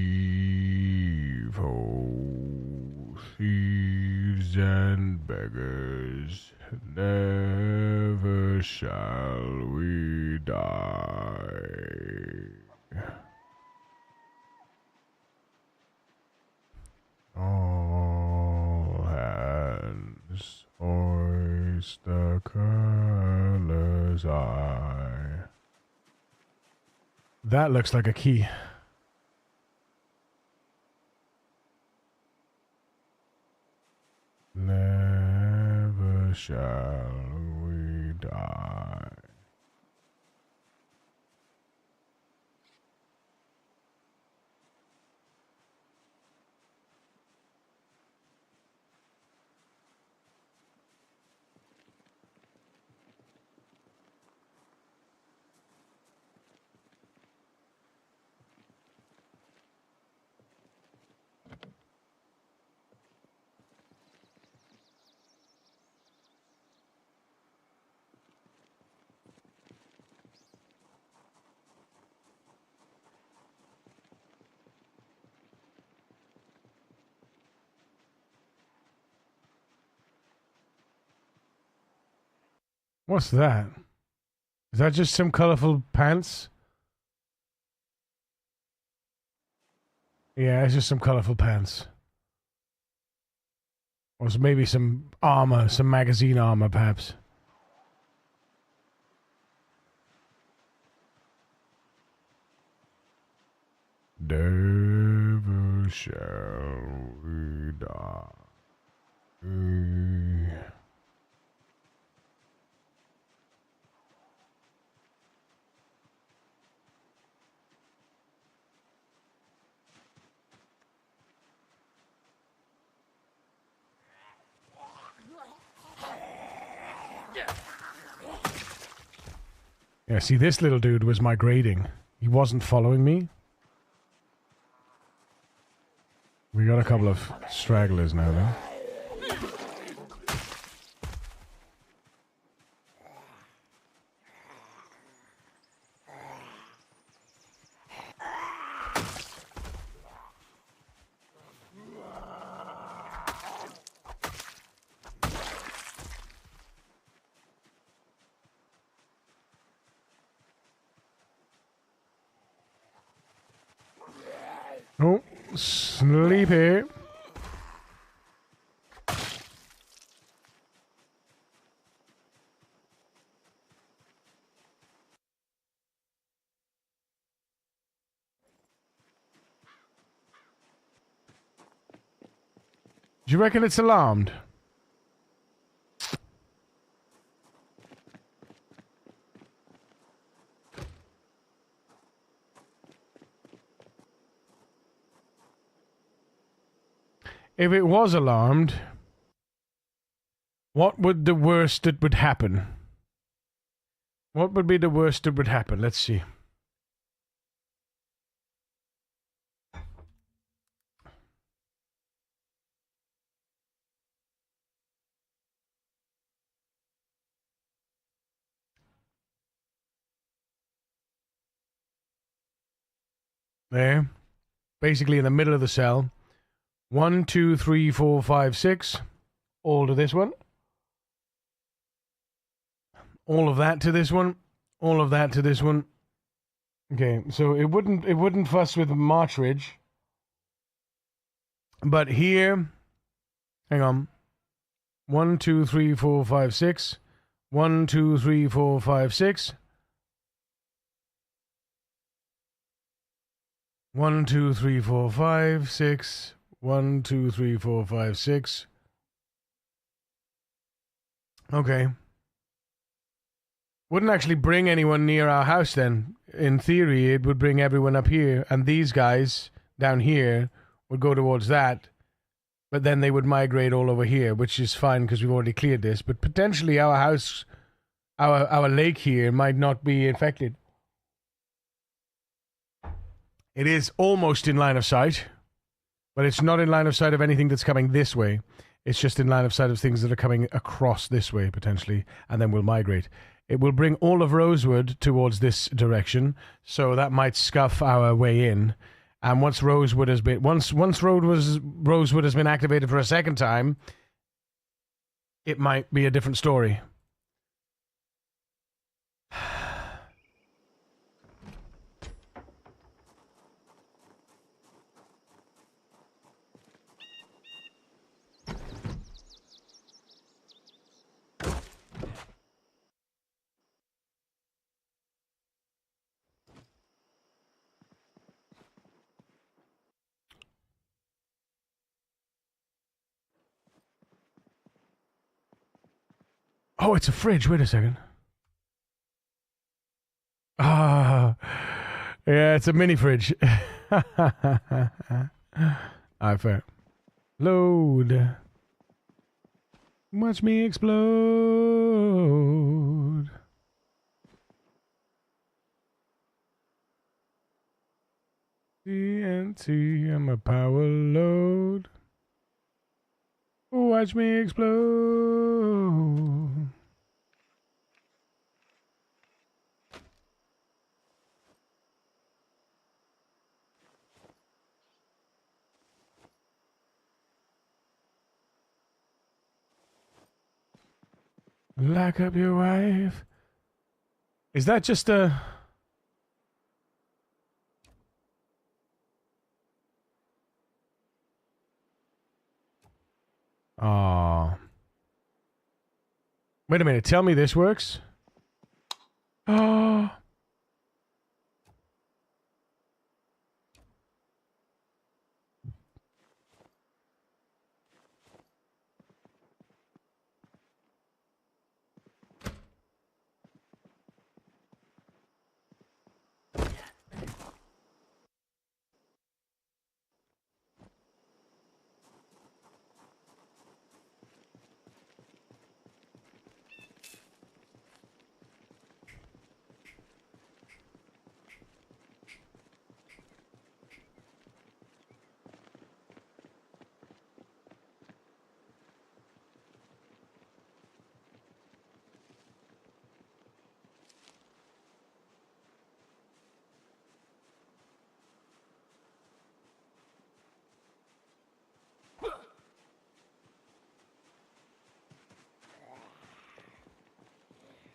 thieves and beggars, never shall we die. All hands hoist the colors high. That looks like a key. Never shall we die. What's that? Is that just some colorful pants? Yeah, it's just some colorful pants. Or maybe some armor, some magazine armor, perhaps. Never shall we die. Yeah, see, this little dude was migrating. He wasn't following me. We got a couple of stragglers now, though. Oh, sleepy. Do you reckon it's alarmed? If it was alarmed, what would the worst that would happen? What would be the worst that would happen? Let's see. There. Basically in the middle of the cell. 1, 2, 3, 4, 5, 6. All to this one. All of that to this one. All of that to this one. Okay, so it wouldn't fuss with Martridge. But here, hang on. 1, 2, 3, 4, 5, 6. 1, 2, 3, 4, 5, 6. 1, 2, 3, 4, 5, 6. 1, 2, 3, 4, 5, 6. Okay. Wouldn't actually bring anyone near our house then. In theory, it would bring everyone up here, and these guys down here would go towards that. But then they would migrate all over here, which is fine because we've already cleared this. But potentially our house, our lake here might not be infected. It is almost in line of sight, but it's not in line of sight of anything that's coming this way. It's just in line of sight of things that are coming across this way, potentially, and then we'll migrate. It will bring all of Rosewood towards this direction, so that might scuff our way in. And once Rosewood has been Rosewood has been activated for a second time, it might be a different story. Oh, it's a fridge. Wait a second. Ah, yeah, it's a mini fridge. Alright, fair. Load. Watch me explode. TNT, I'm a power load. Watch me explode. Lock up your wife. Is that just a... Oh. Wait a minute. Tell me this works. Oh.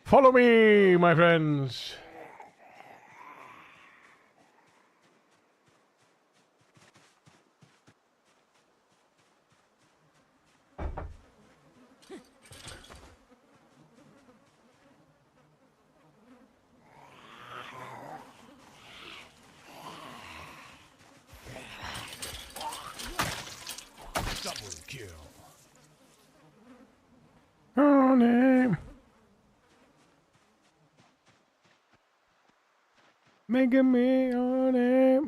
Follow me, my friends. Double kill. Oh, name. Making me on it.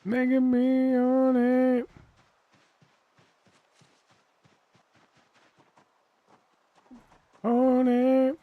Making me on it. On it.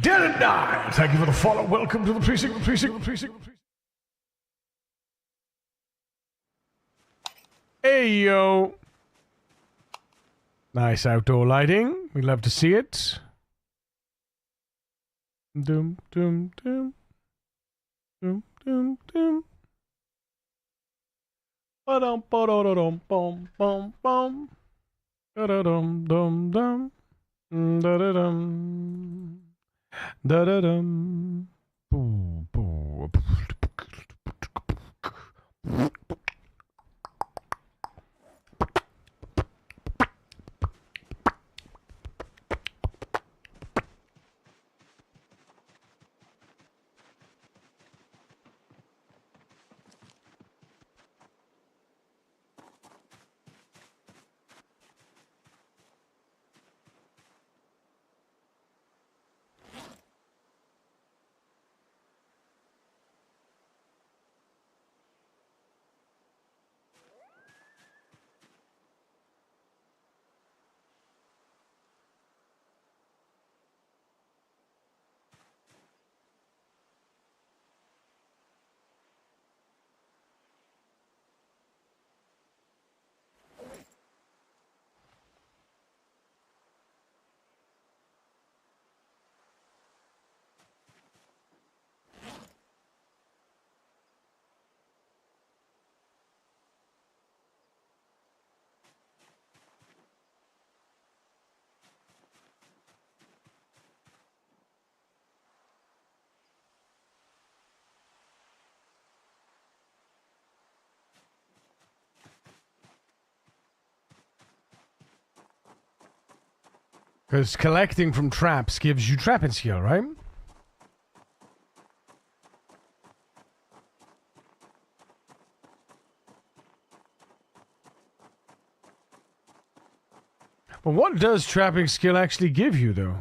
Dead and die. Thank you for the follow. Welcome to the precinct. Hey, yo. Nice outdoor lighting. We love to see it. Dum, dum, dum. Dum, dum, dum. Ba-dum, ba-da-da-dum, bum, bum, bum. Da-da-dum, dum, dum. Da-da-dum. Da da dum. Boo, boo. Because collecting from traps gives you trapping skill, right? But what does trapping skill actually give you, though?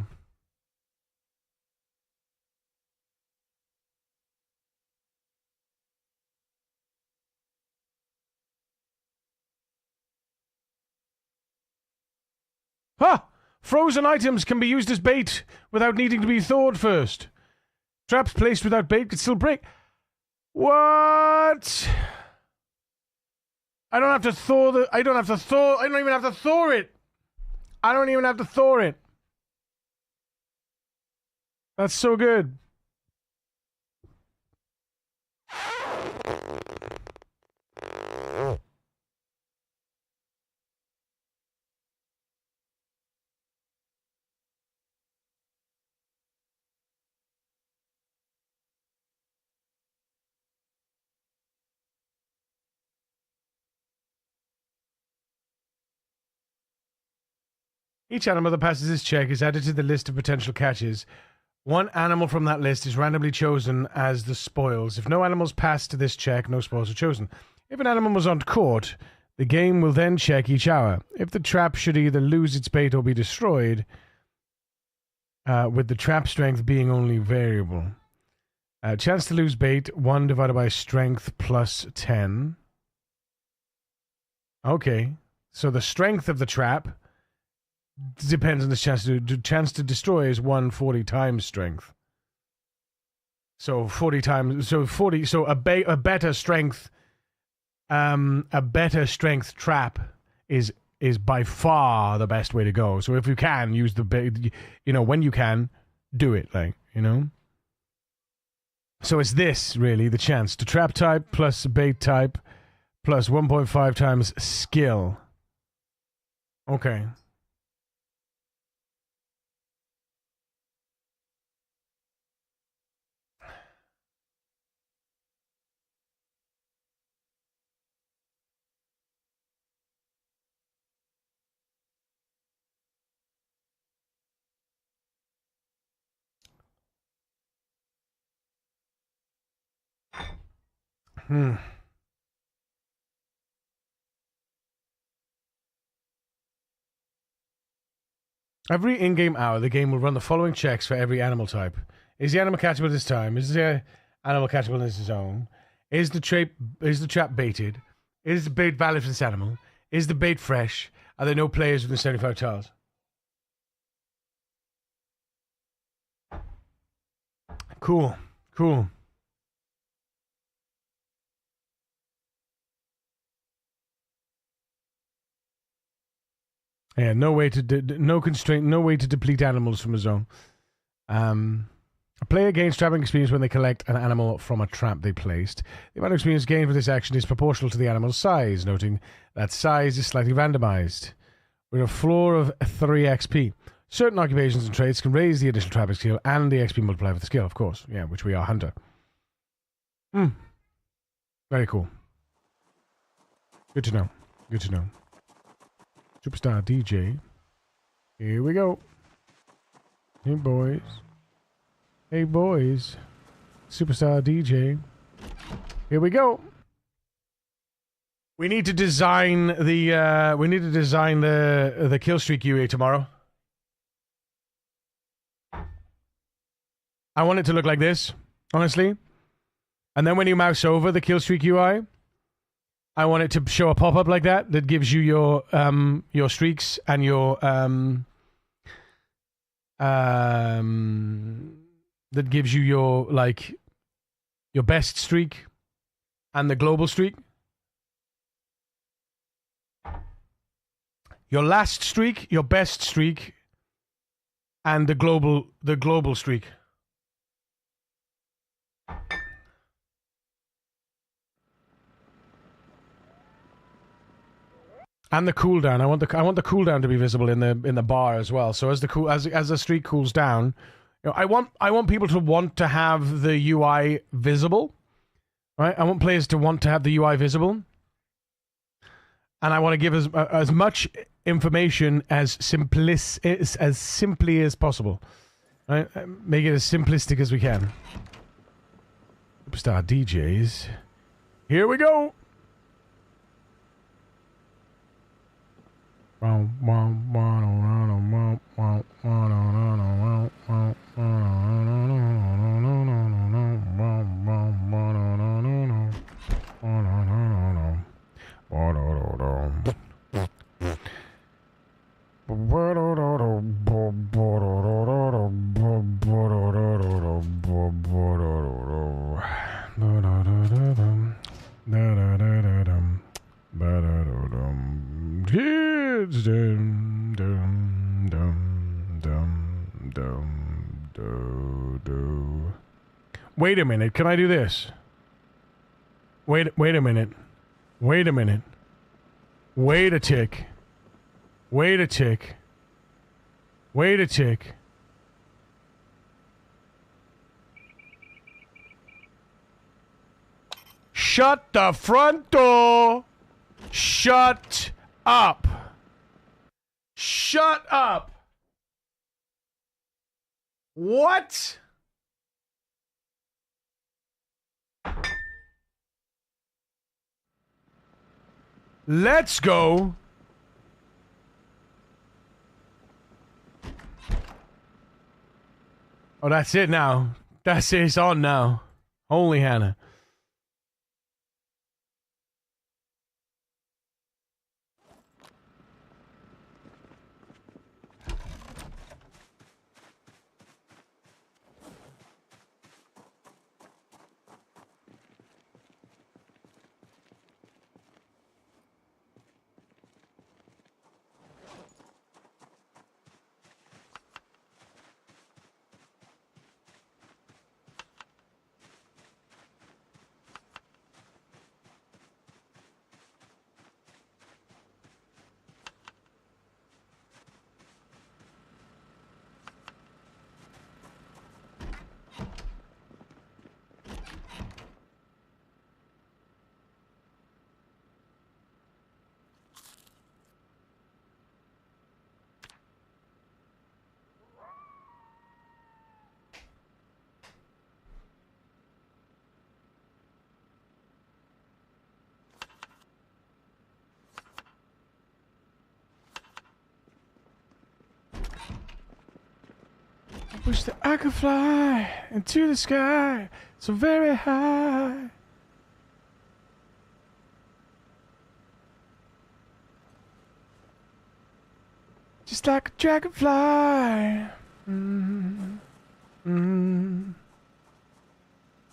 Ah! Frozen items can be used as bait without needing to be thawed first. Traps placed without bait could still break. What? I don't have to thaw the... I don't even have to thaw it. I don't even have to thaw it. That's so good. Each animal that passes this check is added to the list of potential catches. One animal from that list is randomly chosen as the spoils. If no animals pass to this check, no spoils are chosen. If an animal was not caught, the game will then check each hour. If the trap should either lose its bait or be destroyed, with the trap strength being only variable. Chance to lose bait, 1 divided by strength plus 10. Okay, so the strength of the trap depends on the chance to destroy is 140 times strength. So 40 times, so 40, so a better strength trap is by far the best way to go. So if you can use when you can, do it, So it's this, really, the chance to trap type plus bait type plus 1.5 times skill. Okay. Every in-game hour, the game will run the following checks for every animal type. Is the animal catchable this time? Is the animal catchable in this zone? Is the trap baited? Is the bait valid for this animal? Is the bait fresh? Are there no players within 75 tiles? Cool. Yeah, no way to deplete animals from a zone. A player gains trapping experience when they collect an animal from a trap they placed. The amount of experience gained for this action is proportional to the animal's size, noting that size is slightly randomized, with a floor of 3 XP. Certain occupations and traits can raise the initial traffic skill and the XP multiplier for the skill, of course. Yeah, which we are hunter. Very cool. Good to know. Good to know. Superstar DJ. Here we go. Hey, boys. Hey, boys. Superstar DJ. Here we go. We need to design the the kill streak UI tomorrow. I want it to look like this, honestly. And then when you mouse over the kill streak UI, I want it to show a pop-up like that gives you your streaks and your that gives you your your best streak and the global streak. Your last streak, your best streak, and the global streak. And the cooldown. I want the cooldown to be visible in the bar as well. So as the streak cools down, you know, I want people to want to have the UI visible. Right? I want players to want to have the UI visible. And I want to give as much information as simply as possible. Right? Make it as simplistic as we can. Superstar DJs. Here we go. Wait a minute, can I do this? Wait a minute. Wait a minute. Wait a tick. Wait a tick. Wait a tick. Shut the front door! Shut up! Shut up! What? Let's go. Oh, that's it now. That's it. It's on now. Holy Hannah. Wish that I could fly into the sky so very high. Just like a dragonfly.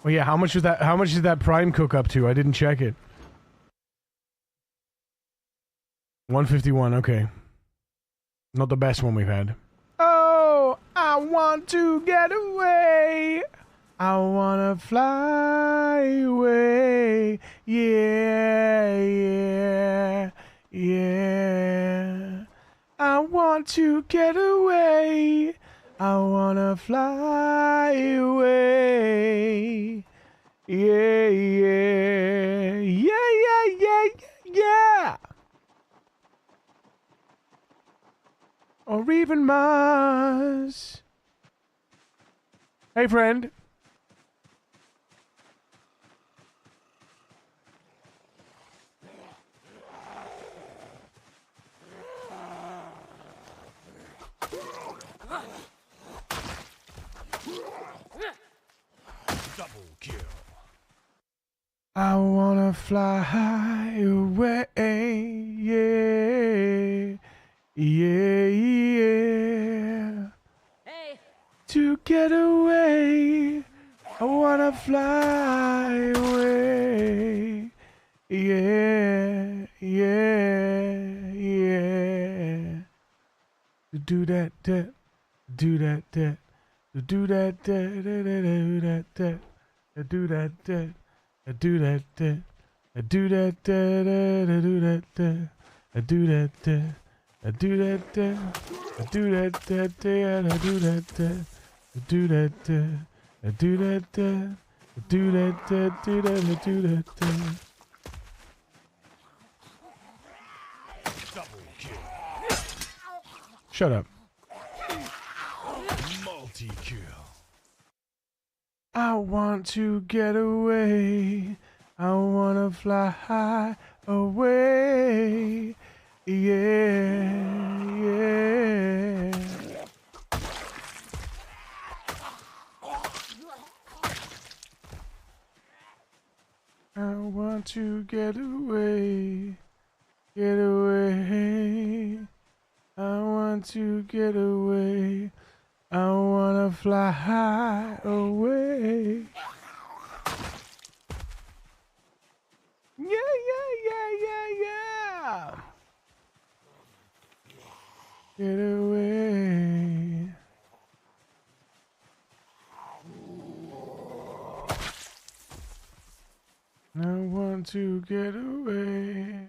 Oh yeah, how much was that? How much did that Prime cook up to? I didn't check it. 151. Okay, not the best one we've had. Oh, I want to get away. I wanna fly away. Yeah, yeah, yeah. I want want to get away. I wanna fly away. Yeah, yeah, yeah, yeah, yeah, yeah. Or even Mars. Hey, friend. Double kill. I wanna fly away, yeah, yeah, yeah. Hey. To get away, I wanna fly away, yeah, yeah, yeah. To do that, do that, do that, do that, do that, I do that, I do that, I do that, I do that, I do that, I do that, and I do that, I do that, I do that, I do that, do that, I do that. Double kill. Shut up. Multi-kill. I want to get away. I wanna fly away. Yeah, yeah. I want to get away. Get away. I want to get away. I wanna fly away. Yeah, yeah, yeah, yeah, yeah. Get away. I want to get away.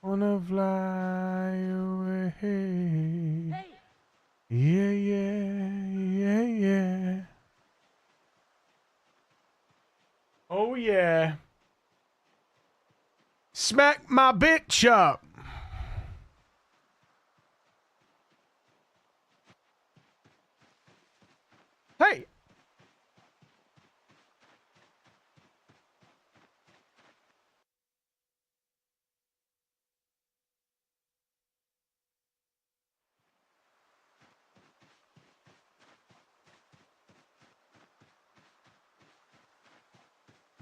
Wanna fly away. Hey. Yeah, yeah, yeah, yeah. Oh, yeah. Smack my bitch up. Hey.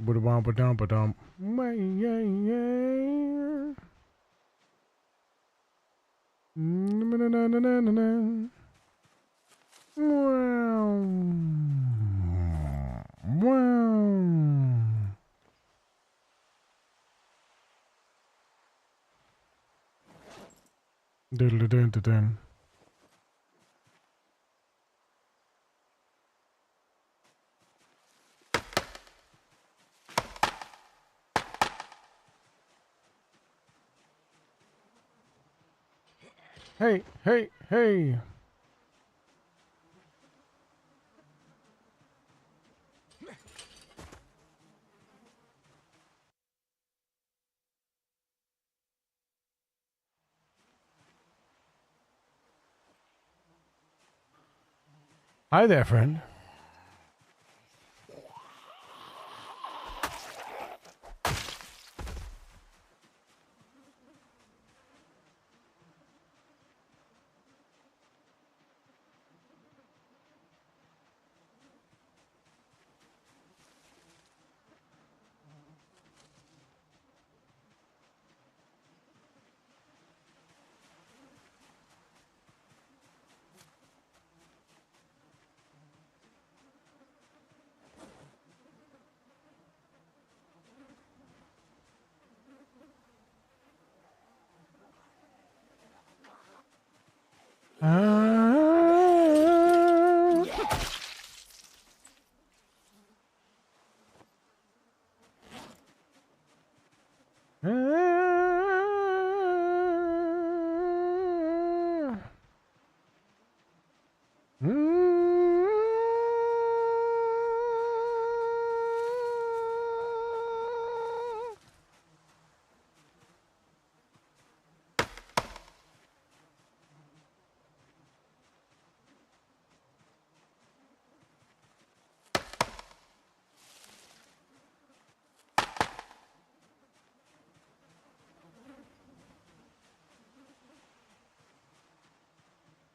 Ba-da-bum. Yeah, yeah. Na-na-na-na-na-na. Wow. Wow. Diddle-dun-dun-dun. Hey, hey, hey. Hi there, friend. Ah. Ah.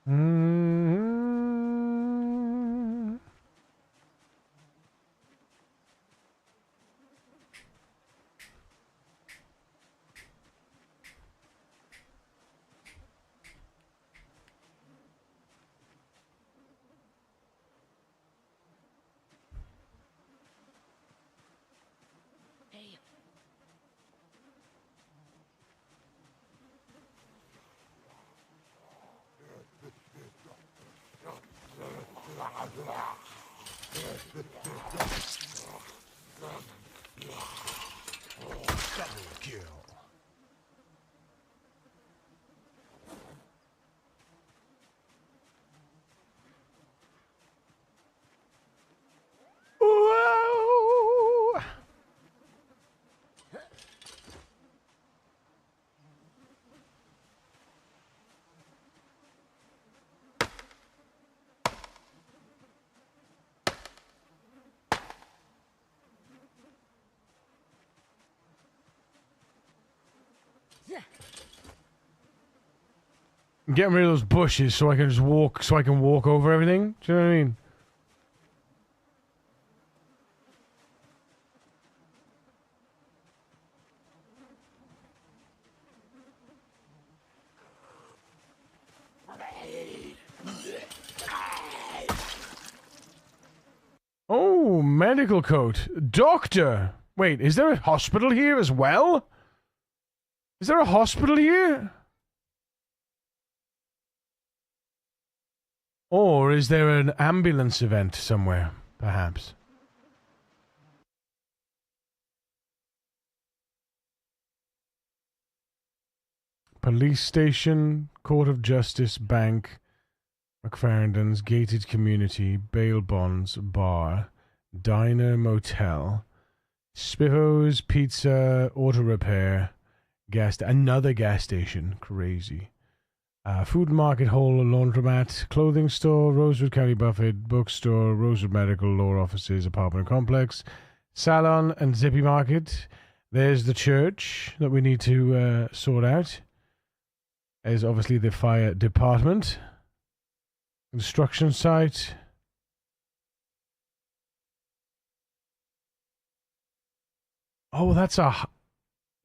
Mm. Hey. Double kill. Whoa. Yeah. I'm getting rid of those bushes so I can just walk, so I can walk over everything. Do you know what I mean? Oh, medical coat. Doctor! Wait, is there a hospital here as well? Is there a hospital here? Or is there an ambulance event somewhere, perhaps? Police station, court of justice, bank, McFarrenden's, gated community, bail bonds, bar, diner, motel, Spiffos, pizza, auto repair, another gas station, crazy. Food market hall, laundromat, clothing store, Rosewood County Buffet, bookstore, Rosewood Medical, law offices, apartment complex, salon, and Zippy Market. There's the church that we need to sort out. There's obviously the fire department. Construction site. Oh, that's a...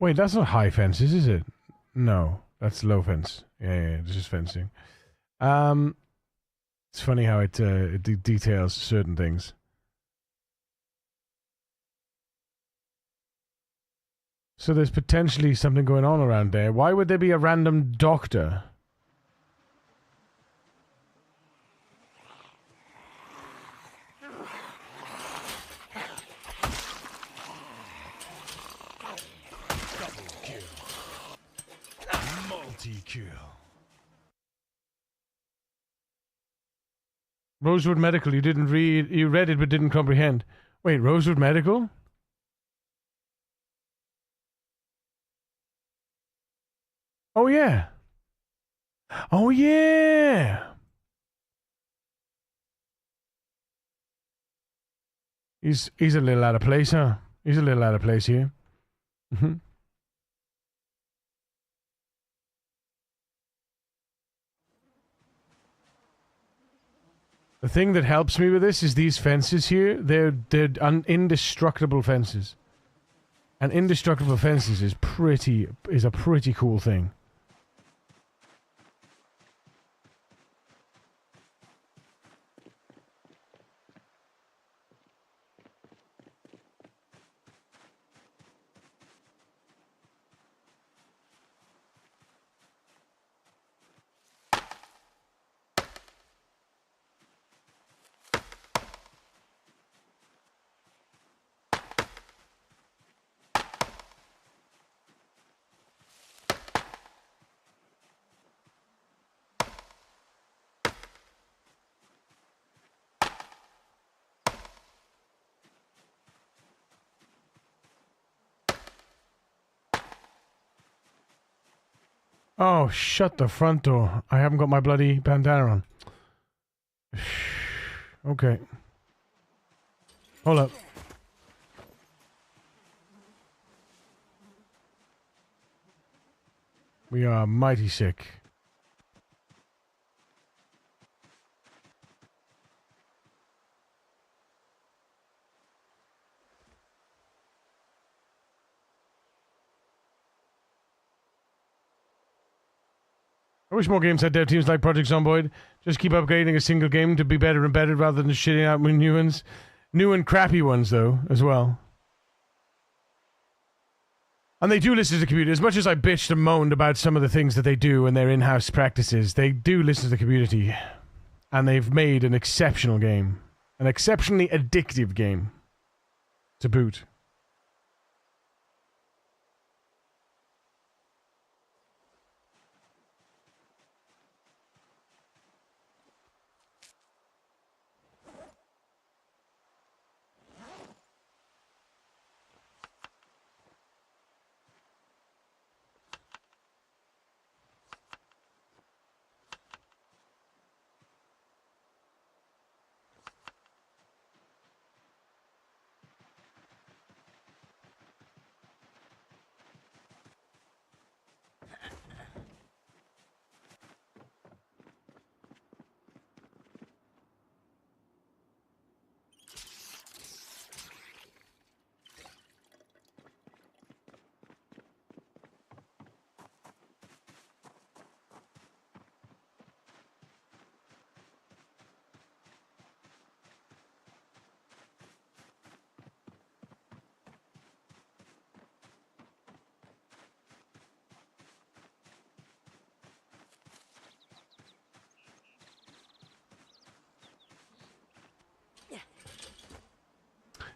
Wait, that's not high fences, is it? No, that's low fence. Yeah, this is fencing. It's funny how it details certain things. So there's potentially something going on around there. Why would there be a random doctor? Double kill. Multi-kill. Rosewood Medical, you didn't read... You read it but didn't comprehend. Wait, Rosewood Medical? Oh, yeah. Oh, yeah. He's a little out of place, huh? He's a little out of place here. Mm-hmm. The thing that helps me with this is these fences here. They're indestructible fences. And indestructible fences is a pretty cool thing. Oh, shut the front door. I haven't got my bloody bandana on. Okay. Hold up. We are mighty sick. I wish more games had dev teams like Project Zomboid. Just keep upgrading a single game to be better and better rather than shitting out with new ones. New and crappy ones, though, as well. And they do listen to the community. As much as I bitched and moaned about some of the things that they do and their in-house practices, they do listen to the community. And they've made an exceptional game. An exceptionally addictive game. To boot.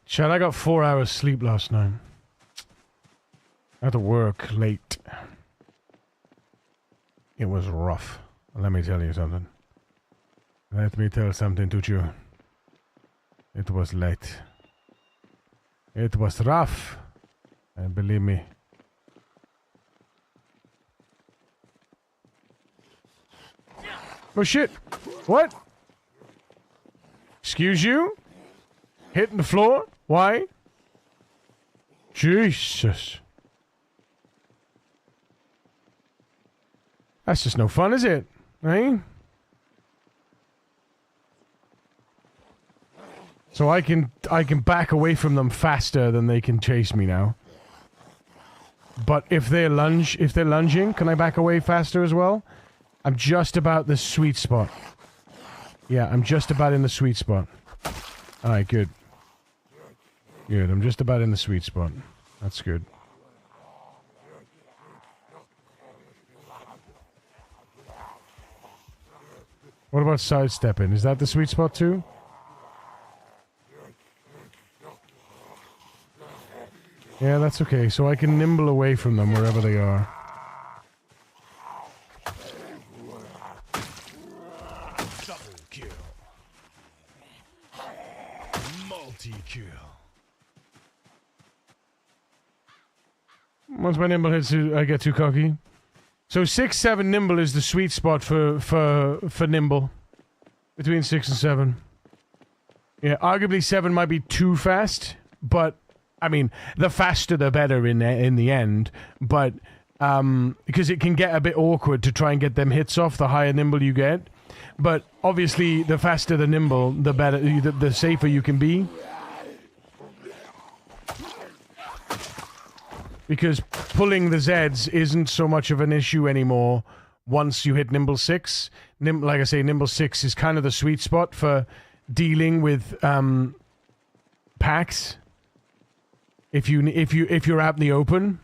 Chad, I got 4 hours sleep last night. I had to work late. It was rough. Let me tell you something. Let me tell something to you. It was late. It was rough. And believe me. Oh shit! What? Excuse you? Hitting the floor? Why? Jesus. That's just no fun, is it? Eh? So I can back away from them faster than they can chase me now. But if they're lunging, can I back away faster as well? I'm just about the sweet spot. Yeah, I'm just about in the sweet spot. Alright, good. Good, I'm just about in the sweet spot. That's good. What about sidestepping? Is that the sweet spot too? Yeah, that's okay. So I can nimble away from them wherever they are. Double kill. Multi-kill. Once my nimble hits, I get too cocky. So 6, 7 nimble is the sweet spot for nimble. Between 6 and 7. Yeah, arguably 7 might be too fast, but I mean, the faster the better in the end. But because it can get a bit awkward to try and get them hits off, the higher nimble you get. But obviously, the faster the nimble, the better, the safer you can be. Because pulling the Zs isn't so much of an issue anymore once you hit nimble 6. Like I say, nimble 6 is kind of the sweet spot for dealing with packs. If you're out in the open.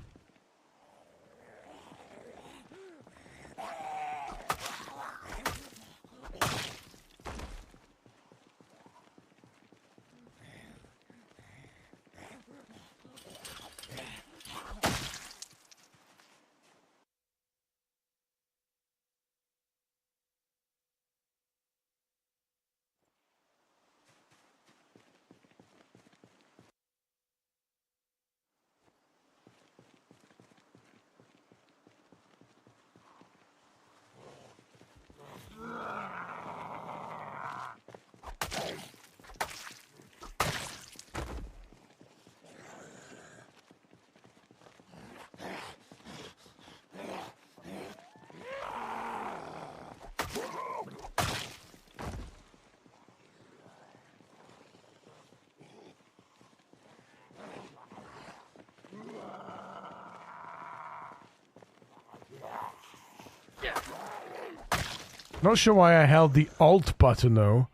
Not sure why I held the Alt button though.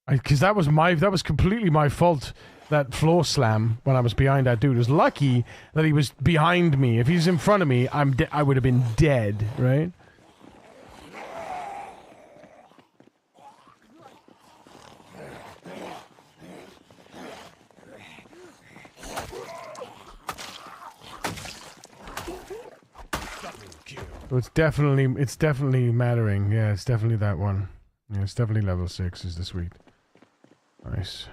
Because that was completely my fault. That floor slam when I was behind that dude. It was lucky that he was behind me. If he was in front of me, I would have been dead, right? So it's definitely mattering. Yeah, it's definitely that one. Yeah, it's definitely level 6 is the sweet. Nice.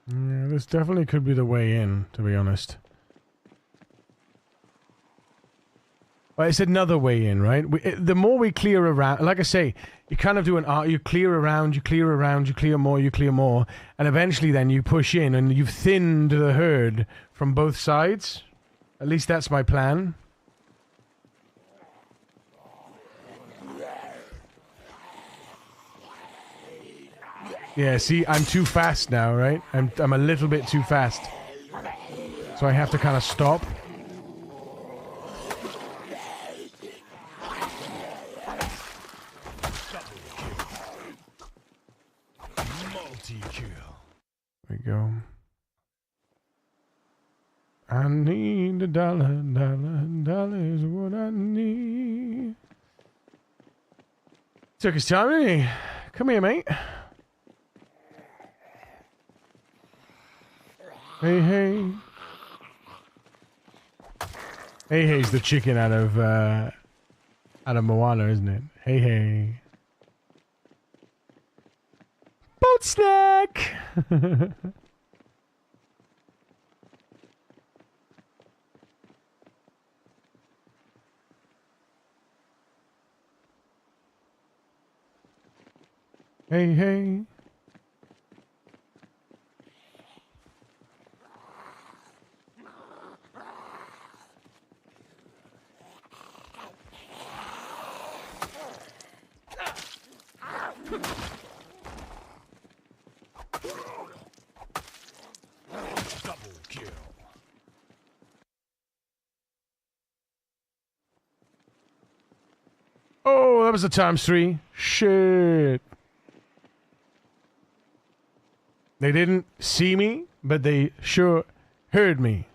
Yeah, this definitely could be the way in, to be honest. Well, it's another way in, right? The more we clear around, like I say, you kind of do an art, you clear around, you clear around, you clear more, and eventually then you push in and you've thinned the herd from both sides. At least that's my plan. Yeah, see, I'm too fast now, right? I'm a little bit too fast. So I have to kind of stop. Multi-kill. There we go. I need $1, $1 is what I need. Took his time, didn't he? Come here, mate. Hey, hey. Hey, hey's the chicken out of Moana, isn't it? Hey, hey. Boat snack! Hey, hey. Double kill. Oh, that was a ×3. Shit. They didn't see me, but they sure heard me.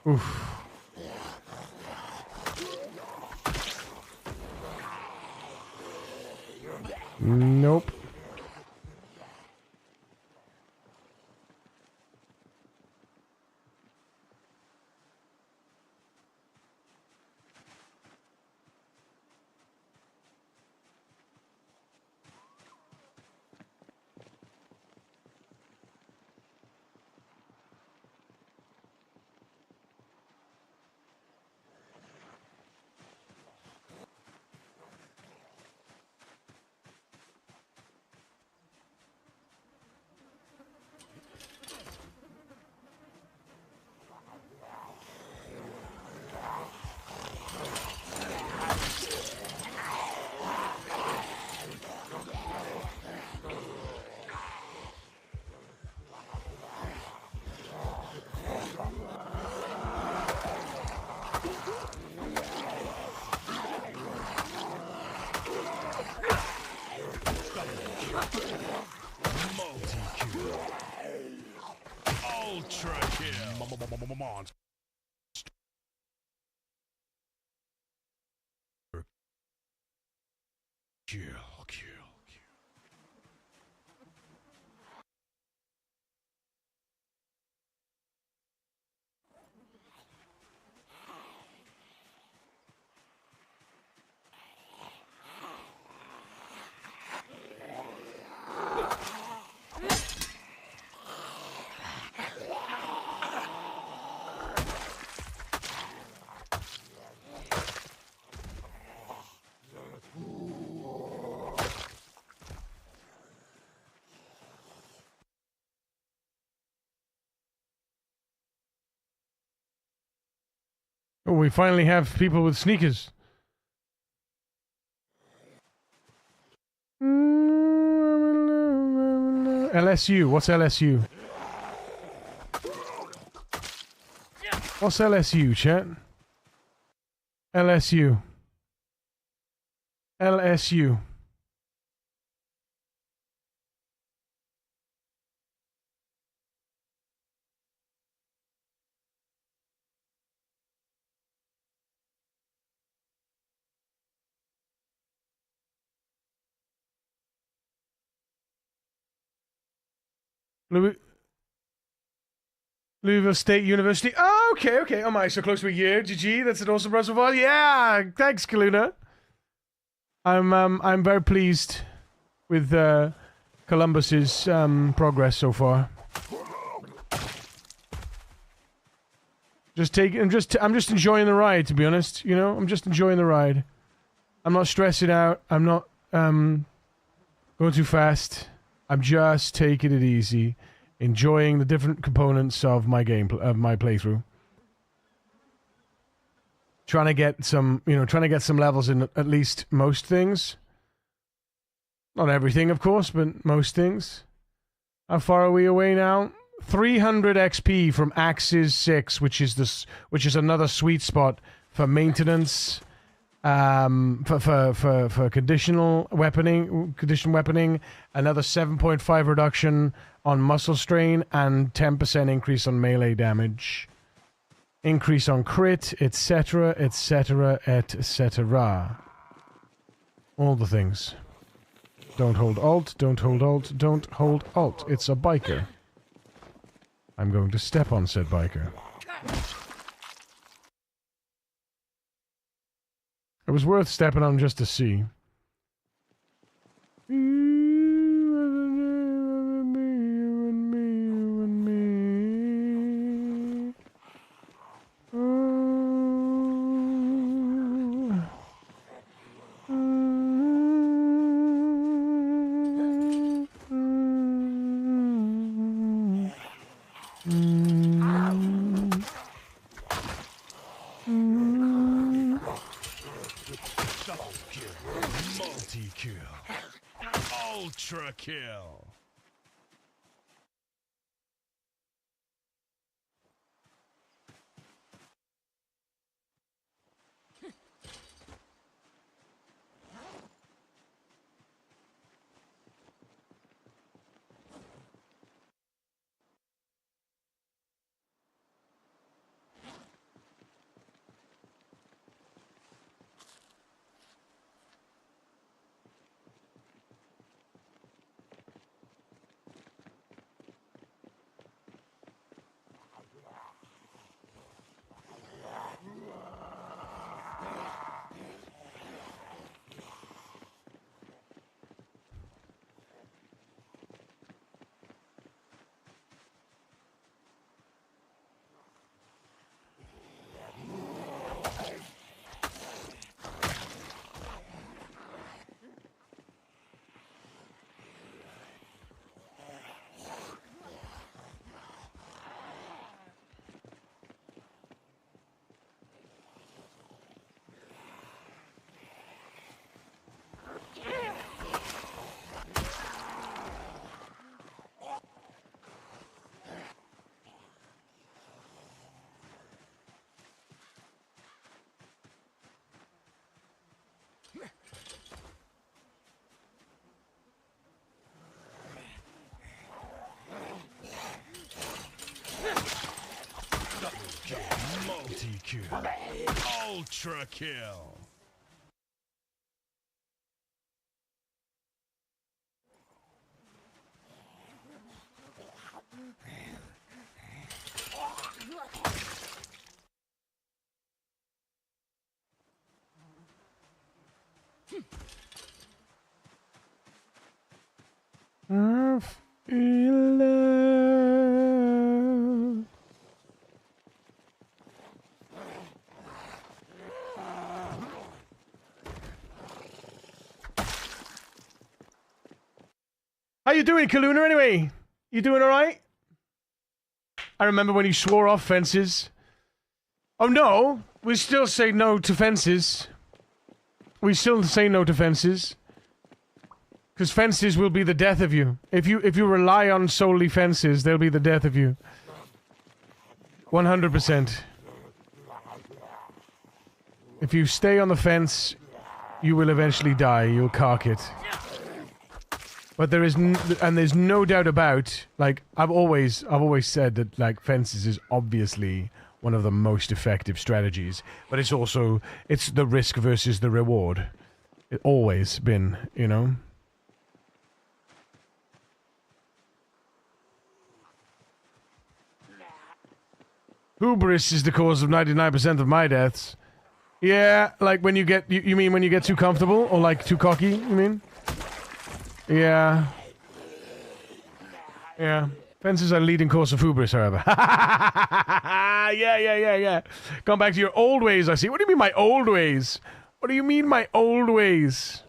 Oof. Nope. Multi-kill. Ultra kill. Monster. Kill. Oh, we finally have people with sneakers. LSU. What's LSU? What's LSU, chat? LSU. LSU. Louisville State University. Oh, okay, okay. Oh my, so close to a year. GG. That's an awesome Russell Ball. Yeah, thanks, Kaluna. I'm very pleased with Columbus's progress so far. I'm just enjoying the ride, to be honest. You know, I'm just enjoying the ride. I'm not stressing out. I'm not going too fast. I'm just taking it easy, enjoying the different components of my my playthrough. Trying to get some levels in at least most things. Not everything, of course, but most things. How far are we away now? 300 XP from Axis 6, which is another sweet spot for maintenance, for conditional weaponing, another 7.5 reduction on muscle strain, and 10% increase on melee damage. Increase on crit, etc., etc., etc. All the things. Don't hold alt, don't hold alt, don't hold alt. It's a biker. I'm going to step on said biker. It was worth stepping on just to see. Ultra kill. Multi-kill. Ultra kill. I feel love. How you doing, Kaluna, anyway? You doing alright? I remember when you swore off fences. Oh no! We still say no to fences. We still say no to fences. Because fences will be the death of you. If you rely on solely fences, they'll be the death of you. 100%. If you stay on the fence, you will eventually die. You'll cark it. But there's no doubt about, like, I've always said that, like, fences is obviously one of the most effective strategies. But it's also, it's the risk versus the reward. It's always been, you know? Hubris is the cause of 99% of my deaths. Yeah, like when you get... You mean when you get too comfortable? Or like too cocky, you mean? Yeah. Yeah. Fences are leading cause of hubris, however. Yeah. Come back to your old ways, I see. What do you mean my old ways? What do you mean my old ways?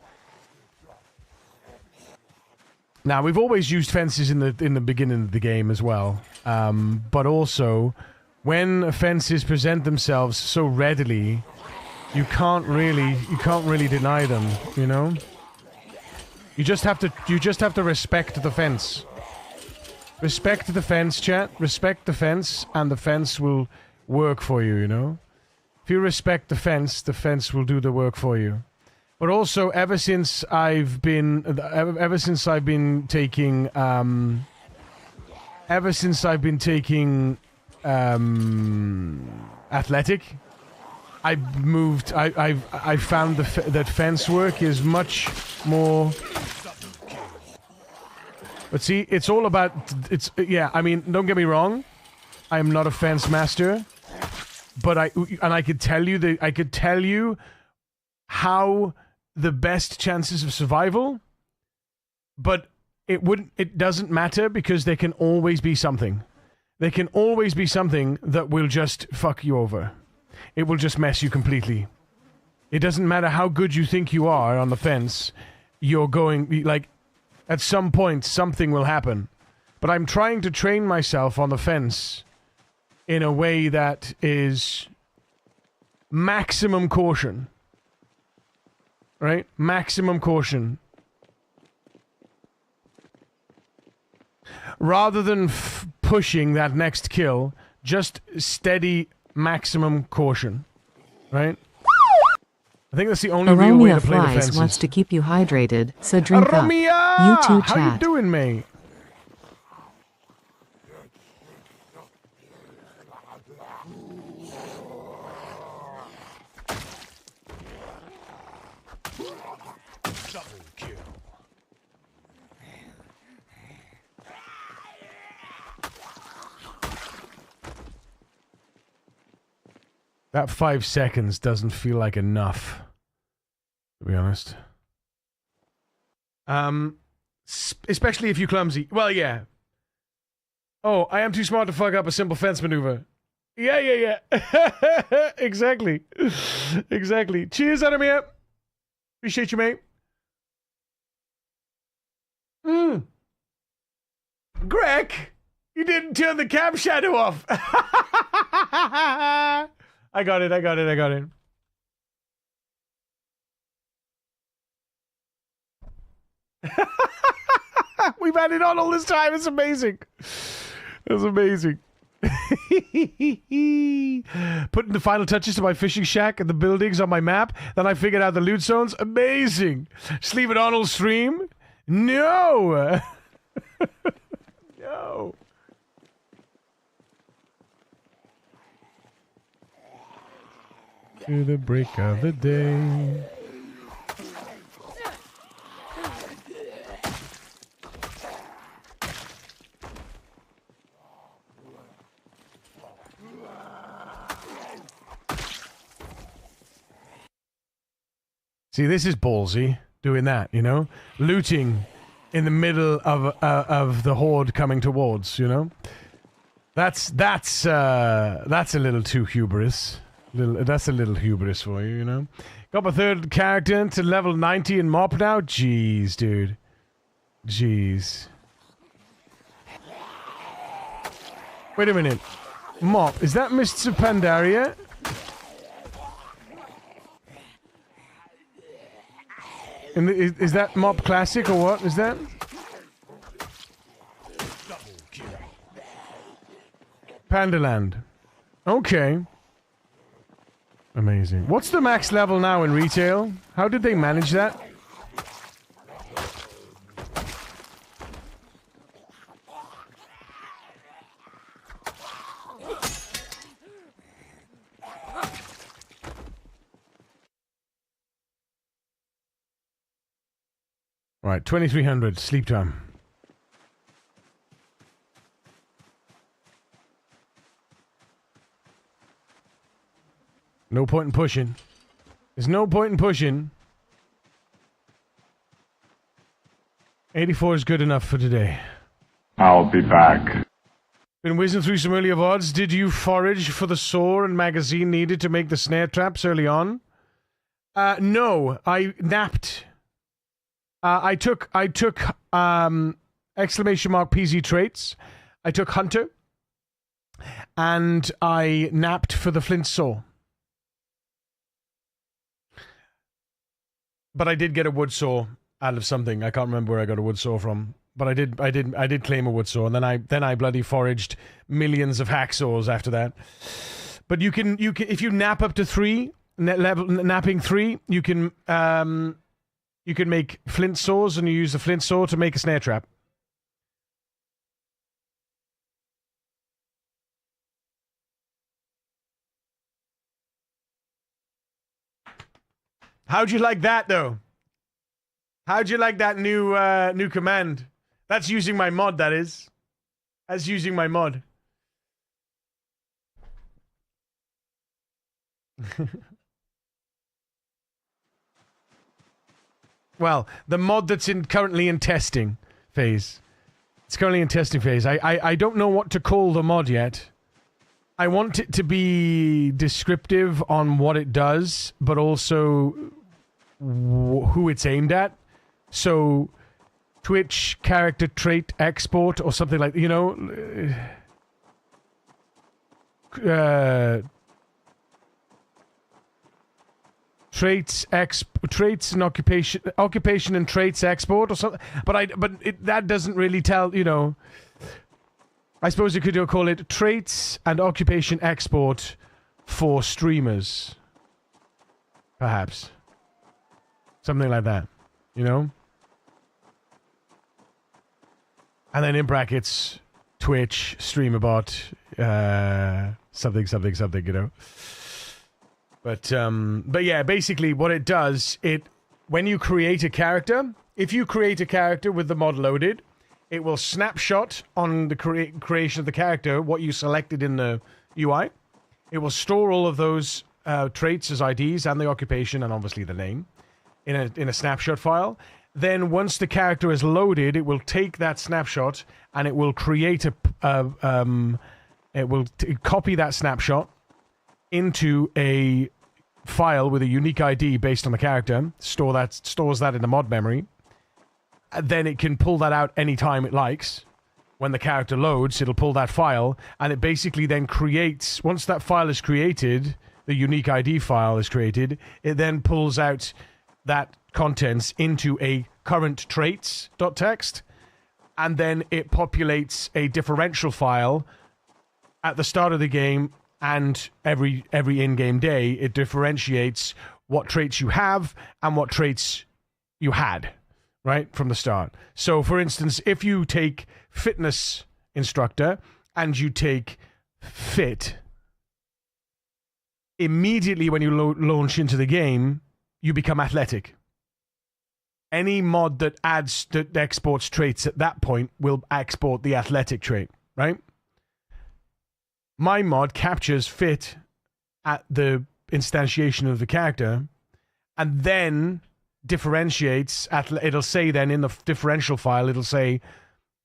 Now, we've always used fences in the beginning of the game as well. But also... when fences present themselves so readily, you can't really deny them, you know? You just have to respect the fence. Respect the fence, chat. Respect the fence, and the fence will work for you, you know? If you respect the fence will do the work for you. But also, ever since I've been taking athletic, I found that fence work is much more. But see, it's all about yeah. I mean, don't get me wrong, I am not a fence master, but I could tell you how the best chances of survival. But it doesn't matter because there can always be something. There can always be something that will just fuck you over. It will just mess you completely. It doesn't matter how good you think you are on the fence. You're going, like, at some point, something will happen. But I'm trying to train myself on the fence in a way that is maximum caution. Right? Maximum caution. Rather than pushing that next kill, just steady maximum caution. Right? I think that's the only real way to play the fences. Wants to keep you hydrated, so drink up. Aromia! You too, chat. How you doing, mate? Double kill. That 5 seconds doesn't feel like enough, to be honest. Especially if you're clumsy. Well, yeah. Oh, I am too smart to fuck up a simple fence maneuver. Yeah. Exactly. Exactly. Cheers, Adamir. Appreciate you, mate. Greg, you didn't turn the cam shadow off. I got it. We've had it on all this time. It's amazing. It's amazing. Putting the final touches to my fishing shack and the buildings on my map. Then I figured out the loot zones. Amazing. Just leave it on all stream. No. No. To the break of the day. See, this is ballsy, doing that, you know? Looting in the middle of the horde coming towards, you know? That's a little too hubris. That's a little hubris for you, you know? Got my third character to level 90 in Mop now? Jeez, dude. Jeez. Wait a minute. Mop, is that Mr. Pandaria? And is that Mob Classic or what is that? Double kill. Pandaland. Okay. Amazing. What's the max level now in retail? How did they manage that? Right, 2300 sleep time. No point in pushing. There's no point in pushing. 84 is good enough for today. I'll be back. Been whizzing through some earlier VODs. Did you forage for the saw and magazine needed to make the snare traps early on? No, I napped. I took exclamation mark pztraits. I took Hunter. And I napped for the flint saw. But I did get a wood saw out of something. I can't remember where I got a wood saw from. But I did claim a wood saw, and then I bloody foraged millions of hacksaws after that. But you can if you nap up to 3 napping 3, you can make flint saws, and you use the flint saw to make a snare trap. How'd you like that, though? How'd you like that new command? That's using my mod, that is. That's using my mod. Well, the mod that's currently in testing phase. It's currently in testing phase. I don't know what to call the mod yet. I want it to be descriptive on what it does, but also who it's aimed at. So, Twitch character trait export or something like, you know, traits and occupation and traits export or something. But that doesn't really tell, you know. I suppose you could call it traits and occupation export for streamers. Perhaps. Something like that, you know? And then in brackets, Twitch, streamerbot, something, you know? But yeah, basically what it does, when you create a character, if you create a character with the mod loaded, it will snapshot on the creation of the character what you selected in the UI. It will store all of those traits as IDs and the occupation and obviously the name in a snapshot file. Then once the character is loaded, it will take that snapshot and it will create copy that snapshot into a file with a unique ID based on the character, stores that in the mod memory. Then it can pull that out anytime it likes. When the character loads, it'll pull that file, and it basically then creates, once that file is created, the unique ID file is created, it then pulls out that contents into a current traits.txt, and then it populates a differential file at the start of the game, and every in-game day, it differentiates what traits you have and what traits you had, right, from the start. So, for instance, if you take fitness instructor and you take fit, immediately when you launch into the game, you become athletic. Any mod that exports traits at that point will export the athletic trait, right? My mod captures fit at the instantiation of the character and then differentiates. It'll say then in the differential file, it'll say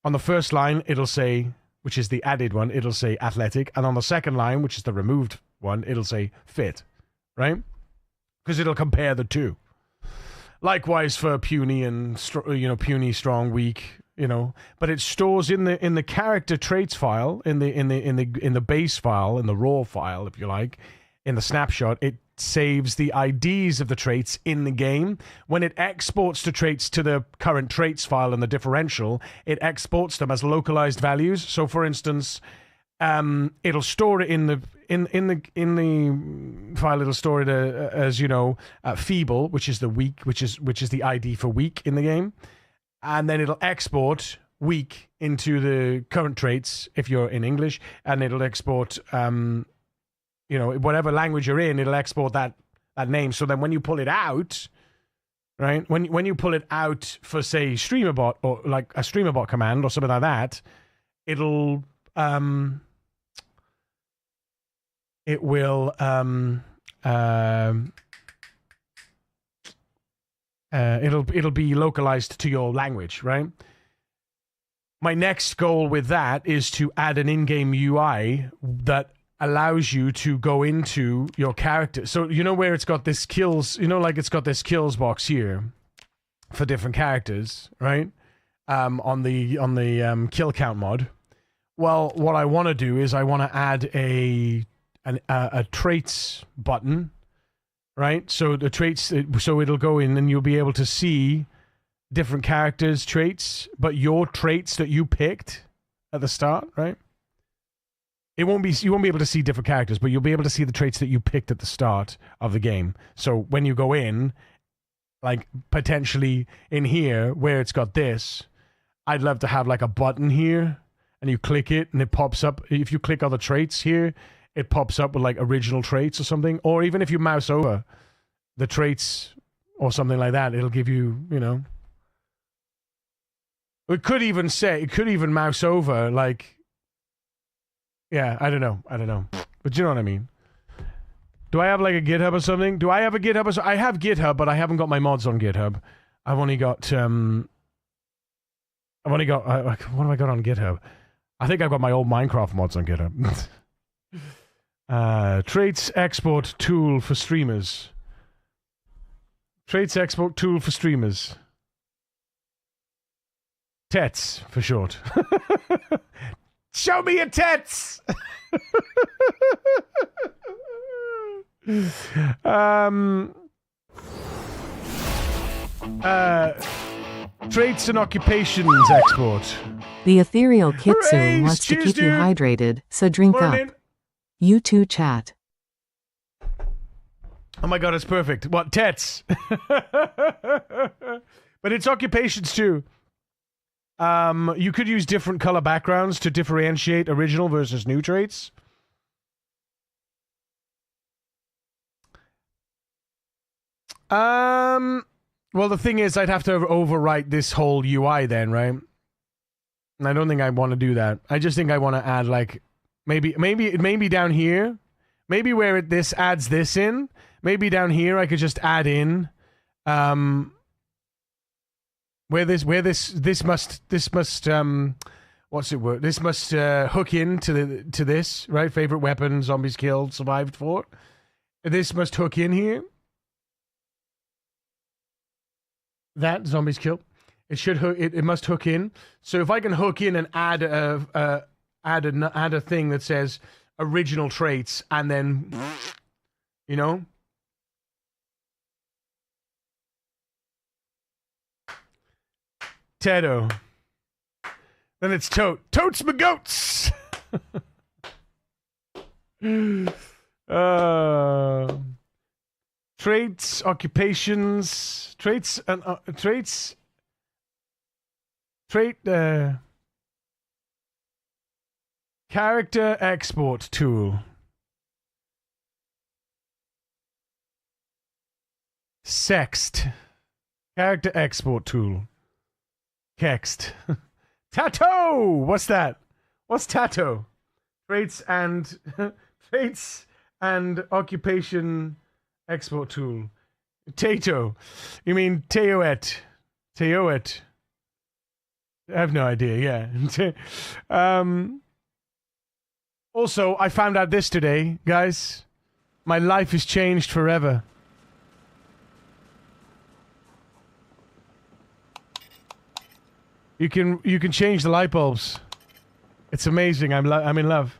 on the first line, it'll say, which is the added one, it'll say athletic. And on the second line, which is the removed one, it'll say fit, right? Because it'll compare the two. Likewise for puny and puny, strong, weak, you know. But it stores in the character traits file, in the base file, in the raw file, if you like, in the snapshot. It saves the IDs of the traits in the game. When it exports the traits to the current traits file in the differential, it exports them as localized values. So, for instance, it'll store it in the file. It'll store it as feeble, which is the weak, which is the ID for weak in the game, and then it'll export weak into the current traits if you're in English, and it'll export whatever language you're in, it'll export that name. So then when you pull it out, right, when you pull it out for, say, StreamerBot, or like a StreamerBot command or something like that, it'll be localized to your language, right? My next goal with that is to add an in-game UI that allows you to go into your character. So where it's got this kills, it's got this kills box here for different characters, right? On the kill count mod. Well, what I want to do is I want to add a traits button, right? So the traits, so it'll go in and you'll be able to see different characters' traits, but your traits that you picked at the start, right? You won't be able to see different characters, but you'll be able to see the traits that you picked at the start of the game. So when you go in, like potentially in here where it's got this, I'd love to have like a button here, and you click it and it pops up. If you click other traits here, it pops up with like original traits or something. Or even if you mouse over the traits or something like that, it'll give you, it could even mouse over, like, yeah, I don't know. But you know what I mean. Do I have like a GitHub or something? Do I have a GitHub or something? I have GitHub, but I haven't got my mods on GitHub. I've only got, what have I got on GitHub? I think I've got my old Minecraft mods on GitHub. Traits export tool for streamers. Traits export tool for streamers. Tets, for short. Show me your tets! Traits and occupations export. The ethereal Kitsu Hooray! wants to Cheers, keep you dude. hydrated, so drink Morning. up. You too, chat. Oh my god, it's perfect. What, tets? But it's occupations too. You could use different color backgrounds to differentiate original versus new traits. Well, the thing is, I'd have to overwrite this whole UI then, right? And I don't think I want to do that. I just think I want to add like maybe down here, maybe where this adds this in. Maybe down here I could just add in where this must what's it word? This must hook in to this, right? Favorite weapon, zombies killed, survived for. This must hook in here. That zombies killed. It should hook. It must hook in. So if I can hook in and add a thing that says original traits, and then Tedo. Then it's Totes my goats. Traits, occupations, traits and traits. Character export tool. Sext. Character export tool. Kext. Tato! What's that? What's Tato? Traits and occupation export tool. Tato. You mean Teoet. Teoet. I have no idea, yeah. Also, I found out this today, guys. My life has changed forever. You can change the light bulbs. It's amazing. I'm in love.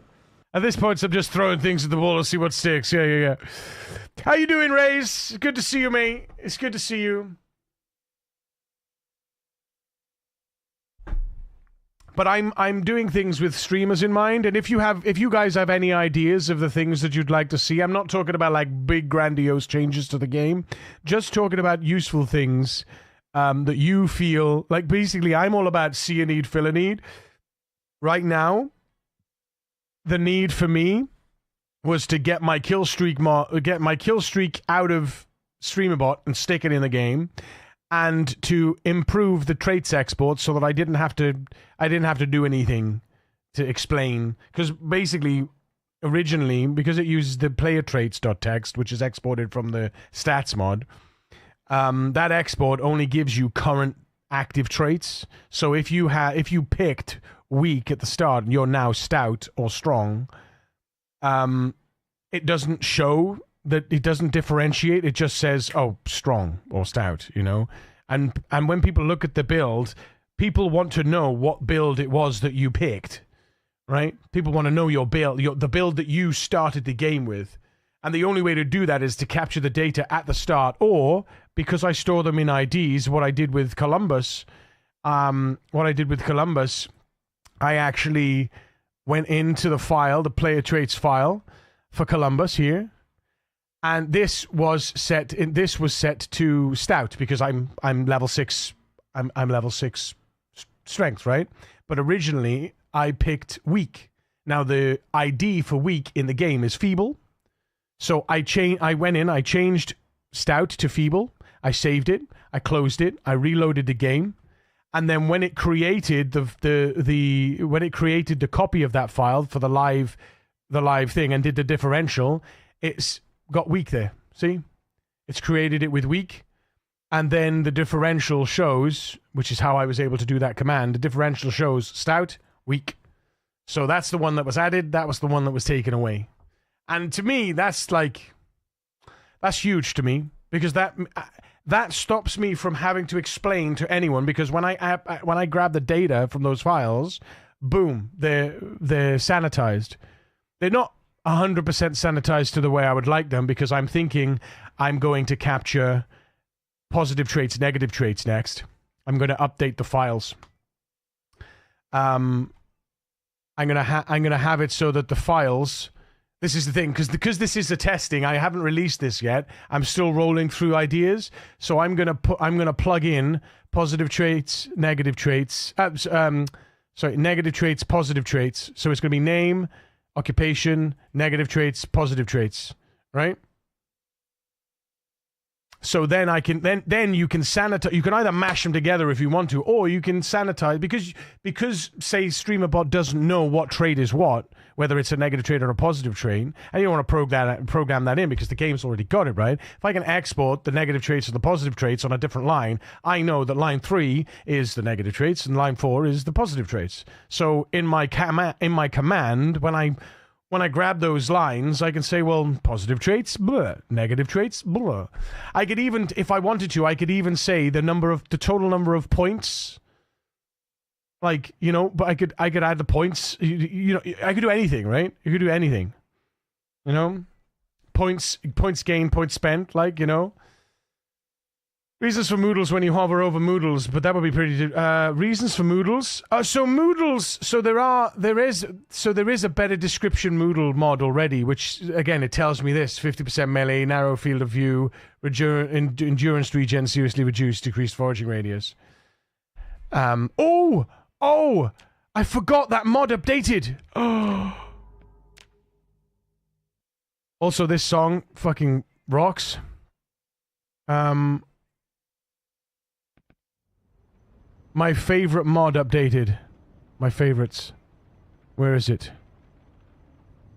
At this point, I'm just throwing things at the wall to see what sticks. Yeah. How you doing, Raze? Good to see you, mate. It's good to see you. But I'm doing things with streamers in mind, and if you guys have any ideas of the things that you'd like to see, I'm not talking about like big grandiose changes to the game, just talking about useful things that you feel like. Basically, I'm all about see a need, fill a need. Right now, the need for me was to get my kill streak out of StreamerBot and stick it in the game, and to improve the traits export so that I didn't have to do anything to explain. Because basically, originally, because it uses the player traits.txt, which is exported from the stats mod, that export only gives you current active traits. So if you picked weak at the start and you're now stout or strong, it doesn't show that, it doesn't differentiate. It just says, oh, strong or stout, you know? And when people look at the build, people want to know what build it was that you picked, right? People want to know your build, the build that you started the game with. And the only way to do that is to capture the data at the start, or, because I store them in IDs, what I did with Columbus, I actually went into the file, the player traits file for Columbus here, and this was set to stout because I'm level 6. I'm level 6 strength, right? But originally I picked weak. Now the ID for weak in the game is feeble. So I went in, I changed stout to feeble. I saved it, I closed it, I reloaded the game. And then when it created the copy of that file for the live thing and did the differential, it's got weak there. See? It's created it with weak, and then the differential shows, which is how I was able to do that command, the differential shows stout, weak. So that's the one that was added, that was the one that was taken away. And to me, that's huge to me, because that stops me from having to explain to anyone, because when I grab the data from those files, boom, they're sanitized. They're not 100% sanitized to the way I would like them, because I'm thinking I'm going to capture positive traits, negative traits next. I'm going to update the files. I'm going to have it so that the files. This is the thing, because this is the testing. I haven't released this yet. I'm still rolling through ideas, so I'm gonna plug in positive traits, negative traits. Negative traits, positive traits. So it's gonna be name, occupation, negative traits, positive traits, right? So then then you can sanitize. You can either mash them together if you want to, or you can sanitize, because say StreamerBot doesn't know what trait is what, whether it's a negative trait or a positive trait, and you don't want to program that in because the game's already got it, right? If I can export the negative traits and the positive traits on a different line, I know that line 3 is the negative traits and line 4 is the positive traits. So in my command, when I grab those lines, I can say, well, positive traits, blah, negative traits, blah. I could even, if I wanted to, I could even say the total number of points. Like, you know, but I could add the points. You know, I could do anything, right? You could do anything. You know, points gained, points spent. Like, you know. Reasons for Moodles when you hover over Moodles, but that would be pretty. Reasons for Moodles. So Moodles. So there is a better description Moodle mod already, which again it tells me this: 50% melee, narrow field of view, endurance regen seriously reduced, decreased foraging radius. Oh, I forgot that mod updated. Oh. Also, this song fucking rocks. My favorite mod updated. My favorites. Where is it?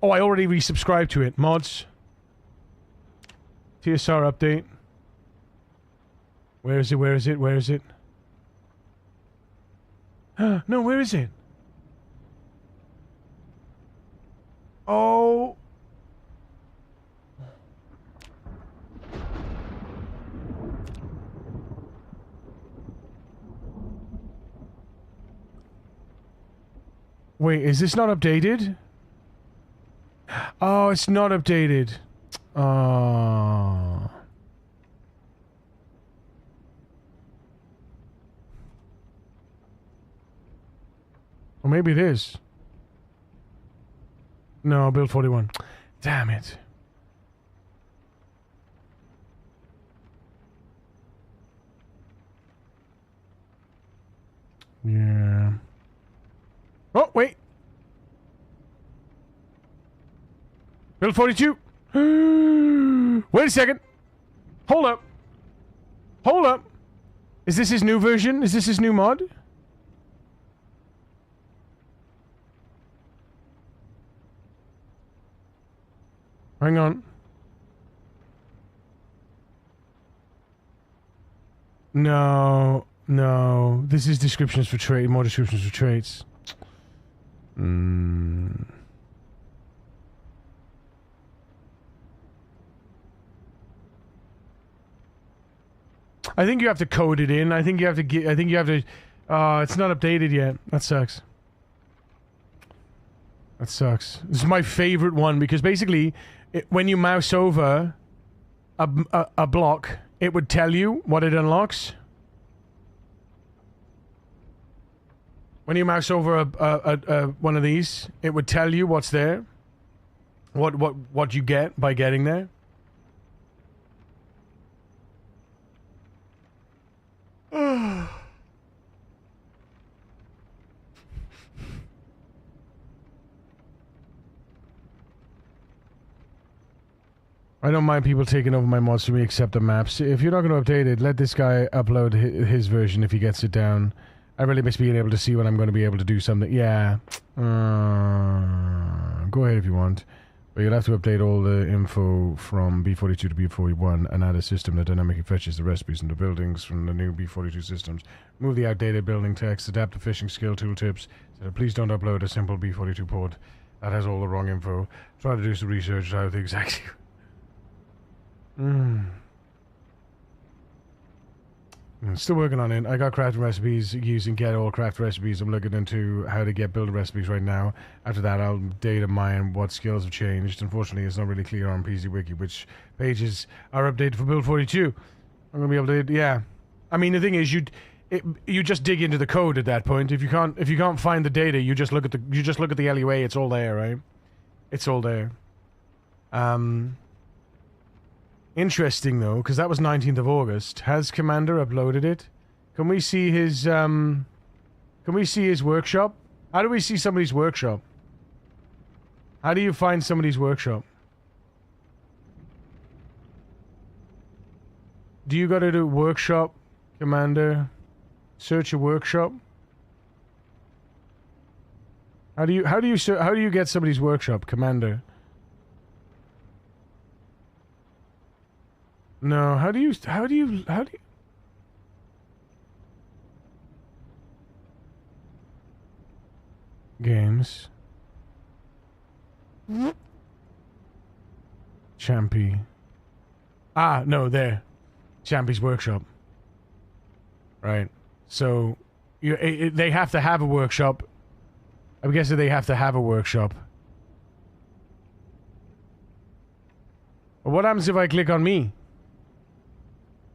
Oh, I already resubscribed to it. Mods. TSR update. Where is it? Where is it? Where is it? No, where is it? Oh. Wait, is this not updated? Oh, it's not updated. Oh. Or maybe it is. No, build 41. Damn it. Yeah. Oh, wait. Build 42. Wait a second. Hold up. Hold up. Is this his new version? Is this his new mod? Hang on. No. No. This is descriptions for trait. More descriptions for traits. I think you have to code it in. I think you have to get. I think you have to. It's not updated yet. That sucks. That sucks. This is my favorite one because basically, when you mouse over a block, it would tell you what it unlocks. When you mouse over one of these, it would tell you what's there. What you get by getting there. I don't mind people taking over my mods for me except the maps. If you're not going to update it, let this guy upload his version if he gets it down. I really miss being able to see when I'm going to be able to do something. Yeah. Go ahead if you want. But you'll have to update all the info from B42 to B41 and add a system that dynamically fetches the recipes into buildings from the new B42 systems. Move the outdated building text, adapt the fishing skill tooltips. So please don't upload a simple B42 port that has all the wrong info. Try to do some research how to exactly... Still working on it. I got crafting recipes using get all craft recipes. I'm looking into how to get build recipes right now. After that, I'll data mine what skills have changed. Unfortunately, it's not really clear on PZ Wiki which pages are updated for build 42. I'm gonna be able to, yeah. I mean, the thing is, you just dig into the code at that point. If you can't find the data, you just look at the LUA. It's all there, right? It's all there. Interesting though, because that was 19th of August. Has Commander uploaded it? Can we see his workshop? How do we see somebody's workshop? How do you find somebody's workshop? Do you gotta do workshop, Commander? Search a workshop? How do you get somebody's workshop, Commander? No, how do you games Champy. Ah, no, there. Champy's workshop. Right. So they have to have a workshop. I'm guessing they have to have a workshop. But what happens if I click on me?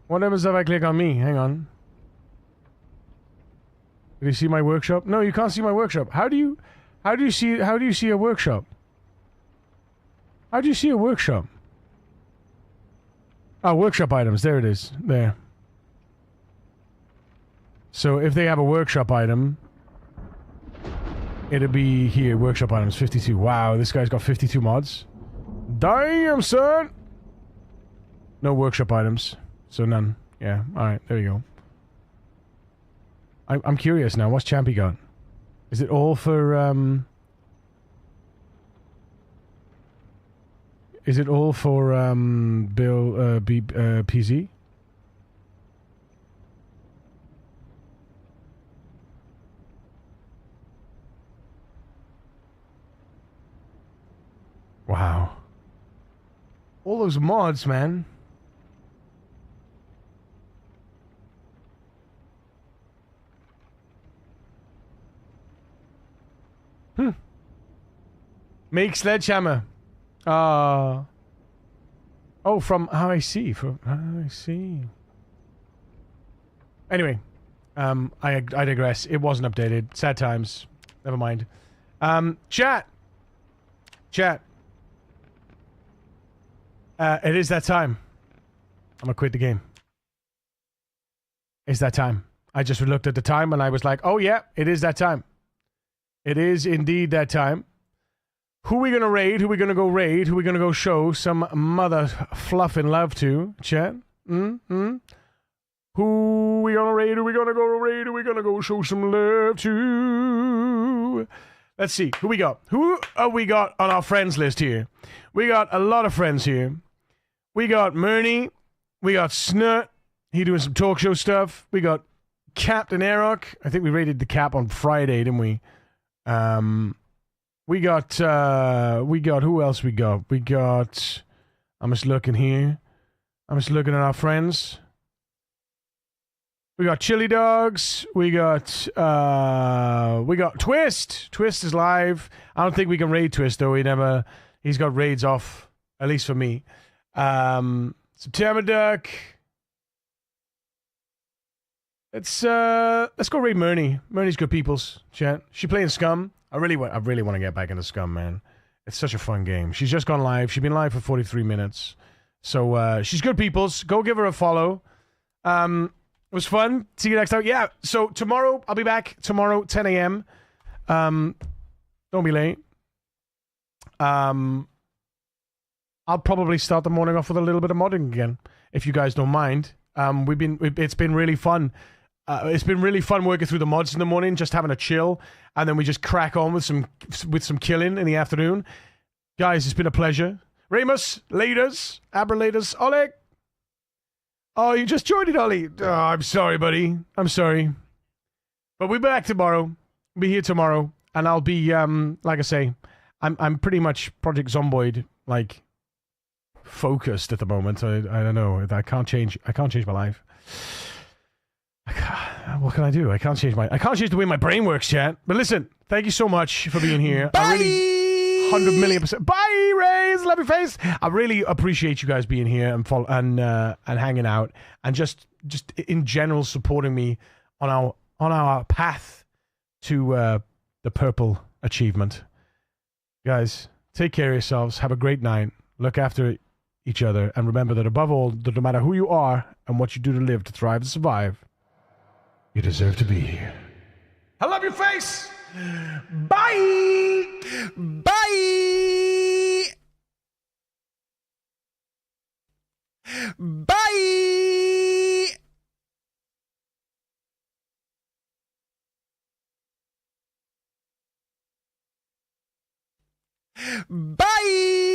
What happens if I click on me? Hang on. Can you see my workshop? No, you can't see my workshop. How do you see a workshop? How do you see a workshop? Oh, workshop items. There it is. There. So if they have a workshop item, it'll be here. Workshop items 52. Wow, this guy's got 52 mods. Damn, son. No workshop items. So none. Yeah, alright, there you go. I'm curious now, what's Champy got? Is it all for, Is it all for, PZ? Wow. All those mods, man. Make sledgehammer. Oh, from how I see. From how I see. Anyway, I digress. It wasn't updated. Sad times. Never mind. Chat. It is that time. I'm gonna quit the game. It's that time. I just looked at the time and I was like, oh yeah, it is that time. It is indeed that time. Who we gonna raid? Who we gonna go raid? Who we gonna go show some mother fluffing love to? Chat? Who we gonna raid? Who we gonna go raid? Who we gonna go show some love to? Let's see. Who we got? Who have we got on our friends list here? We got a lot of friends here. We got Murney. We got Snut. He doing some talk show stuff. We got Captain Arock. I think we raided the Cap on Friday, didn't we? We got who else we got? We got, I'm just looking here. I'm just looking at our friends. We got Chili Dogs. We got Twist. Twist is live. I don't think we can raid Twist though. He's got raids off, at least for me. September Duck. Let's go raid Murney. Murney's good peoples. Chat. She playing Scum. I really want to get back into Scum, man. It's such a fun game. She's just gone live. She's been live for 43 minutes. So she's good peoples. Go give her a follow. It was fun. See you next time. Yeah. So tomorrow I'll be back. Tomorrow 10 a.m. Don't be late. I'll probably start the morning off with a little bit of modding again, if you guys don't mind. It's been really fun. It's been really fun working through the mods in the morning, just having a chill, and then we just crack on with some killing in the afternoon. Guys, it's been a pleasure. Remus, laters, Aberlaters, Oleg. Oh, you just joined it, Ollie. Oh, I'm sorry, buddy. I'm sorry. But we'll be back tomorrow. We'll be here tomorrow, and I'll be like I say, I'm pretty much Project Zomboid like focused at the moment. I don't know. I can't change my life. What can I do? I can't change the way my brain works, chat. But listen, thank you so much for being here. Bye! I really 100 million%. Bye, Rays, love your face. I really appreciate you guys being here and hanging out and just in general supporting me on our path to the purple achievement. Guys, take care of yourselves. Have a great night. Look after each other, and remember that above all, that no matter who you are and what you do to live, to thrive, to survive, you deserve to be here. I love your face. Bye. Bye. Bye. Bye.